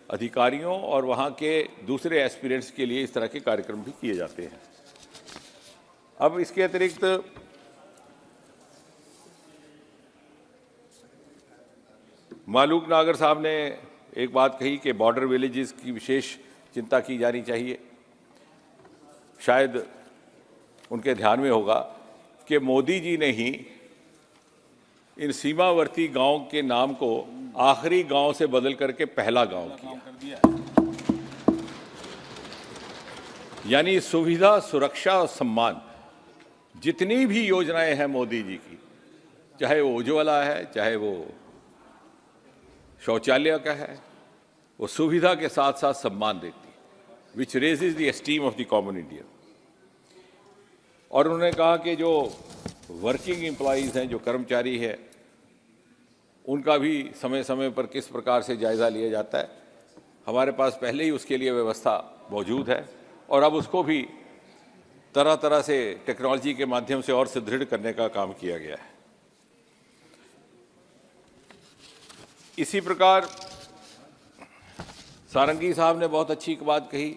S9: अधिकारियों और वहाँ के दूसरे एस्पिरेंट्स के लिए इस तरह के कार्यक्रम भी किए जाते हैं। अब इसके अतिरिक्त मालूक नागर साहब ने एक बात कही कि बॉर्डर विलेजेस की विशेष चिंता की जानी चाहिए। शायद उनके ध्यान में होगा कि मोदी जी ने ही इन सीमावर्ती गांव के नाम को आखिरी गांव से बदल करके पहला गांव किया। यानी सुविधा, सुरक्षा और सम्मान, जितनी भी योजनाएं हैं मोदी जी की, चाहे वो उज्ज्वला है, चाहे वो शौचालय का है, वो सुविधा के साथ साथ सम्मान देती है, which raises the esteem of the common Indian. और उन्होंने कहा कि जो वर्किंग एम्प्लॉइज़ हैं, जो कर्मचारी है, उनका भी समय समय पर किस प्रकार से जायज़ा लिया जाता है। हमारे पास पहले ही उसके लिए व्यवस्था मौजूद है और अब उसको भी तरह तरह से टेक्नोलॉजी के माध्यम से और सुदृढ़ करने का काम किया गया है। इसी प्रकार सारंगी साहब ने बहुत अच्छी बात कही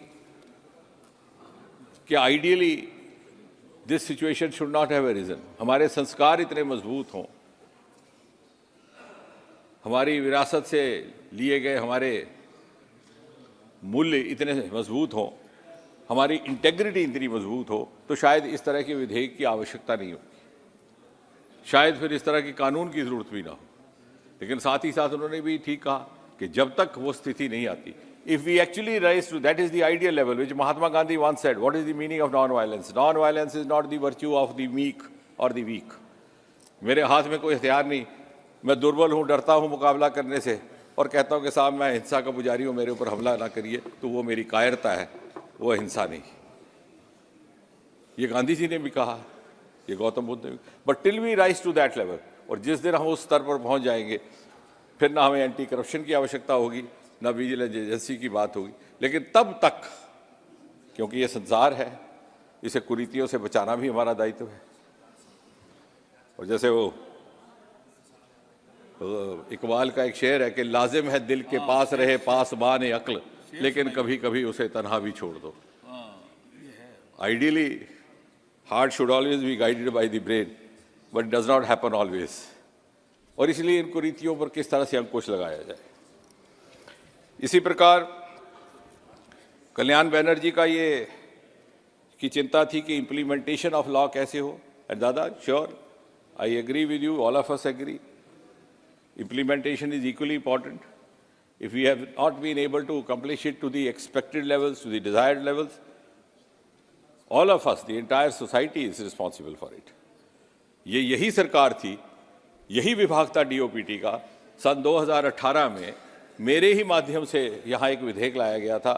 S9: कि ideally this situation should not have arisen. हमारे संस्कार इतने मजबूत हों, हमारी विरासत से लिए गए हमारे मूल्य इतने मजबूत हों, हमारी इंटेग्रिटी इतनी मजबूत हो, तो शायद इस तरह के विधेयक की आवश्यकता नहीं होगी, शायद फिर इस तरह के कानून की जरूरत भी ना हो। लेकिन साथ ही साथ उन्होंने भी ठीक कहा कि जब तक वो स्थिति नहीं आती, if we actually rise to that is the ideal level which Mahatma Gandhi once said, what is the meaning of non-violence? Non-violence is not the virtue of the meek or the weak. मेरे हाथ में कोई हथियार नहीं, मैं दुर्बल हूँ, डरता हूँ मुकाबला करने से और कहता हूँ कि साहब मैं हिंसा का पुजारी हूँ, मेरे ऊपर हमला ना करिए, तो वो मेरी कायरता है, वो हिंसा नहीं। ये गांधी जी ने भी कहा, ये गौतम बुद्ध ने भी। But till we rise to that level, और जिस दिन हम उस स्तर पर पहुँच जाएंगे, फिर ना हमें एंटी करप्शन की आवश्यकता होगी, ना विजिलेंस एजेंसी की बात होगी। लेकिन तब तक, क्योंकि ये संसार है, इसे कुरीतियों से बचाना भी हमारा दायित्व है। और जैसे वो इकबाल का एक शेर है कि लाजिम है दिल के पास रहे पासबान अक्ल, लेकिन कभी कभी उसे तन्हा भी छोड़ दो। Ideally heart should always be guided by the brain, but does not happen always. और इसलिए इन कुरीतियों पर किस तरह से अंकुश लगाया जाए। इसी प्रकार कल्याण बनर्जी का ये की चिंता थी कि इम्प्लीमेंटेशन ऑफ लॉ कैसे हो। एंड दादा, sure, I agree with you, all of us agree, implementation is equally important. If we have not been able to accomplish it to the expected levels, to the desired levels, all of us, the entire society is responsible for it. यही सरकार थी, यही विभाग था DOPT का। सन 2018 में मेरे ही माध्यम से यहाँ एक विधेयक लाया गया था।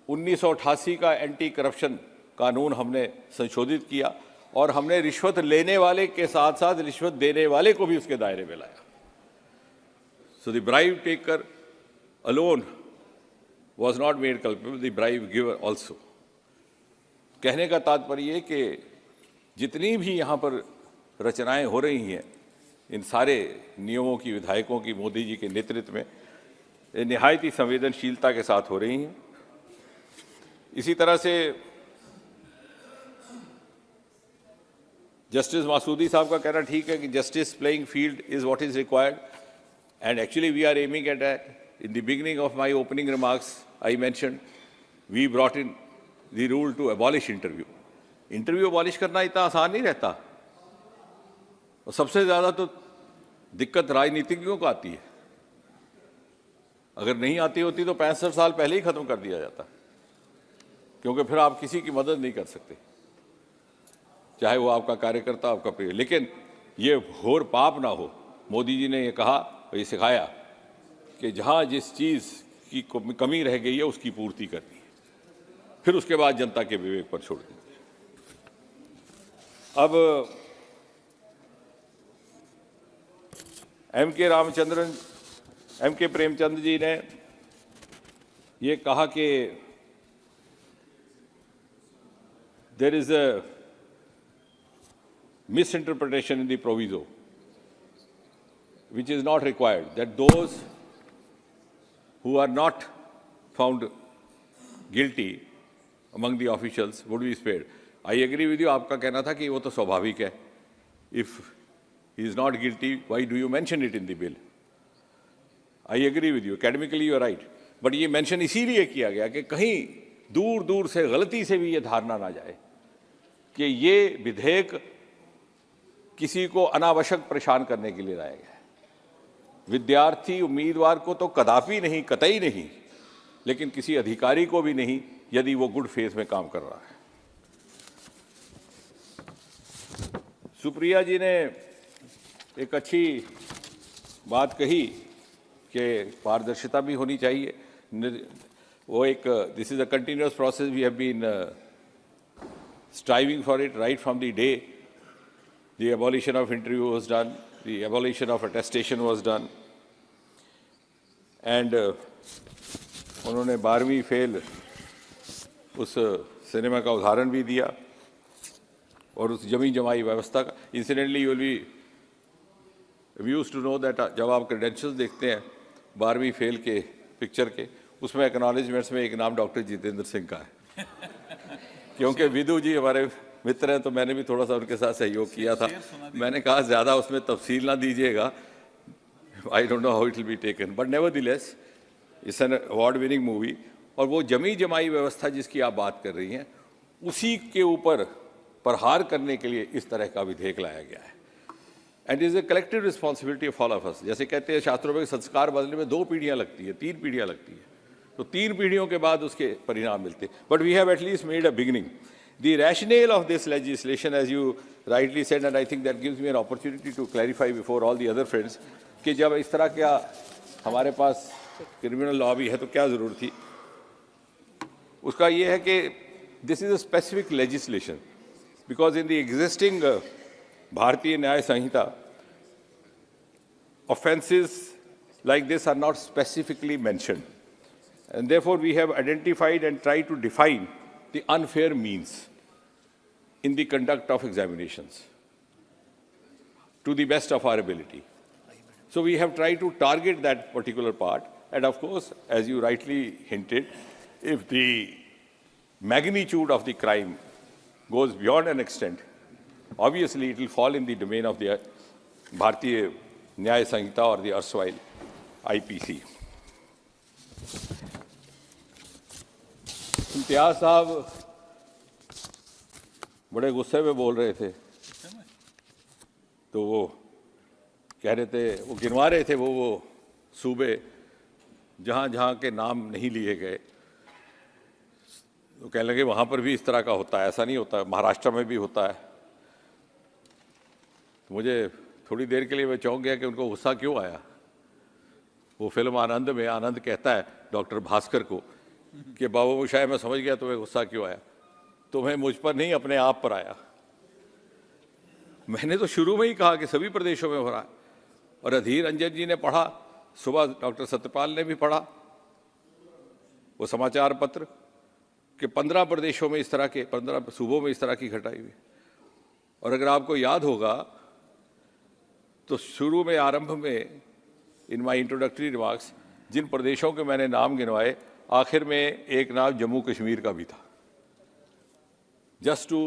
S9: 1988 का एंटी करप्शन कानून हमने संशोधित किया और हमने रिश्वत लेने वाले के साथ साथ रिश्वत देने वाले को भी उसके दायरे में लाया। So the bribe taker alone was not made culpable, the bribe giver also. कहने का तात्पर्य ये कि जितनी भी यहाँ पर रचनाएं हो रही हैं, इन सारे नियमों की, विधायकों की मोदी जी के नेतृत्व में निहायत ही संवेदनशीलता के साथ हो रही हैं। इसी तरह से जस्टिस मासूदी साहब का कहना ठीक है कि justice playing field is what is required, and actually we are aiming at that. In the beginning of my opening remarks, I mentioned we brought in the rule to abolish interview. Interview abolish करना इतना आसान नहीं रहता, और सबसे ज़्यादा तो दिक्कत राजनीतिज्ञों को आती है। अगर नहीं आती होती तो 65 साल पहले ही ख़त्म कर दिया जाता, क्योंकि फिर आप किसी की मदद नहीं कर सकते, चाहे वो आपका कार्यकर्ता, आपका प्रिय। लेकिन ये घोर पाप ना हो। मोदी जी ने ये कहा, ये सिखाया कि जहाँ जिस चीज़ की कमी रह गई है उसकी पूर्ति करनी है, फिर उसके बाद जनता के विवेक पर छोड़ देंगे। अब एम के प्रेमचंद जी ने ये कहा कि there is a misinterpretation in the proviso. which is not required, that those who are not found guilty among the officials would be spared. I agree with you. आपका कहना था कि वो तो स्वाभाविक है. If he is not guilty, why do you mention it in the bill? I agree with you. Academically, you are right. But ये mention इसीलिए किया गया कि कहीं दूर दूर से गलती से भी ये धारणा ना जाए कि ये विधेयक किसी को अनावश्यक परेशान करने के लिए लाया गया है. विद्यार्थी उम्मीदवार को तो कदापि नहीं, कतई नहीं, लेकिन किसी अधिकारी को भी नहीं यदि वो गुड फेथ में काम कर रहा है. सुप्रिया जी ने एक अच्छी बात कही कि पारदर्शिता भी होनी चाहिए. वो एक this is a continuous process. We have been striving for it right from the day the abolition of interview was done, the abolition of attestation was done, and उन्होंने 12वीं फेल उस सिनेमा का उदाहरण भी दिया और उस जमी जमाई व्यवस्था का. Incidentally you will be amused to know that जब आप क्रेडेंशियल्स देखते हैं 12वीं फेल के पिक्चर के, उसमें एक्नॉलेजमेंट्स में एक नाम डॉक्टर जितेंद्र सिंह का है. क्योंकि विदु जी हमारे मित्र हैं तो मैंने भी थोड़ा सा उनके साथ सहयोग किया था. मैंने कहा ज़्यादा उसमें तफसील ना दीजिएगा. आई don't know how it will be taken, but nevertheless it's an award winning movie. और वो जमी जमाई व्यवस्था जिसकी आप बात कर रही हैं, उसी के ऊपर प्रहार करने के लिए इस तरह का विधेयक लाया गया है. And is a collective responsibility of all of अस. जैसे कहते हैं शास्त्रों में संस्कार बदलने में 2 पीढ़ियाँ लगती है, 3 पीढ़ियाँ लगती है, तो 3 पीढ़ियों के बाद उसके परिणाम मिलते. But we have at least made a beginning. The rationale of this legislation, as you rightly said, and I think that gives me an opportunity to clarify before all the other friends, कि जब इस तरह क्या हमारे पास criminal law भी है तो क्या ज़रूरत थी. उसका ये है कि this is a specific legislation because in the existing भारतीय न्याय संहिता offenses like this are not specifically mentioned, and therefore we have identified and tried to define the unfair means in the conduct of examinations to the best of our ability. So we have tried to target that particular part, and of course, as you rightly hinted, if the magnitude of the crime goes beyond an extent, obviously it will fall in the domain of the Bharatiya न्याय संहिता और दी अर्सवाइल IPC. Imtiaz साहब बड़े गुस्से में बोल रहे थे, तो वो कह रहे थे, वो गिनवा रहे थे वो सूबे जहाँ जहाँ के नाम नहीं लिए गए. तो कहने लगे वहाँ पर भी इस तरह का होता है. ऐसा नहीं होता, महाराष्ट्र में भी होता है. तो मुझे थोड़ी देर के लिए मैं चौंक गया कि उनको गुस्सा क्यों आया. वो फिल्म आनंद में आनंद कहता है डॉक्टर भास्कर को कि बाबू मोशाय मैं समझ गया तुम्हें गुस्सा क्यों आया. तुम्हें मुझ पर नहीं अपने आप पर आया. मैंने तो शुरू में ही कहा कि सभी प्रदेशों में हो रहा है. और अधीर रंजन जी ने पढ़ा, सुबह डॉक्टर सत्यपाल ने भी पढ़ा वो समाचार पत्र कि 15 प्रदेशों में इस तरह के, 15 सूबों में इस तरह की घटाई हुई. और अगर आपको याद होगा तो शुरू में आरंभ में इन माई इंट्रोडक्टरी रिमार्क्स जिन प्रदेशों के मैंने नाम गिनवाए, आखिर में एक नाम जम्मू कश्मीर का भी था. Just to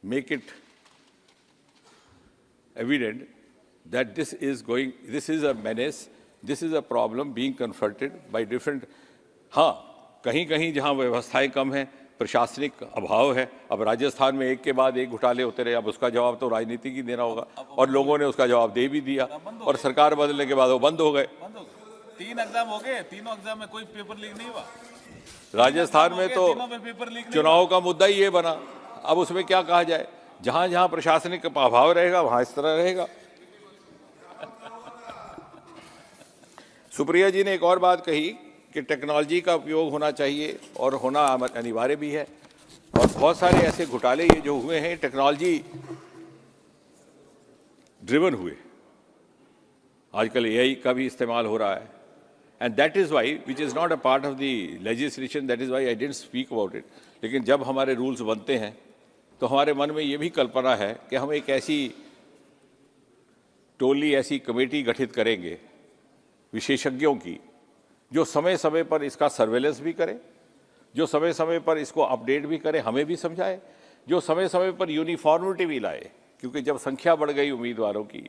S9: make it evident that this is a menace, this is a problem being confronted by different. हाँ, कहीं कहीं जहाँ व्यवस्थाएं कम हैं, प्रशासनिक अभाव है. अब राजस्थान में एक के बाद एक घोटाले होते रहे. अब उसका जवाब तो राजनीति की देना होगा, और लोगों ने उसका जवाब दे भी दिया, और सरकार बदलने के बाद वो बंद हो गए.
S6: 3 एग्जाम हो गए, तीनों एग्जाम में कोई पेपर लीक नहीं हुआ.
S9: राजस्थान में तो चुनाव का मुद्दा ही ये बना. अब उसमें क्या कहा जाए, जहां जहां प्रशासनिक अभाव रहेगा वहां इस तरह रहेगा. सुप्रिया जी ने एक और बात कही कि टेक्नोलॉजी का उपयोग होना चाहिए, और होना अनिवार्य भी है. और बहुत सारे ऐसे घोटाले ये जो हुए हैं टेक्नोलॉजी ड्रिवन हुए. आजकल AI का भी इस्तेमाल हो रहा है, and that is why, which is not a part of the legislation, that is why I didn't speak about it. लेकिन जब हमारे रूल्स बनते हैं तो हमारे मन में ये भी कल्पना है कि हम एक ऐसी टोली ऐसी कमेटी गठित करेंगे विशेषज्ञों की, जो समय समय पर इसका सर्वेलेंस भी करे, जो समय समय पर इसको अपडेट भी करे, हमें भी समझाए, जो समय समय पर यूनिफॉर्मिटी भी लाए, क्योंकि जब संख्या बढ़ गई उम्मीदवारों की,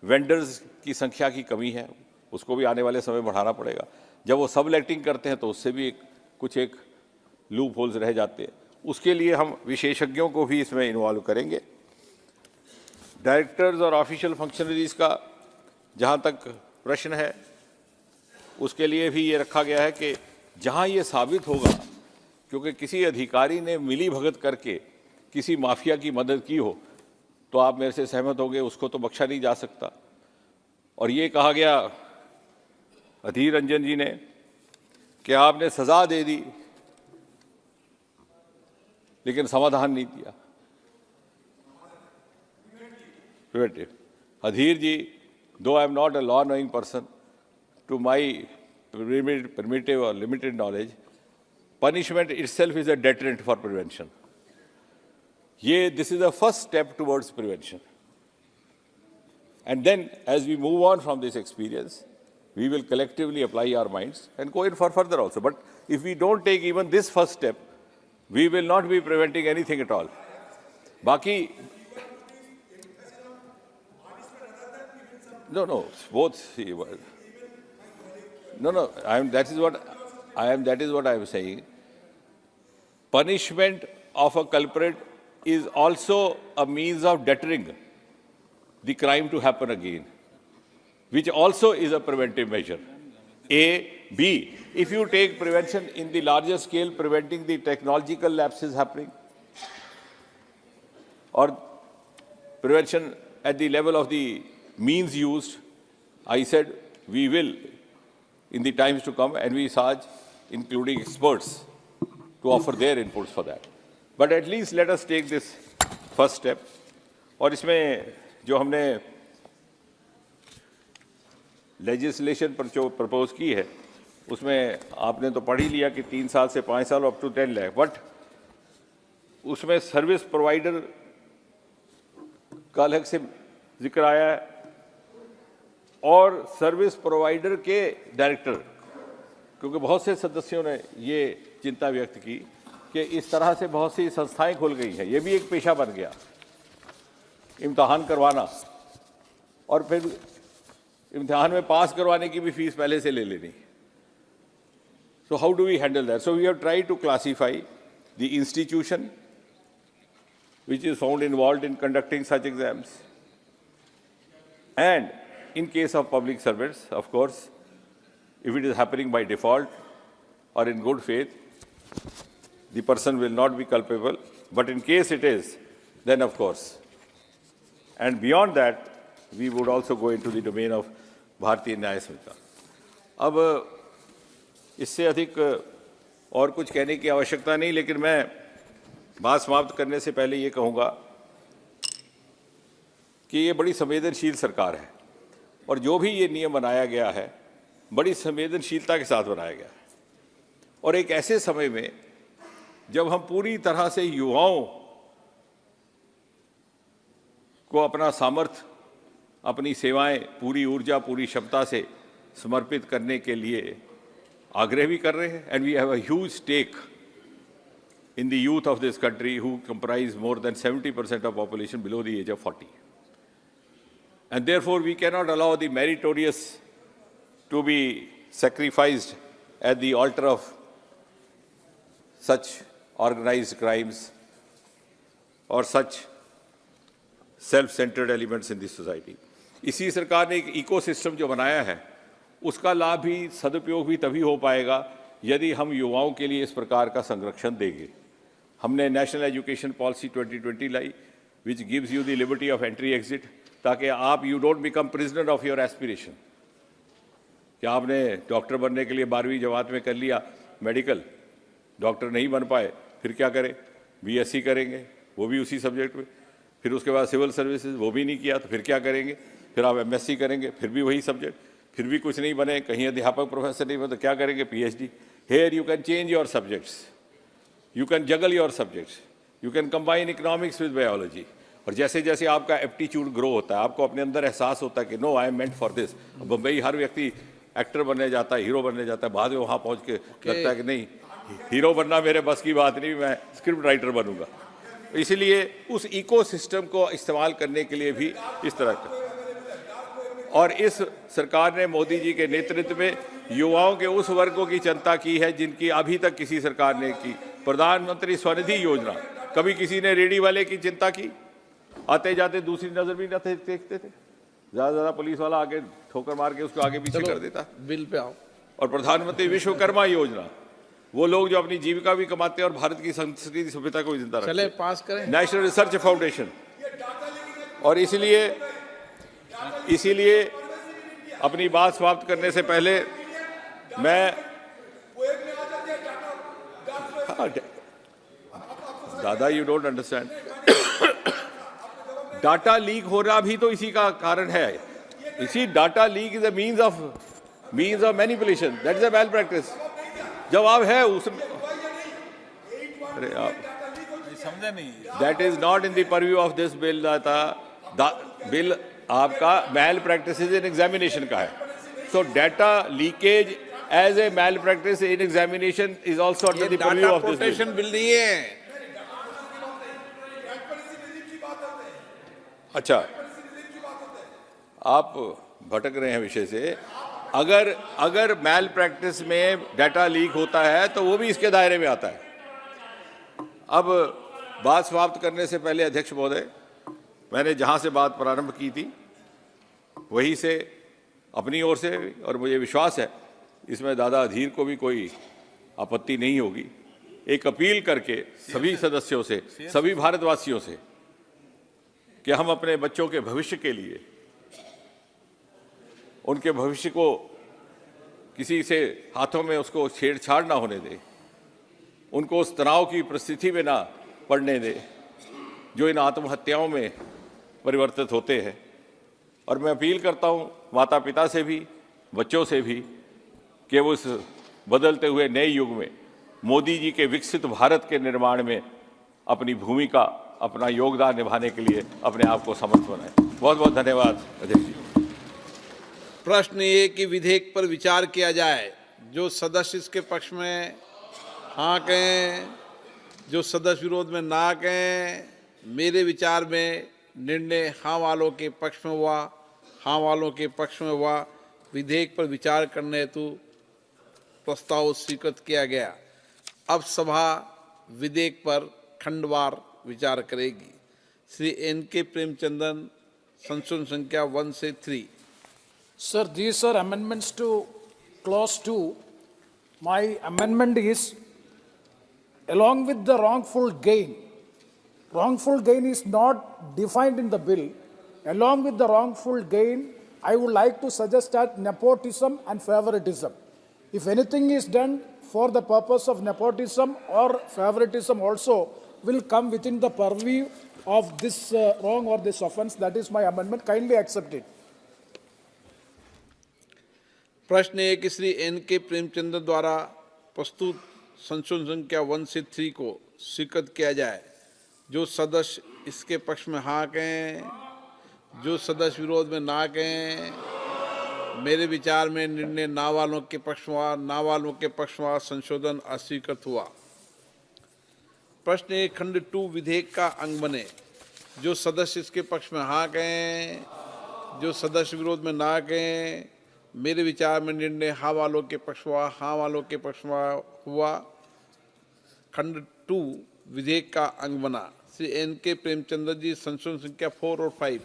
S9: वेंडर्स की संख्या की कमी है, उसको भी आने वाले समय बढ़ाना पड़ेगा। जब वो सब इलेक्टिंग करते हैं तो उससे भी कुछ एक लूप होल्स रह जाते हैं। उसके लिए हम विशेषज्ञों को भी इसमें इन्वॉल्व करेंगे। डायरेक्टर्स और ऑफिशियल फंक्शनरीज का जहाँ तक प्रश्न है, उसके लिए भी ये रखा गया है कि जहाँ ये साबित होगा क्योंकि किसी अधिकारी ने मिली भगत करके किसी माफिया की मदद की हो, तो आप मेरे से सहमत होंगे उसको तो बख्शा नहीं जा सकता। और ये कहा गया अधीर रंजन जी ने कि आपने सजा दे दी लेकिन समाधान नहीं दिया। अधीर जी, though I am not a law knowing person, to my primitive or limited knowledge, punishment itself is a deterrent for prevention. This is the first step towards prevention. And then, as we move on from this experience, we will collectively apply our minds and go in for further also. But if we don't take even this first step, we will not be preventing anything at all. Baki, no, both. No, that is what I am saying. Punishment of a culprit is also a means of deterring the crime to happen again, which also is a preventive measure. B, if you take prevention in the larger scale, preventing the technological lapses happening, or prevention at the level of the means used, I said we will, in the times to come, envisage including experts to offer their inputs for that. But at least let us take this first step. और इसमें जो हमने legislation पर जो propose की है, उसमें आपने तो पढ़ ही लिया कि 3 साल से 5 साल अप टू 10 लाख, बट उसमें सर्विस प्रोवाइडर का अलग से जिक्र आया है और सर्विस प्रोवाइडर के डायरेक्टर, क्योंकि बहुत से सदस्यों ने ये चिंता व्यक्त की कि इस तरह से बहुत सी संस्थाएं खुल गई हैं, ये भी एक पेशा बन गया, इम्तिहान करवाना और फिर इम्तिहान में पास करवाने की भी फीस पहले से ले लेनी। So how do we handle that? So we have tried to classify the institution which is found involved in conducting such exams. And in case of public servants, of course, if it is happening by default or in good faith, the person will not be culpable. But in case it is, then of course. And beyond that, we would also go into the domain of भारतीय न्याय संहिता। अब इससे अधिक और कुछ कहने की आवश्यकता नहीं, लेकिन मैं बात समाप्त करने से पहले ये कहूँगा कि ये बड़ी संवेदनशील सरकार है और जो भी ये नियम बनाया गया है बड़ी संवेदनशीलता के साथ बनाया गया है, और एक ऐसे समय में जब हम पूरी तरह से युवाओं को अपना सामर्थ्य, अपनी सेवाएं पूरी ऊर्जा, पूरी क्षमता से समर्पित करने के लिए आग्रह भी कर रहे हैं। And we have a huge stake in the youth of this country who comprise more than 70% of population below the age of 40. And therefore, we cannot allow the meritorious to be sacrificed at the altar of such organized crimes or such self-centered elements in this society. इसी सरकार ने एक ecosystem जो बनाया है उसका लाभ भी, सदुपयोग भी तभी हो पाएगा यदि हम युवाओं के लिए इस प्रकार का संरक्षण देंगे। हमने national education policy 2020 lie, which gives you the liberty of entry exit, ताकि आप you don't become prisoner of your aspiration. कि आपने डॉक्टर बनने के लिए 12वीं जमात में कर लिया मेडिकल, डॉक्टर नहीं बन पाए, फिर क्या करें? बीएससी करेंगे, वो भी उसी सब्जेक्ट में, फिर उसके बाद सिविल सर्विसेज, वो भी नहीं किया तो फिर क्या करेंगे? फिर आप एमएससी करेंगे, फिर भी वही सब्जेक्ट, फिर भी कुछ नहीं बने, कहीं अध्यापक प्रोफेसर नहीं बने तो क्या करेंगे? PhD. Here you can change your subjects, you can juggle your subjects, you can combine economics with biology, और जैसे जैसे आपका एप्टीट्यूड ग्रो होता है, आपको अपने अंदर एहसास होता है कि no I am meant for this. Bombay हर व्यक्ति एक्टर बनने जाता है, हीरो बनने जाता है, बाद में वहाँ पहुँच के लगता है कि नहीं, हीरो बनना मेरे बस की बात नहीं, मैं स्क्रिप्ट राइटर बनूंगा। इसलिए उस इकोसिस्टम को इस्तेमाल करने के लिए भी इस तरह का, और इस सरकार ने मोदी जी के नेतृत्व में युवाओं के उस वर्गों की चिंता की है जिनकी अभी तक किसी सरकार ने की। प्रधानमंत्री स्वनिधि योजना, कभी किसी ने रेडी वाले की चिंता की? आते जाते दूसरी नजर भी न देखते थे, ज्यादा पुलिस वाला आगे ठोकर मार के उसको आगे पीछे कर देता।
S14: बिल पे आओ।
S9: और प्रधानमंत्री विश्वकर्मा योजना, वो लोग जो अपनी जीविका भी कमाते हैं और भारत की संस्कृति सभ्यता को भी जिंदा रखते हैं।
S14: चले पास करें।
S9: नेशनल रिसर्च फाउंडेशन, और इसीलिए अपनी बात समाप्त करने से पहले मैं दादा you don't understand, data leak हो रहा भी तो इसी का कारण है। इसी data leak is a means of manipulation, that is a malpractice. जब आप है उस, अरे आप समझे नहीं, that is not in the purview of this bill. Bill आपका मैल प्रैक्टिस इन एग्जामिनेशन का है। So data leakage as a malpractice in examination is also under the purview of this
S14: bill नहीं है।
S9: अच्छा, आप भटक रहे हैं विषय से। अगर मैल प्रैक्टिस में डाटा लीक होता है तो वो भी इसके दायरे में आता है। अब बात समाप्त करने से पहले अध्यक्ष महोदय, मैंने जहां से बात प्रारंभ की थी वहीं से अपनी ओर से, और मुझे विश्वास है इसमें दादा अधीर को भी कोई आपत्ति नहीं होगी, एक अपील करके सभी सदस्यों से, सभी भारतवासियों से कि हम अपने बच्चों के भविष्य के लिए, उनके भविष्य को किसी से हाथों में उसको छेड़छाड़ ना होने दे, उनको उस तनाव की परिस्थिति में ना पड़ने दे जो इन आत्महत्याओं में परिवर्तित होते हैं। और मैं अपील करता हूं माता पिता से भी, बच्चों से भी, कि वो इस बदलते हुए नए युग में मोदी जी के विकसित भारत के निर्माण में अपनी भूमिका, अपना योगदान निभाने के लिए अपने आप को समर्थ बनाएं। बहुत बहुत धन्यवाद अध्यक्ष जी।
S14: प्रश्न ये कि विधेयक पर विचार किया जाए, जो सदस्य इसके पक्ष में हाँ कहें, जो सदस्य विरोध में ना कहें। मेरे विचार में निर्णय हाँ वालों के पक्ष में हुआ, हाँ वालों के पक्ष में हुआ। विधेयक पर विचार करने हेतु प्रस्ताव स्वीकृत किया गया। अब सभा विधेयक पर खंडवार विचार करेगी। श्री N.K. प्रेमचंदन, संशोधन संख्या 1 से 3।
S3: Sir, these are amendments to clause 2. My amendment is, along with the wrongful gain is not defined in the bill. Along with the wrongful gain, I would like to suggest that nepotism and favoritism. If anything is done for the purpose of nepotism or favoritism also will come within the purview of this wrong or this offense. That is my amendment. Kindly accept it.
S14: प्रश्न है कि Shri N.K. Premchand द्वारा प्रस्तुत संशोधन संख्या 1 से 3 को स्वीकृत किया जाए। जो सदस्य इसके पक्ष में हाँ कहें, जो सदस्य विरोध में ना कहें। मेरे विचार में निर्णय ना वालों के पक्ष में हुआ, ना वालों के पक्ष में संशोधन अस्वीकृत हुआ। प्रश्न 1 खंड 2 विधेयक का अंग बने। जो सदस्य इसके पक्ष में हाँ कहें, जो सदस्य विरोध में ना कहें। मेरे विचार में निर्णय हाँ वालों के पक्ष में हुआ, हाँ वालों के पक्ष में हुआ। खंड 2 विधेयक का अंग बना। श्री N.K. प्रेमचंद जी, संशोधन संख्या 4 और 5।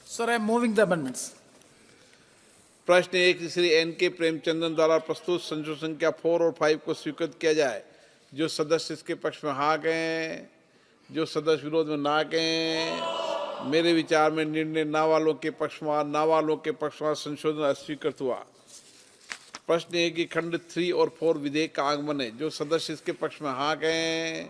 S3: Sir, I am moving the amendments.
S14: प्रश्न 1 श्री N.K. प्रेमचंदन द्वारा प्रस्तुत संशोधन संख्या 4 और 5 को स्वीकृत किया जाए। जो सदस्य इसके पक्ष में हाँ कहें, जो सदस्य विरोध में ना कहें। मेरे विचार में निर्णय ना वालों के पक्ष में, ना वालों के पक्ष में संशोधन अस्वीकृत हुआ। प्रश्न है कि खंड 3 और 4 विधेयक का अंग बने। जो सदस्य इसके पक्ष में हाँ कहें,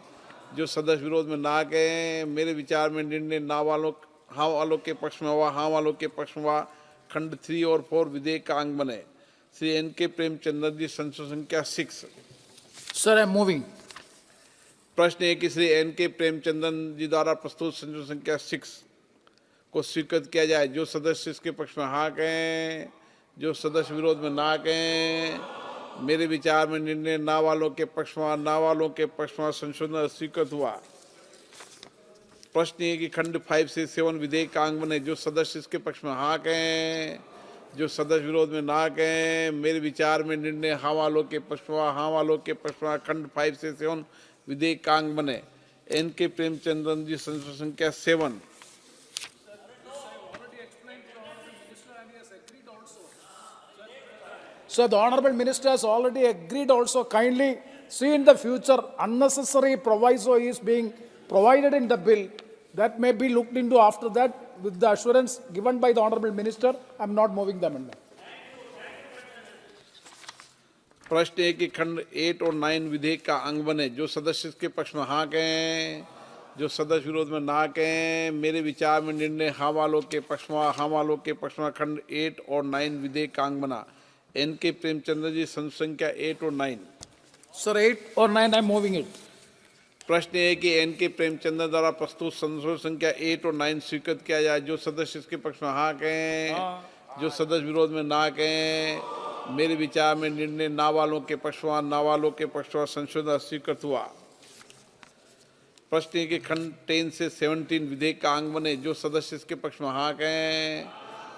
S14: जो सदस्य विरोध में ना कहें। मेरे विचार में निर्णय ना वालों, हाँ वालों के पक्ष में हुआ, हाँ वालों के पक्ष में हुआ। खंड 3 और 4 विधेयक का अंग बने। श्री N.K. प्रेमचंद जी, संशोधन संख्या 6।
S3: Sir, I am moving.
S14: प्रश्न है कि श्री N.K. प्रेमचंदन जी द्वारा प्रस्तुत संशोधन संख्या 6
S7: को स्वीकृत किया जाए। जो सदस्य इसके पक्ष में हाँ कहें, जो सदस्य विरोध में ना कहें। मेरे विचार में निर्णय ना वालों के पक्ष में, ना वालों के पक्ष में संशोधन स्वीकृत हुआ। प्रश्न है कि खंड 5 से 7 विधेयक का अंग बने। जो सदस्य इसके पक्ष में हाँ कहें, जो सदस्य विरोध में ना कहें। मेरे विचार में निर्णय हाँ वालों के पक्ष में, हाँ वालों के पक्ष में खंड 5 से 7 विधेयक का अंग बने। N.K. प्रेमचंद्रन जी, संसद संख्या 7।
S3: So the Honorable Minister has already agreed also. Kindly see in the future unnecessary proviso is being provided in the bill. That may be looked into after that with the assurance given by the Honorable Minister. I am not moving the amendment.
S7: प्रश्न है कि खंड 8 और 9 विधेयक का अंग बने। जो सदस्य इसके पक्ष में हाँ कहें, जो सदस्य विरोध में ना कहें। मेरे विचार में निर्णय हाँ वालों के पक्ष में, हाँ वालों के पक्ष में खंड 8 और 9 विधेयक का अंग बना। N.K. प्रेमचंद्र जी, संसद संख्या 8 और 9।
S3: Sir, 8 or 9, I am moving it.
S7: प्रश्न है कि N.K. प्रेमचंद्र द्वारा प्रस्तुत संसद संख्या 8 और 9 स्वीकृत किया जाए। जो सदस्य इसके पक्ष में हाँ कहें, जो सदस्य विरोध में ना कहें। मेरे विचार में निर्णय ना वालों के पक्ष में, ना वालों के पक्ष में संशोधन स्वीकृत हुआ। प्रश्न है कि खंड 10 से 17 विधेयक का अंग बने। जो सदस्य इसके पक्ष में हाँ कहें,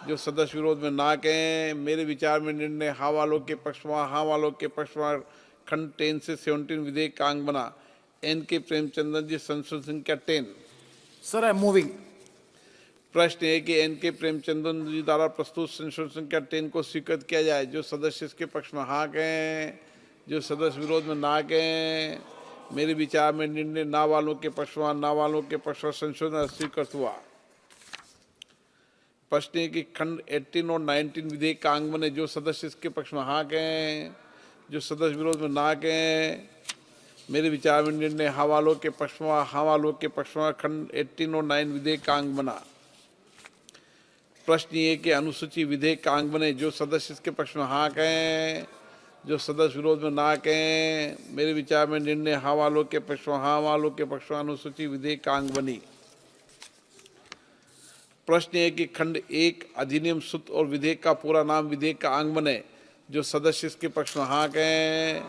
S7: जो सदस्य विरोध में ना कहें। मेरे विचार में निर्णय हाँ वालों के पक्ष में, हाँ वालों के पक्ष में खंड 10 से 17 विधेयक का अंग बना। N.K. प्रेमचंद्रन जी, संसद संख्या 10।
S3: Sir, I am moving.
S7: प्रश्न है कि N.K. प्रेमचंद्रन जी द्वारा प्रस्तुत संशोधन संख्या 10 को स्वीकृत किया जाए। जो सदस्य इसके पक्ष में हाँ कहें, जो सदस्य विरोध में ना कहें। मेरे विचार में निर्णय ना वालों के पक्ष में, ना वालों के पक्ष में संशोधन स्वीकृत हुआ। प्रश्न है कि खंड 18 और 19 विधेयक का अंग बने। जो सदस्य इसके पक्ष में हाँ कहें, जो सदस्य विरोध में ना कहें। मेरे विचार में निर्णय हाँ वालों के पक्ष में, हाँ वालों के पक्ष में खंड 18 और 9 विधेयक का अंग बना। प्रश्न ये कि अनुसूची विधेयक का अंग बने। जो सदस्य इसके पक्ष में हाँ कहें, जो सदस्य विरोध में ना कहें। मेरे विचार में निर्णय हाँ वालों के पक्ष में, हाँ वालों के पक्ष में अनुसूची विधेयक का अंग बनी। प्रश्न है कि खंड 1 अधिनियम सूत्र और विधेयक का पूरा नाम विधेयक का अंग बने। जो सदस्य इसके पक्ष में हाँ कहें,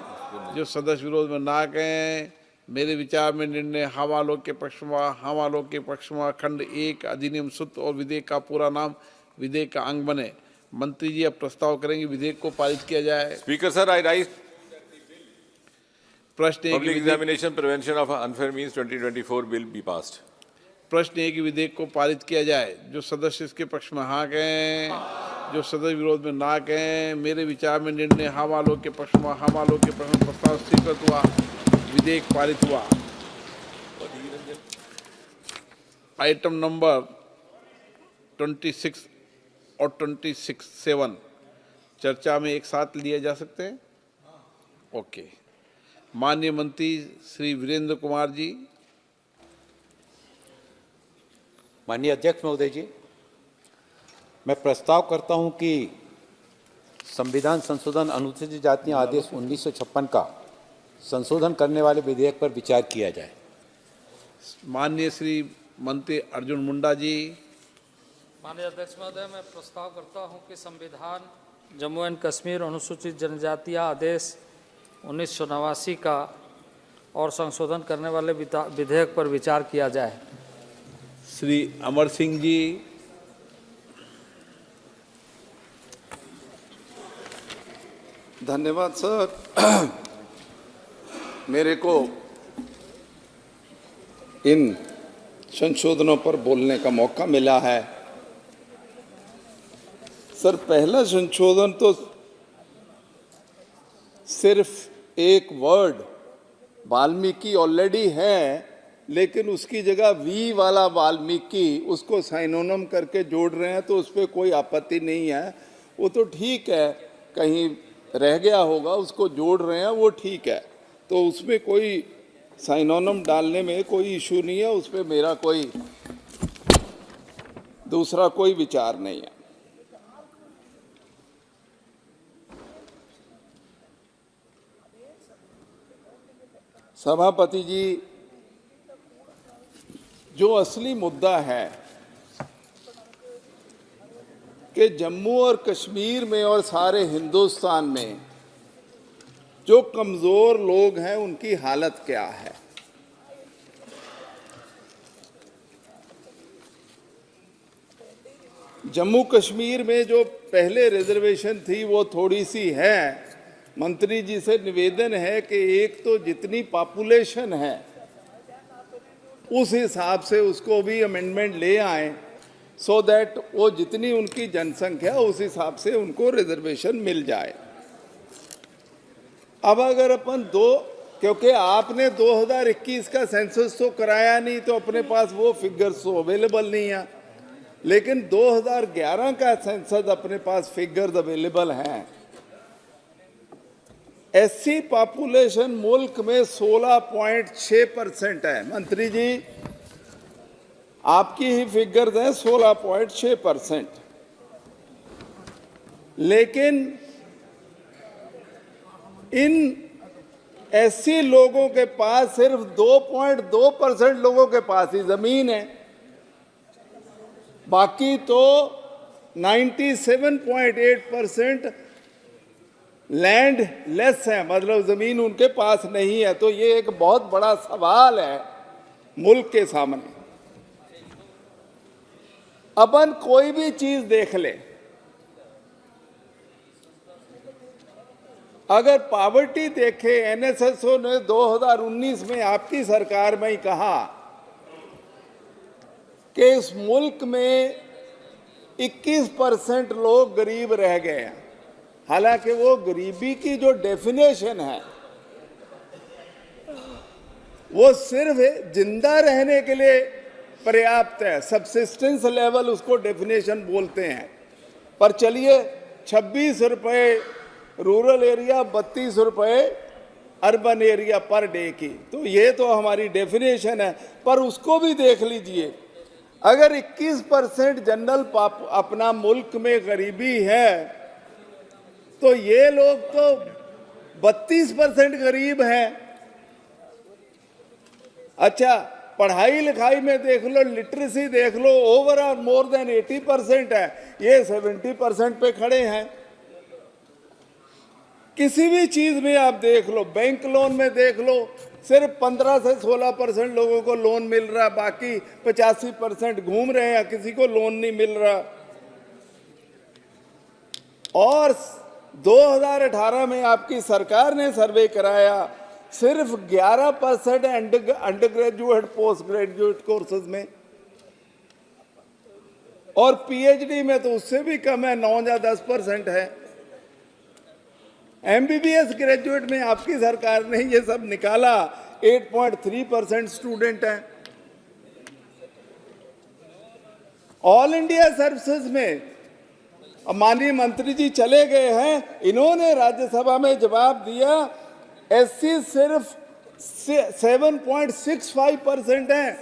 S7: जो सदस्य विरोध में ना कहें। मेरे विचार में निर्णय हाँ वालों के पक्ष में, हाँ वालों के पक्ष में खंड 1 अधिनियम सूत्र और विधेयक का पूरा नाम विधेयक का अंग बने। मंत्री जी अब प्रस्ताव करेंगे विधेयक को पारित किया जाए।
S9: स्पीकर सर, आई राइज
S7: प्रश्न है
S9: public examination prevention of unfair means 2024 bill be passed.
S7: प्रश्न है कि विधेयक को पारित किया जाए। जो सदस्य इसके पक्ष में हाँ कहें, जो सदस्य विरोध में ना कहें। मेरे विचार में निर्णय हाँ वालों के पक्ष में, हाँ वालों के पक्ष में प्रस्ताव स्वीकृत हुआ, विधेयक पारित हुआ। आइटम नंबर 26 और 26(7) चर्चा में एक साथ लिए जा सकते हैं। ओके। माननीय मंत्री श्री वीरेंद्र कुमार जी।
S1: माननीय अध्यक्ष महोदय जी, मैं प्रस्ताव करता हूं कि संविधान संशोधन अनुसूचित जातियां आदेश 1956 का संशोधन करने वाले विधेयक पर विचार किया जाए।
S7: माननीय श्री मंत्री अर्जुन मुंडा जी।
S12: माननीय अध्यक्ष महोदय, मैं प्रस्ताव करता हूं कि संविधान जम्मू एंड कश्मीर अनुसूचित जनजातियां आदेश 1989 का और संशोधन करने वाले विधेयक पर विचार किया जाए।
S7: श्री अमर सिंह जी।
S10: धन्यवाद सर। मेरे को इन संशोधनों पर बोलने का मौका मिला है। सर, पहला संशोधन तो सिर्फ एक वर्ड वाल्मीकि ऑलरेडी है, लेकिन उसकी जगह वी वाला वाल्मीकि उसको साइनोनिम करके जोड़ रहे हैं, तो उस पर कोई आपत्ति नहीं है। वो तो ठीक है, कहीं रह गया होगा उसको जोड़ रहे हैं, वो ठीक है। तो उसमें कोई साइनोनिम डालने में कोई इशू नहीं है, उस पर मेरा कोई दूसरा कोई विचार नहीं है। सभापति जी, जो असली मुद्दा है
S19: कि जम्मू और कश्मीर में और सारे हिंदुस्तान में जो कमज़ोर लोग हैं उनकी हालत क्या है। जम्मू कश्मीर में जो पहले रिजर्वेशन थी वो थोड़ी सी है। मंत्री जी से निवेदन है कि एक तो जितनी पॉपुलेशन है उस हिसाब से उसको भी अमेंडमेंट ले आए, सो दैट वो जितनी उनकी जनसंख्या उस हिसाब से उनको रिजर्वेशन मिल जाए। अब अगर अपन क्योंकि आपने 2021 का सेंसस तो कराया नहीं तो अपने पास वो फिगर्स तो अवेलेबल नहीं है, लेकिन 2011 का सेंसस अपने पास फिगर्स अवेलेबल हैं। एससी पॉपुलेशन मुल्क में 16.6% है। मंत्री जी आपकी ही फिगर्स हैं 16.6%, लेकिन इन एससी लोगों के पास सिर्फ 2.2% लोगों के पास ही जमीन है, बाकी तो 97.8% लैंड लेस है, मतलब जमीन उनके पास नहीं है। तो ये एक बहुत बड़ा सवाल है मुल्क के सामने। अपन कोई भी चीज देख ले, अगर पॉवर्टी देखे, एनएसएसओ ने 2019 में आपकी सरकार में ही कहा कि इस मुल्क में 21% लोग गरीब रह गए हैं। हालांकि वो गरीबी की जो डेफिनेशन है वो सिर्फ जिंदा रहने के लिए पर्याप्त है, सब्सिस्टेंस लेवल उसको डेफिनेशन बोलते हैं। पर चलिए 26 रुपए रूरल एरिया, 32 रुपए अर्बन एरिया पर डे की, तो ये तो हमारी डेफिनेशन है। पर उसको भी देख लीजिए, अगर 21% जनरल अपना मुल्क में गरीबी है तो ये लोग तो 32% गरीब हैं। अच्छा, पढ़ाई लिखाई में देख लो, लिटरेसी देख लो, ओवरऑल मोर देन 80% है, ये 70% पे खड़े हैं। किसी भी चीज में आप देख लो, बैंक लोन में देख लो, सिर्फ 15 से 16% लोगों को लोन मिल रहा, बाकी 85% घूम रहे हैं, किसी को लोन नहीं मिल रहा। और 2018 में आपकी सरकार ने सर्वे कराया, सिर्फ 11% under graduate post graduate courses में, और पीएचडी में तो उससे भी कम है, 9 या 10% है। एमबीबीएस ग्रेजुएट में आपकी सरकार ने ये सब निकाला, 8.3% स्टूडेंट हैं। ऑल इंडिया सर्विसेज में माननीय मंत्री जी चले गए हैं, इन्होंने राज्यसभा में जवाब दिया एससी सिर्फ 7.65% है,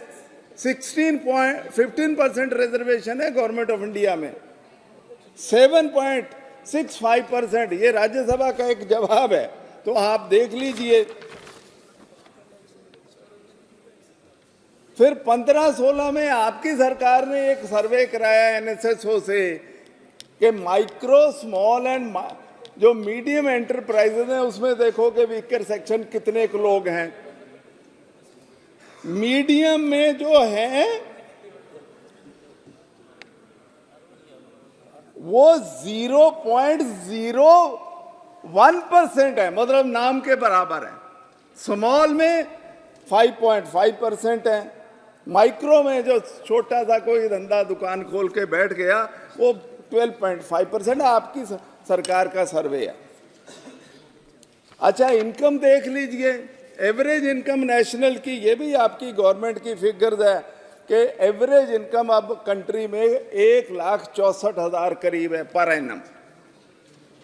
S19: 15% रिजर्वेशन है गवर्नमेंट ऑफ इंडिया में, 7.65%। ये राज्यसभा का एक जवाब है, तो आप देख लीजिए। फिर 15-16 में आपकी सरकार ने एक सर्वे कराया एनएसएसओ से कि माइक्रो स्मॉल एंड जो मीडियम एंटरप्राइजेज हैं उसमें देखो कि वीकर सेक्शन कितने लोग हैं। मीडियम में जो है वो 0.01% है, मतलब नाम के बराबर है। स्मॉल में 5.5% है, माइक्रो में जो छोटा सा कोई धंधा दुकान खोल के बैठ गया वो 12.5% आपकी सरकार का सर्वे है। अच्छा, इनकम देख लीजिए, एवरेज इनकम नेशनल की, ये भी आपकी गवर्नमेंट की फिगर्स है कि एवरेज इनकम अब कंट्री में 1,64,000 करीब है पर एनम,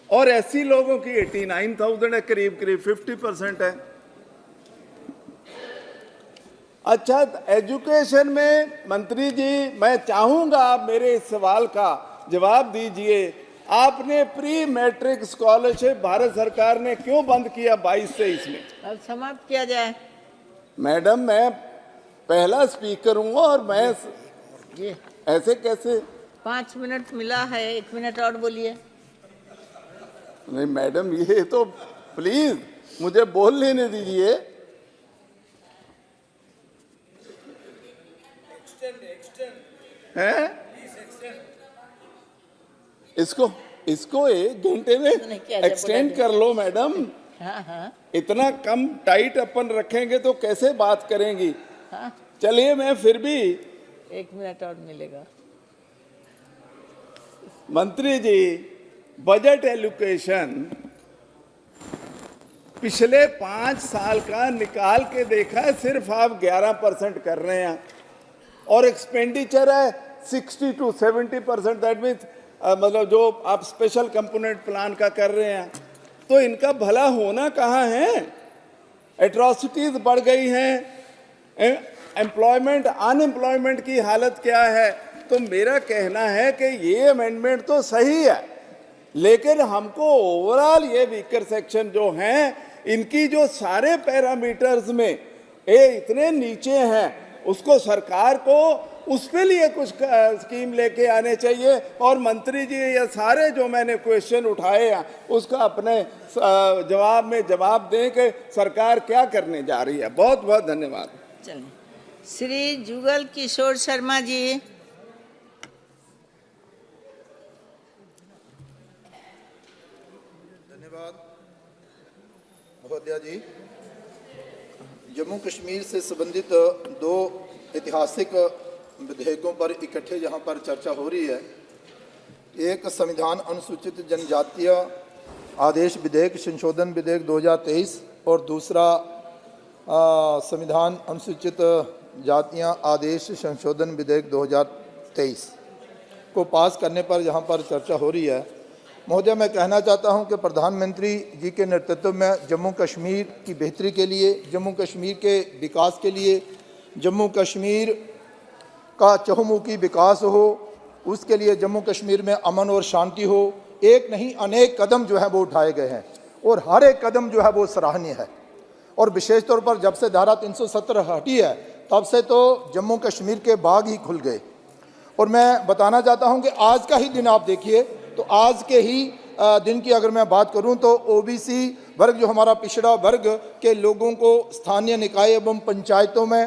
S19: और ऐसी लोगों की 89,000 है, करीब 50% है। अच्छा, एजुकेशन में मंत्री जी मैं चाहूंगा आप मेरे इस सवाल का जवाब दीजिए, आपने प्री मैट्रिक स्कॉलरशिप भारत सरकार ने क्यों बंद किया 22-23 में?
S18: अब समाप्त किया जाए।
S19: मैडम, मैं पहला स्पीकर हूँ और मैं ऐसे कैसे
S18: 5 मिनट मिला है, 1 मिनट और बोलिए।
S7: नहीं मैडम, ये तो प्लीज मुझे बोल लेने दीजिए। हैं? इसको 1 घंटे में एक्सटेंड कर लो मैडम।
S18: हाँ हाँ
S7: इतना कम टाइट अपन रखेंगे तो कैसे बात करेंगी?
S18: हाँ,
S7: चलिए, मैं फिर भी
S18: 1 मिनट और मिलेगा।
S7: मंत्री जी, बजट एलोकेशन पिछले 5 साल का निकाल के देखा है, सिर्फ आप 11% कर रहे हैं और एक्सपेंडिचर है 60 to 70%। दैट मीन्स मतलब जो आप स्पेशल कंपोनेंट प्लान का कर रहे हैं, तो इनका भला होना कहाँ है? एट्रॉसिटीज बढ़ गई हैं, एम्प्लॉयमेंट अनएम्प्लॉयमेंट की हालत क्या है? तो मेरा कहना है कि ये अमेंडमेंट तो सही है, लेकिन हमको ओवरऑल ये वीकर सेक्शन जो हैं, इनकी जो सारे पैरामीटर्स में ये इतने नीचे हैं, उसको सरकार को उस पे लिए कुछ स्कीम लेके आने चाहिए। और मंत्री जी, ये सारे जो मैंने क्वेश्चन उठाए हैं, उसका अपने जवाब में जवाब दें कि सरकार क्या करने जा रही है। बहुत बहुत धन्यवाद।
S18: चलिए, श्री जुगल किशोर शर्मा जी।
S13: धन्यवाद महोदया जी। जम्मू कश्मीर से संबंधित 2 ऐतिहासिक विधेयकों पर इकट्ठे यहाँ पर चर्चा हो रही है। एक संविधान अनुसूचित जनजातीय आदेश विधेयक संशोधन विधेयक 2023 और दूसरा संविधान अनुसूचित जातियाँ आदेश संशोधन विधेयक 2023 को पास करने पर यहाँ पर चर्चा हो रही है। महोदय, मैं कहना चाहता हूँ कि प्रधानमंत्री जी के नेतृत्व में जम्मू कश्मीर की बेहतरी के लिए, जम्मू कश्मीर के विकास के लिए, जम्मू कश्मीर का चहुमुखी विकास हो, उसके लिए जम्मू कश्मीर में अमन और शांति हो, एक नहीं अनेक कदम जो है वो उठाए गए हैं और हर एक कदम जो है वो सराहनीय है। और विशेष तौर पर जब से धारा 370 हटी है, तब से तो जम्मू कश्मीर के बाग ही खुल गए। और मैं बताना चाहता हूं कि आज का ही दिन आप देखिए, तो आज के ही दिन की अगर मैं बात करूं तो ओबीसी वर्ग, जो हमारा पिछड़ा वर्ग के लोगों को स्थानीय निकाय एवं पंचायतों में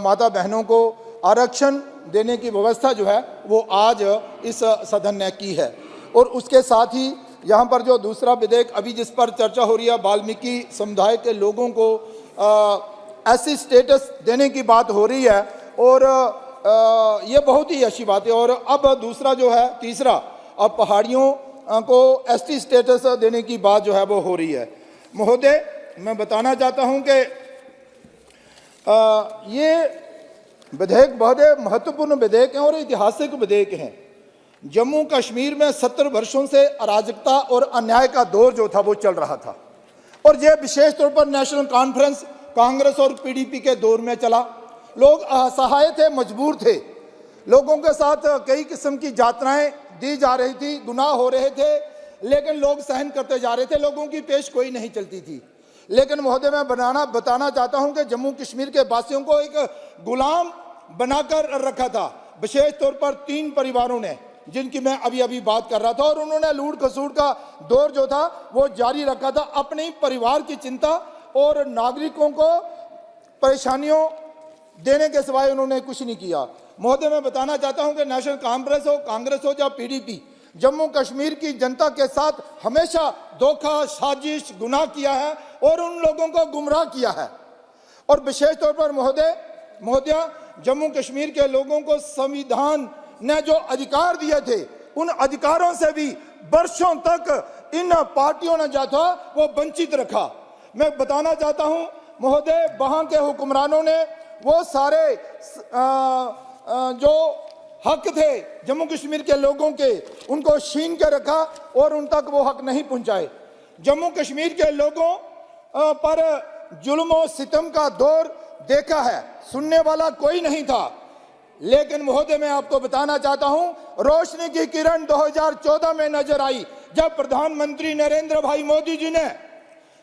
S13: माता बहनों को आरक्षण देने की व्यवस्था जो है वो आज इस सदन ने की है। और उसके साथ ही यहाँ पर जो दूसरा विधेयक अभी जिस पर चर्चा हो रही है, वाल्मीकि समुदाय के लोगों को ऐसी स्टेटस देने की बात हो रही है और ये बहुत ही अच्छी बात है। और अब दूसरा जो है, तीसरा, अब पहाड़ियों को एसटी स्टेटस देने की बात जो है वो हो रही है। महोदय, मैं बताना चाहता हूँ कि ये विधेयक बहुत महत्वपूर्ण विधेयक हैं और ऐतिहासिक विधेयक हैं। जम्मू कश्मीर में 70 वर्षों से अराजकता और अन्याय का दौर जो था वो चल रहा था और ये विशेष तौर पर नेशनल कॉन्फ्रेंस, कांग्रेस और पीडीपी के दौर में चला। लोग असहाय थे, मजबूर थे, लोगों के साथ कई किस्म की यातनाएं दी जा रही थी, गुनाह हो रहे थे, लेकिन लोग सहन करते जा रहे थे, लोगों की पेश कोई नहीं चलती थी। लेकिन महोदय, मैं बताना चाहता हूं कि जम्मू कश्मीर के वासियों को एक गुलाम बनाकर रखा था, विशेष तौर पर 3 परिवारों ने, जिनकी मैं अभी अभी बात कर रहा था, और उन्होंने लूट खसूट का दौर जो था वो जारी रखा था, अपने परिवार की चिंता और नागरिकों को परेशानियों देने के सिवाय उन्होंने कुछ नहीं किया। महोदय, मैं बताना चाहता हूं कि नेशनल कॉन्फ्रेंस हो, कांग्रेस हो या पीडीपी, जम्मू कश्मीर की जनता के साथ हमेशा धोखा, साजिश, गुनाह किया है और उन लोगों को गुमराह किया है। और विशेष तौर पर महोदय, जम्मू कश्मीर के लोगों को संविधान ने जो अधिकार दिए थे, उन अधिकारों से भी वर्षों तक इन पार्टियों ने जो था वो वंचित रखा। मैं बताना चाहता हूं महोदय, वहां के हुक्मरानों ने वो सारे जो हक थे जम्मू कश्मीर के लोगों के, उनको छीन के रखा और उन तक वो हक नहीं पहुंचाए। जम्मू कश्मीर के लोगों पर जुल्म और सितम का दौर देखा है, सुनने वाला कोई नहीं था। लेकिन महोदय, मैं आपको बताना चाहता हूं, रोशनी की किरण 2014 में नजर आई, जब प्रधानमंत्री नरेंद्र भाई मोदी जी ने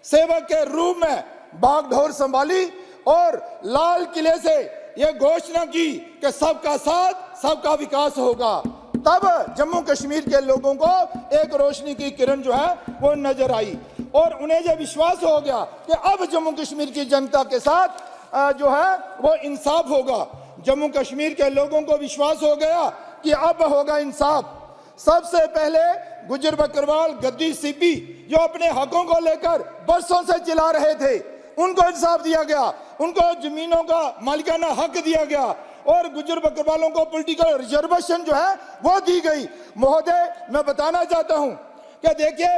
S13: सेवक के रूप में बागडोर संभाली और लाल किले से यह घोषणा की कि सबका साथ, सबका विकास होगा। तब जम्मू कश्मीर के लोगों को एक रोशनी की किरण जो है वो नजर आई और उन्हें यह विश्वास हो गया कि अब जम्मू कश्मीर की जनता के साथ जो है वो इंसाफ होगा। जम्मू कश्मीर के लोगों को विश्वास हो गया कि अब होगा इंसाफ। सबसे पहले गुज्जर बकरवाल गद्दी सीपी जो अपने हकों को लेकर बरसों से चिल्ला रहे थे, उनको इंसाफ दिया गया, उनको जमीनों का मालिकाना हक दिया गया और गुज्जर बकरवालों को पॉलिटिकल रिजर्वेशन जो है वो दी गई। महोदय, मैं बताना चाहता हूं कि देखिए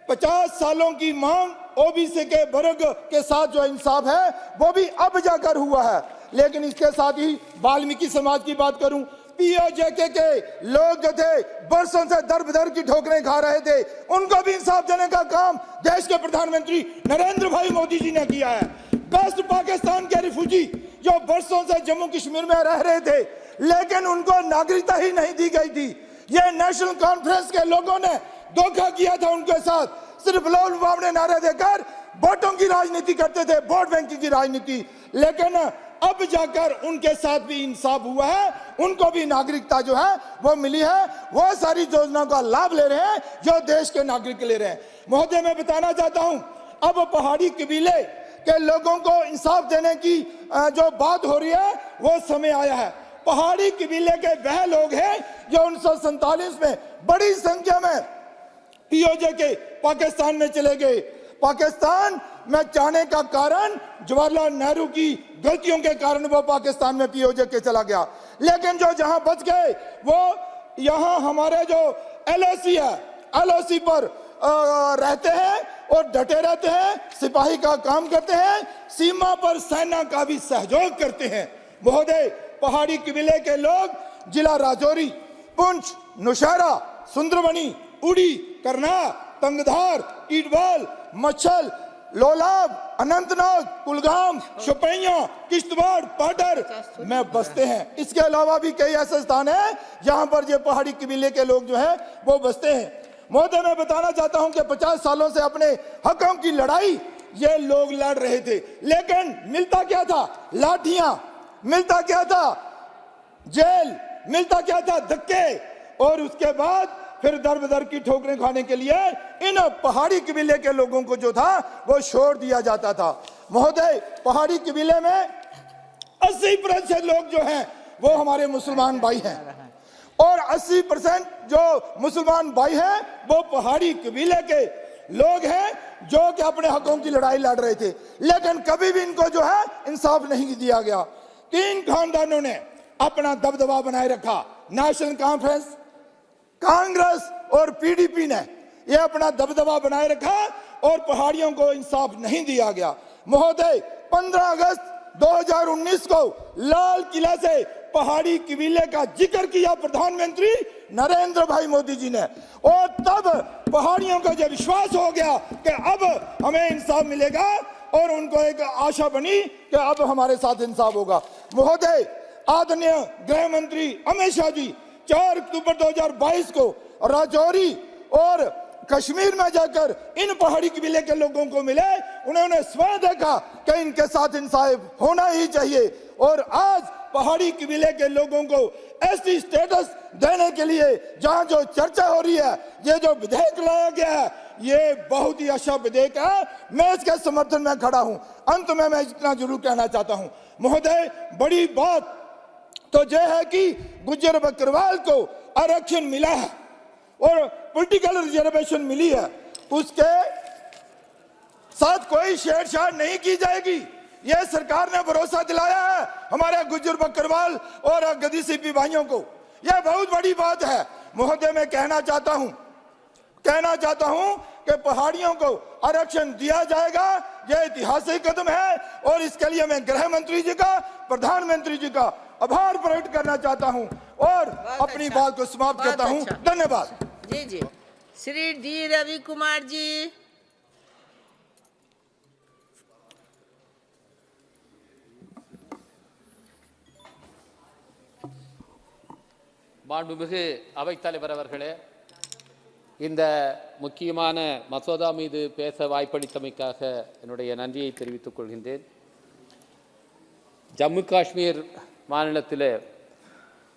S13: 50 सालों की मांग ओबीसी के वर्ग के साथ जो इंसाफ है वो भी अब जाकर हुआ है। लेकिन इसके साथ ही वाल्मीकि समाज की बात करूं, पीओजेके के लोग जो थे बरसों से दर बदर की ठोकरें खा रहे थे, उनको भी इंसाफ देने का काम देश के प्रधानमंत्री नरेंद्र भाई मोदी जी ने किया है। वेस्ट पाकिस्तान के रिफ्यूजी जो बरसों से जम्मू कश्मीर में रह रहे थे लेकिन उनको नागरिकता ही नहीं दी गई थी, ये नेशनल कॉन्फ्रेंस के लोगों ने धोखा किया था उनके साथ। सिर्फ लोल लुभावने नारे देकर वोटों की राजनीति करते थे, वोट बैंकिंग की राजनीति। लेकिन अब जाकर उनके साथ भी इंसाफ हुआ है, उनको भी नागरिकता जो है वो मिली है, वो सारी योजनाओं का लाभ ले रहे हैं जो देश के नागरिक ले रहे हैं। महोदय, मैं बताना चाहता हूं, अब पहाड़ी कबीले के लोगों को इंसाफ देने की जो बात हो रही है वो समय आया है। पहाड़ी कबीले के वह लोग हैं जो 1947 में बड़ी संख्या में पीओजेके पाकिस्तान में चले गए। पाकिस्तान में जाने का कारण जवाहरलाल नेहरू की गलतियों के कारण वो पाकिस्तान में पीओजेके चला गया। लेकिन जो जहां बच गए वो यहां हमारे जो एलओसी है, एलओसी पर रहते हैं और डटे रहते हैं, सिपाही का काम करते हैं, सीमा पर सेना का भी सहयोग करते हैं। महोदय, पहाड़ी कबीले के लोग जिला राजौरी, पुंछ, नौशहरा, सुंदरबनी, उड़ी, करना, तंगधार, ईडवाल, मच्छल, लोलाब, अनंतनाग, कुलगाम, शोपियां, किश्तवाड़, पाडर में बसते हैं। इसके अलावा भी कई ऐसे स्थान हैं जहां पर ये पहाड़ी कबीले के लोग जो है वो बसते हैं। महोदय, मैं बताना चाहता हूं कि 50 सालों से अपने हकों की लड़ाई ये लोग लड़ रहे थे, लेकिन मिलता क्या था? लाठियां, मिलता क्या था? जेल, मिलता क्या था? धक्के, और उसके बाद फिर दर बदर की ठोकरें खाने के लिए इन पहाड़ी कबीले के लोगों को जो था वो छोड़ दिया जाता था। महोदय, पहाड़ी कबीले में 80% लोग जो हैं वो हमारे मुसलमान भाई हैं और 80% जो मुसलमान भाई हैं वो पहाड़ी कबीले के लोग हैं जो कि अपने हकों की लड़ाई लड़ रहे थे, लेकिन कभी भी इनको जो है इंसाफ नहीं दिया गया। 3 खानदानों ने अपना दबदबा बनाए रखा, नेशनल कॉन्फ्रेंस, कांग्रेस और पीडीपी ने ये अपना दबदबा बनाए रखा और पहाड़ियों को इंसाफ नहीं दिया गया। महोदय, 15 अगस्त 2019 को लाल किला से पहाड़ी कबीले का जिक्र किया प्रधानमंत्री नरेंद्र भाई मोदी जी ने, और तब पहाड़ियों को जब विश्वास हो गया कि अब हमें इंसाफ मिलेगा और उनको एक आशा बनी कि अब हमारे साथ इंसाफ होगा। महोदय, आदरणीय गृह मंत्री अमित शाह जी 4 अक्टूबर 2022 को राजौरी और कश्मीर में जाकर इन पहाड़ी कबीले के लोगों को मिले, उन्होंने स्वयं देखा कि इनके साथ इंसाफ होना ही चाहिए, और आज पहाड़ी कबीले के लोगों को एसटी स्टेटस देने के लिए जहां जो चर्चा हो रही है, ये जो विधेयक लाया गया है, ये बहुत ही अच्छा विधेयक है। मैं इसके समर्थन में खड़ा हूं। अंत में मैं इतना जरूर कहना चाहता हूं, महोदय, बड़ी बात तो यह है कि गुज्जर बकरवाल को आरक्षण मिला है और पॉलिटिकल रिजर्वेशन मिली है, उसके साथ कोई छेड़छाड़ नहीं की जाएगी। यह सरकार ने भरोसा दिलाया है हमारे गुज्जर बकरवाल और गद्दी सीपी भाइयों को। यह बहुत बड़ी बात है। महोदय, मैं कहना चाहता हूं कि पहाड़ियों को आरक्षण दिया जाएगा, यह ऐतिहासिक कदम है और इसके लिए मैं गृह मंत्री जी का, प्रधानमंत्री जी का आभार प्रकट करना चाहता हूं और अपनी बात को समाप्त करता हूं। धन्यवाद।
S18: जी जी, श्री डी रवि कुमार जी।
S15: மாண்புமிகு அவைத்தலைவர் அவர்களே, இந்த முக்கியமான மசோதா மீது பேச வாய்ப்பளித்தமைக்காக என்னுடைய நன்றியை தெரிவித்துக் கொள்கின்றேன். ஜம்மு காஷ்மீர் மாநிலத்தில்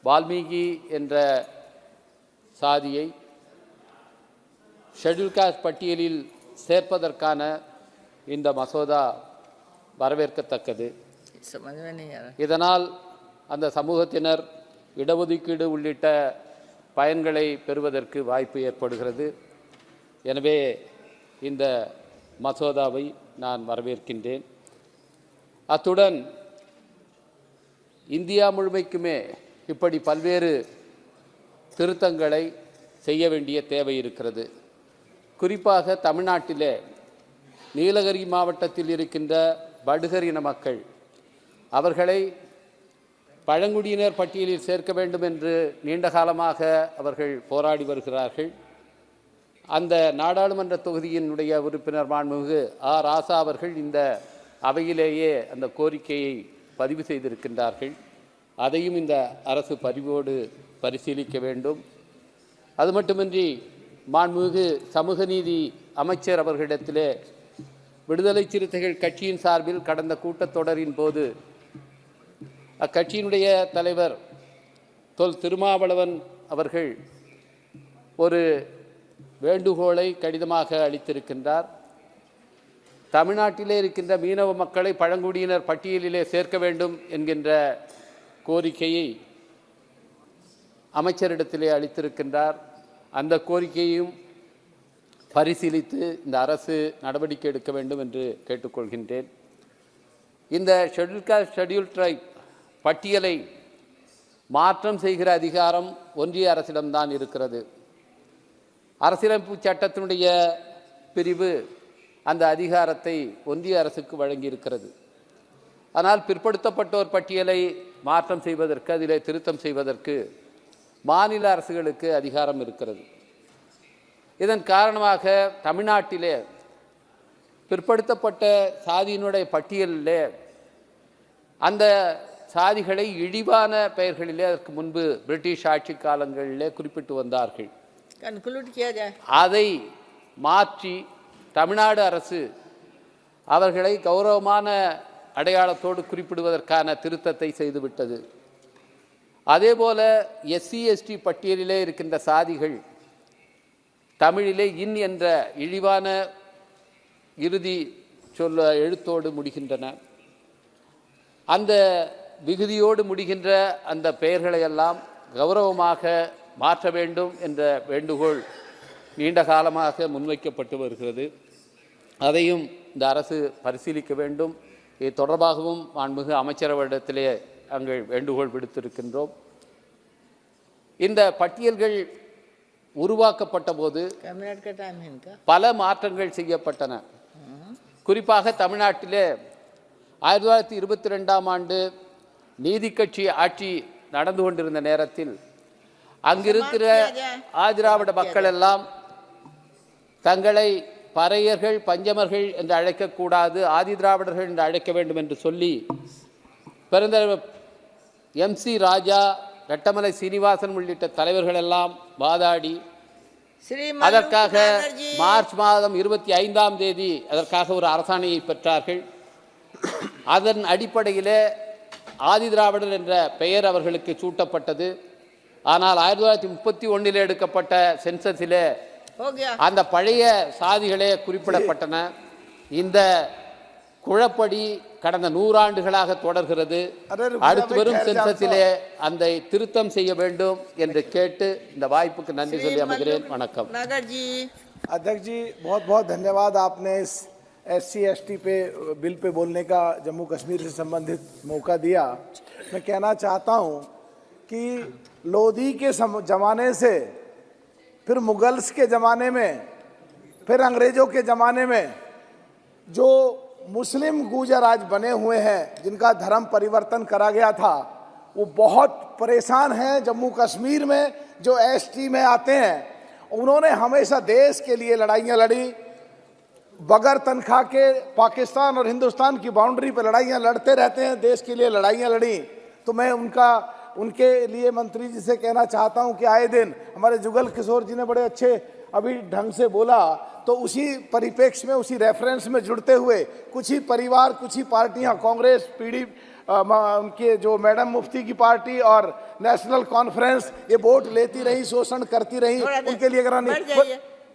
S15: வால்மீகி என்ற சாதியை ஷெட்யூல் காஸ்ட் பட்டியலில் சேர்ப்பதற்கான இந்த மசோதா வரவேற்கத்தக்கது. இதனால் அந்த சமூகத்தினர் இடஒதுக்கீடு உள்ளிட்ட பயன்களை பெறுவதற்கு வாய்ப்பு ஏற்படுகிறது. எனவே இந்த மசோதாவை நான் வரவேற்கின்றேன். அத்துடன் இந்தியா முழுமைக்குமே இப்படி பல்வேறு திருத்தங்களை செய்ய வேண்டிய தேவை இருக்கிறது. குறிப்பாக தமிழ்நாட்டிலே நீலகிரி மாவட்டத்தில் இருக்கின்ற படுகர் இன மக்கள் அவர்களை பழங்குடியினர் பட்டியலில் சேர்க்க வேண்டும் என்று நீண்ட காலமாக அவர்கள் போராடி வருகிறார்கள். அந்த நாடாளுமன்ற தொகுதியினுடைய உறுப்பினர் மாண்புமிகு ராசா அவர்கள் இந்த அவையிலேயே அந்த கோரிக்கையை பதிவு செய்திருக்கின்றார்கள். அதையும் இந்த அரசு பதிவோடு பரிசீலிக்க வேண்டும். அது மட்டுமின்றி மாண்புமிகு சமூக நீதி அமைச்சர் அவர்களிடத்திலே விடுதலை சிறுத்தைகள் கட்சியின் சார்பில் கடந்த கூட்டத்தொடரின் போது அக்கட்சியினுடைய தலைவர் தொல் திருமாவளவன் அவர்கள் ஒரு வேண்டுகோளை கடிதமாக அளித்திருக்கின்றார். தமிழ்நாட்டிலே இருக்கின்ற மீனவ மக்களை பழங்குடியினர் பட்டியலிலே சேர்க்க வேண்டும் என்கின்ற கோரிக்கையை அமைச்சரிடத்திலே அளித்திருக்கின்றார். அந்த கோரிக்கையையும் பரிசீலித்து இந்த அரசு நடவடிக்கை எடுக்க வேண்டும் என்று கேட்டுக்கொள்கின்றேன். இந்த ஷெட்யூல் காஸ்ட் ஷெட்யூல் ட்ரைப் பட்டியலை மாற்றம் செய்கிற அதிகாரம் ஒன்றிய அரசிடம்தான் இருக்கிறது. அரசியலமைப்பு சட்டத்தினுடைய பிரிவு அந்த அதிகாரத்தை ஒன்றிய அரசுக்கு வழங்கியிருக்கிறது. ஆனால் பிற்படுத்தப்பட்டோர் பட்டியலை மாற்றம் செய்வதற்கு, அதிலே திருத்தம் செய்வதற்கு மாநில அரசுகளுக்கு அதிகாரம் இருக்கிறது. இதன் காரணமாக தமிழ்நாட்டிலே பிற்படுத்தப்பட்ட சாதியினுடைய பட்டியலிலே அந்த சாதிகளை இழிவான பெயர்களிலே அதற்கு முன்பு பிரிட்டிஷ் ஆட்சி காலங்களிலே குறிப்பிட்டு வந்தார்கள். அதை மாற்றி தமிழ்நாடு அரசு அவர்களை கௌரவமான அடையாளத்தோடு குறிப்பிடுவதற்கான திருத்தத்தை செய்துவிட்டது. அதேபோல எஸ்சி எஸ்டி பட்டியலிலே இருக்கின்ற சாதிகள் தமிழிலே இன் என்ற இழிவான இறுதி எழுத்தோடு முடிகின்றன. அந்த விகுதியோடு முடிகின்ற அந்த பெயர்களை எல்லாம் கௌரவமாக மாற்ற வேண்டும் என்ற வேண்டுகோள் நீண்ட காலமாக முன்வைக்கப்பட்டு வருகிறது. அதையும் இந்த அரசு பரிசீலிக்க வேண்டும். இது தொடர்பாகவும் மாண்புமிகு அமைச்சரவையிடத்திலே நாங்கள் வேண்டுகோள் விடுத்திருக்கின்றோம். இந்த பட்டியல்கள் உருவாக்கப்பட்ட போது பல மாற்றங்கள் செய்யப்பட்டன. குறிப்பாக தமிழ்நாட்டிலே 1922ஆம் ஆண்டு நீதி கட்சி ஆட்சி நடந்து கொண்டிருந்த நேரத்தில் அங்கிருக்கிற ஆதிராவிட மக்கள் எல்லாம் தங்களை பறையர்கள் பஞ்சமர்கள் என்று அழைக்கக்கூடாது, ஆதி திராவிடர்கள் என்று அழைக்க வேண்டும் என்று சொல்லி பெருந்தலைவர் MC ராஜா, ரெட்டமலை சீனிவாசன் உள்ளிட்ட தலைவர்கள் எல்லாம் வாதாடி அதற்காக மார்ச் மாதம் 25ஆம் தேதி அதற்காக ஒரு அரசாணையை பெற்றார்கள். அதன் அடிப்படையிலே ஆதி திராவிடர் என்ற பெயர் அவர்களுக்கு சூட்டப்பட்டது. ஆனால் 1931 எடுக்கப்பட்ட சென்சஸிலே அந்த பழைய சாதிகளே குறிப்பிடப்பட்டன. இந்த குழப்படி கடந்த 100 ஆண்டுகளாக தொடர்கிறது. அடுத்து வரும் சென்சஸிலே அந்த திருத்தம் செய்ய வேண்டும் என்று கேட்டு இந்த வாய்ப்புக்கு நன்றி சொல்லி அமைகிறேன். வணக்கம்.
S13: अध्यक्ष जी, बहुत बहुत धन्यवाद. आपने इस SC/ST पे बिल पे बोलने का जम्मू कश्मीर से संबंधित मौका दिया. मैं कहना चाहता हूं कि लोधी के जमाने से फिर मुगल्स के ज़माने में फिर अंग्रेज़ों के ज़माने में जो मुस्लिम गुर्जर आज बने हुए हैं, जिनका धर्म परिवर्तन करा गया था, वो बहुत परेशान हैं. जम्मू कश्मीर में जो ST में आते हैं, उन्होंने हमेशा देश के लिए लड़ाइयाँ लड़ी. बगैर तनख्वाह के पाकिस्तान और हिंदुस्तान की बाउंड्री पर लड़ाइयाँ लड़ते रहते हैं, देश के लिए लड़ाइयाँ लड़ी. तो मैं उनके लिए मंत्री जी से कहना चाहता हूं कि आए दिन हमारे जुगल किशोर जी ने बड़े अच्छे अभी ढंग से बोला, तो उसी परिप्रेक्ष्य में, उसी रेफरेंस में जुड़ते हुए कुछ ही परिवार, कुछ ही पार्टियां, कांग्रेस,
S21: उनके जो मैडम मुफ्ती की पार्टी और नेशनल कॉन्फ्रेंस ये वोट लेती रही, शोषण करती रही, उनके लिए करानी।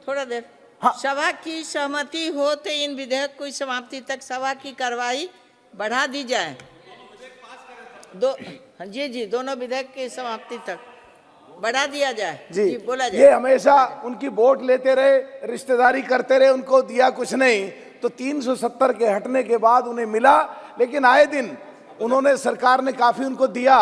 S18: थोड़ा देर सभा की सहमति हो तो इन विधेयक को समाप्ति तक सभा की कार्यवाही बढ़ा दी जाए। जी दोनों विधेयक की समाप्ति तक बढ़ा दिया जाए। जी बोला जाए।
S21: ये हमेशा उनकी वोट लेते रहे, रिश्तेदारी करते रहे, उनको दिया कुछ नहीं, तो 370 के हटने के बाद उन्हें मिला, लेकिन आए दिन उन्होंने, सरकार ने काफी उनको दिया,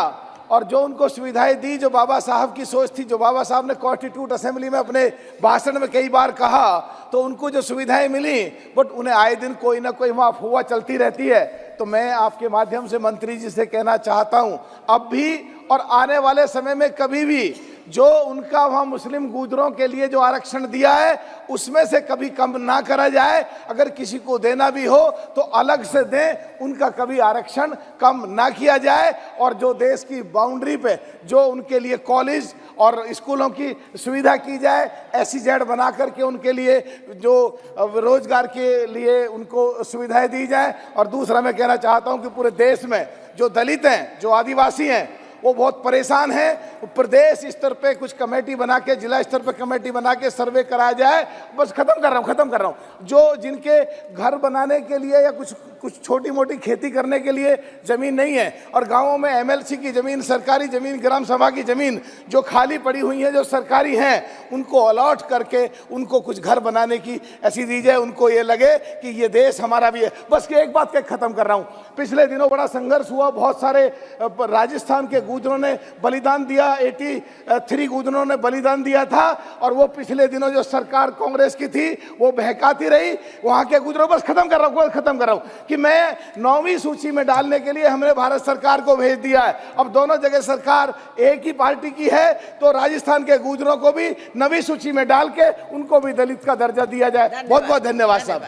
S21: और जो उनको सुविधाएं दी, जो बाबा साहब की सोच थी, जो बाबा साहब ने कॉन्स्टिट्यूट असेंबली में अपने भाषण में कई बार कहा, तो उनको जो सुविधाएं मिली, बट उन्हें आए दिन कोई ना कोई वहाँ अफवाह चलती रहती है। तो मैं आपके माध्यम से मंत्री जी से कहना चाहता हूँ, अब भी और आने वाले समय में कभी भी जो उनका वहाँ मुस्लिम गुजरों के लिए जो आरक्षण दिया है, उसमें से कभी कम ना करा जाए। अगर किसी को देना भी हो तो अलग से दें, उनका कभी आरक्षण कम ना किया जाए। और जो देश की बाउंड्री पे जो उनके लिए कॉलेज और स्कूलों की सुविधा की जाए, SEZ बना करके उनके लिए जो रोजगार के लिए उनको सुविधाएं दी जाए। और दूसरा मैं कहना चाहता हूं कि पूरे देश में जो दलित हैं, जो आदिवासी हैं, वो बहुत परेशान हैं। प्रदेश स्तर पे कुछ कमेटी बना के, जिला स्तर पे कमेटी बना के सर्वे कराया जाए। बस खत्म कर रहा हूँ। जो जिनके घर बनाने के लिए या कुछ छोटी मोटी खेती करने के लिए जमीन नहीं है, और गांवों में MLC की जमीन, सरकारी जमीन, ग्राम सभा की जमीन जो खाली पड़ी हुई है, जो सरकारी हैं, उनको अलॉट करके उनको कुछ घर बनाने की ऐसी दी जाए, उनको ये लगे कि ये देश हमारा भी है। बस एक बात के खत्म कर रहा हूँ। पिछले दिनों बड़ा संघर्ष हुआ, बहुत सारे राजस्थान के गुजरों ने बलिदान दिया, 83 गुजरों ने बलिदान दिया था, और वो पिछले दिनों जो सरकार कांग्रेस की थी वो बहकाती रही वहां के गुजरों। बस खत्म कर रहा हूं कि मैं 9वीं सूची में डालने के लिए हमने भारत सरकार को भेज दिया है। अब दोनों जगह सरकार एक ही पार्टी की है, तो राजस्थान के गुजरों को भी 9वीं सूची में डाल के उनको भी दलित का दर्जा दिया जाए। बहुत बहुत धन्यवाद साहब।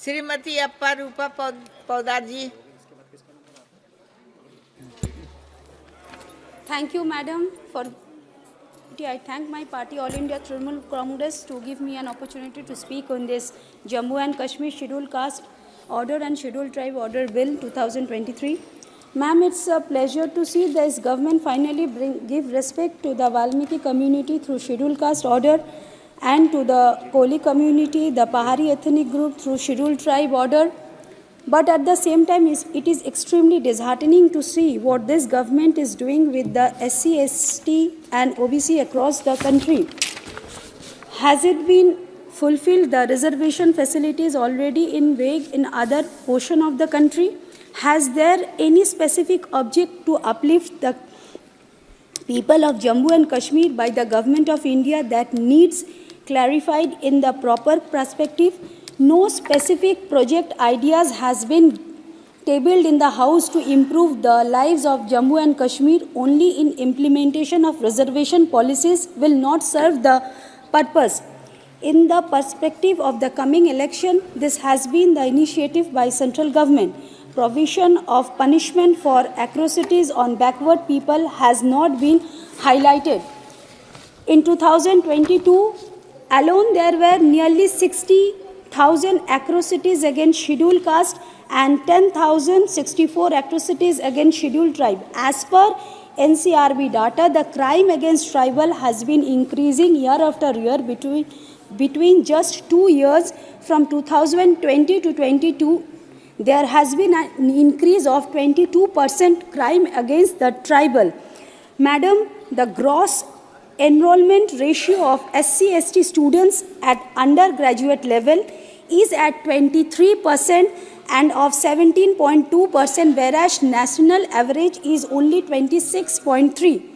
S18: श्रीमती अप्पा रूपा पौदार जी।
S16: Thank you, Madam, for I thank my party, All India Trinamool Congress, to give me an opportunity to speak on this Jammu and Kashmir Scheduled Caste Order and Scheduled Tribe Order Bill 2023. Ma'am, it's a pleasure to see this government finally give respect to the Valmiki community through Scheduled Caste Order, and to the Koli community, the Pahari ethnic group through Scheduled Tribe Order. But at the same time, it is extremely disheartening to see what this government is doing with the SC, ST and OBC across the country. Has it been fulfilled the reservation facilities already in vague in other portion of the country? Has there any specific object to uplift the people of Jammu and Kashmir by the government of India that needs clarified in the proper perspective? No specific project ideas has been tabled in the House to improve the lives of Jammu and Kashmir. Only in implementation of reservation policies will not serve the purpose. In the perspective of the coming election, this has been the initiative by central government. Provision of punishment for atrocities on backward people has not been highlighted. In 2022 alone, there were nearly 60,000 atrocities against scheduled caste and 10,064 atrocities against scheduled tribe. As per NCRB data, the crime against tribal has been increasing year after year between just 2 years, from 2020 to 22. There has been an increase of 22% crime against the tribal. Madam, the gross enrollment ratio of SC/ST students at undergraduate level is at 23% and of 17.2%, whereas national average is only 26.3%.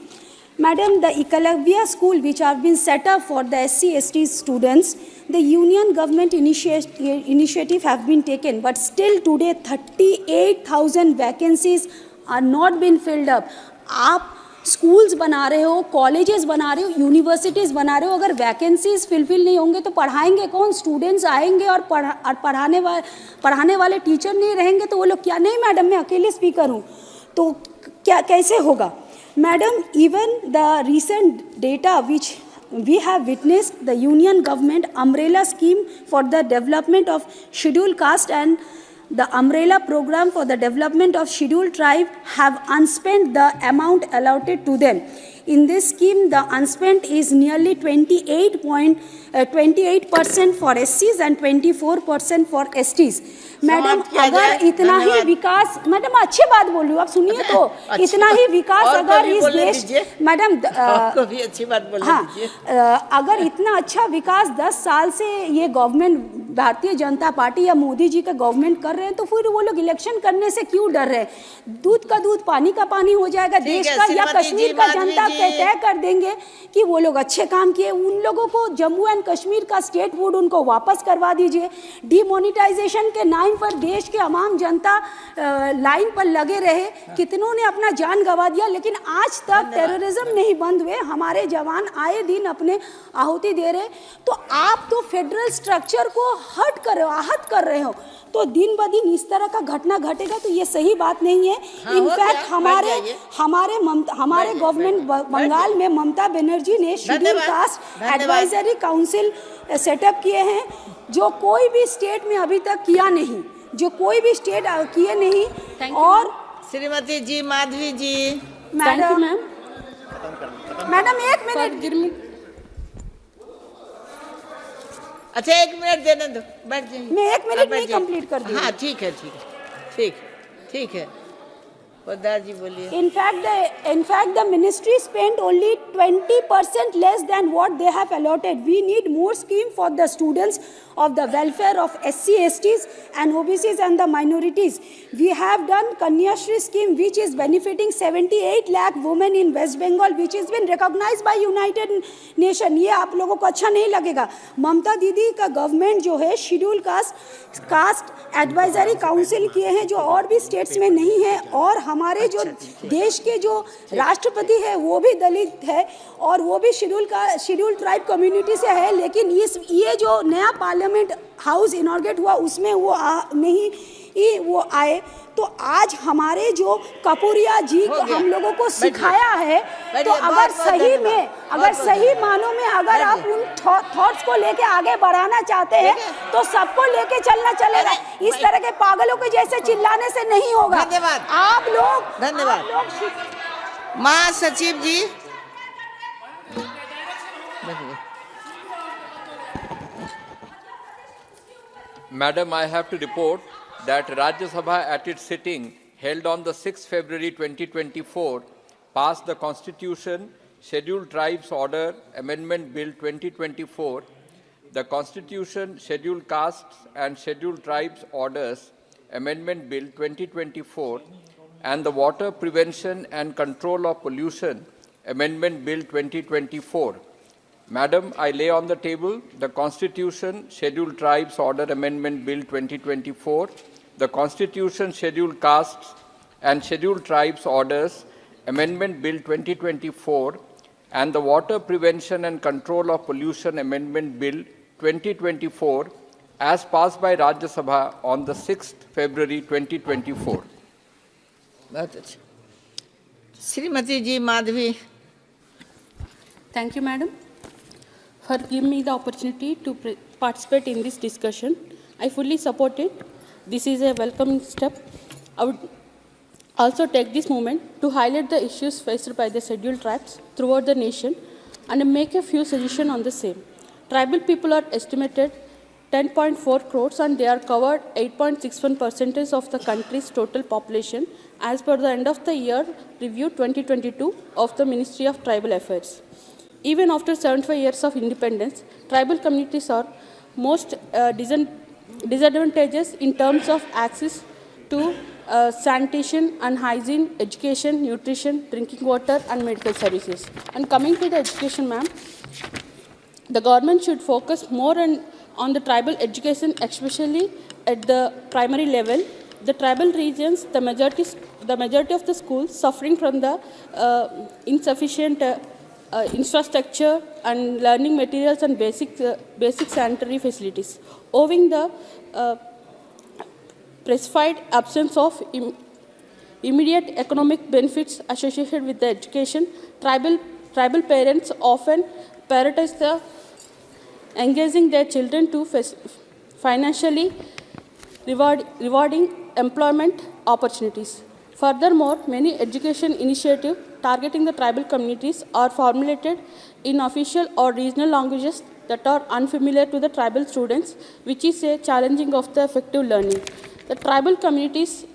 S16: Madam, the Ekalavya school which have been set up for the SC/ST students, the union government initiative have been taken, but still today 38,000 vacancies are not been filled up. आप schools बना रहे हो, colleges बना रहे हो, universities बना रहे हो, अगर वैकेंसीज फिलफिल नहीं होंगे तो पढ़ाएंगे कौन? स्टूडेंट्स आएंगे और पढ़ाने वाले टीचर नहीं रहेंगे तो वो लोग क्या? नहीं मैडम, मैं अकेले स्पीकर हूँ, तो क्या कैसे होगा? Madam, even the recent data which we have witnessed, the union government umbrella scheme for the development of scheduled caste and the umbrella program for the development of scheduled tribe have unspent the amount allotted to them. In this scheme, the unspent is nearly 28% for SCs and 24% for STs. Madam अगर इतना ही विकास, madam अच्छी बात बोल रही हूँ, आप सुनिए तो, इतना ही विकास अगर इस देश, मैडम
S18: भी अच्छी बात बोल दीजिए।
S16: अगर इतना अच्छा विकास 10 साल से ये गवर्नमेंट, भारतीय जनता पार्टी या मोदी जी का गवर्नमेंट कर रहे हैं, तो फिर वो लोग इलेक्शन करने से क्यों डर रहे हैं? दूध का दूध पानी का पानी हो जाएगा देश का, या कश्मीर का जनता तय कर देंगे कि वो लोग अच्छे काम किए, उन लोगों को जम्मू एंड कश्मीर का स्टेट वुड उनको वापस करवा दीजिए। डिमोनिटाइजेशन के नाम पर देश के आम जनता लाइन पर लगे रहे, कितनों ने अपना जान गंवा दिया, लेकिन आज तक टेररिज्म नहीं बंद हुए, हमारे जवान आए दिन अपने आहुति दे रहे। तो आप तो फेडरल स्ट्रक्चर को आहत कर रहे हो, तो दिन ब दिन इस तरह का घटना घटेगा तो ये सही बात नहीं है। इनफैक्ट हमारे गवर्नमेंट बंगाल में ममता बनर्जी ने schedule caste advisory council setup किए हैं, जो कोई भी स्टेट में अभी तक किया नहीं, जो कोई भी स्टेट किए नहीं। और
S18: श्रीमती जी माधवी जी,
S16: मैडम एक मिनट,
S18: अच्छा 1 मिनट देने दो, बैठ जाइए।
S16: मैं 1 मिनट में कंप्लीट कर दूँ।
S18: हाँ ठीक है। पोद्दार जी बोलिए।
S16: In fact, the ministry spent only 20% less than what they have allotted. We need more scheme for the students of the welfare of SC, STs and OBCs and the minorities. We have done Kanya Shri scheme, which is benefiting 78 lakh women in West Bengal, which has been recognized by United Nations. ये आप लोगों को अच्छा नहीं लगेगा। ममता दीदी का government जो है शेड्यूल कास्ट एडवाइजरी काउंसिल किए हैं, जो और भी स्टेट्स में नहीं है, और हमारे जो देश के जो राष्ट्रपति है वो भी दलित है और वो भी शेड्यूल ट्राइब कम्युनिटी से है, लेकिन ये जो नया पार्लियामेंट हाउस इनॉर्गेट हुआ उसमें वो वो आए। तो आज हमारे जो कपूरिया जी हम लोगों को सिखाया है, तो अगर सही मानों में अगर आप उन थॉट्स को लेके आगे बढ़ाना चाहते हैं तो सबको लेके चलना चलेगा। इस तरह के पागलों के जैसे चिल्लाने से नहीं होगा।
S18: धन्यवाद
S16: आप लोग
S18: महासचिव जी।
S22: Madam, I have to report that Rajya Sabha at its sitting held on the 6th February 2024 passed the Constitution Scheduled Tribes Order Amendment Bill 2024, the Constitution Scheduled Castes and Scheduled Tribes Orders Amendment Bill 2024, and the Water Prevention and Control of Pollution Amendment Bill 2024. Madam, I lay on the table the Constitution Scheduled Tribes Order Amendment Bill 2024, the Constitution Scheduled Castes and Scheduled Tribes Orders Amendment Bill 2024, and the Water Prevention and Control of Pollution Amendment Bill 2024 as passed by Rajya Sabha on the 6th February 2024.
S18: Srimati Ji Madhvi.
S17: Thank you, Madam, for giving me the opportunity to participate in this discussion. I fully support it. This is a welcome step. I would also take this moment to highlight the issues faced by the scheduled tribes throughout the nation and make a few suggestions on the same. Tribal people are estimated 10.4 crores and they are covered 8.61% of the country's total population as per the end of the year review 2022 of the Ministry of Tribal Affairs. Even after 75 years of independence, tribal communities are most disadvantageous in terms of access to sanitation and hygiene, education, nutrition, drinking water and medical services. And coming to the education, ma'am, the government should focus more on the tribal education, especially at the primary level. The tribal regions, the majority of the schools suffering from the insufficient infrastructure and learning materials and basic sanitary facilities. Owing the specified absence of immediate economic benefits associated with the education, tribal parents often prioritize the engaging their children to financially rewarding employment opportunities. Furthermore, many education initiatives targeting the tribal communities are formulated in official or regional languages that are unfamiliar to the tribal students, which is a challenging of the effective learning. The tribal communities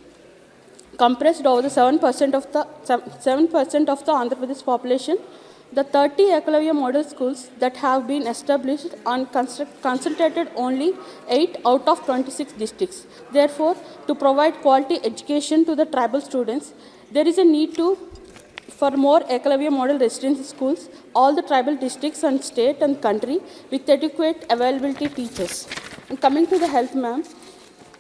S17: compressed over the 7% of the 7% of the Andhra Pradesh population. The 30 Eklavya model schools that have been established and concentrated only 8 out of 26 districts. Therefore, to provide quality education to the tribal students, there is a need for more Eklavya model residency schools, all the tribal districts and state and country with adequate availability teachers. And coming to the health, ma'am,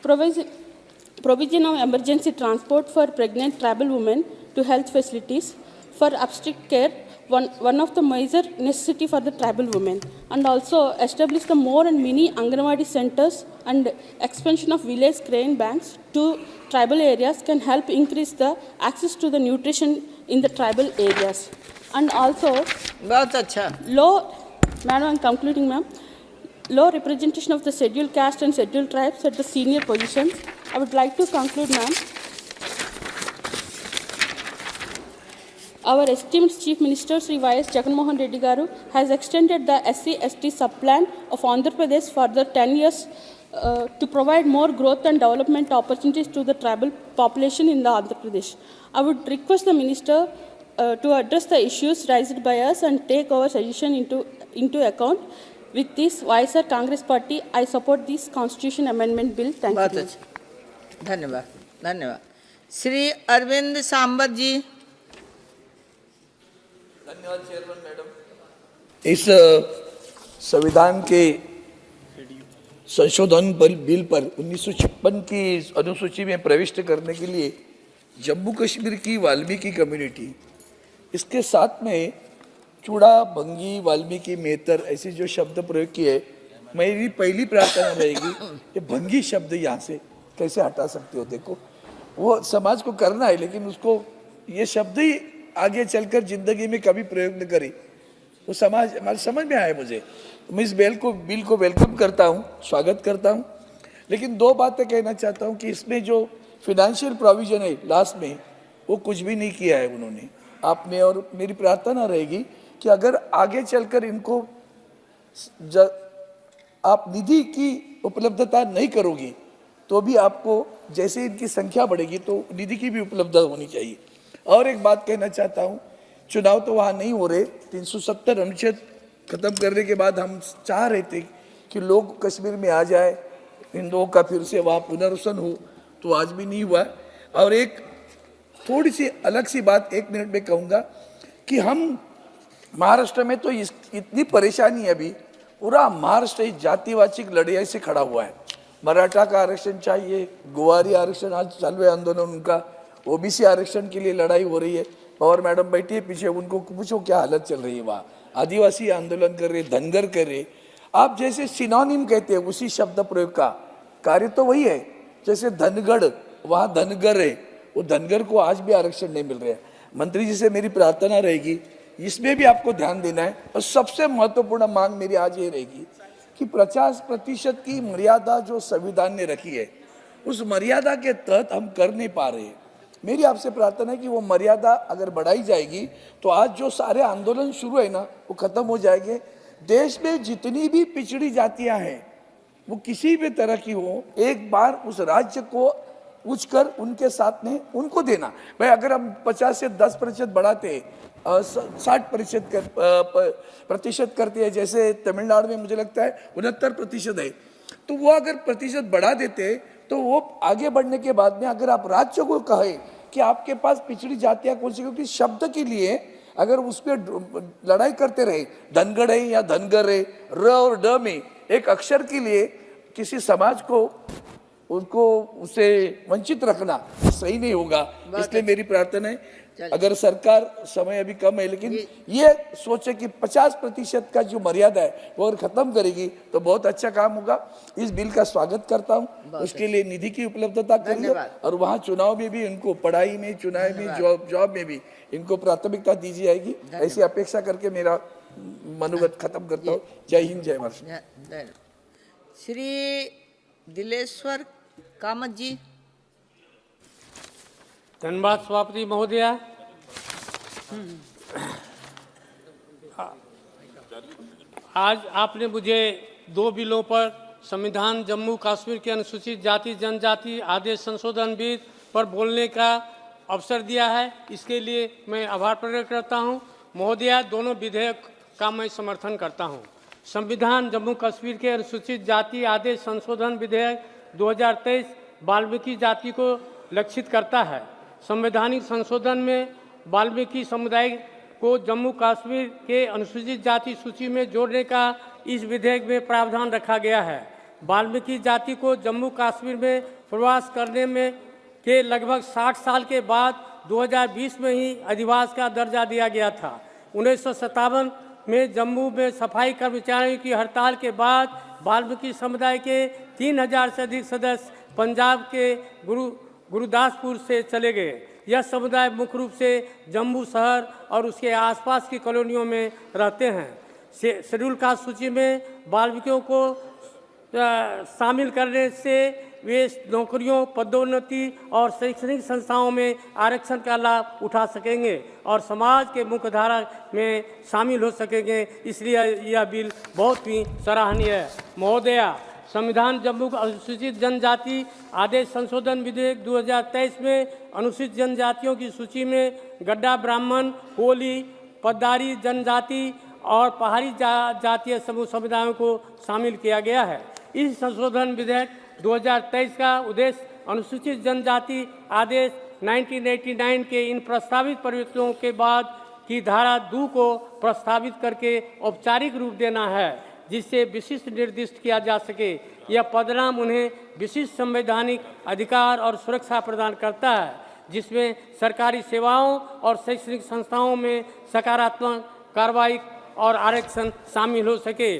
S17: provision of emergency transport for pregnant tribal women to health facilities for obstetric care, one of the major necessity for the tribal women, and also establish the more and mini Anganwadi centers and expansion of village grain banks to tribal areas can help increase the access to the nutrition in the tribal areas. And also, Madam, I'm concluding, ma'am. Low representation of the scheduled caste and scheduled tribes at the senior positions. I would like to conclude, ma'am. Our esteemed Chief Minister Sri Y.S. Jagannath Reddy Garu has extended the SC/ST sub-plan of Andhra Pradesh for the 10 years to provide more growth and development opportunities to the tribal population in the Andhra Pradesh. I would request the Minister to address the issues raised by us and take our suggestion into account. With this, YSR Congress Party, I support this Constitution Amendment Bill. Thank you.
S18: धन्यवाद, धन्यवाद। श्री अरविंद सांबत जी।
S5: धन्यवाद chairman madam. इस संविधान के संशोधन bill पर 1956 की अनुसूची में प्रविष्ट करने के लिए जम्मू कश्मीर की वाल्मीकि कम्युनिटी, इसके साथ में चूड़ा, भंगी, वाल्मीकि, मेहतर ऐसे जो शब्द प्रयोग किए, मेरी पहली प्रार्थना रहेगी ये भंगी शब्द यहाँ से कैसे हटा सकते हो। देखो वो समाज को करना है, लेकिन उसको ये शब्द ही आगे चलकर जिंदगी में कभी प्रयोग न करें, वो समाज हमारे समझ में आए मुझे। तो मैं इस बिल को वेलकम करता हूँ, स्वागत करता हूँ। लेकिन दो बातें कहना चाहता हूँ कि इसमें जो फिनेंशियल प्रोविजन है लास्ट में, वो कुछ भी नहीं किया है उन्होंने, आपने। और मेरी प्रार्थना रहेगी कि अगर आगे चलकर इनको आप निधि की उपलब्धता नहीं करोगी तो भी आपको जैसे इनकी संख्या बढ़ेगी तो निधि की भी उपलब्धता होनी चाहिए। और एक बात कहना चाहता हूँ, चुनाव तो वहाँ नहीं हो रहे, 370 अनुच्छेद खत्म करने के बाद हम चाह रहे थे कि लोग कश्मीर में आ जाए, हिंदुओं का फिर से वहाँ पुनर्वसन हो, तो आज भी नहीं हुआ। और एक थोड़ी सी अलग सी बात 1 मिनट में कहूँगा कि हम महाराष्ट्र में तो इतनी परेशानी है, अभी पूरा महाराष्ट्र जातिवाचिक लड़ाई से खड़ा हुआ है। मराठा का आरक्षण चाहिए, गोवारी आरक्षण, आज चालू है आंदोलन उनका, ओबीसी आरक्षण के लिए लड़ाई हो रही है। पवार मैडम बैठी है पीछे, उनको पूछो क्या हालत चल रही है वहाँ। आदिवासी आंदोलन कर रहे, धनगर कर रहे। आप जैसे सिनोनिम कहते हैं उसी शब्द प्रयोग का कार्य तो वही है। जैसे धनगढ़, वहाँ धनगर है, वो धनगर को आज भी आरक्षण नहीं मिल रहा है। मंत्री जी से मेरी प्रार्थना रहेगी इसमें भी आपको ध्यान देना है। और सबसे महत्वपूर्ण मांग मेरी आज ये रहेगी कि 50% की मर्यादा जो संविधान ने रखी है, उस मर्यादा के तहत हम कर नहीं पा रहे हैं। मेरी आपसे प्रार्थना है कि वो मर्यादा अगर बढ़ाई जाएगी तो आज जो सारे आंदोलन शुरू है ना, वो खत्म हो जाएंगे। देश में जितनी भी पिछड़ी जातियां हैं, वो किसी भी तरह की हो, एक बार उस राज्य को पूछकर उनके साथ में उनको देना। भाई अगर हम 50 से 10% बढ़ाते, 60% करते हैं, जैसे तमिलनाडु में मुझे लगता है 69% है, तो वो अगर प्रतिशत बढ़ा देते तो वो आगे बढ़ने के बाद में अगर आप राज्य को कहे कि आपके पास पिछड़ी जातियां कौन सी, क्योंकि शब्द के लिए अगर उस पर लड़ाई करते रहे, धनगढ़ है या धनगर है, र और ड में एक अक्षर के लिए किसी समाज को उनको उसे वंचित रखना सही नहीं होगा। इसलिए मेरी प्रार्थना है, अगर सरकार, समय अभी कम है, लेकिन ये सोचे कि 50% का जो मर्यादा है वो अगर खत्म करेगी तो बहुत अच्छा काम होगा। इस बिल का स्वागत करता हूँ, उसके लिए निधि की उपलब्धता करिए और वहाँ चुनाव में भी इनको, पढ़ाई में, चुनाव में, जॉब में भी इनको प्राथमिकता दी जाएगी, ऐसी अपेक्षा करके मेरा मनोगत खत्म करता हूँ। जय हिंद, जय महाराष्ट्र।
S18: श्री दिलेश्वर कामत जी।
S12: धन्यवाद सभापति महोदया। आज आपने मुझे 2 बिलों पर संविधान जम्मू कश्मीर के अनुसूचित जाति जनजाति आदेश संशोधन बिल पर बोलने का अवसर दिया है, इसके लिए मैं आभार प्रकट करता हूं। महोदया, दोनों विधेयक का मैं समर्थन करता हूं। संविधान जम्मू कश्मीर के अनुसूचित जाति आदेश संशोधन विधेयक 2023 वाल्मीकि जाति को लक्षित करता है। संवैधानिक संशोधन में वाल्मीकि समुदाय को जम्मू कश्मीर के अनुसूचित जाति सूची में जोड़ने का इस विधेयक में प्रावधान रखा गया है। वाल्मीकि जाति को जम्मू कश्मीर में प्रवास करने में के लगभग 60 साल के बाद 2020 में ही अधिवास का दर्जा दिया गया था। 1957 में जम्मू में सफाई कर्मचारियों की हड़ताल के बाद वाल्मीकि समुदाय के 3000 से अधिक सदस्य पंजाब के गुरुदासपुर से चले गए। यह समुदाय मुख्य रूप से जम्मू शहर और उसके आसपास की कॉलोनियों में रहते हैं। शेड्यूल कास्ट सूची में वाल्मीकियों को शामिल करने से वे नौकरियों, पदोन्नति और शैक्षणिक संस्थाओं में आरक्षण का लाभ उठा सकेंगे और समाज के मुख्यधारा में शामिल हो सकेंगे। इसलिए यह बिल बहुत ही सराहनीय है। महोदया, संविधान जम्मू अनुसूचित जनजाति आदेश संशोधन विधेयक 2023 में अनुसूचित जनजातियों की सूची में गड्ढा ब्राह्मण, कोली, पद्दारी जनजाति और पहाड़ी जातीय समूह समुदायों को शामिल किया गया है। इस संशोधन विधेयक 2023 का उद्देश्य अनुसूचित जनजाति आदेश 1989 के इन प्रस्तावित परिवर्तनों के बाद की धारा 2 को प्रस्तावित करके औपचारिक रूप देना है, जिससे विशिष्ट निर्दिष्ट किया जा सके। यह पदनाम उन्हें विशिष्ट संवैधानिक अधिकार और सुरक्षा प्रदान करता है, जिसमें सरकारी सेवाओं और शैक्षणिक संस्थाओं में सकारात्मक कार्रवाई और आरक्षण शामिल हो सके।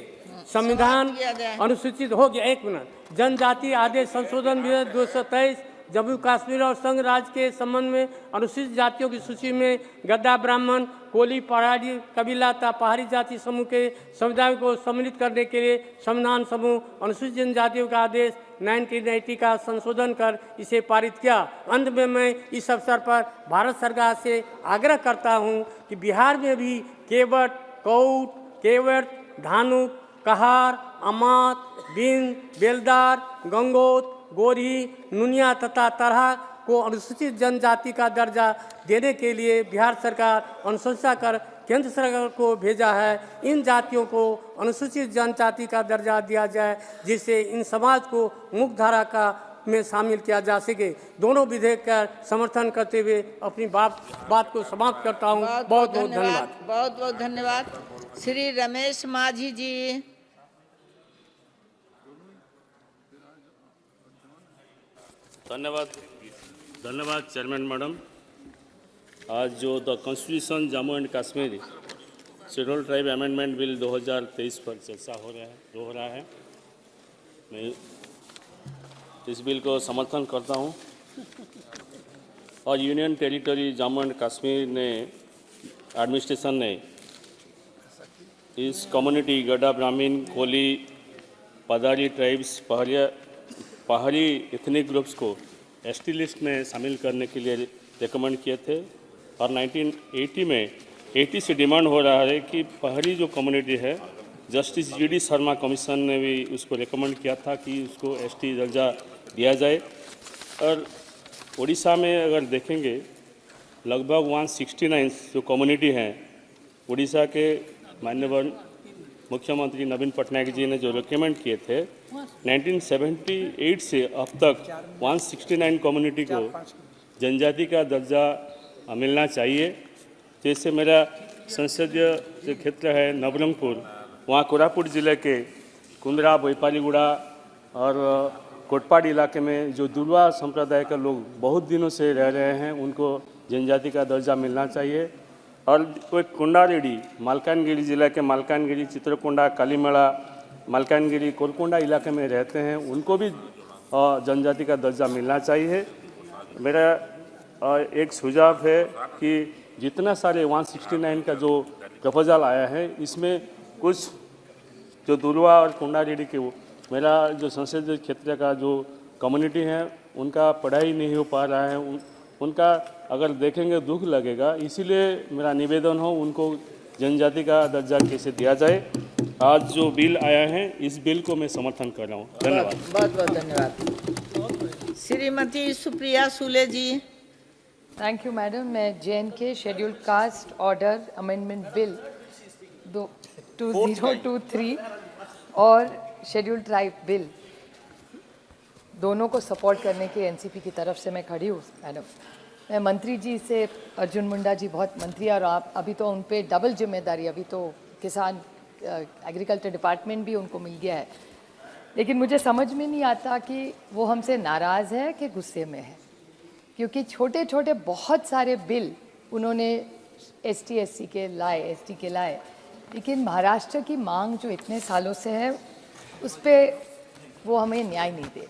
S12: संविधान अनुसूचित हो गया। 1 मिनट। जनजाति आदेश संशोधन विधेयक 223 जम्मू कश्मीर और संघ राज्य के संबंध में अनुसूचित जातियों की सूची में गड्ढा ब्राह्मण, कोली, पहाड़ी कबीला तथा पहाड़ी जाति समूह के समुदायों को सम्मिलित करने के लिए संविधान समूह अनुसूचित जनजातियों का आदेश 1980 का संशोधन कर इसे पारित किया। अंत में मैं इस अवसर पर भारत सरकार से आग्रह करता हूं कि बिहार में भी केवट, कौट, केवट, धानुक, कहार, अमात, बिंग, बेलदार, गंगोत, गोरी, नुनिया तथा तरहा को अनुसूचित जनजाति का दर्जा देने के लिए बिहार सरकार अनुशंसा कर केंद्र सरकार को भेजा है। इन जातियों को अनुसूचित जनजाति का दर्जा दिया जाए, जिससे इन समाज को मुख्य धारा का में शामिल किया जा सके। दोनों विधेयक का समर्थन करते हुए अपनी बात को समाप्त करता हूँ। बहुत बहुत धन्यवाद।
S18: बहुत बहुत धन्यवाद। श्री रमेश माझी जी।
S11: धन्यवाद चेयरमैन मैडम। आज जो the constitution Jammu and Kashmir schedule tribe amendment bill 2023 पर चर्चा हो रहा है, मैं इस बिल को समर्थन करता हूं। और union territory Jammu and Kashmir ने एडमिनिस्ट्रेशन ने इस कम्युनिटी गड्ढा ब्राह्मण, कोली, पदारी ट्राइब्स, पहाड़ी एथनिक ग्रुप्स को एसटी लिस्ट में शामिल करने के लिए रिकमेंड किए थे। और 1980 में 80 से डिमांड हो रहा है कि पहाड़ी जो कम्युनिटी है, जस्टिस जीडी शर्मा कमीशन ने भी उसको रिकमेंड किया था कि उसको एसटी दर्जा दिया जाए। और उड़ीसा में अगर देखेंगे लगभग 169 जो कम्युनिटी हैं, उड़ीसा के माननीय मुख्यमंत्री नवीन पटनायक जी ने जो रिकमेंड किए थे 1978 से अब तक 169 कम्युनिटी को जनजाति का दर्जा मिलना चाहिए। जैसे मेरा संसदीय जो क्षेत्र है नवरंगपुर, वहाँ कोरापुट ज़िले के कुंदरा, बोईपालीगुड़ा और कोटपाड़ इलाके में जो दुर्वा संप्रदाय का लोग बहुत दिनों से रह रहे हैं, उनको जनजाति का दर्जा मिलना चाहिए। और कोई कुंडारेडी, मालकानगिरी ज़िला के मालकानगिरी, चित्रकोंडा, कालीमेला, मालकानगिरी, कोरकोंडा इलाके में रहते हैं, उनको भी जनजाति का दर्जा मिलना चाहिए। मेरा एक सुझाव है कि जितना सारे 169 का जो प्रपोजल आया है, इसमें कुछ जो दुर्वा और कुंडारेडी के मेरा जो संसदीय क्षेत्र का जो कम्युनिटी हैं उनका पढ़ाई नहीं हो पा रहा है, उनका अगर देखेंगे दुख लगेगा। इसीलिए मेरा निवेदन हो उनको जनजाति का दर्जा कैसे दिया जाए। आज जो बिल आया है इस बिल को मैं समर्थन कर रहा हूँ। धन्यवाद।
S18: बहुत बहुत धन्यवाद। Shrimati Supriya Sule ji.
S2: Thank you madam. मैं JNK scheduled caste order amendment bill 2023 और शेड्यूल्ड ट्राइब बिल दोनों को सपोर्ट करने के NCP की तरफ से मैं खड़ी हूँ मैडम। मैं मंत्री जी से, अर्जुन मुंडा जी बहुत मंत्री और आप अभी तो उन पे डबल जिम्मेदारी, अभी तो किसान एग्रीकल्चर डिपार्टमेंट भी उनको मिल गया है, लेकिन मुझे समझ में नहीं आता कि वो हमसे नाराज़ है कि गुस्से में है, क्योंकि छोटे छोटे बहुत सारे बिल उन्होंने ST के लाए, लेकिन महाराष्ट्र की मांग जो इतने सालों से है उस पर वो हमें न्याय नहीं दे रही।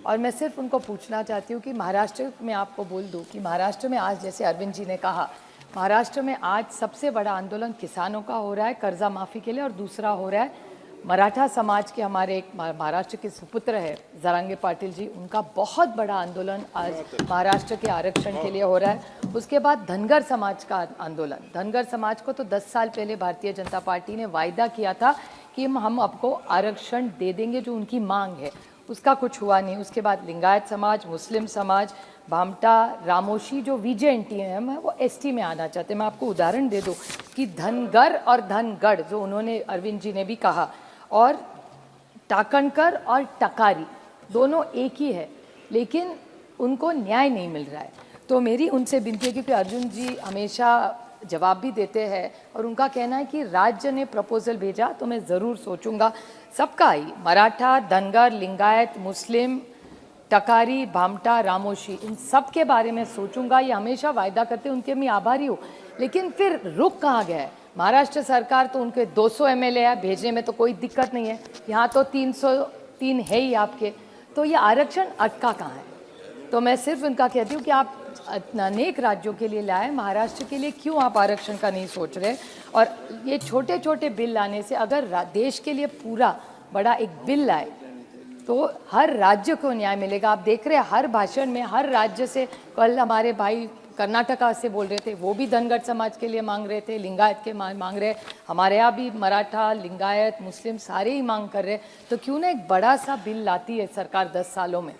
S2: और मैं सिर्फ उनको पूछना चाहती हूँ कि महाराष्ट्र में आपको बोल दूँ कि महाराष्ट्र में आज, जैसे अरविंद जी ने कहा, महाराष्ट्र में आज सबसे बड़ा आंदोलन किसानों का हो रहा है कर्जा माफ़ी के लिए, और दूसरा हो रहा है मराठा समाज के, हमारे एक महाराष्ट्र के सुपुत्र है जरांगे पाटिल जी, उनका बहुत बड़ा आंदोलन आज महाराष्ट्र के आरक्षण के लिए हो रहा है। उसके बाद धनगर समाज का आंदोलन, धनगर समाज को तो 10 साल पहले भारतीय जनता पार्टी ने वायदा किया था कि हम आपको आरक्षण दे देंगे, जो उनकी मांग है, उसका कुछ हुआ नहीं। उसके बाद लिंगायत समाज, मुस्लिम समाज, भामटा, रामोशी जो VJNT है, वो ST में आना चाहते हैं। मैं आपको उदाहरण दे दूं कि धनगर और धनगढ़ जो उन्होंने, अरविंद जी ने भी कहा, और टाकणकर और टकारी दोनों एक ही है, लेकिन उनको न्याय नहीं मिल रहा है। तो मेरी उनसे विनती है, क्योंकि अर्जुन जी हमेशा जवाब भी देते हैं और उनका कहना है कि राज्य ने प्रपोजल भेजा तो मैं ज़रूर सोचूंगा, सबका ही, मराठा, धनगर, लिंगायत, मुस्लिम, टकारी, भामटा, रामोशी, इन सब के बारे में सोचूंगा। ये हमेशा वायदा करते, उनके मैं आभारी हूँ, लेकिन फिर रुक कहाँ गया है? महाराष्ट्र सरकार तो उनके 200 MLA है, भेजने में तो कोई दिक्कत नहीं है, यहाँ तो 303 है ही आपके, तो ये आरक्षण अटका कहाँ है? तो मैं सिर्फ उनका कहती हूँ कि आप अनेक राज्यों के लिए लाए, महाराष्ट्र के लिए क्यों आप आरक्षण का नहीं सोच रहे? और ये छोटे छोटे बिल लाने से, अगर देश के लिए पूरा बड़ा एक बिल लाए तो हर राज्य को न्याय मिलेगा। आप देख रहे हैं हर भाषण में हर राज्य से, कल हमारे भाई कर्नाटका से बोल रहे थे, वो भी धनगर समाज के लिए मांग रहे थे, लिंगायत के मांग रहे, हमारे यहाँ भी मराठा, लिंगायत, मुस्लिम सारे ही मांग कर रहे। तो क्यों ना एक बड़ा सा बिल लाती है सरकार 10 सालों में,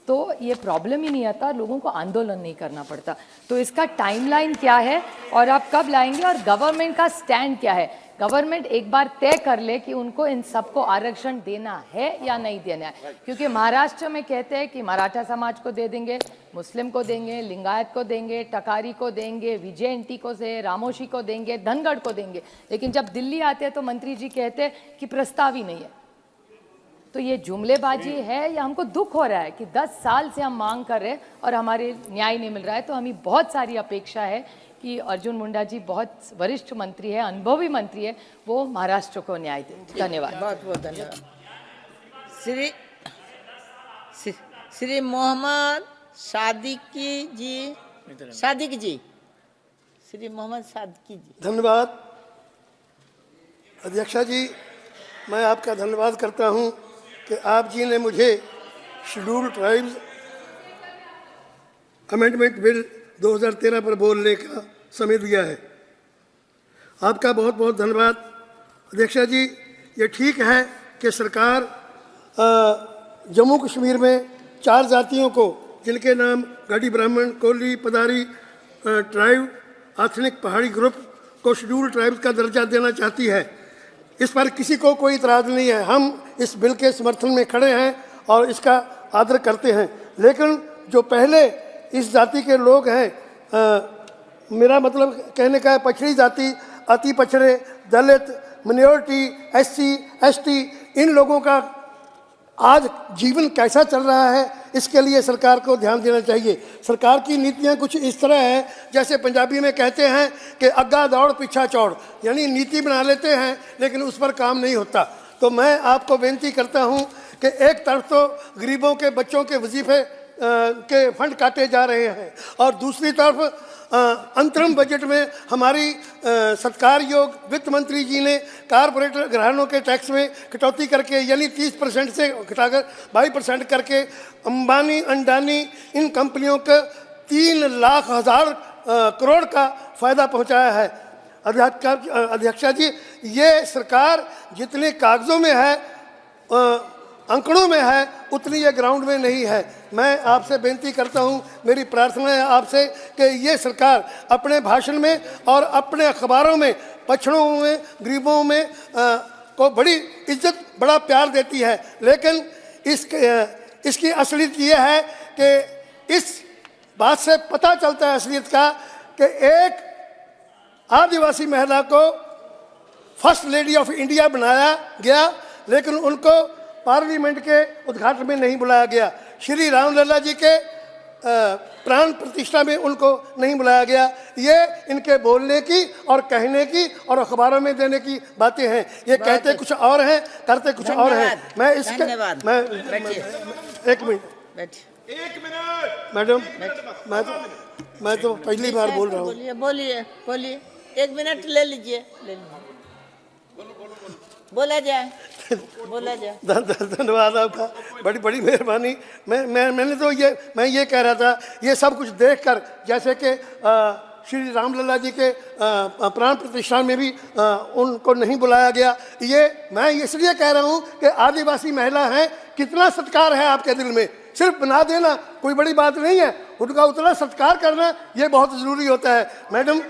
S2: तो ये प्रॉब्लम ही नहीं आता, लोगों को आंदोलन नहीं करना पड़ता। तो इसका टाइमलाइन क्या है और आप कब लाएंगे, और गवर्नमेंट का स्टैंड क्या है? गवर्नमेंट एक बार तय कर ले कि उनको इन सबको आरक्षण देना है या नहीं देना है, क्योंकि महाराष्ट्र में कहते हैं कि मराठा समाज को दे देंगे, मुस्लिम को देंगे, लिंगायत को देंगे, टकारी को देंगे, VJNT को से, रामोशी को देंगे, धनगढ़ को देंगे, लेकिन जब दिल्ली आते हैं तो मंत्री जी कहते हैं कि प्रस्ताव ही नहीं है। तो ये जुमलेबाजी है या हमको दुख हो रहा है कि 10 साल से हम मांग कर रहे हैं और हमारे न्याय नहीं मिल रहा है? तो हमें बहुत सारी अपेक्षा है कि अर्जुन मुंडा जी बहुत वरिष्ठ मंत्री है, अनुभवी मंत्री है, वो महाराष्ट्र को न्याय दें। धन्यवाद।
S18: बहुत बहुत धन्यवाद। श्री मोहम्मद सादिकी जी, श्री मोहम्मद सादिकी जी।
S21: धन्यवाद अध्यक्षा जी, मैं आपका धन्यवाद करता हूं कि आप जी ने मुझे शेड्यूल्ड ट्राइब्स अमेंडमेंट बिल 2013 पर बोलने का समय दिया है। आपका बहुत बहुत धन्यवाद अध्यक्षा जी। ये ठीक है कि सरकार जम्मू कश्मीर में 4 जातियों को, जिनके नाम गढ़ी ब्राह्मण, कोली, पदारी ट्राइब, आथनिक पहाड़ी ग्रुप को शेड्यूल्ड ट्राइब्स का दर्जा देना चाहती है। इस पर किसी को कोई इतराज़ नहीं है, हम इस बिल के समर्थन में खड़े हैं और इसका आदर करते हैं। लेकिन जो पहले इस जाति के लोग हैं, मेरा मतलब कहने का है पछड़ी जाति, अति पछड़े, दलित, मिनोरिटी, SC, ST, इन लोगों का आज जीवन कैसा चल रहा है, इसके लिए सरकार को ध्यान देना चाहिए। सरकार की नीतियां कुछ इस तरह है, जैसे पंजाबी में कहते हैं कि अग्गा दौड़ पीछा चौड़, यानी नीति बना लेते हैं लेकिन उस पर काम नहीं होता। तो मैं आपको बेनती करता हूं कि एक तरफ तो गरीबों के बच्चों के वजीफे के फंड काटे जा रहे हैं और दूसरी तरफ अंतरिम बजट में हमारी सत्कार योग वित्त मंत्री जी ने कारपोरेट घरानों के टैक्स में कटौती करके यानी 30% से घटाकर 22% करके अंबानी अंडानी इन कंपनियों को 3,00,000 करोड़ का फायदा पहुंचाया है। अध्यक्षा जी, ये सरकार जितने कागजों में है, अंकड़ों में है, उतनी ये ग्राउंड में नहीं है। मैं आपसे बेनती करता हूँ, मेरी प्रार्थना है आपसे कि ये सरकार अपने भाषण में और अपने अखबारों में पछड़ों में, गरीबों में को बड़ी इज्जत, बड़ा प्यार देती है, लेकिन इसकी असलियत ये है कि इस बात से पता चलता है असलियत का कि एक आदिवासी महिला को फर्स्ट लेडी ऑफ इंडिया बनाया गया, लेकिन उनको पार्लियामेंट के उद्घाटन में नहीं बुलाया गया। श्री रामलला जी के प्राण प्रतिष्ठा में उनको नहीं बुलाया गया। ये इनके बोलने की और कहने की और अखबारों में देने की बातें हैं। ये कहते कुछ और हैं, करते कुछ और हैं। मैं इसके मैं एक मिनट मैडम, मैं तो पहली बार बोल रहा हूँ।
S18: बोलिए 1 मिनट ले लीजिए, बोला जाए।
S21: धन्यवाद आपका, बड़ी बड़ी मेहरबानी। मैंने तो मैं ये कह रहा था, ये सब कुछ देखकर जैसे कि श्री रामलला जी के प्राण प्रतिष्ठान में भी उनको नहीं बुलाया गया, ये मैं इसलिए कह रहा हूँ कि आदिवासी महिला हैं, कितना सत्कार है आपके दिल में। सिर्फ बना देना कोई बड़ी बात नहीं है, उनका उतना सत्कार करना ये बहुत ज़रूरी होता है। मैडम,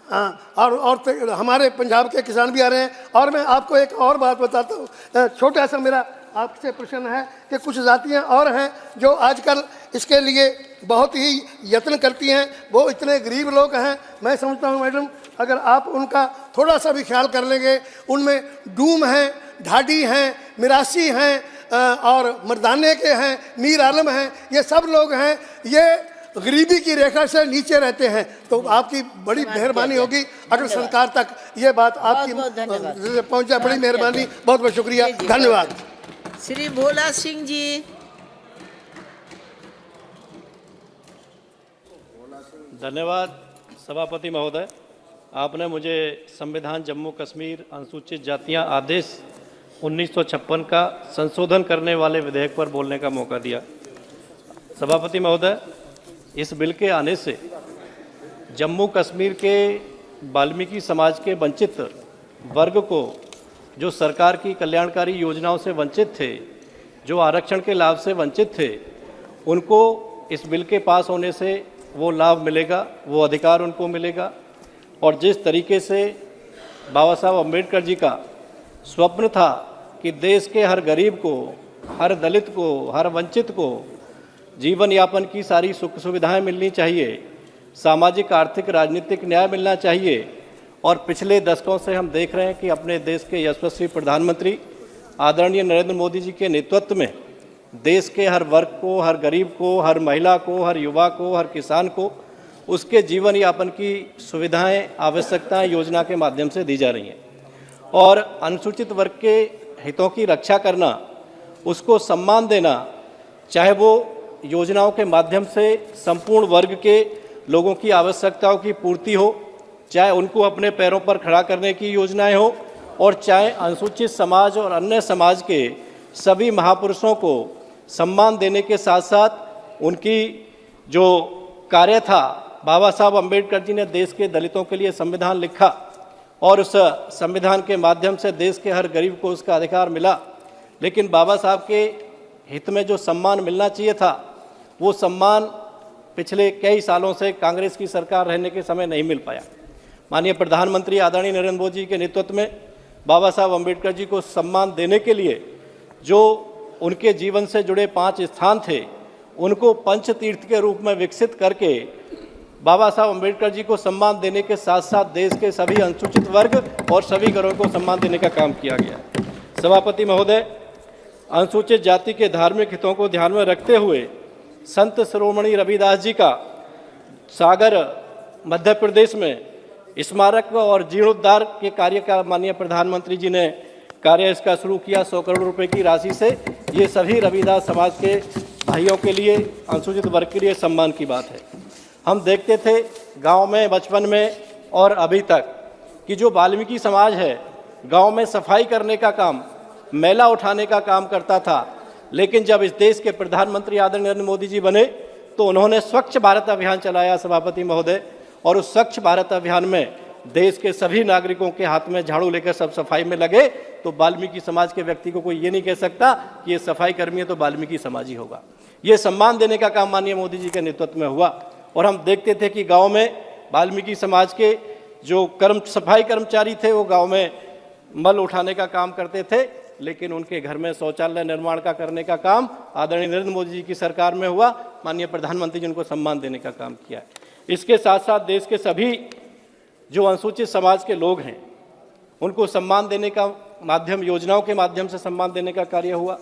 S21: हाँ, और हमारे पंजाब के किसान भी आ रहे हैं। और मैं आपको एक और बात बताता हूँ, छोटा सा मेरा आपसे प्रश्न है कि कुछ जातियाँ और हैं जो आजकल इसके लिए बहुत ही यत्न करती हैं, वो इतने गरीब लोग हैं। मैं समझता हूँ मैडम, अगर आप उनका थोड़ा सा भी ख्याल कर लेंगे, उनमें डूम हैं, ढाडी हैं, मिरासी हैं और मर्दाने के हैं, मीर आलम हैं, ये सब लोग हैं, ये गरीबी की रेखा से नीचे रहते हैं। तो आपकी बड़ी मेहरबानी होगी अगर सरकार तक ये बात आपकी पहुंच जाए। बड़ी मेहरबानी, बहुत बहुत शुक्रिया, धन्यवाद।
S18: श्री भोला सिंह जी।
S8: धन्यवाद सभापति महोदय, आपने मुझे संविधान जम्मू कश्मीर अनुसूचित जातियां आदेश 1956 का संशोधन करने वाले विधेयक पर बोलने का मौका दिया। सभापति महोदय, इस बिल के आने से जम्मू कश्मीर के वाल्मीकि समाज के वंचित वर्ग को, जो सरकार की कल्याणकारी योजनाओं से वंचित थे, जो आरक्षण के लाभ से वंचित थे, उनको इस बिल के पास होने से वो लाभ मिलेगा, वो अधिकार उनको मिलेगा। और जिस तरीके से बाबा साहब अम्बेडकर जी का स्वप्न था कि देश के हर गरीब को, हर दलित को, हर वंचित को जीवन यापन की सारी सुख सुविधाएं मिलनी चाहिए, सामाजिक आर्थिक राजनीतिक न्याय मिलना चाहिए, और पिछले दशकों से हम देख रहे हैं कि अपने देश के यशस्वी प्रधानमंत्री आदरणीय नरेंद्र मोदी जी के नेतृत्व में देश के हर वर्ग को, हर गरीब को, हर महिला को, हर युवा को, हर किसान को उसके जीवन यापन की सुविधाएं, आवश्यकताएं योजना के माध्यम से दी जा रही हैं। और अनुसूचित वर्ग के हितों की रक्षा करना, उसको सम्मान देना, चाहे वो योजनाओं के माध्यम से संपूर्ण वर्ग के लोगों की आवश्यकताओं की पूर्ति हो, चाहे उनको अपने पैरों पर खड़ा करने की योजनाएं हो, और चाहे अनुसूचित समाज और अन्य समाज के सभी महापुरुषों को सम्मान देने के साथ साथ उनकी जो कार्य था, बाबा साहब अम्बेडकर जी ने देश के दलितों के लिए संविधान लिखा और उस संविधान के माध्यम से देश के हर गरीब को उसका अधिकार मिला, लेकिन बाबा साहब के हित में जो सम्मान मिलना चाहिए था, वो सम्मान पिछले कई सालों से कांग्रेस की सरकार रहने के समय नहीं मिल पाया। माननीय प्रधानमंत्री आदरणीय नरेंद्र मोदी जी के नेतृत्व में बाबा साहब अम्बेडकर जी को सम्मान देने के लिए जो उनके जीवन से जुड़े 5 स्थान थे, उनको पंच तीर्थ के रूप में विकसित करके बाबा साहब अम्बेडकर जी को सम्मान देने के साथ साथ देश के सभी अनुसूचित वर्ग और सभी वर्गों को सम्मान देने का काम किया गया। सभापति महोदय, अनुसूचित जाति के धार्मिक हितों को ध्यान में रखते हुए संत शिरोमणि रविदास जी का सागर मध्य प्रदेश में स्मारक और जीर्णोद्धार के कार्य का माननीय प्रधानमंत्री जी ने कार्य इसका शुरू किया 100 करोड़ रुपए की राशि से। ये सभी रविदास समाज के भाइयों के लिए, अनुसूचित वर्ग के लिए सम्मान की बात है। हम देखते थे गांव में बचपन में और अभी तक कि जो वाल्मीकि समाज है गांव में सफाई करने का काम, मैला उठाने का काम करता था, लेकिन जब इस देश के प्रधानमंत्री आदरणीय नरेंद्र मोदी जी बने तो उन्होंने स्वच्छ भारत अभियान चलाया सभापति महोदय, और उस स्वच्छ भारत अभियान में देश के सभी नागरिकों के हाथ में झाड़ू लेकर सब सफाई में लगे, तो वाल्मीकि समाज के व्यक्ति को कोई ये नहीं कह सकता कि ये सफाई कर्मी है तो वाल्मीकि समाज ही होगा। ये सम्मान देने का काम माननीय मोदी जी के नेतृत्व में हुआ। और हम देखते थे कि गांव में वाल्मीकि समाज के जो सफाई कर्मचारी थे वो गांव में मल उठाने का काम करते थे, लेकिन उनके घर में शौचालय निर्माण का करने का काम आदरणीय नरेंद्र मोदी जी की सरकार में हुआ। माननीय प्रधानमंत्री जी उनको सम्मान देने का काम किया है। इसके साथ साथ देश के सभी जो अनुसूचित समाज के लोग हैं उनको सम्मान देने का माध्यम, योजनाओं के माध्यम से सम्मान देने का कार्य हुआ।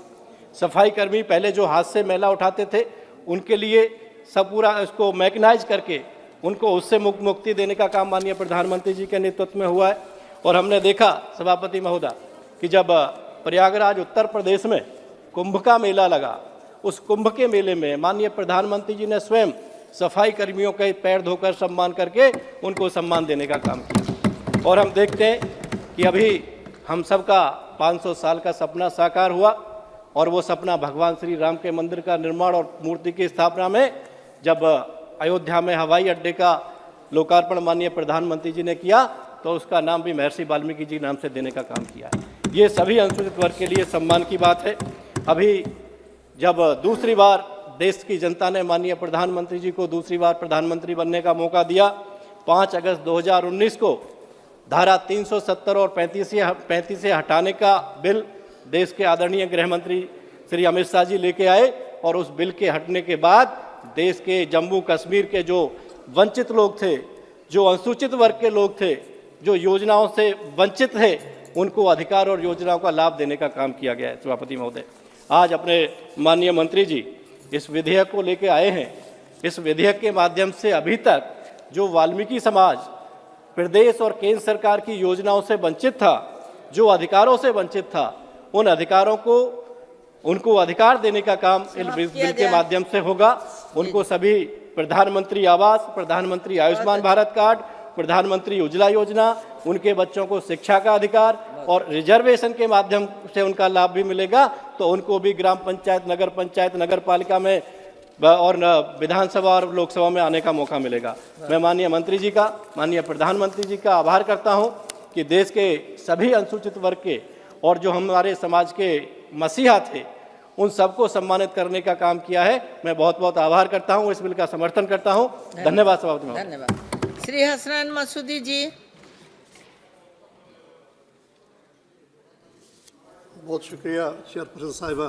S8: सफाई कर्मी पहले जो हाथ से मैला उठाते थे उनके लिए सब पूरा इसको मैकेनाइज करके उनको उससे मुक्ति देने का काम माननीय प्रधानमंत्री जी के नेतृत्व में हुआ है। और हमने देखा सभापति महोदय कि जब प्रयागराज उत्तर प्रदेश में कुंभ का मेला लगा, उस कुंभ के मेले में माननीय प्रधानमंत्री जी ने स्वयं सफाई कर्मियों के पैर धोकर सम्मान करके उनको सम्मान देने का काम किया। और हम देखते हैं कि अभी हम सबका 500 साल का सपना साकार हुआ, और वो सपना भगवान श्री राम के मंदिर का निर्माण और मूर्ति की स्थापना में जब अयोध्या में हवाई अड्डे का लोकार्पण माननीय प्रधानमंत्री जी ने किया तो उसका नाम भी महर्षि वाल्मीकि जी नाम से देने का काम किया है। ये सभी अनुसूचित वर्ग के लिए सम्मान की बात है। अभी जब दूसरी बार देश की जनता ने माननीय प्रधानमंत्री जी को दूसरी बार प्रधानमंत्री बनने का मौका दिया, 5 अगस्त 2019 को धारा 370 और 35 से हटाने का बिल देश के आदरणीय गृह मंत्री श्री अमित शाह जी लेके आए, और उस बिल के हटने के बाद देश के जम्मू कश्मीर के जो वंचित लोग थे, जो अनुसूचित वर्ग के लोग थे, जो योजनाओं से वंचित थे, उनको अधिकार और योजनाओं का लाभ देने का काम किया गया है। सभापति महोदय, आज अपने माननीय मंत्री जी इस विधेयक को लेकर आए हैं। इस विधेयक के माध्यम से अभी तक जो वाल्मीकि समाज प्रदेश और केंद्र सरकार की योजनाओं से वंचित था, जो अधिकारों से वंचित था, उन अधिकारों को उनको अधिकार देने का काम इस बिल के माध्यम से होगा। उनको सभी प्रधानमंत्री आवास, प्रधानमंत्री आयुष्मान भारत कार्ड, प्रधानमंत्री उज्ज्वला योजना, उनके बच्चों को शिक्षा का अधिकार और रिजर्वेशन के माध्यम से उनका लाभ भी मिलेगा। तो उनको भी ग्राम पंचायत, नगर पालिका में और विधानसभा और लोकसभा में आने का मौका मिलेगा। मैं माननीय मंत्री जी का, माननीय प्रधानमंत्री जी का आभार करता हूं कि देश के सभी अनुसूचित वर्ग के और जो हमारे समाज के मसीहा थे उन सबको सम्मानित करने का काम किया है। मैं बहुत बहुत आभार करता हूं, इस बिल का समर्थन करता हूं। धन्यवाद सभापति महोदय।
S18: धन्यवाद। श्री हसनैन मसूदी जी।
S4: बहुत शुक्रिया चेयरपर्सन साहिबा।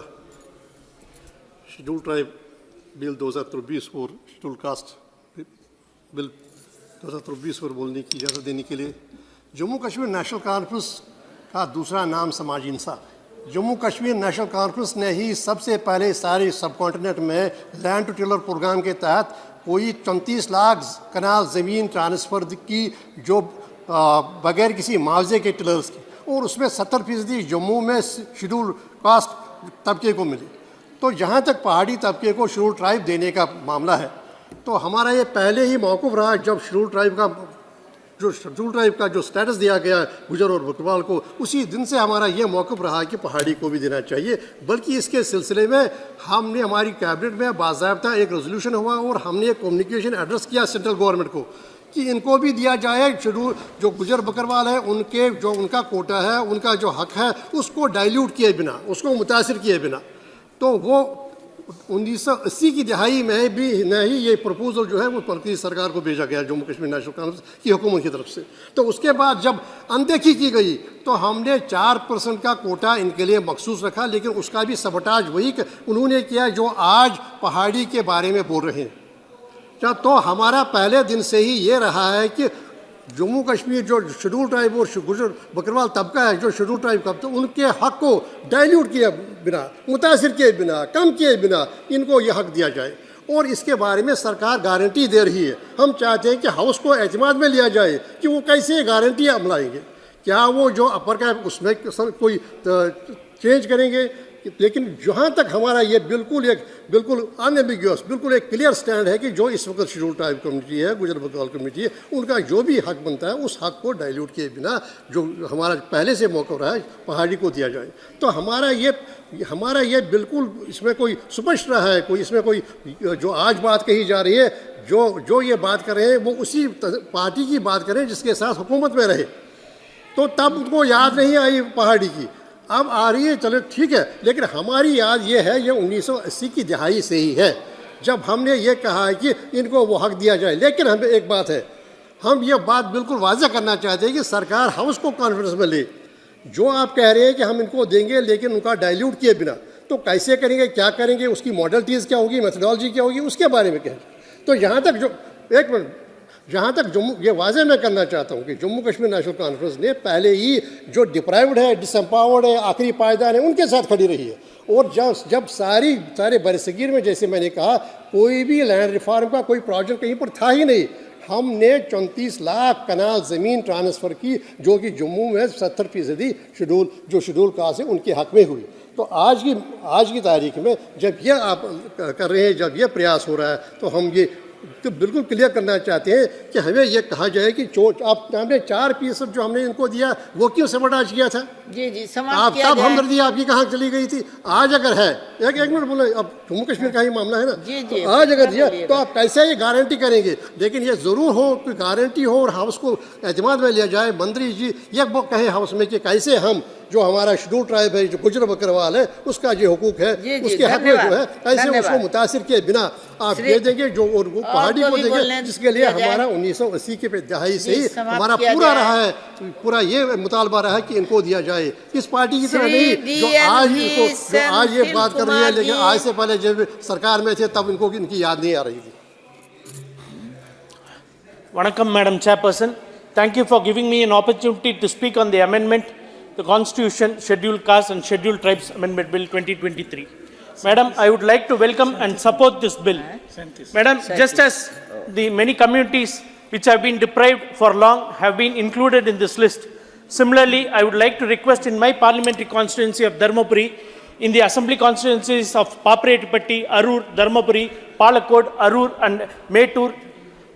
S4: शेड्यूल ट्राइब बिल 2023 और शेड्यूल कास्ट बिल 2023 पर बोलने की इजाज़त देने के लिए। जम्मू कश्मीर नेशनल कॉन्फ्रेंस का दूसरा नाम समाजी इंसाफ। जम्मू कश्मीर नेशनल कॉन्फ्रेंस ने ही सबसे पहले सारे सब कॉन्टिनेंट में लैंड टू टिलर प्रोग्राम के तहत कोई 34 लाख कनाल ज़मीन ट्रांसफ़र की, जो बगैर किसी मुआवजे के टिलर्स की, और उसमें 70% जम्मू में शेड्यूल कास्ट तबके को मिली। तो जहाँ तक पहाड़ी तबके को शेड्यूल ट्राइब देने का मामला है, तो हमारा ये पहले ही मौक़िफ़ रहा जब शेड्यूल ट्राइब का जो स्टेटस दिया गया गुजर और बकरवाल को, उसी दिन से हमारा ये मौक़िफ़ रहा कि पहाड़ी को भी देना चाहिए। बल्कि इसके सिलसिले में हमने हमारी कैबिनेट में बाज़ाब्ता एक रेजोल्यूशन हुआ और हमने एक कम्युनिकेशन एड्रेस किया सेंट्रल गवर्नमेंट को कि इनको भी दिया जाए शेड्यूल, जो गुजर बकरवाल है उनके जो उनका कोटा है, उनका जो हक है, उसको डाइल्यूट किए बिना, उसको मुतासिर किए बिना। तो वो 1980 की दहाई में भी नहीं ये प्रपोजल जो है वो पंथी सरकार को भेजा गया जम्मू कश्मीर नेशनल कॉन्फ्रेंस की हुकूमत की तरफ से। तो उसके बाद जब अनदेखी की गई तो हमने 4% का कोटा इनके लिए मखसूस रखा, लेकिन उसका भी सबटाज वही उन्होंने किया जो आज पहाड़ी के बारे में बोल रहे हैं। तो हमारा पहले दिन से ही ये रहा है कि जम्मू कश्मीर जो शेड्यूल ट्राइब और गुजर बकरवाल तबका है, जो शेड्यूल ट्राइब का, तो उनके हक को डाइल्यूट किए बिना, मुतासिर किए बिना, कम किए बिना इनको ये हक दिया जाए। और इसके बारे में सरकार गारंटी दे रही है। हम चाहते हैं कि हाउस को एतमाद में लिया जाए कि वो कैसे गारंटी अमलाएंगे। क्या वो जो अपर का उसमें कोई चेंज करेंगे, लेकिन जहाँ तक हमारा ये बिल्कुल अनएम्बिग्यूअस, बिल्कुल एक क्लियर स्टैंड है कि जो इस वक्त शेड्यूल ट्राइब कम्युनिटी है, गुजर बकरवाल कम्युनिटी है, उनका जो भी हक बनता है उस हक को डाइल्यूट किए बिना जो हमारा पहले से मौका रहा है पहाड़ी को दिया जाए। तो हमारा ये बिल्कुल इसमें कोई स्पष्ट रहा है, कोई इसमें कोई जो आज बात कही जा रही है, जो ये बात कर रहे हैं वो उसी पार्टी की बात करें जिसके साथ हुकूमत में रहे, तो तब उनको याद नहीं आई पहाड़ी की, अब आ रही है, चलो ठीक है। लेकिन हमारी याद ये है, ये 1980 की दहाई से ही है जब हमने ये कहा है कि इनको वो हक दिया जाए। लेकिन हमें एक बात है, हम ये बात बिल्कुल वाज़ेह करना चाहते हैं कि सरकार हाउस को कॉन्फिडेंस में ले। जो आप कह रहे हैं कि हम इनको देंगे लेकिन उनका डाइल्यूट किए बिना, तो कैसे करेंगे, क्या करेंगे, उसकी मॉडलिटीज़ क्या होगी, मेथडोलॉजी क्या होगी, उसके बारे में कहें। तो यहाँ तक जम्मू, ये वाज़ेह मैं करना चाहता हूँ कि जम्मू कश्मीर नेशनल कॉन्फ्रेंस ने पहले ही जो डिप्राइव्ड है, डिसएम्पावर्ड है, आखिरी पायदान है, उनके साथ खड़ी रही है। और जब सारे बरसगीर में, जैसे मैंने कहा, कोई भी लैंड रिफॉर्म का कोई प्रोजेक्ट कहीं पर था ही नहीं। हमने 34 लाख कनाल ज़मीन ट्रांसफ़र की, जो कि जम्मू में 70% शेड्यूल कास्ट है उनके हक में हुई। तो आज की तारीख में जब ये आप कर रहे हैं, जब ये प्रयास हो रहा है, तो हम ये तो बिल्कुल क्लियर करना चाहते हैं कि हमें ये कहा जाए कि हमने 4% जो हमने इनको दिया वो क्यों सबटाज किया था।
S18: जी
S4: आप तब हमदर्दी आपकी कहाँ चली गई थी। आज अगर है, एक मिनट बोले, अब जम्मू कश्मीर का ही मामला है ना, तो आज अगर दिया तो आप कैसे ये गारंटी करेंगे। लेकिन ये ज़रूर हो, कोई गारंटी हो और हाउस को एतमाद में लिया जाए। मंत्री जी ये कहे हाउस में कि कैसे हम जो हमारा शेड्यूल ट्राइब है, जो गुजर बकरवाल है, उसका जो हुकूक है, उसके हक में जो है, कैसे उसको मुतासिर किए बिना आप दे देंगे, जो और वो पहाड़ी को देंगे, जिसके लिए हमारा 1980 के दहाई से ही हमारा पूरा रहा है, पूरा ये मुतालबा रहा है कि इनको दिया जाए। इस पार्टी की तरह नहीं जो आज ये बात कर रही है, लेकिन आज से पहले जब सरकार में थे तब इनको इनकी याद नहीं आ रही थी।
S6: Vanakkam, Madam Chairperson. Thank you for giving me an opportunity to speak on the amendment, the Constitution, Scheduled Castes and Scheduled Tribes Amendment Bill 2023. Madam, I would like to welcome and support this bill. Madam, just as the many communities which have been deprived for long have been included in this list, similarly, I would like to request in my parliamentary constituency of Dharmapuri, in the assembly constituencies of Paparetipatti, Arur, Dharmapuri, Palakkod, Arur and Mettur,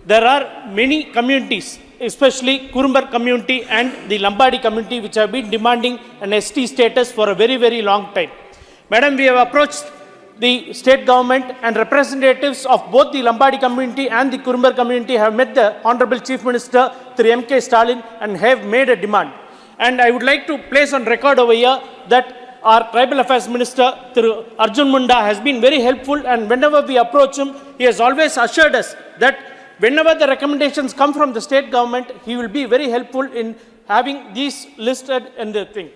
S6: there are many communities, especially Kurumbar community and the Lambadi community, which have been demanding an ST status for a very, very long time. Madam, we have approached the state government, and representatives of both the Lambadi community and the Kurumbar community have met the Honorable Chief Minister, Thru M.K. Stalin, and have made a demand. And I would like to place on record over here that our Tribal Affairs Minister, Thru Arjun Munda, has been very helpful, and whenever we approach him, he has always assured us that whenever the recommendations come from the state government, he will be very helpful in having these listed in the thing.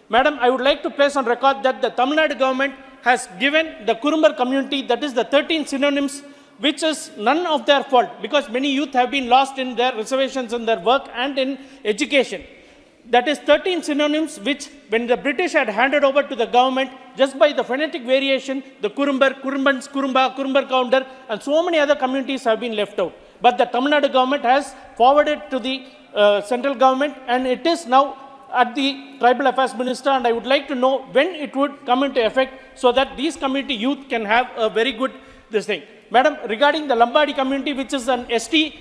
S6: Madam, I would like to place on record that the Tamil Nadu government has given the Kurumbar community, that is the 13 synonyms, which is none of their fault, because many youth have been lost in their reservations in their work and in education. That is 13 synonyms which, when the British had handed over to the government, just by the phonetic variation, the Kurumbar, Kurumbans, Kurumba, Kurumbar counter, and so many other communities have been left out. But the Tamil Nadu government has forwarded to the central government, and it is now at the Tribal Affairs Minister, and I would like to know when it would come into effect so that these community youth can have a very good this thing. Madam, regarding the Lambadi community, which is an ST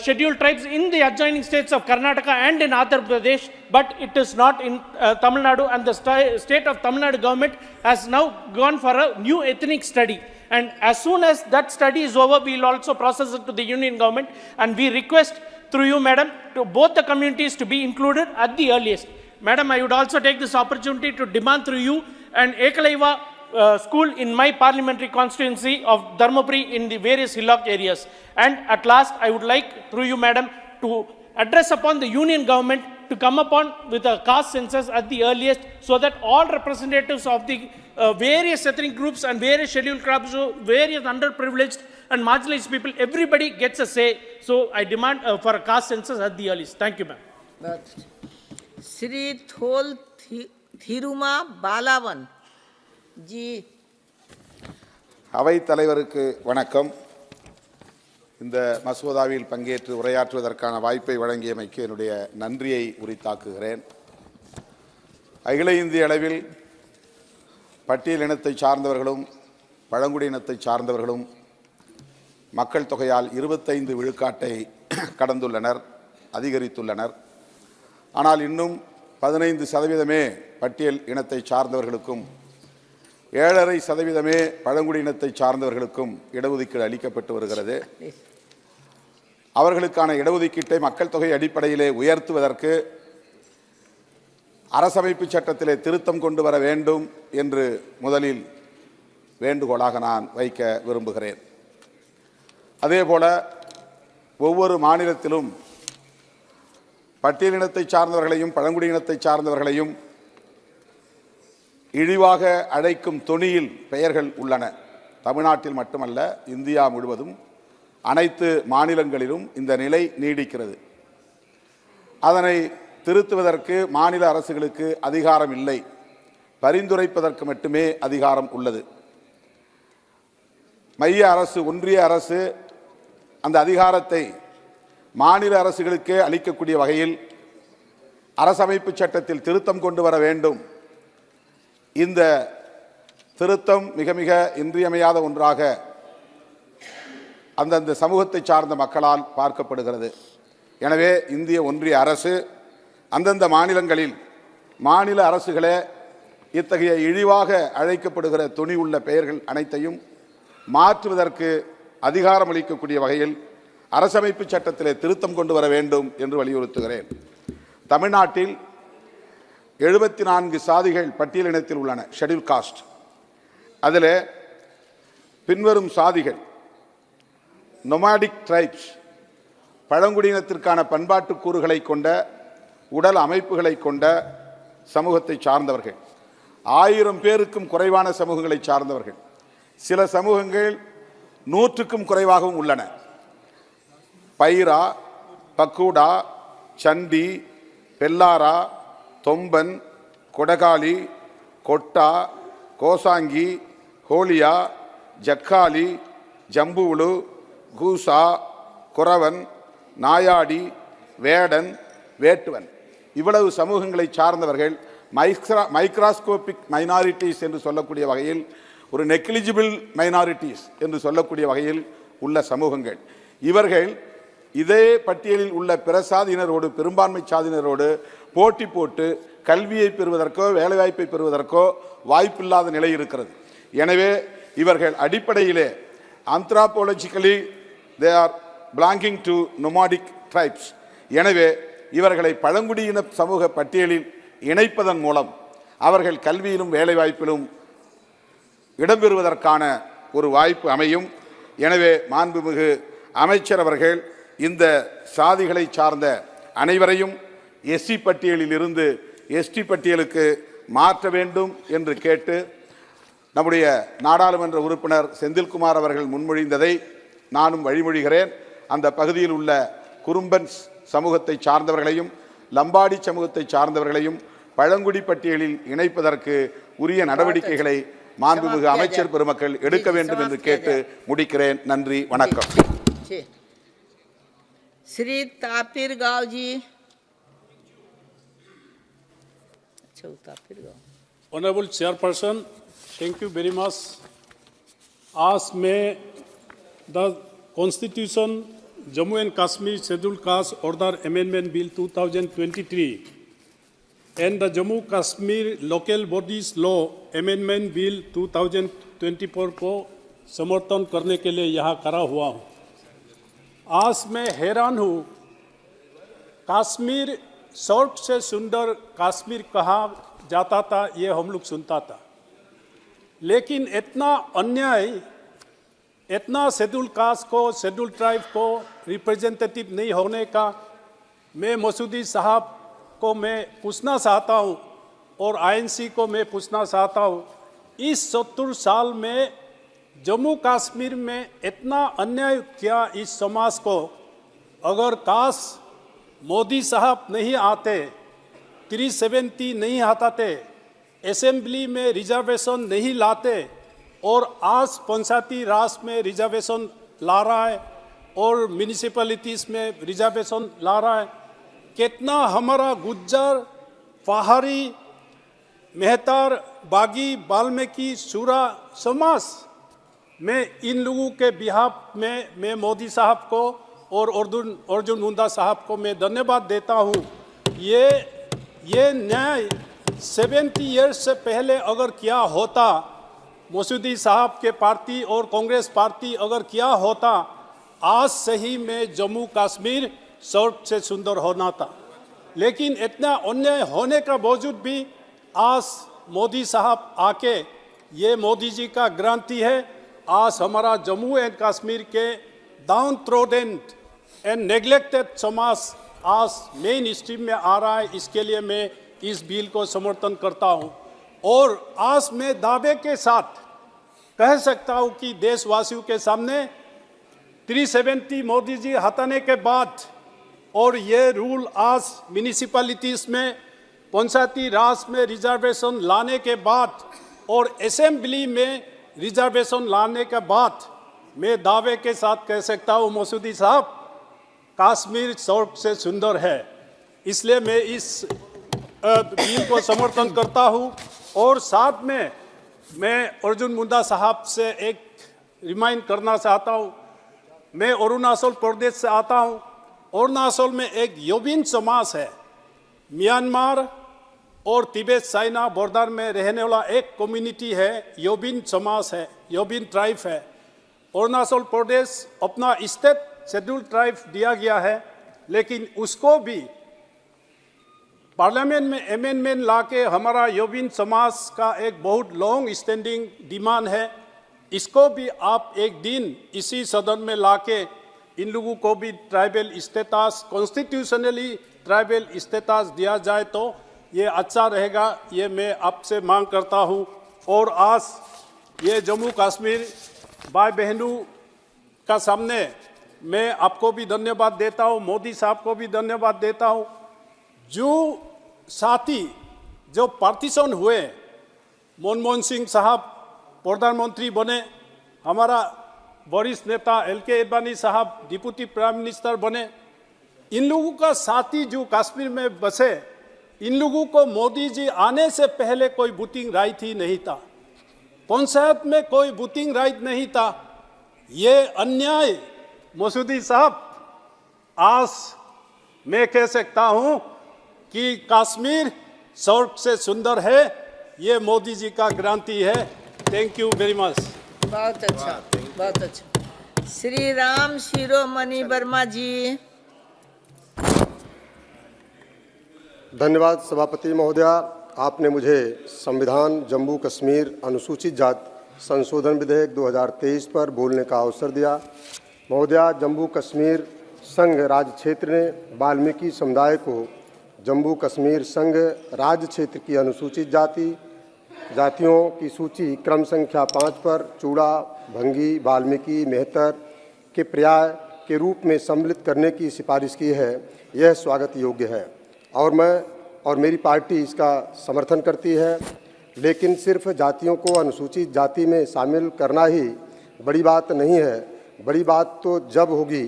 S6: scheduled tribes in the adjoining states of Karnataka and in Andhra Pradesh, but it is not in Tamil Nadu, and the state of Tamil Nadu government has now gone for a new ethnic study. And as soon as that study is over, we will also process it to the union government, and we request through you, Madam, to both the communities to be included at the earliest. Madam, I would also take this opportunity to demand through you an Ekalaiva school in my parliamentary constituency of Dharmapuri in the various hillock areas. And at last, I would like through you, Madam, to address upon the union government to come upon with a caste census at the earliest, so that all representatives of the various ethnic groups and various scheduled tribes, various underprivileged and marginalized people, everybody gets a say. So I demand for a caste census at the earliest. Thank you, ma'am.
S18: Shri Thol Thiruma Balavan ji.
S7: அவை தலைவருக்கு வணக்கம். இந்த மசோதாவில் பங்கேற்று உரையாற்றுவதற்கான வாய்ப்பை வழங்கியமைக்கு என்னுடைய நன்றியை உரித்தாக்குகிறேன். அகில இந்திய அளவில் பட்டியலினத்தை சார்ந்தவர்களும் பழங்குடியினத்தை சார்ந்தவர்களும் மக்கள் தொகையால் 25 விழுக்காட்டை கடந்துள்ளனர், அதிகரித்துள்ளனர். ஆனால் இன்னும் 15% பட்டியல் இனத்தை சார்ந்தவர்களுக்கும் 7.5% பழங்குடியினத்தை சார்ந்தவர்களுக்கும் இடஒதுக்கீடு அளிக்கப்பட்டு வருகிறது. அவர்களுக்கான இடஒதுக்கீட்டை மக்கள் தொகை அடிப்படையிலே உயர்த்துவதற்கு அரசமைப்பு சட்டத்திலே திருத்தம் கொண்டு வர வேண்டும் என்று முதலில் வேண்டுகோளாக நான் வைக்க விரும்புகிறேன். அதேபோல ஒவ்வொரு மாநிலத்திலும் பட்டியலினத்தை சார்ந்தவர்களையும் பழங்குடியினத்தை சார்ந்தவர்களையும் இழிவாக அழைக்கும் தொனியில் பெயர்கள் உள்ளன. தமிழ்நாட்டில் மட்டுமல்ல, இந்தியா முழுவதும் அனைத்து மாநிலங்களிலும் இந்த நிலை நீடிக்கிறது. அதனை திருத்துவதற்கு மாநில அரசுகளுக்கு அதிகாரம் இல்லை, பரிந்துரைப்பதற்கு மட்டுமே அதிகாரம் உள்ளது. மைய அரசு, ஒன்றிய அரசு அந்த அதிகாரத்தை மாநில அரசுகளுக்கே அளிக்கக்கூடிய வகையில் அரசமைப்பு சட்டத்தில் திருத்தம் கொண்டு வர வேண்டும். இந்த திருத்தம் மிக மிக இன்றியமையாத ஒன்றாக அந்தந்த சமூகத்தை சார்ந்த மக்களால் பார்க்கப்படுகிறது. எனவே இந்திய ஒன்றிய அரசு அந்தந்த மாநிலங்களில் மாநில அரசுகளே இத்தகைய இழிவாக அழைக்கப்படுகிற துணி உள்ள பெயர்கள் அனைத்தையும் மாற்றுவதற்கு அதிகாரம் அளிக்கக்கூடிய வகையில் அரசமைப்பு சட்டத்திலே திருத்தம் கொண்டு வர வேண்டும் என்று வலியுறுத்துகிறேன். தமிழ்நாட்டில் 74 சாதிகள் பட்டியலினத்தில் உள்ளன, ஷெட்யூல் காஸ்ட். அதில் பின்வரும் சாதிகள்: நொமாடிக் ட்ரைப்ஸ், பழங்குடியினத்திற்கான பண்பாட்டு கூறுகளை கொண்ட உடல் அமைப்புகளை கொண்ட சமூகத்தை சார்ந்தவர்கள், 1000 பேருக்கும் குறைவான சமூகங்களை சார்ந்தவர்கள். சில சமூகங்கள் 100க்கும் குறைவாகவும் உள்ளன. பைரா, பக்கூடா, சண்டி, பெல்லாரா, தொம்பன், கொடகாலி, கொட்டா, கோசாங்கி, ஹோலியா, ஜக்காலி, ஜம்புவுலு, கூசா, குறவன், நாயாடி, வேடன், வேட்டுவன், இவ்வளவு சமூகங்களை சார்ந்தவர்கள் மைக்ராஸ்கோபிக் மைனாரிட்டிஸ் என்று சொல்லக்கூடிய வகையில், ஒரு நெக்லிஜிபிள் மைனாரிட்டிஸ் என்று சொல்லக்கூடிய வகையில் உள்ள சமூகங்கள். இவர்கள் இதே பட்டியலில் உள்ள பிற சாதியினரோடு, பெரும்பான்மை சாதியினரோடு போட்டி போட்டு கல்வியை பெறுவதற்கோ வேலைவாய்ப்பை பெறுவதற்கோ வாய்ப்பில்லாத நிலை இருக்கிறது. எனவே இவர்கள் அடிப்படையிலே anthropologically they are belonging to nomadic tribes. எனவே இவர்களை பழங்குடியின சமூக பட்டியலில் இணைப்பதன் மூலம் அவர்கள் கல்வியிலும் வேலைவாய்ப்பிலும் இடம்பெறுவதற்கான ஒரு வாய்ப்பு அமையும். எனவே மாண்புமிகு அமைச்சர் அவர்கள் இந்த சாதிகளை சார்ந்த அனைவரையும் எஸ்சி பட்டியலில் இருந்து எஸ்டி பட்டியலுக்கு மாற்ற வேண்டும் என்று கேட்டு, நம்முடைய நாடாளுமன்ற உறுப்பினர் செந்தில்குமார் அவர்கள் முன்மொழிந்ததை நானும் வழிமொழிகிறேன். அந்த பகுதியில் உள்ள குறும்பன் சமூகத்தை சார்ந்தவர்களையும் லம்பாடி சமூகத்தை சார்ந்தவர்களையும் பழங்குடி பட்டியலில் இணைப்பதற்கு உரிய நடவடிக்கைகளை மாண்புமிகு அமைச்சர் பெருமக்கள் எடுக்க வேண்டும் என்று கேட்டு முடிக்கிறேன். நன்றி, வணக்கம்.
S18: श्री तापिर गाँव जी।
S11: Honorable Chairperson, thank you very much. As may the Constitution Jammu and Kashmir Scheduled Caste Order Amendment Bill 2023 and the Jammu Kashmir Local Bodies Law Amendment Bill 2024 को समर्थन करने के लिए यहाँ खड़ा हुआ हूँ। आज मैं हैरान हूँ, कश्मीर शॉर्ट से सुंदर कश्मीर कहा जाता था, ये हम लोग सुनता था, लेकिन इतना अन्याय, इतना शेड्यूल कास्ट को, शेड्यूल ट्राइब को रिप्रेजेंटेटिव नहीं होने का मैं मसूदी साहब को मैं पूछना चाहता हूँ और आईएनसी को मैं पूछना चाहता हूँ, इस 70 साल में जम्मू कश्मीर में इतना अन्याय किया इस समाज को, अगर काश मोदी साहब नहीं आते, 370 नहीं हटाते, असेंबली में रिजर्वेशन नहीं लाते और आज पंचायती राज में रिजर्वेशन ला रहा है और म्यूनिसिपैलिटीज़ में रिजर्वेशन ला रहा है, कितना हमारा गुज्जर, पहाड़ी
S14: मेहतर, बागी, वाल्मीकि, सूरा समाज, मैं इन लोगों के बिहाफ में मैं मोदी साहब को और अर्जुन मुंडा साहब को मैं धन्यवाद देता हूँ। ये न्याय 70 ईयर्स से पहले अगर क्या होता, मसूदी साहब के पार्टी और कांग्रेस पार्टी अगर क्या होता, आज सही में जम्मू कश्मीर स्वर्ग से सुंदर होना था। लेकिन इतना अन्याय होने का बावजूद भी आज मोदी साहब आके, ये मोदी जी का गारंटी है, आज हमारा जम्मू एंड कश्मीर के डाउन ट्रोडन एंड नेग्लेक्टेड समाज आज मेन स्ट्रीम में आ रहा है। इसके लिए मैं इस बिल को समर्थन करता हूँ और आज मैं दावे के साथ कह सकता हूँ कि देशवासियों के सामने 370 मोदी जी हटाने के बाद और ये रूल आज म्यूनिसिपैलिटीज़ में, पंचायती राज में रिजर्वेशन लाने के बाद और असेंबली में रिजर्वेशन लाने के बाद मैं दावे के साथ कह सकता हूँ मसूदी साहब, कश्मीर स्वर्ग से सुंदर है। इसलिए मैं इस बिल को समर्थन करता हूँ और साथ में मैं अर्जुन मुंडा साहब से एक रिमाइंड करना चाहता हूँ। मैं अरुणाचल प्रदेश से आता हूँ। अरुणाचल में एक योबिन समाज है, म्यांमार और तिब्बत चाइना बॉर्डर में रहने वाला एक कम्युनिटी है, योबिन समाज है, योबिन ट्राइब है। अरुणाचल प्रदेश अपना स्टेट शेड्यूल ट्राइब दिया गया है, लेकिन उसको भी पार्लियामेंट में अमेंडमेंट लाके हमारा योबिन समाज का एक बहुत लॉन्ग स्टैंडिंग डिमांड है, इसको भी आप एक दिन इसी सदन में लाके इन लोगों को भी tribal status, constitutionally tribal status दिया जाए तो ये अच्छा रहेगा। ये मैं आपसे मांग करता हूँ। और आज ये जम्मू कश्मीर भाई बहनों का सामने मैं आपको भी धन्यवाद देता हूँ, मोदी साहब को भी धन्यवाद देता हूँ। जो साथी जो पार्टीशन हुए, मनमोहन सिंह साहब प्रधानमंत्री बने, हमारा वरिष्ठ नेता LK एडवाणी साहब डिप्टी प्राइम मिनिस्टर बने, इन लोगों का साथी जो कश्मीर में बसे, इन लोगों को मोदी जी आने से पहले कोई वोटिंग राइट ही नहीं था, पंचायत में कोई वोटिंग राइट नहीं था। ये अन्याय मसूदी साहब, आज मैं कह सकता हूं कि कश्मीर स्वर्ग से सुंदर है, ये मोदी जी का गारंटी है। Thank you very much.
S18: बहुत अच्छा, बहुत अच्छा। श्री राम शिरोमणि वर्मा जी।
S4: धन्यवाद सभापति महोदया, आपने मुझे संविधान जम्मू कश्मीर अनुसूचित जाति संशोधन विधेयक 2023 पर बोलने का अवसर दिया। महोदया, जम्मू कश्मीर संघ राज्य क्षेत्र ने वाल्मीकि समुदाय को जम्मू कश्मीर संघ राज्य क्षेत्र की अनुसूचित जातियों की सूची क्रम संख्या 5 पर चूड़ा, भंगी, वाल्मीकि, मेहतर के पर्याय के रूप में सम्मिलित करने की सिफारिश की है। यह स्वागत योग्य है और मैं और मेरी पार्टी इसका समर्थन करती है। लेकिन सिर्फ जातियों को अनुसूचित जाति में शामिल करना ही बड़ी बात नहीं है। बड़ी बात तो जब होगी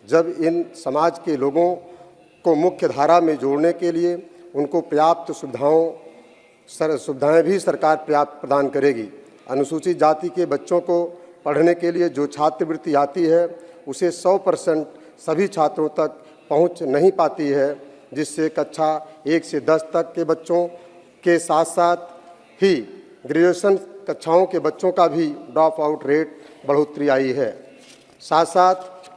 S4: जब इन समाज के लोगों को मुख्य धारा में जोड़ने के लिए उनको पर्याप्त सुविधाएं भी सरकार पर्याप्त प्रदान करेगी। अनुसूचित जाति के बच्चों को पढ़ने के लिए जो छात्रवृत्ति आती है उसे 100% सभी छात्रों तक पहुंच नहीं पाती है, जिससे कक्षा 1 से 10 तक के बच्चों के साथ साथ ही ग्रेजुएशन कक्षाओं के बच्चों का भी ड्रॉप आउट रेट बढ़ोतरी आई है। साथ साथ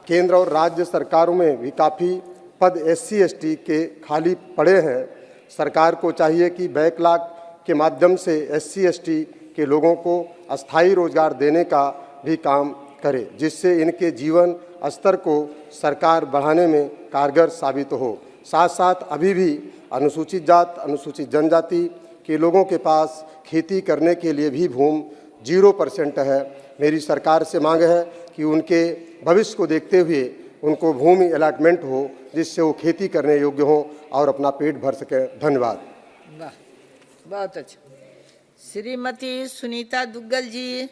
S4: केंद्र और राज्य सरकारों में भी काफ़ी पद SC/ST के खाली पड़े हैं। सरकार को चाहिए कि बैकलॉग के माध्यम से SC/ST के लोगों को अस्थायी रोजगार देने का भी काम करे, जिससे इनके जीवन स्तर को सरकार बढ़ाने में कारगर साबित हो। साथ साथ अभी भी अनुसूचित जाति, अनुसूचित जनजाति के लोगों के पास खेती करने के लिए भी भूमि 0% है। मेरी सरकार से मांग है कि उनके भविष्य को देखते हुए उनको भूमि अलॉटमेंट हो, जिससे वो खेती करने योग्य हो और अपना पेट भर सके। धन्यवाद।
S18: वाह, बहुत अच्छा। श्रीमती सुनीता दुग्गल जी।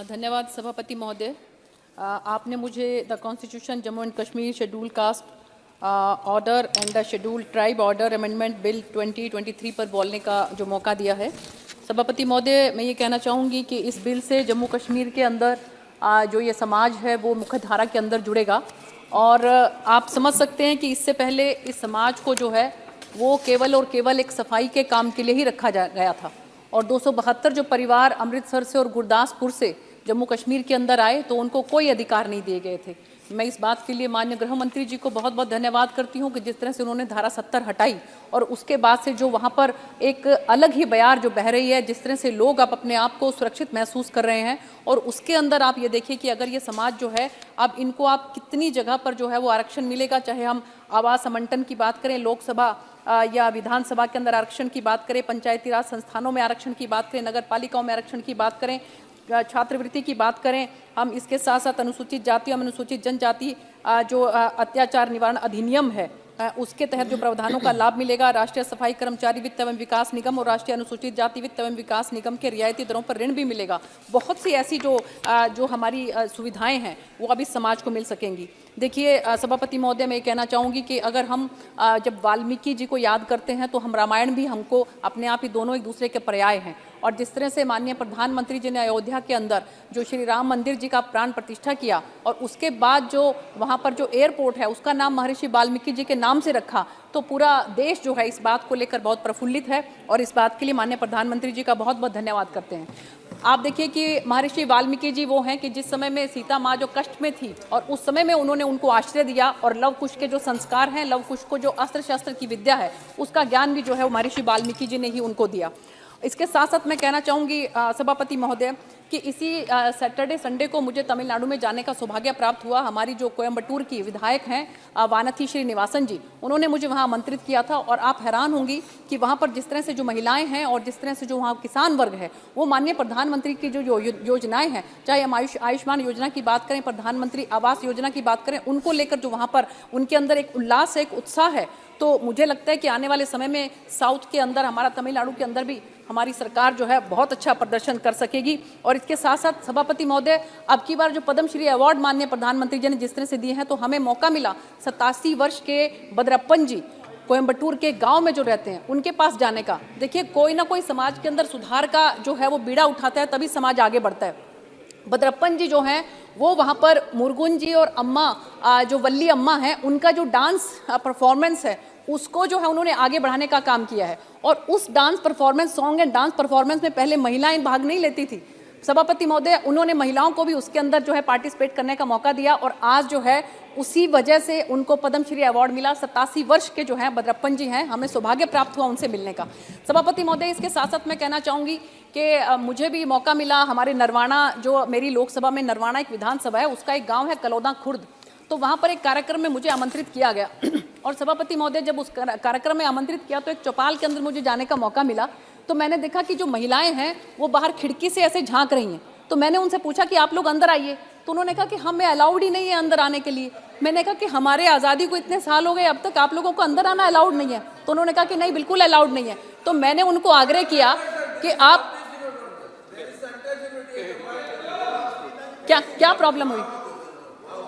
S20: धन्यवाद सभापति महोदय।
S17: आपने मुझे the constitution Jammu and Kashmir schedule caste order and the schedule tribe order amendment bill 2023 पर बोलने का जो मौका दिया है। सभापति महोदय, मैं ये कहना चाहूँगी कि इस बिल से जम्मू कश्मीर के अंदर जो ये समाज है वो मुख्यधारा के अंदर जुड़ेगा और आप समझ सकते हैं कि इससे पहले इस समाज को जो है वो केवल और केवल एक सफाई के काम के लिए ही रखा गया था और 272 जो परिवार अमृतसर से और गुरदासपुर से जम्मू कश्मीर के अंदर आए तो उनको कोई अधिकार नहीं दिए गए थे। मैं इस बात के लिए माननीय गृह मंत्री जी को बहुत बहुत धन्यवाद करती हूँ कि जिस तरह से उन्होंने धारा 70 हटाई और उसके बाद से जो वहाँ पर एक अलग ही बयार जो बह रही है, जिस तरह से लोग अब अपने आप को सुरक्षित महसूस कर रहे हैं और उसके अंदर आप ये देखिए कि अगर ये समाज जो है अब इनको आप कितनी जगह पर जो है वो आरक्षण मिलेगा, चाहे हम आवास आवंटन की बात करें, लोकसभा या विधानसभा के अंदर आरक्षण की बात करें, पंचायती राज संस्थानों में आरक्षण की बात करें, नगर पालिकाओं में आरक्षण की बात करें, छात्रवृत्ति की बात करें, हम इसके साथ साथ अनुसूचित जाति और अनुसूचित जनजाति जो अत्याचार निवारण अधिनियम है उसके तहत जो प्रावधानों का लाभ मिलेगा, राष्ट्रीय सफाई कर्मचारी वित्त एवं विकास निगम और राष्ट्रीय अनुसूचित जाति वित्त एवं विकास निगम के रियायती दरों पर ऋण भी मिलेगा। बहुत सी ऐसी जो हमारी सुविधाएं हैं वो अब इस समाज को मिल सकेंगी। देखिए सभापति महोदय, मैं कहना चाहूँगी कि अगर हम जब वाल्मीकि जी को याद करते हैं तो हम रामायण भी हमको अपने आप ही दोनों एक दूसरे के पर्याय हैं और जिस तरह से माननीय प्रधानमंत्री जी ने अयोध्या के अंदर जो श्री राम मंदिर जी का प्राण प्रतिष्ठा किया और उसके बाद जो वहाँ पर जो एयरपोर्ट है उसका नाम महर्षि वाल्मीकि जी के नाम से रखा, तो पूरा देश जो है इस बात को लेकर बहुत प्रफुल्लित है और इस बात के लिए माननीय प्रधानमंत्री जी का बहुत बहुत धन्यवाद करते हैं। आप देखिए कि महर्षि वाल्मीकि जी वो हैं कि जिस समय में सीता माँ जो कष्ट में थी और उस समय में उन्होंने उनको आश्रय दिया और लव कुश के जो संस्कार हैं, लव कुश को जो अस्त्र शस्त्र की विद्या है उसका ज्ञान भी जो है वो महर्षि वाल्मीकि जी ने ही उनको दिया। इसके साथ साथ मैं कहना चाहूँगी सभापति महोदय कि इसी सैटरडे संडे को मुझे तमिलनाडु में जाने का सौभाग्य प्राप्त हुआ। हमारी जो कोयम्बटूर की विधायक हैं वानथी श्रीनिवासन जी, उन्होंने मुझे वहाँ आमंत्रित किया था और आप हैरान होंगी कि वहाँ पर जिस तरह से जो महिलाएं हैं और जिस तरह से जो वहाँ किसान वर्ग है वो माननीय प्रधानमंत्री की जो योजनाएं हैं, चाहे हम आयुष्मान योजना की बात करें, प्रधानमंत्री आवास योजना की बात करें, उनको लेकर जो वहाँ पर उनके अंदर एक उल्लास है, एक उत्साह है। तो मुझे लगता है कि आने वाले समय में साउथ के अंदर, हमारा तमिलनाडु के अंदर भी हमारी सरकार जो है बहुत अच्छा प्रदर्शन कर सकेगी। और इसके साथ साथ सभापति महोदय, अब की बार जो पद्मश्री अवार्ड माननीय प्रधानमंत्री जी ने जिस तरह से दिए हैं तो हमें मौका मिला 87 वर्ष के बद्रप्पन जी कोयम्बटूर के गांव में जो रहते हैं उनके पास जाने का। देखिए कोई ना कोई समाज के अंदर सुधार का जो है वो बीड़ा उठाता है तभी समाज आगे बढ़ता है। बद्रप्पन जी जो हैं वो वहाँ पर मुर्गुन जी और अम्मा जो वल्ली अम्मा हैं उनका जो डांस परफॉर्मेंस है उसको जो है उन्होंने आगे बढ़ाने का काम किया है और उस dance performance, song and dance performance में पहले महिलाएं भाग नहीं लेती थी। सभापति महोदय, उन्होंने महिलाओं को भी उसके अंदर जो है पार्टिसिपेट करने का मौका दिया और आज जो है उसी वजह से उनको पद्मश्री अवार्ड मिला। 87 वर्ष के जो हैं बद्रप्पन जी हैं, हमें सौभाग्य प्राप्त हुआ उनसे मिलने का। सभापति महोदय, इसके साथ साथ मैं कहना चाहूँगी कि मुझे भी मौका मिला, हमारे नरवाना जो मेरी लोकसभा में नरवाना एक विधानसभा है उसका एक गाँव है कलौदा खुर्द, तो वहाँ पर एक कार्यक्रम में मुझे आमंत्रित किया गया और सभापति महोदय जब उस कार्यक्रम में आमंत्रित किया तो एक चौपाल के अंदर मुझे जाने का मौका मिला तो मैंने देखा कि जो महिलाएं हैं वो बाहर खिड़की से ऐसे झांक रही हैं। तो मैंने उनसे पूछा कि आप लोग अंदर आइए, तो उन्होंने कहा कि हमें अलाउड ही नहीं है अंदर आने के लिए। मैंने कहा कि हमारे आज़ादी को इतने साल हो गए, अब तक आप लोगों को अंदर आना अलाउड नहीं है? तो उन्होंने कहा कि नहीं, बिल्कुल अलाउड नहीं है। तो मैंने उनको आग्रह किया कि आप क्या प्रॉब्लम हुई?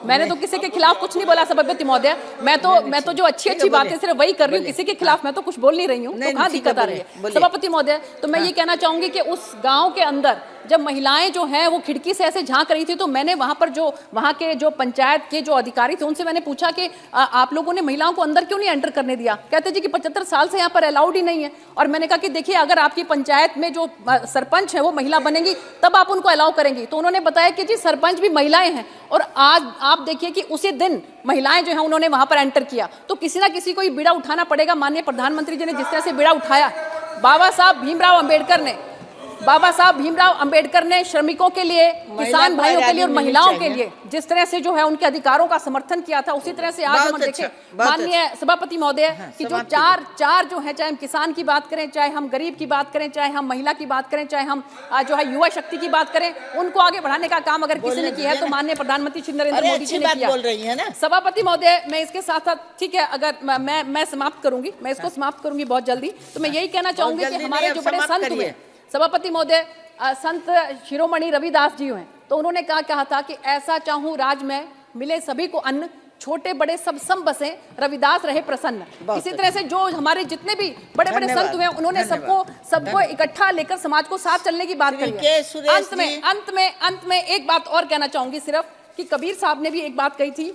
S17: मैंने तो किसी के खिलाफ कुछ नहीं बोला सभापति महोदय, मैं तो जो अच्छी बातें सिर्फ वही कर रही हूँ, किसी के खिलाफ मैं तो कुछ बोल नहीं रही हूँ। तो कहाँ दिक्कत आ रही है सभापति महोदय? तो मैं ये कहना चाहूंगी कि उस गांव के अंदर जब महिलाएं जो हैं वो खिड़की से ऐसे झांक रही थी तो मैंने वहां पर जो वहां के जो पंचायत के जो अधिकारी थे उनसे मैंने पूछा कि आप लोगों ने महिलाओं को अंदर क्यों नहीं एंटर करने दिया? कहते जी कि 75 साल से यहाँ पर अलाउड ही नहीं है। और मैंने कहा कि देखिए, अगर आपकी पंचायत में जो सरपंच है वो महिला बनेंगी तब आप उनको अलाउ करेंगी। तो उन्होंने बताया कि जी सरपंच भी महिलाएं हैं और आज आप देखिए कि उसी दिन महिलाएं जो है उन्होंने वहां पर एंटर किया। तो किसी ना किसी को ये बीड़ा उठाना पड़ेगा। माननीय प्रधानमंत्री जी ने जिस तरह से बीड़ा उठाया, बाबा साहब भीमराव अंबेडकर ने श्रमिकों के लिए, किसान भाइयों के लिए और महिलाओं के लिए जिस तरह से जो है उनके अधिकारों का समर्थन किया था, उसी तरह से आज हम देखें माननीय सभापति महोदय कि जो चार जो है, चाहे हम किसान की बात करें, चाहे हम गरीब की बात करें, चाहे हम महिला की बात करें, चाहे हम जो है युवा शक्ति की बात करें, उनको आगे बढ़ाने का काम अगर किसी ने किया है तो माननीय प्रधानमंत्री श्री नरेंद्र मोदी जी ने किया। सभापति महोदय, मैं इसके साथ साथ, ठीक है, अगर मैं समाप्त करूंगी, मैं इसको समाप्त करूंगी बहुत जल्दी, तो मैं यही कहना चाहूंगी कि हमारे जो बड़े संत हुए सभापति महोदय, संत शिरोमणि रविदास जी हैं,
S3: तो उन्होंने कहा था कि ऐसा चाहूं राज में मिले सभी को अन्न, छोटे बड़े सब सम बसे, रविदास रहे प्रसन्न। इसी तरह से जो हमारे जितने भी बड़े बड़े संत हुए उन्होंने सबको इकट्ठा लेकर समाज को साथ चलने की बात कही है। अंत में एक बात और कहना चाहूंगी सिर्फ कि कबीर साहब ने भी एक बात कही थी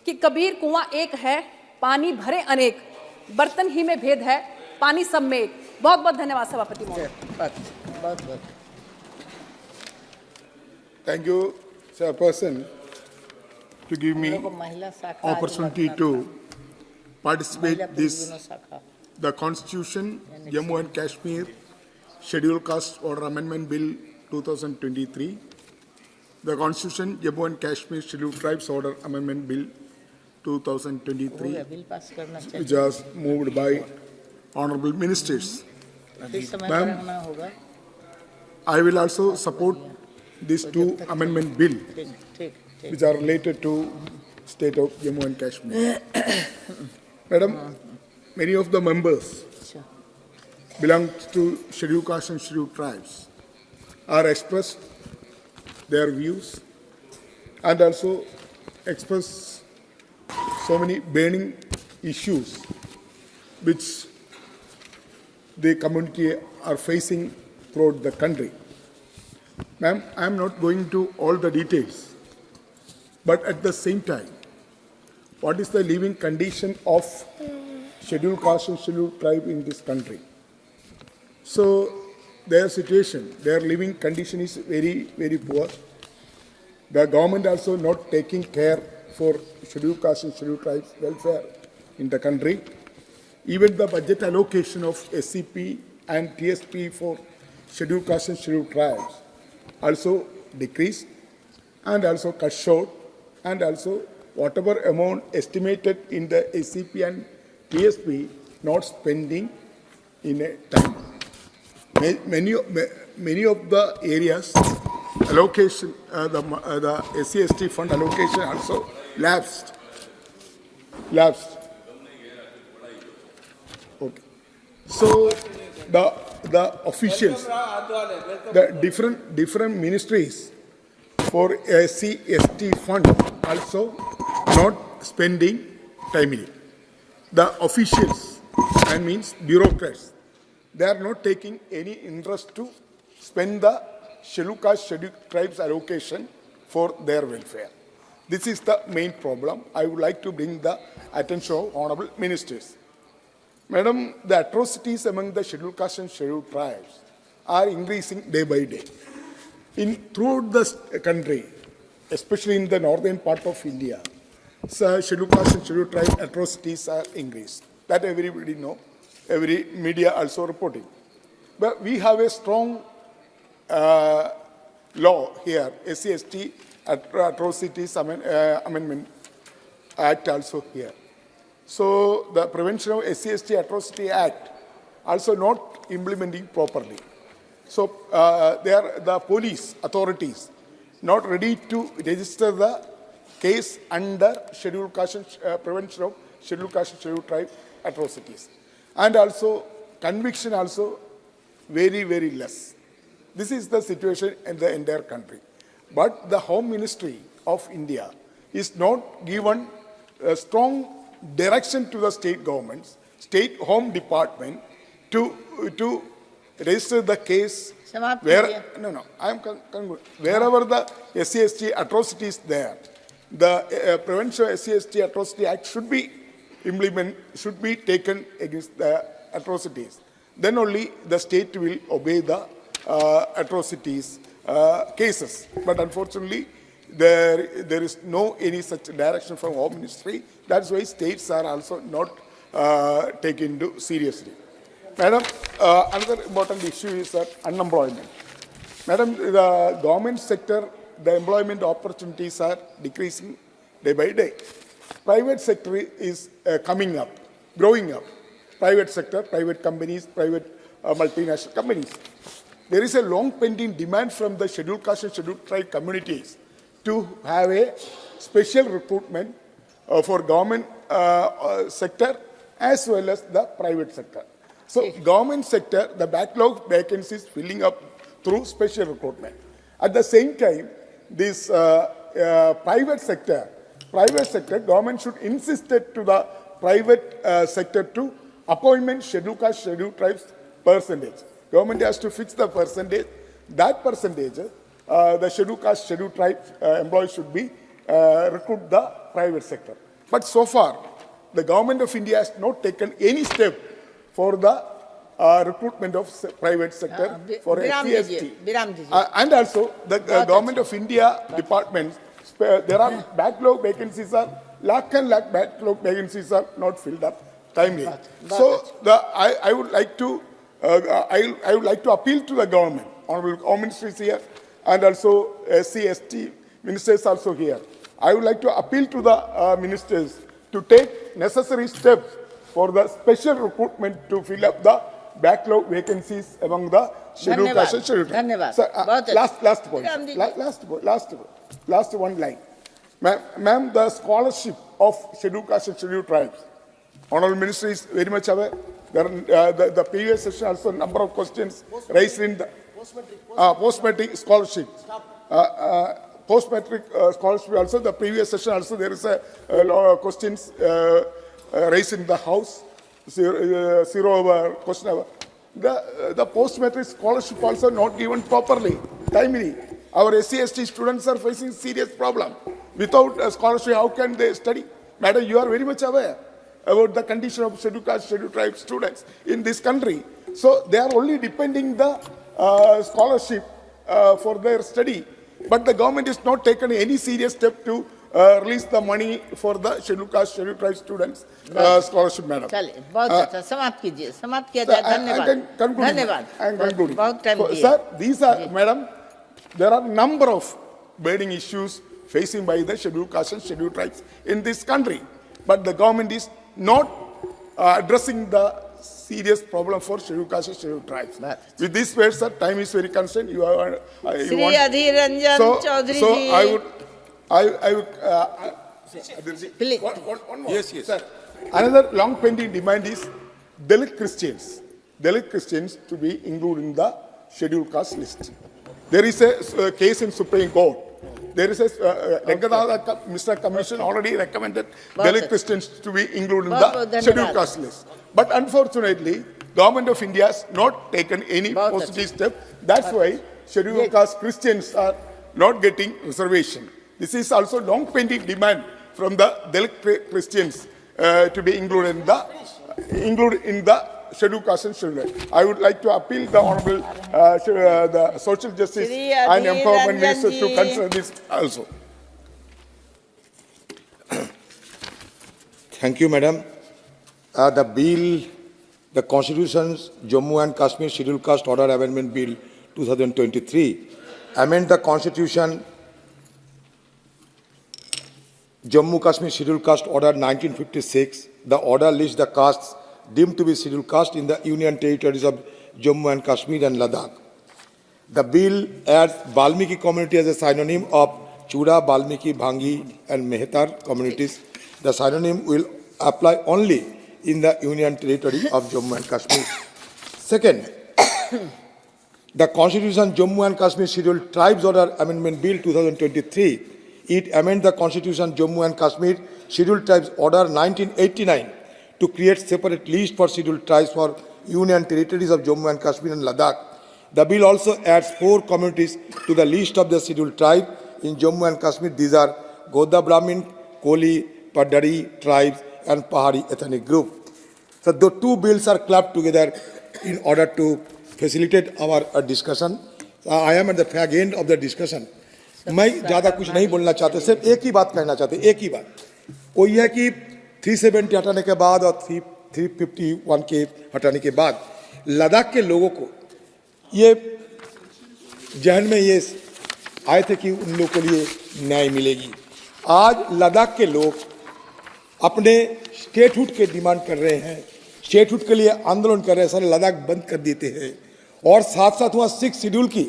S3: कि कबीर कुआं एक है, पानी भरे अनेक, बर्तन ही में भेद है, पानी सब में एक। बहुत बहुत धन्यवाद सभापति महोदय।
S10: बहुत
S7: Thank you, Chairperson, to give me opportunity to participate this the Constitution Jammu and Kashmir Scheduled Caste Order Amendment Bill 2023, the Constitution Jammu and Kashmir Scheduled Tribes Order Amendment Bill 2023, which was moved by Honorable Ministers. Ma'am, I will also support these two amendment bill which are related to state of Jammu and Kashmir. Madam, many of the members belong to scheduled castes and scheduled tribes are expressed their views and also express so many burning issues which the community are facing throughout the country. Ma'am, I am not going to all the details, but at the same time, what is the living condition of scheduled caste and scheduled tribe in this country? So their situation, their living condition is very, very poor. The government also not taking care for scheduled caste and scheduled tribes welfare in the country. Even the budget allocation of SCP and TSP for scheduled caste and scheduled tribes also decreased and also cut short, and also whatever amount estimated in the SCP and TSP not spending in a time. Many of the areas allocation, the SC/ST fund allocation also lapsed. Okay. So the officials, the different ministries for SC/ST fund also not spending timely. The officials, I means bureaucrats, they are not taking any interest to spend the scheduled caste, scheduled tribes allocation for their welfare. This is the main problem. I would like to bring the attention of honorable ministers. Madam, the atrocities among the scheduled caste and scheduled tribes are increasing day by day. Throughout the country, especially in the northern part of India, scheduled caste and scheduled tribe atrocities are increased. That everybody know. Every media also reporting. But we have a strong law here, SC/ST Atrocities Amendment Act also here. So the Prevention of SC/ST Atrocity Act also not implementing properly. So the police authorities not ready to register the case under scheduled caste prevention of scheduled caste and scheduled tribe atrocities, and also conviction also very, very less. This is the situation in the entire country. But the Home Ministry of India is not given a strong direction to the state governments, state home department to register the case where, wherever the SC/ST atrocity is there, the Prevention of SC/ST Atrocity Act should be taken against the atrocities. Then only the state will obey the atrocities cases. But unfortunately, there is no any such direction from Home Ministry. That's why states are also not taken seriously. Madam, another important issue is unemployment. Madam, the government sector, the employment opportunities are decreasing day by day. Private sector is coming up, growing up. Private sector, private companies, private multinational companies. There is a long pending demand from the scheduled caste and scheduled tribe communities to have a special recruitment for government sector as well as the private sector. So government sector, the backlog vacancies filling up through special recruitment. At the same time,
S19: this private sector, government should insist it to the private sector to appointment scheduled caste, scheduled tribes percentage. Government has to fix the percentage. That percentage, the scheduled caste, scheduled tribes employees should be recruit the private sector. But so far, the government of India has not taken any step for the recruitment of private sector for SCST. And also, the government of India departments, there are backlog vacancies are lakh and lakh backlog vacancies are not filled up timely. So I would like to I would like to appeal to the government, honorable Home Minister is here, and also SCST ministers also here. I would like to appeal to the ministers to take necessary steps for the special recruitment to fill up the backlog vacancies among the scheduled caste and scheduled tribes. So, last point. Last one line. Ma'am, the scholarship of scheduled caste and scheduled tribes. Honorable Minister is very much aware. The previous session also number of questions raised in the post-matric scholarship. Post-matric scholarship also, the previous session also there is a lot of questions raised in the House, zero over question hour. The post-matric scholarship also not given properly, timely. Our SC/ST students are facing serious problem. Without a scholarship, how can they study? Madam, you are very much aware about the condition of scheduled caste, scheduled tribe students in this country. So they are only depending the scholarship for their study. But the government has not taken any serious step to release the money for the scheduled caste, scheduled tribe students scholarship, madam.
S18: चलिए, बहुत अच्छा, समाप्त कीजिए, समाप्त किया जाए, धन्यवाद, धन्यवाद, बहुत टाइम दिया।
S19: Sir, these are, madam, there are number of burning issues facing by the scheduled caste and scheduled tribes in this country, but the government is not addressing the serious problem for scheduled caste and scheduled tribes. With this words, sir, time is very constrained. You are,
S18: Shri Adhir Ranjan Chaudhary
S19: so
S18: ji.
S19: I would,
S18: Please.
S19: one more. Yes, sir. Another long pending demand is Dalit Christians to be included in the scheduled caste list. There is a case in Supreme Court. There is a Mr. Commission already recommended Dalit Christians to be included in the scheduled caste list. But unfortunately, government of India has not taken any positive step. That's why scheduled caste Christians are not getting reservation. This is also long pending demand from the Dalit Christians to be included in the scheduled caste and scheduled. I would like to appeal the honorable the Social Justice and Empowerment Minister to consider this also.
S9: Thank you, madam. The bill, the Constitution's Jammu and Kashmir Scheduled Caste Order Amendment Bill 2023, amend the Constitution Jammu Kashmir Scheduled Caste Order 1956. The order lists the castes deemed to be scheduled caste in the Union territories of Jammu and Kashmir and Ladakh. The bill adds Valmiki community as a synonym of Chura, Valmiki, Bhangi and Mehtar communities. The synonym will apply only in the Union territory of Jammu and Kashmir. Second, the Constitution Jammu and Kashmir Scheduled Tribes Order Amendment Bill 2023, it amends the Constitution Jammu and Kashmir Scheduled Tribes Order 1989 to create separate list for scheduled tribes for Union territories of Jammu and Kashmir and Ladakh. The bill also adds 4 communities to the list of the scheduled tribe in Jammu and Kashmir. These are Godda Brahmin, Koli, Padari tribes and Pahari ethnic group. So the 2 bills are clubbed together in order to facilitate our discussion. I am at the fag end of the discussion. मैं ज़्यादा कुछ नहीं बोलना चाहते, सिर्फ एक ही बात कहना चाहते, एक ही बात। वो ये है कि 370 हटाने के बाद और 351 के हटाने के बाद लद्दाख के लोगों को ये जहन में ये आए थे कि उन लोगों के लिए न्याय मिलेगी। आज लद्दाख के लोग अपने स्टेटहुड के डिमांड कर रहे हैं, स्टेटहुड के लिए आंदोलन कर रहे हैं, सारे लद्दाख बंद कर देते हैं और साथ साथ वहाँ 6 शेड्यूल की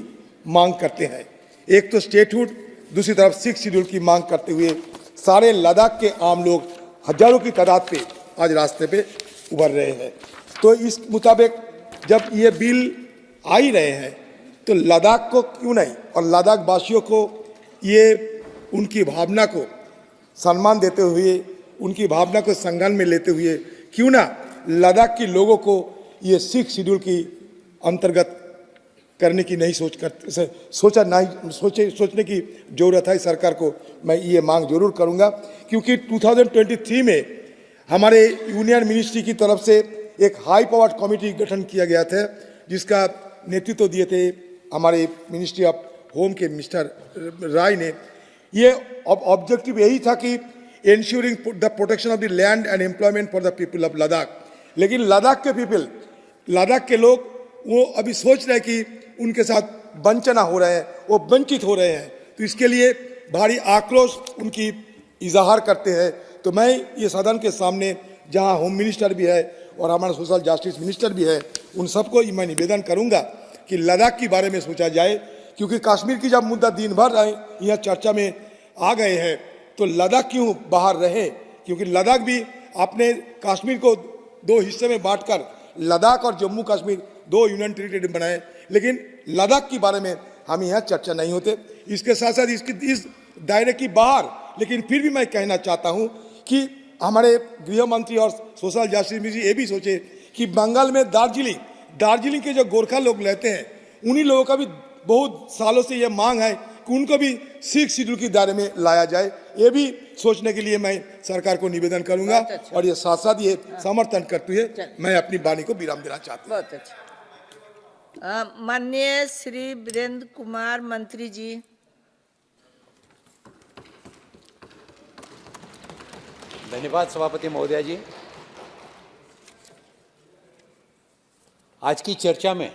S9: मांग करते हैं। एक तो स्टेटहुड, दूसरी तरफ 6 शेड्यूल की मांग करते हुए सारे लद्दाख के आम लोग हजारों की तादाद पे आज रास्ते पे उभर रहे हैं। तो इस मुताबिक जब ये बिल आ ही रहे हैं तो लद्दाख को क्यों नहीं और लद्दाख वासियों को ये उनकी भावना को सम्मान देते हुए, उनकी भावना को संज्ञान में लेते हुए क्यों ना लद्दाख के लोगों को ये 6 शेड्यूल की अंतर्गत करने की नहीं सोचने की जरूरत है सरकार को। मैं ये मांग जरूर करूंगा, क्योंकि 2023 में हमारे यूनियन मिनिस्ट्री की तरफ से एक हाई पावर्ड कमेटी गठन किया गया था, जिसका नेतृत्व दिए थे हमारे मिनिस्ट्री ऑफ होम के मिस्टर राय ने। ये ऑब्जेक्टिव यही था कि ensuring the protection of the land and employment for the people of Ladakh। लेकिन लद्दाख के लोग वो अभी सोच रहे हैं कि उनके साथ वंचना हो रहे हैं, वो वंचित हो रहे हैं, तो इसके लिए भारी आक्रोश उनकी इजहार करते हैं। तो मैं ये सदन के सामने, जहां होम मिनिस्टर भी है और हमारा सोशल जस्टिस मिनिस्टर भी है, उन सबको मैं निवेदन करूंगा कि लद्दाख के बारे में सोचा जाए, क्योंकि कश्मीर की जब मुद्दा दिन भर यहाँ चर्चा में आ गए हैं, तो लद्दाख क्यों बाहर रहे? क्योंकि लद्दाख भी आपने कश्मीर को 2 हिस्से में बांटकर लद्दाख और जम्मू कश्मीर 2 यूनियन टेरिटरी बनाए, लेकिन लद्दाख के बारे में हम यहाँ चर्चा नहीं होते। इसके साथ साथ इस दायरे की बाहर, लेकिन फिर भी मैं कहना चाहता हूँ कि हमारे गृह मंत्री और सोशल जस्टिस मिनिस्टर ये भी सोचे कि बंगाल में दार्जिलिंग के जो गोरखा लोग रहते हैं, उन्हीं लोगों का भी बहुत सालों से ये मांग है कि उनको भी 6 शेड्यूल के दायरे में लाया जाए। ये भी सोचने के लिए मैं सरकार को निवेदन करूंगा। और ये साथ साथ ये समर्थन करते हुए मैं अपनी वाणी को विराम देना चाहता हूँ।
S18: बहुत अच्छा। माननीय श्री वीरेंद्र कुमार मंत्री जी।
S1: धन्यवाद सभापति महोदया जी। आज की चर्चा में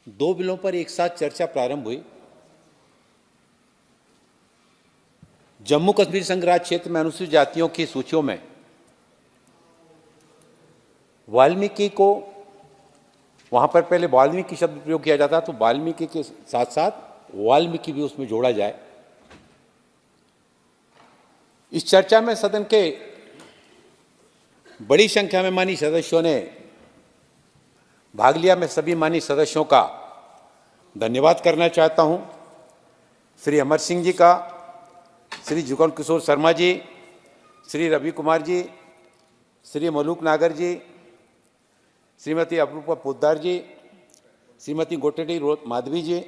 S1: 2 बिलों पर एक साथ चर्चा प्रारंभ हुई। जम्मू कश्मीर संघ राज्य क्षेत्र में अनुसूचित जातियों की सूचियों में वाल्मीकि को, वहां पर पहले वाल्मीकि शब्द प्रयोग किया जाता, तो वाल्मीकि के साथ साथ वाल्मीकि भी उसमें जोड़ा जाए। इस चर्चा में सदन के बड़ी संख्या में माननीय सदस्यों ने भाग लिया। मैं सभी माननीय सदस्यों का धन्यवाद करना चाहता हूं। श्री अमर सिंह जी का, श्री जुगल किशोर शर्मा जी, श्री रवि कुमार जी, श्री मलूक नागर जी, श्रीमती अपूर्वा पोद्दार जी, श्रीमती गोटेटी माधवी जी,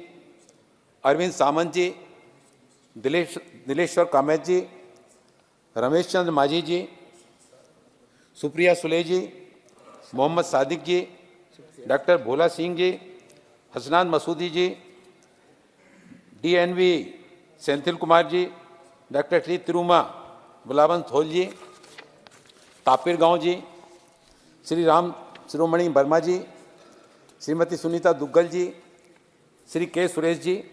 S1: अरविंद सामंत जी, दिलेश्वर कामेत जी, रमेश चंद्र माझी जी, सुप्रिया सुले जी, मोहम्मद सादिक जी, डॉक्टर भोला सिंह जी, हसनान मसूदी जी, DNV सेंथिल कुमार जी, डॉक्टर श्री तिरुमा बुलावन थोल जी, तापिर गांव जी, श्री राम शिरोमणि वर्मा जी, श्रीमती सुनीता दुग्गल जी, श्री के सुरेश जी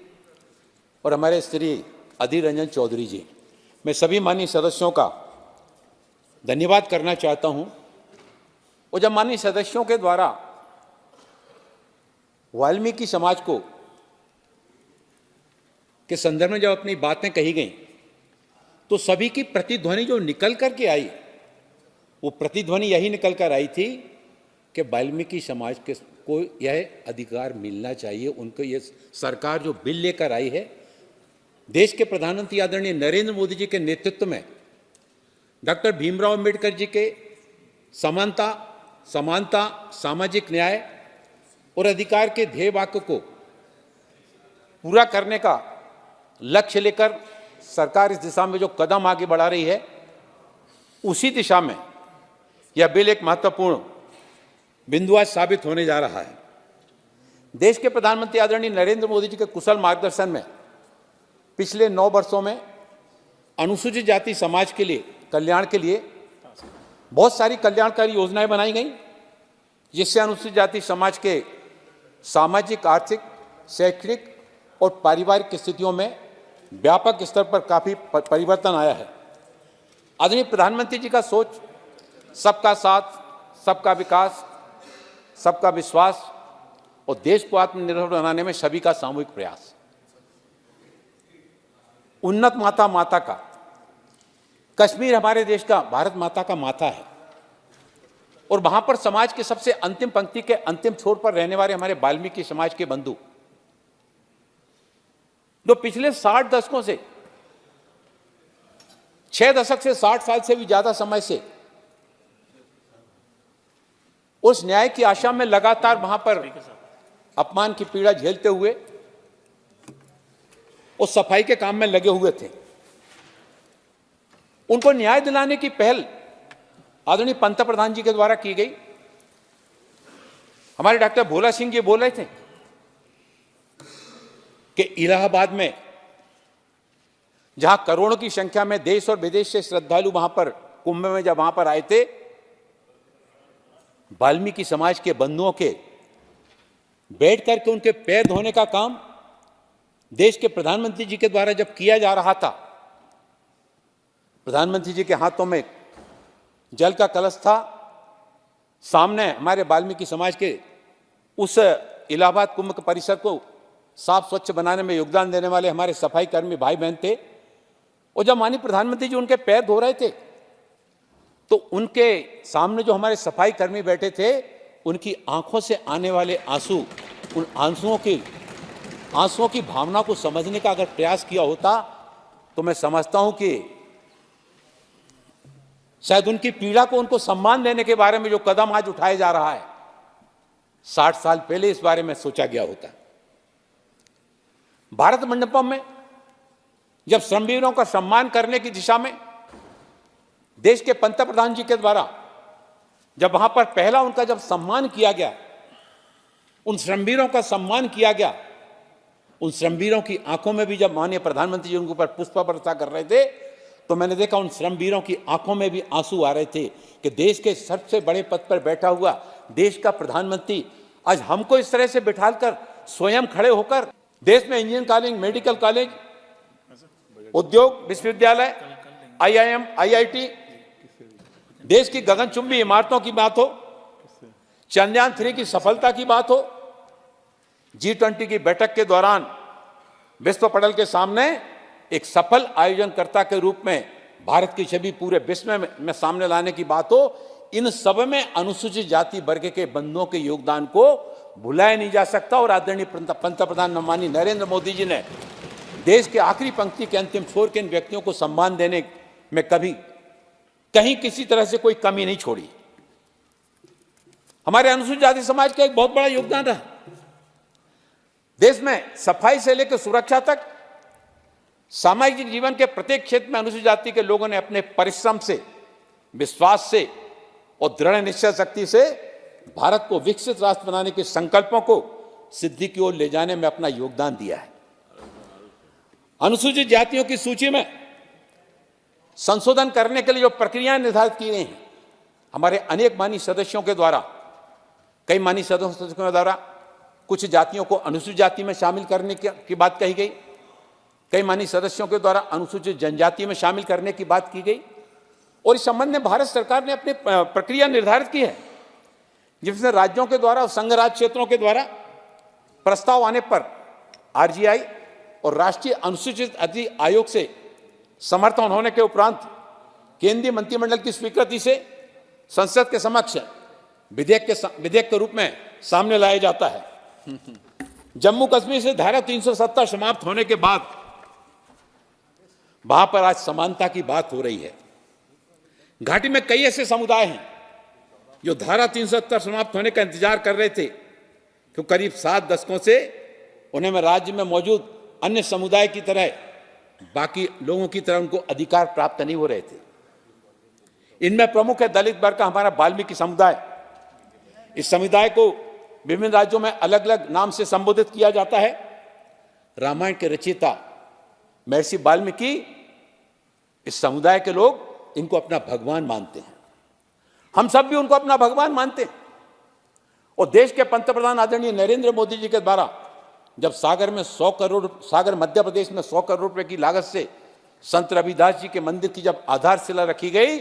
S1: और हमारे श्री अधीर रंजन चौधरी जी। मैं सभी माननीय सदस्यों का धन्यवाद करना चाहता हूं। और जब माननीय सदस्यों के द्वारा वाल्मीकि समाज को के संदर्भ में जब अपनी बातें कही गई, तो सभी की प्रतिध्वनि जो निकल करके आई, वो प्रतिध्वनि यही निकल कर आई थी कि वाल्मीकि समाज के को यह अधिकार मिलना चाहिए। उनको ये सरकार जो बिल लेकर आई है, देश के प्रधानमंत्री आदरणीय नरेंद्र मोदी जी के नेतृत्व में डॉक्टर भीमराव अंबेडकर जी के समानता, सामाजिक न्याय और अधिकार के ध्येय वाक्य को पूरा करने का लक्ष्य लेकर सरकार इस दिशा में जो कदम आगे बढ़ा रही है, उसी दिशा में यह बिल एक महत्वपूर्ण बिंदु आज साबित होने जा रहा है। देश के प्रधानमंत्री आदरणीय नरेंद्र मोदी जी के कुशल मार्गदर्शन में पिछले 9 वर्षों में अनुसूचित जाति समाज के लिए कल्याण के लिए बहुत सारी कल्याणकारी योजनाएं बनाई गई, जिससे अनुसूचित जाति समाज के सामाजिक, आर्थिक, शैक्षणिक और पारिवारिक स्थितियों में व्यापक स्तर पर काफी परिवर्तन आया है। आदरणीय प्रधानमंत्री जी का सोच सबका साथ, सबका विकास, सबका विश्वास और देश को आत्मनिर्भर बनाने में सभी का सामूहिक प्रयास। उन्नत माता का कश्मीर हमारे देश का, भारत माता का माथा है, और वहां पर समाज के सबसे अंतिम पंक्ति के अंतिम छोर पर रहने वाले हमारे वाल्मीकि समाज के बंधु जो पिछले 60 दशकों से, 6 दशक से 60 साल से भी ज्यादा समय से उस न्याय की आशा में लगातार वहां पर अपमान की पीड़ा झेलते हुए उस सफाई के काम में लगे हुए थे, उनको न्याय दिलाने की पहल आदरणीय पंतप्रधान जी के द्वारा की गई। हमारे डॉक्टर भोला सिंह जी बोल रहे थे कि इलाहाबाद में जहां करोड़ों की संख्या में देश और विदेश से श्रद्धालु वहां पर कुंभ में जब वहां पर आए थे, वाल्मीकि समाज के बंधुओं के बैठ करके उनके पैर धोने का काम देश के प्रधानमंत्री जी के द्वारा जब किया जा रहा था, प्रधानमंत्री जी के हाथों में जल का कलश था, सामने हमारे वाल्मीकि समाज के उस इलाहाबाद कुंभ परिसर को साफ स्वच्छ बनाने में योगदान देने वाले हमारे सफाई कर्मी भाई बहन थे, और जब माननीय प्रधानमंत्री जी उनके पैर धो रहे थे तो उनके सामने जो हमारे सफाई कर्मी बैठे थे, उनकी आंखों से आने वाले आंसू, उन आंसुओं की भावना को समझने का अगर प्रयास किया होता तो मैं समझता हूं कि शायद उनकी पीड़ा को, उनको सम्मान देने के बारे में जो कदम आज उठाया जा रहा है, 60 साल पहले इस बारे में सोचा गया होता। भारत मंडपम में जब श्रमवीरों का सम्मान करने की दिशा में देश के पंतप्रधान जी के द्वारा जब वहां पर पहला उनका जब सम्मान किया गया, उन श्रमवीरों का सम्मान किया गया, उन श्रमवीरों की आंखों में भी जब माननीय प्रधानमंत्री जी उनके ऊपर पुष्प वर्षा कर रहे थे तो मैंने देखा उन श्रमवीरों की आंखों में भी आंसू आ रहे थे कि देश के सबसे बड़े पद पर बैठा हुआ देश का प्रधानमंत्री आज हमको इस तरह से बिठाकर स्वयं खड़े होकर देश में इंजीनियरिंग कॉलेज, मेडिकल कॉलेज, उद्योग विश्वविद्यालय, IIM, IIT, देश की गगनचुंबी इमारतों की बात हो, चंद्रयान 3 की सफलता की बात हो, G20 की बैठक के दौरान विश्व पटल के सामने एक सफल आयोजनकर्ता के रूप में भारत की छवि पूरे विश्व में सामने लाने की बात हो, इन सब में अनुसूचित जाति वर्ग के बंधुओं के योगदान को भुलाया नहीं जा सकता। और आदरणीय पंतप्रधान माननीय नरेंद्र मोदी जी ने देश के आखिरी पंक्ति के अंतिम छोर के इन व्यक्तियों को सम्मान देने में कहीं किसी तरह से कोई कमी नहीं छोड़ी। हमारे अनुसूचित जाति समाज का एक बहुत बड़ा योगदान रहा। देश में सफाई से लेकर सुरक्षा तक सामाजिक जीवन के प्रत्येक क्षेत्र में अनुसूचित जाति के लोगों ने अपने परिश्रम से, विश्वास से और दृढ़ निश्चय शक्ति से भारत को विकसित राष्ट्र बनाने के संकल्पों को सिद्धि की ओर ले जाने में अपना योगदान दिया है। अनुसूचित जातियों की सूची में संशोधन करने के लिए जो प्रक्रियाएं निर्धारित की गई हैं, हमारे अनेक माननीय सदस्यों के द्वारा, कई माननीय सदस्यों के द्वारा कुछ जातियों को अनुसूचित जाति में शामिल करने की बात कही गई, कई माननीय सदस्यों के द्वारा अनुसूचित जनजाति में शामिल करने की बात की गई, और इस संबंध में भारत सरकार ने अपनी प्रक्रिया निर्धारित की है, जिसमें राज्यों के द्वारा और संघ राज्य क्षेत्रों के द्वारा प्रस्ताव आने पर RGI और राष्ट्रीय अनुसूचित जाति आयोग से समर्थन होने के उपरांत केंद्रीय मंत्रिमंडल की स्वीकृति से संसद के समक्ष विधेयक के रूप में सामने लाया जाता है। जम्मू कश्मीर से धारा 370 समाप्त होने के बाद वहां पर आज समानता की बात हो रही है। घाटी में कई ऐसे समुदाय हैं जो धारा 370 समाप्त होने का इंतजार कर रहे थे, क्योंकि करीब 7 दशकों से उन्हें में राज्य में मौजूद अन्य समुदाय की तरह, बाकी लोगों की तरह उनको अधिकार प्राप्त नहीं हो रहे थे। इनमें प्रमुख है दलित वर्ग का हमारा वाल्मीकि समुदाय। इस समुदाय को विभिन्न राज्यों में अलग अलग नाम से संबोधित किया जाता है। रामायण के रचयिता महर्षि वाल्मीकि, इस समुदाय के लोग इनको अपना भगवान मानते हैं। हम सब भी उनको अपना भगवान मानते हैं। और देश के पंतप्रधान आदरणीय नरेंद्र मोदी जी के द्वारा जब सागर मध्य प्रदेश में 100 करोड़ रुपए की लागत से संत रविदास जी के मंदिर की जब आधारशिला रखी गई,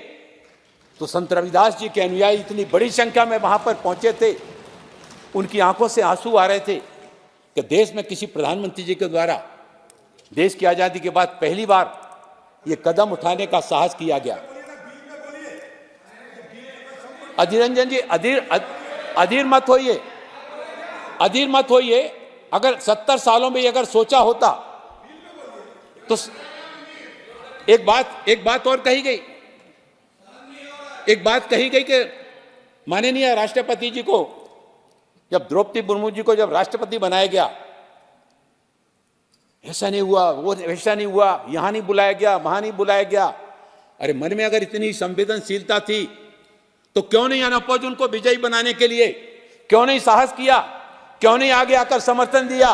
S1: तो संत रविदास जी के अनुयायी इतनी बड़ी संख्या में वहां पर पहुंचे थे, उनकी आंखों से आंसू आ रहे थे कि देश में किसी प्रधानमंत्री जी के द्वारा देश की आजादी के बाद पहली बार ये कदम उठाने का साहस किया गया। अधीर रंजन जी, अधीर मत होइए। अगर 70 सालों में अगर सोचा होता तो एक बात और कही गई, कि माननीय राष्ट्रपति जी को, जब द्रौपदी मुर्मू जी को जब राष्ट्रपति बनाया गया, ऐसा नहीं हुआ, वो ऐसा नहीं हुआ, यहां नहीं बुलाया गया, वहां नहीं बुलाया गया। अरे मन में अगर इतनी संवेदनशीलता थी तो क्यों नहीं अनअपोज उनको विजयी बनाने के लिए, क्यों नहीं साहस किया, क्यों नहीं आगे आकर समर्थन दिया?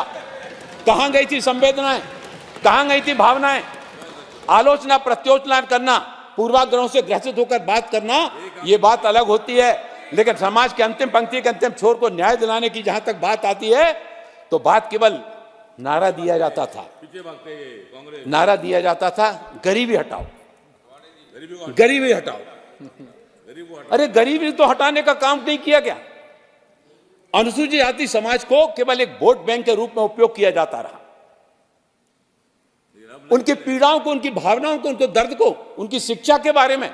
S1: कहां गई थी संवेदनाएं, कहां गई थी भावनाएं? आलोचना प्रत्यालोचना करना, पूर्वाग्रहों से ग्रसित होकर बात करना, ये बात अलग होती है, लेकिन समाज के अंतिम पंक्ति के अंतिम छोर को न्याय दिलाने की जहां तक बात आती है तो बात केवल नारा दिया जाता था, गरीबी हटाओ, गरीबी हटाओ। अरे गरीबी तो हटाने का काम नहीं किया गया। अनुसूचित जाति समाज को केवल एक वोट बैंक के रूप में उपयोग किया जाता रहा। उनकी पीड़ाओं को, उनकी भावनाओं को, उनके दर्द को, उनकी शिक्षा के बारे में,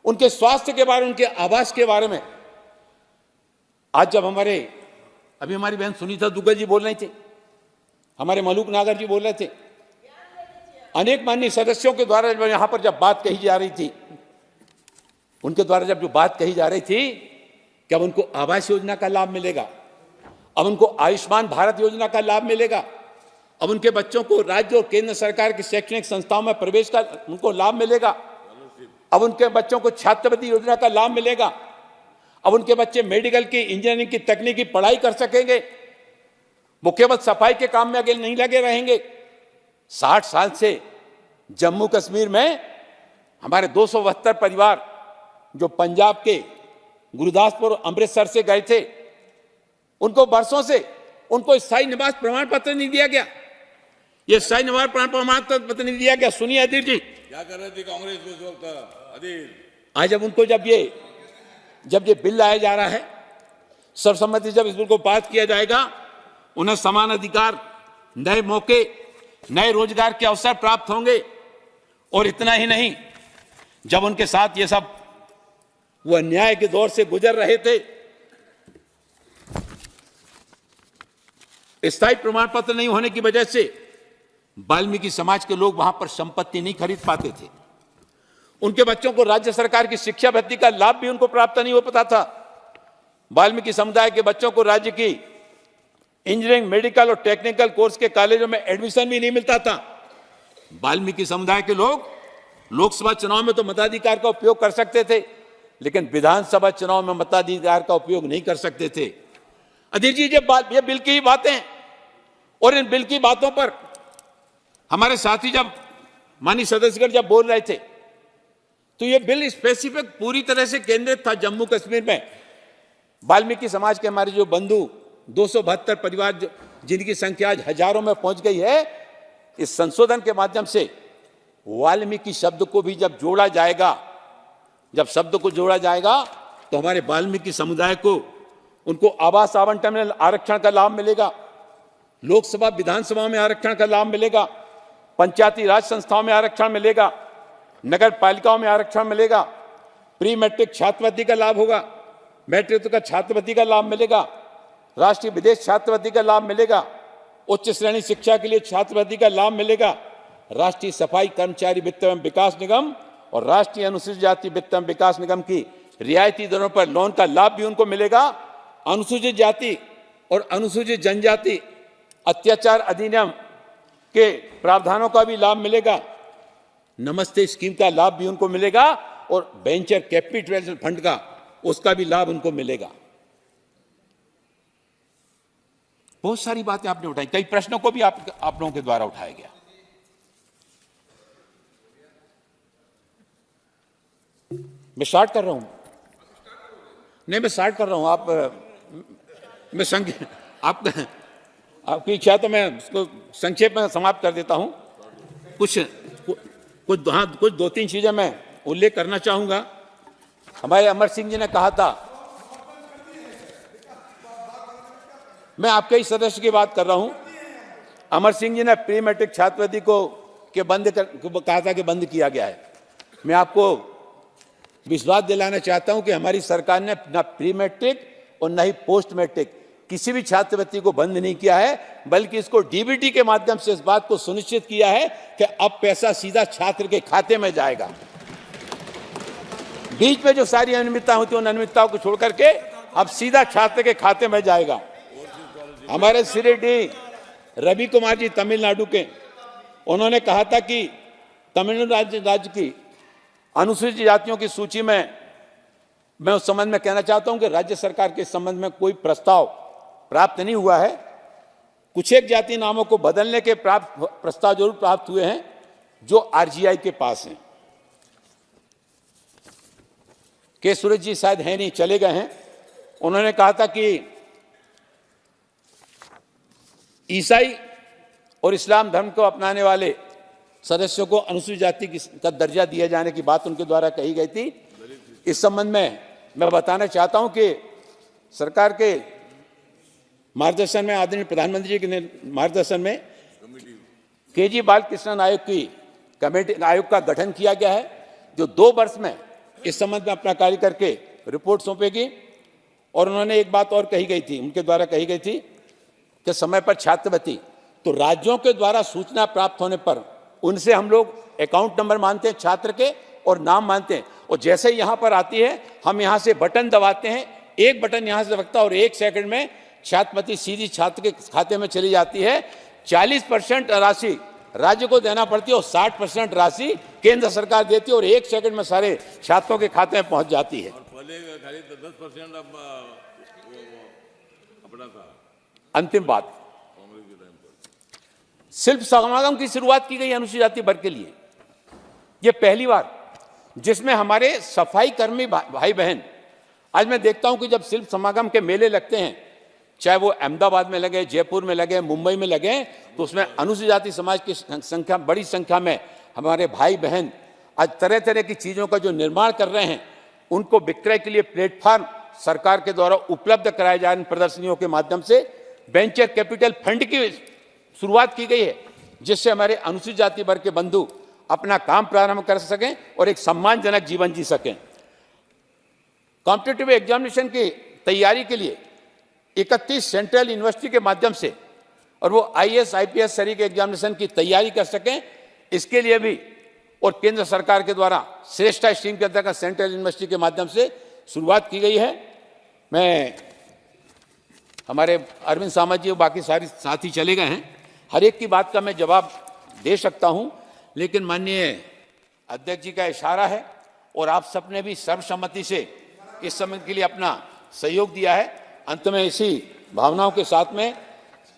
S1: उनके स्वास्थ्य के बारे में, उनके आवास के बारे में। आज जब अभी हमारी बहन सुनीता दुग्गल जी बोल रही थी, हमारे मलूक नागर जी बोल रहे थे, अनेक माननीय सदस्यों के द्वारा जब यहां पर जब बात कही जा रही थी, उनके द्वारा जब जो बात कही जा रही थी कि अब उनको आवास योजना का लाभ मिलेगा, अब उनको आयुष्मान भारत योजना का लाभ मिलेगा, अब उनके बच्चों को राज्य और केंद्र सरकार की शैक्षणिक संस्थाओं में प्रवेश का उनको लाभ मिलेगा, अब उनके बच्चों को छात्रवृत्ति योजना का लाभ मिलेगा, अब उनके बच्चे मेडिकल की, इंजीनियरिंग की, तकनीकी पढ़ाई कर सकेंगे, वो केवल सफाई के काम में आगे नहीं लगे रहेंगे। 60 साल से जम्मू कश्मीर में हमारे 272 परिवार जो पंजाब के गुरदासपुर और अमृतसर से गए थे, उनको वर्षों से उनको स्थायी निवास प्रमाण पत्र नहीं दिया गया। ये स्थायी निवास प्रमाण पत्र नहीं दिया गया। सुनिए अधीर जी
S7: क्या कर रही थी कांग्रेस उस वक्त? अधीर
S1: आज जब उनको जब ये बिल लाया जा रहा है, सर्वसम्मति जब इस बिल को पास किया जाएगा, उन्हें समान अधिकार, नए मौके, नए रोजगार के अवसर प्राप्त होंगे। और इतना ही नहीं, जब उनके साथ ये सब वो अन्याय के दौर से गुजर रहे थे, स्थायी प्रमाण पत्र नहीं होने की वजह से वाल्मीकि समाज के लोग वहां पर संपत्ति नहीं खरीद पाते थे। उनके बच्चों को राज्य सरकार की शिक्षा भत्ती का लाभ भी उनको प्राप्त नहीं हो पाता था। वाल्मीकि समुदाय के बच्चों को राज्य की इंजीनियरिंग, मेडिकल और टेक्निकल कोर्स के कॉलेजों में एडमिशन भी नहीं मिलता था। वाल्मीकि समुदाय के लोग लोकसभा चुनाव में तो मताधिकार का उपयोग कर सकते थे, लेकिन विधानसभा चुनाव में मताधिकार का उपयोग नहीं कर सकते थे। अधीर जी, ये बिल की ही बातें, और इन बिल की बातों पर हमारे साथी जब माननीय सदस्यगण जब बोल रहे थे, तो ये बिल स्पेसिफिक पूरी तरह से केंद्रित था जम्मू कश्मीर में। वाल्मीकि समाज के हमारे जो बंधु 272 परिवार जिनकी संख्या आज हजारों में पहुंच गई है, इस संशोधन के माध्यम से वाल्मीकि शब्द को भी जब जोड़ा जाएगा, जब शब्द को जोड़ा जाएगा तो हमारे वाल्मीकि समुदाय को, उनको आवास आवंटन में आरक्षण का लाभ मिलेगा, लोकसभा विधानसभा में आरक्षण का लाभ मिलेगा, पंचायती राज संस्थाओं में आरक्षण मिलेगा, नगर पालिकाओं में आरक्षण मिलेगा, प्री मैट्रिक छात्रवृत्ति का लाभ होगा, मैट्रिक का छात्रवृत्ति का लाभ मिलेगा, राष्ट्रीय विदेश छात्रवृत्ति का लाभ मिलेगा, उच्च श्रेणी शिक्षा के लिए छात्रवृत्ति का लाभ मिलेगा, राष्ट्रीय सफाई कर्मचारी वित्त एवं विकास निगम और राष्ट्रीय अनुसूचित जाति वित्त एवं विकास निगम की रियायती दरों पर लोन का लाभ भी उनको मिलेगा। अनुसूचित जाति और अनुसूचित जनजाति अत्याचार अधिनियम के प्रावधानों का भी लाभ मिलेगा, नमस्ते स्कीम का लाभ भी उनको मिलेगा, और वेंचर कैपिटल फंड का उसका भी लाभ उनको मिलेगा। बहुत सारी बातें आपने उठाई, कई प्रश्नों को भी आप लोगों के द्वारा उठाया गया। मैं स्टार्ट कर रहा हूं, नहीं मैं स्टार्ट कर रहा हूं, आपकी इच्छा तो मैं उसको संक्षेप में समाप्त कर देता हूं। कुछ 2-3 चीजें मैं उल्लेख करना चाहूंगा। हमारे अमर सिंह जी ने कहा था, मैं आपके ही सदस्य की बात कर रहा हूं, अमर सिंह जी ने प्री मैट्रिक छात्रवृत्ति को कहा था कि बंद किया गया है। मैं आपको विश्वास दिलाना चाहता हूं कि हमारी सरकार ने न प्री मैट्रिक और न ही पोस्ट मैट्रिक किसी भी छात्रवृत्ति को बंद नहीं किया है, बल्कि इसको डीबीटी के माध्यम से इस बात को सुनिश्चित किया है कि अब पैसा सीधा छात्र के खाते में जाएगा। बीच में जो सारी अनियमितता होती है उन अनियमितताओं को छोड़ करके अब सीधा छात्र के खाते में जाएगा। हमारे श्री डी रवि कुमार जी तमिलनाडु के, उन्होंने कहा था कि तमिलनाडु राज्य की अनुसूचित जातियों की सूची में, मैं उस संबंध में कहना चाहता हूं कि राज्य सरकार के संबंध में कोई प्रस्ताव प्राप्त नहीं हुआ है। कुछ एक जाति नामों को बदलने के प्रस्ताव जरूर प्राप्त हुए हैं जो आरजीआई के पास हैं। के सूरज जी शायद हैं नहीं, चले गए हैं। उन्होंने कहा था कि ईसाई और इस्लाम धर्म को अपनाने वाले सदस्यों को अनुसूचित जाति का दर्जा दिए जाने की बात उनके द्वारा कही गई थी। इस संबंध में मैं बताना चाहता हूं कि सरकार के मार्गदर्शन में, आदरणीय प्रधानमंत्री जी के मार्गदर्शन में केजी बालकृष्णन आयोग की कमेटी आयोग का गठन किया गया है, जो 2 वर्ष में इस संबंध में अपना कार्य करके रिपोर्ट सौंपेगी। और उन्होंने एक बात और कही गई थी, उनके द्वारा कही गई थी कि समय पर छात्रवृत्ति तो राज्यों के द्वारा सूचना प्राप्त होने पर उनसे हम लोग अकाउंट नंबर मानते हैं छात्र के और नाम मानते हैं, और जैसे यहाँ पर आती है हम यहाँ से बटन दबाते हैं, एक बटन यहाँ से दबता है और 1 सेकंड में छात्रवृत्ति सीधी छात्र के खाते में चली जाती है। 40% राशि राज्य को देना पड़ती है और 60% राशि केंद्र सरकार देती है और 1 सेकंड में सारे छात्रों के खाते में पहुंच जाती है। अंतिम बात, शिल्प समागम की शुरुआत की गई अनुसूचित जाति वर्ग के लिए। यह पहली बार जिसमें हमारे सफाई कर्मी भाई बहन, आज मैं देखता हूं कि जब शिल्प समागम के मेले लगते हैं, चाहे वो अहमदाबाद में लगे, जयपुर में लगे, मुंबई में लगे, तो उसमें अनुसूचित जाति समाज की संख्या, बड़ी संख्या में हमारे भाई बहन आज तरह तरह की चीजों का जो निर्माण कर रहे हैं, उनको विक्रय के लिए प्लेटफॉर्म सरकार के द्वारा उपलब्ध कराए जा रहे प्रदर्शनियों के माध्यम से वेंचर कैपिटल फंड की शुरुआत की गई है, जिससे हमारे अनुसूचित जाति वर्ग के बंधु अपना काम प्रारंभ कर सकें और एक सम्मानजनक जीवन जी सकें। कॉम्पिटिटिव एग्जामिनेशन की तैयारी के लिए 31 सेंट्रल यूनिवर्सिटी के माध्यम से और वो आईएएस आईपीएस सरी के एग्जामिनेशन की तैयारी कर सकें, इसके लिए भी और केंद्र सरकार के द्वारा श्रेष्ठा स्ट्रीम के अंतर्गत सेंट्रल यूनिवर्सिटी के माध्यम से शुरुआत की गई है। मैं हमारे अरविंद सामंत जी और बाकी सारे साथी चले गए हैं, हर एक की बात का मैं जवाब दे सकता हूं, लेकिन माननीय अध्यक्ष जी का इशारा है और आप सबने भी सर्वसम्मति से इस समय के लिए अपना सहयोग दिया है। अंत में इसी भावनाओं के साथ में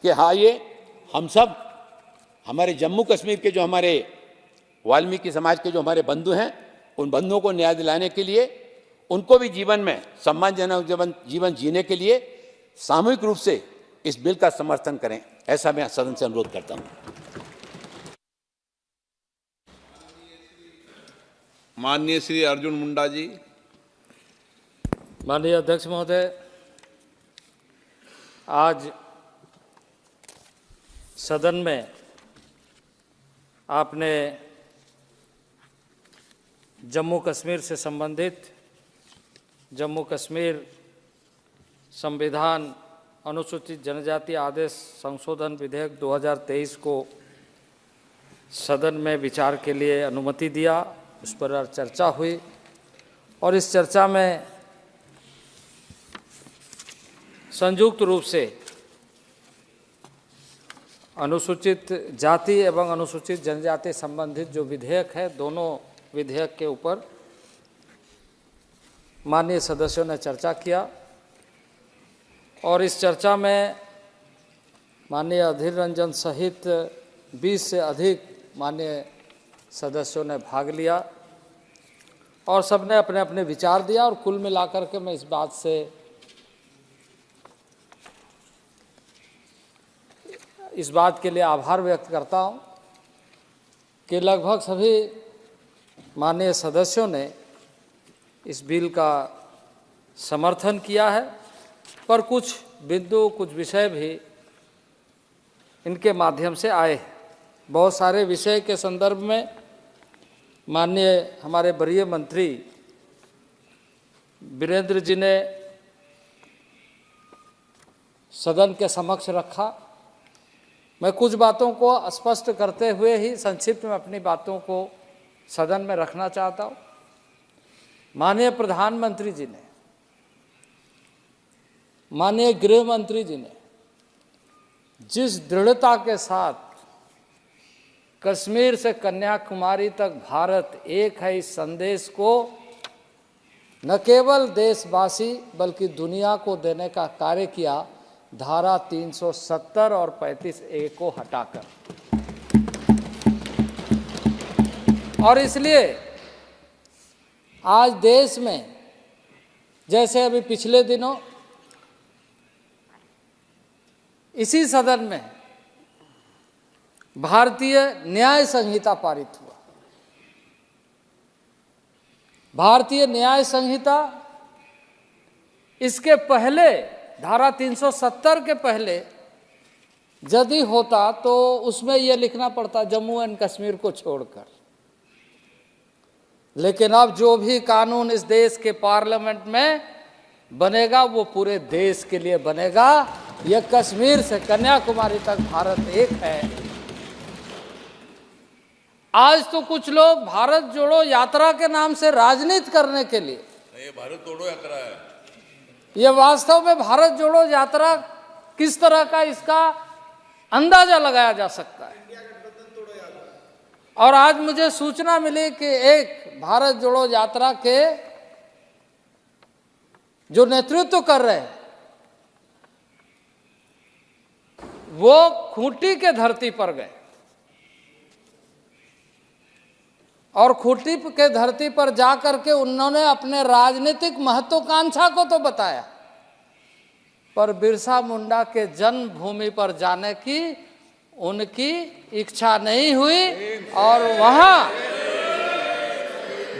S1: कि हाँ, ये हम सब हमारे जम्मू कश्मीर के जो हमारे वाल्मीकि समाज के जो हमारे बंधु हैं, उन बंधुओं को न्याय दिलाने के लिए, उनको भी जीवन में सम्मानजनक जीवन जीने के लिए सामूहिक रूप से इस बिल का समर्थन करें, ऐसा मैं सदन से अनुरोध करता हूं।
S19: माननीय श्री अर्जुन मुंडा जी।
S12: माननीय अध्यक्ष महोदय, आज सदन में आपने जम्मू कश्मीर से संबंधित जम्मू कश्मीर संविधान अनुसूचित जनजाति आदेश संशोधन विधेयक 2023 को सदन में विचार के लिए अनुमति दिया, उस पर चर्चा हुई और इस चर्चा में संयुक्त रूप से अनुसूचित जाति एवं अनुसूचित जनजाति संबंधित जो विधेयक है, दोनों विधेयक के ऊपर माननीय सदस्यों ने चर्चा किया और इस चर्चा में माननीय अधीर रंजन सहित 20 से अधिक माननीय सदस्यों ने भाग लिया और सबने अपने अपने विचार दिया और कुल मिलाकर के मैं इस बात के लिए आभार व्यक्त करता हूं कि लगभग सभी माननीय सदस्यों ने इस बिल का समर्थन किया है, पर कुछ बिंदु, कुछ विषय भी इनके माध्यम से आए हैं। बहुत सारे विषय के संदर्भ में माननीय हमारे वरीय मंत्री वीरेंद्र जी ने सदन के समक्ष रखा। मैं कुछ बातों को स्पष्ट करते हुए ही संक्षिप्त में अपनी बातों को सदन में रखना चाहता हूँ। माननीय प्रधानमंत्री जी ने, माननीय गृह मंत्री जी ने जिस दृढ़ता के साथ कश्मीर से कन्याकुमारी तक भारत एक है इस संदेश को न केवल देशवासी बल्कि दुनिया को देने का कार्य किया, धारा 370 और 35A को हटाकर। और इसलिए आज देश में, जैसे अभी पिछले दिनों इसी सदन में भारतीय न्याय संहिता पारित हुआ। भारतीय न्याय संहिता, इसके पहले धारा 370 के पहले यदि होता तो उसमें यह लिखना पड़ता जम्मू एंड कश्मीर को छोड़कर। लेकिन अब जो भी कानून इस देश के पार्लियामेंट में बनेगा वो पूरे देश के लिए बनेगा। यह कश्मीर से कन्याकुमारी तक भारत एक है। आज तो कुछ लोग भारत जोड़ो यात्रा के नाम से राजनीति करने के लिए,
S15: ये भारत जोड़ो यात्रा है,
S12: ये वास्तव में भारत जोड़ो यात्रा किस तरह का, इसका अंदाजा लगाया जा सकता है। और आज मुझे सूचना मिली कि एक भारत जोड़ो यात्रा के जो नेतृत्व कर रहे हैं वो खूंटी के धरती पर गए और खूंटी के धरती पर जाकर के उन्होंने अपने राजनीतिक महत्वाकांक्षा को तो बताया, पर बिरसा मुंडा के जन्मभूमि पर जाने की उनकी इच्छा नहीं हुई। और वहां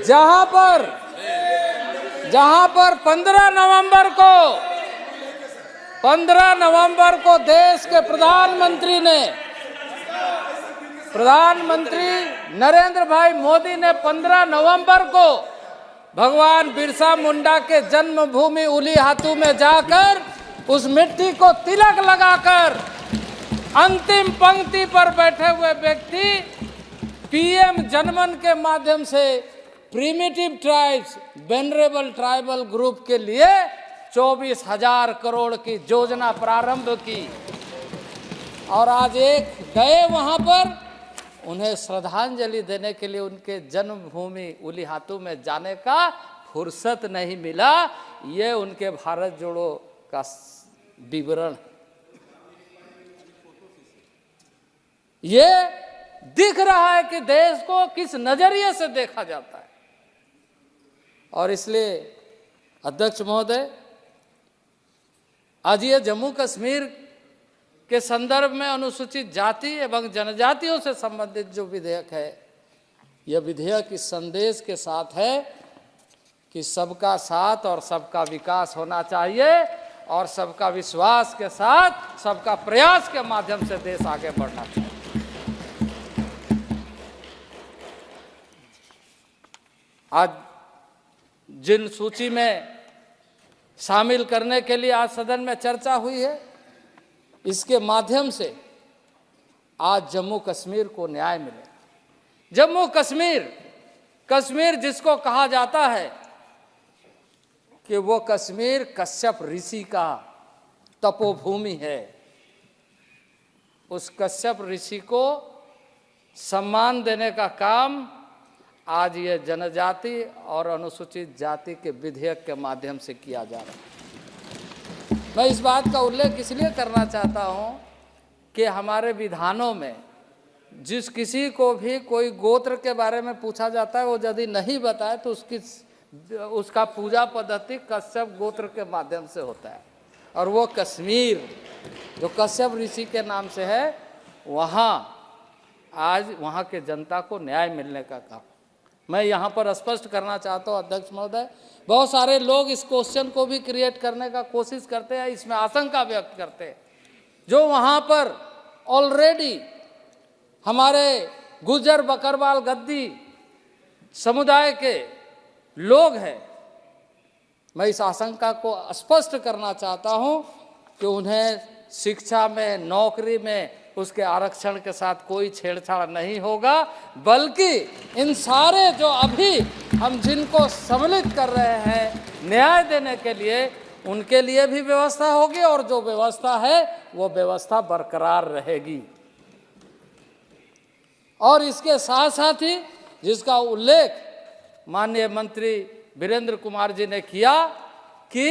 S12: जहां पर 15 नवंबर को देश के प्रधानमंत्री नरेंद्र भाई मोदी ने 15 नवंबर को भगवान बिरसा मुंडा के जन्मभूमि उलीहातू में जाकर उस मिट्टी को तिलक लगाकर अंतिम पंक्ति पर बैठे हुए व्यक्ति पीएम जनमन के माध्यम से primitive tribes, venerable tribal group के लिए 24,000 करोड़ की योजना प्रारंभ की। और आज एक गए वहां पर, उन्हें श्रद्धांजलि देने के लिए उनके जन्मभूमि उलीहातू में जाने का फुर्सत नहीं मिला। ये उनके भारत जोड़ो का विवरण। ये दिख रहा है कि देश को किस नजरिए से देखा जाता है। और इसलिए अध्यक्ष महोदय, आज ये जम्मू कश्मीर के संदर्भ में अनुसूचित जाति एवं जनजातियों से संबंधित जो विधेयक है, यह विधेयक इस संदेश के साथ है कि सबका साथ और सबका विकास होना चाहिए और सबका विश्वास के साथ सबका प्रयास के माध्यम से देश आगे बढ़ना चाहिए। आज जिन सूची में शामिल करने के लिए आज सदन में चर्चा हुई है, इसके माध्यम से आज जम्मू कश्मीर को न्याय मिले। जम्मू कश्मीर जिसको कहा जाता है कि वो कश्मीर कश्यप ऋषि का तपोभूमि है, उस कश्यप ऋषि को सम्मान देने का काम आज ये जनजाति और अनुसूचित जाति के विधेयक के माध्यम से किया जा रहा है। मैं इस बात का उल्लेख इसलिए करना चाहता हूँ कि हमारे विधानों में जिस किसी को भी कोई गोत्र के बारे में पूछा जाता है, वो यदि नहीं बताए तो उसका पूजा पद्धति कश्यप गोत्र के माध्यम से होता है। और वो कश्मीर जो कश्यप ऋषि के नाम से है, वहाँ आज वहाँ के जनता को न्याय मिलने का काम मैं यहाँ पर स्पष्ट करना चाहता हूँ। अध्यक्ष महोदय, बहुत सारे लोग इस क्वेश्चन को भी क्रिएट करने का कोशिश करते हैं, इसमें आशंका व्यक्त करते हैं। जो वहाँ पर ऑलरेडी हमारे गुज्जर बकरवाल गद्दी समुदाय के लोग हैं, मैं इस आशंका को स्पष्ट करना चाहता हूँ कि उन्हें शिक्षा में, नौकरी में उसके आरक्षण के साथ कोई छेड़छाड़ नहीं होगा, बल्कि इन सारे जो अभी हम जिनको सम्मिलित कर रहे हैं न्याय देने के लिए, उनके लिए भी व्यवस्था होगी और जो व्यवस्था है वो व्यवस्था बरकरार रहेगी। और इसके साथ साथ ही जिसका उल्लेख माननीय मंत्री वीरेंद्र कुमार जी ने किया कि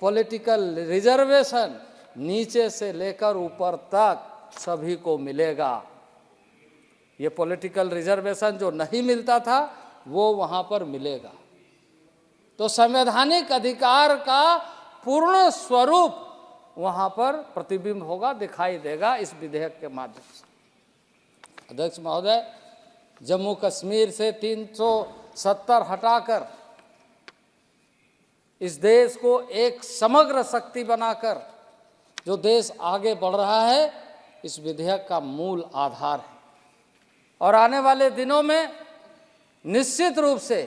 S12: पॉलिटिकल रिजर्वेशन नीचे से लेकर ऊपर तक सभी को मिलेगा। ये पॉलिटिकल रिजर्वेशन जो नहीं मिलता था वो वहां पर मिलेगा। तो संवैधानिक अधिकार का पूर्ण स्वरूप वहां पर प्रतिबिंब होगा, दिखाई देगा इस विधेयक के माध्यम से। अध्यक्ष महोदय, जम्मू कश्मीर से 370 हटाकर इस देश को एक समग्र शक्ति बनाकर जो देश आगे बढ़ रहा है, इस विधेयक का मूल आधार है। और आने वाले दिनों में निश्चित रूप से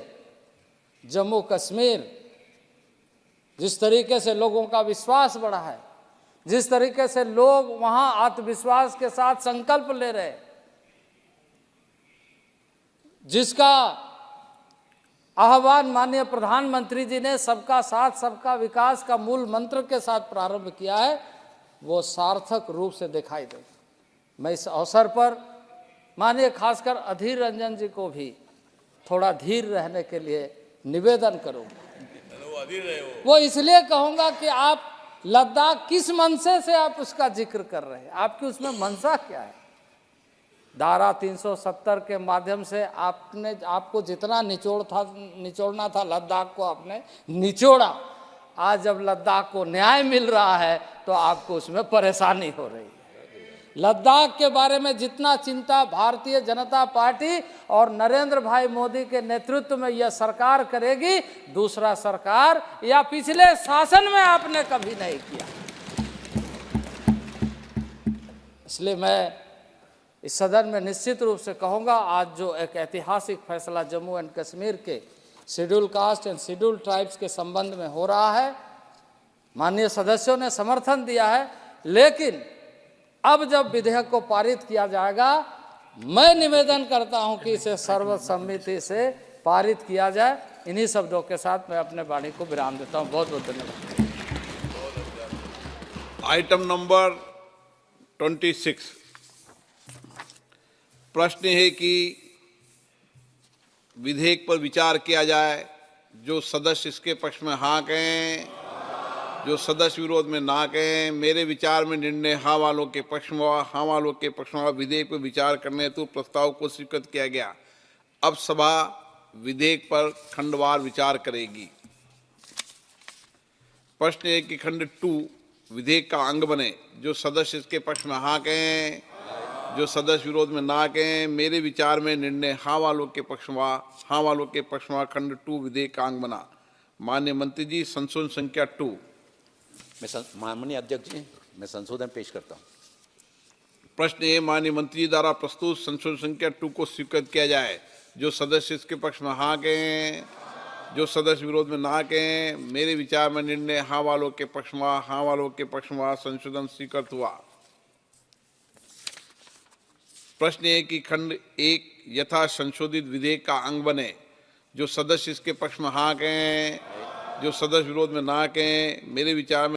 S12: जम्मू कश्मीर जिस तरीके से लोगों का विश्वास बढ़ा है, जिस तरीके से लोग वहां आत्मविश्वास के साथ संकल्प ले रहे, जिसका आह्वान माननीय प्रधानमंत्री जी ने सबका साथ सबका विकास का मूल मंत्र के साथ प्रारंभ किया है, वो सार्थक रूप से दिखाई दे। मैं इस अवसर पर माननीय खासकर अधीर रंजन जी को भी थोड़ा धीर रहने के लिए निवेदन करूंगा। वो इसलिए कहूंगा कि आप लद्दाख किस मनसे से आप उसका जिक्र कर रहे हैं, आपकी उसमें मंशा क्या है? धारा 370 के माध्यम से आपको जितना निचोड़ना था लद्दाख को आपने निचोड़ा। आज जब लद्दाख को न्याय मिल रहा है तो आपको उसमें परेशानी हो रही है। लद्दाख के बारे में जितना चिंता भारतीय जनता पार्टी और नरेंद्र भाई मोदी के नेतृत्व में यह सरकार करेगी, दूसरा सरकार या पिछले शासन में आपने कभी नहीं किया। इसलिए मैं इस सदन में निश्चित रूप से कहूँगा, आज जो एक ऐतिहासिक फैसला जम्मू एंड कश्मीर के schedule caste and schedule tribes के संबंध में हो रहा है, माननीय सदस्यों ने समर्थन दिया है। लेकिन अब जब विधेयक को पारित किया जाएगा, मैं निवेदन करता हूं कि इसे सर्वसम्मति से पारित किया जाए। इन्हीं शब्दों के साथ मैं अपने वाणी को विराम देता हूं। बहुत बहुत धन्यवाद।
S15: आइटम नंबर 26 प्रश्न है कि विधेयक पर विचार किया जाए। जो सदस्य इसके पक्ष में हाँ कहें, जो सदस्य विरोध में ना कहें। मेरे विचार में निर्णय हाँ वालों के पक्ष में हुआ। हाँ वालों के पक्ष में हुआ। विधेयक पर विचार करने हेतु प्रस्ताव को स्वीकृत किया गया। अब सभा विधेयक पर खंडवार विचार करेगी। प्रश्न है कि खंड 2 विधेयक का अंग बने। जो सदस्य इसके पक्ष में हाँ कहें, जो सदस्य विरोध में ना कहें। मेरे विचार में निर्णय हाँ वालों के पक्ष में, हाँ वालों के पक्ष में खंड 2 विधेयक का अंग बना। माननीय मंत्री जी, संशोधन संख्या 2।
S1: माननीय अध्यक्ष जी, मैं संशोधन पेश करता हूँ।
S15: प्रश्न है, माननीय मंत्री जी द्वारा प्रस्तुत संशोधन संख्या 2 को स्वीकृत किया जाए। जो सदस्य इसके पक्ष में हाँ कहें, जो सदस्य विरोध में ना कहें। मेरे विचार में निर्णय हाँ वालों के पक्ष में, हाँ वालों के पक्ष में संशोधन स्वीकृत हुआ। प्रश्न है कि खंड 1 यथा संशोधित विधेयक का अंग बने। जो सदस्य इसके पक्ष में हाँ कहें, जो सदस्य विरोध में ना कहें। मेरे विचार में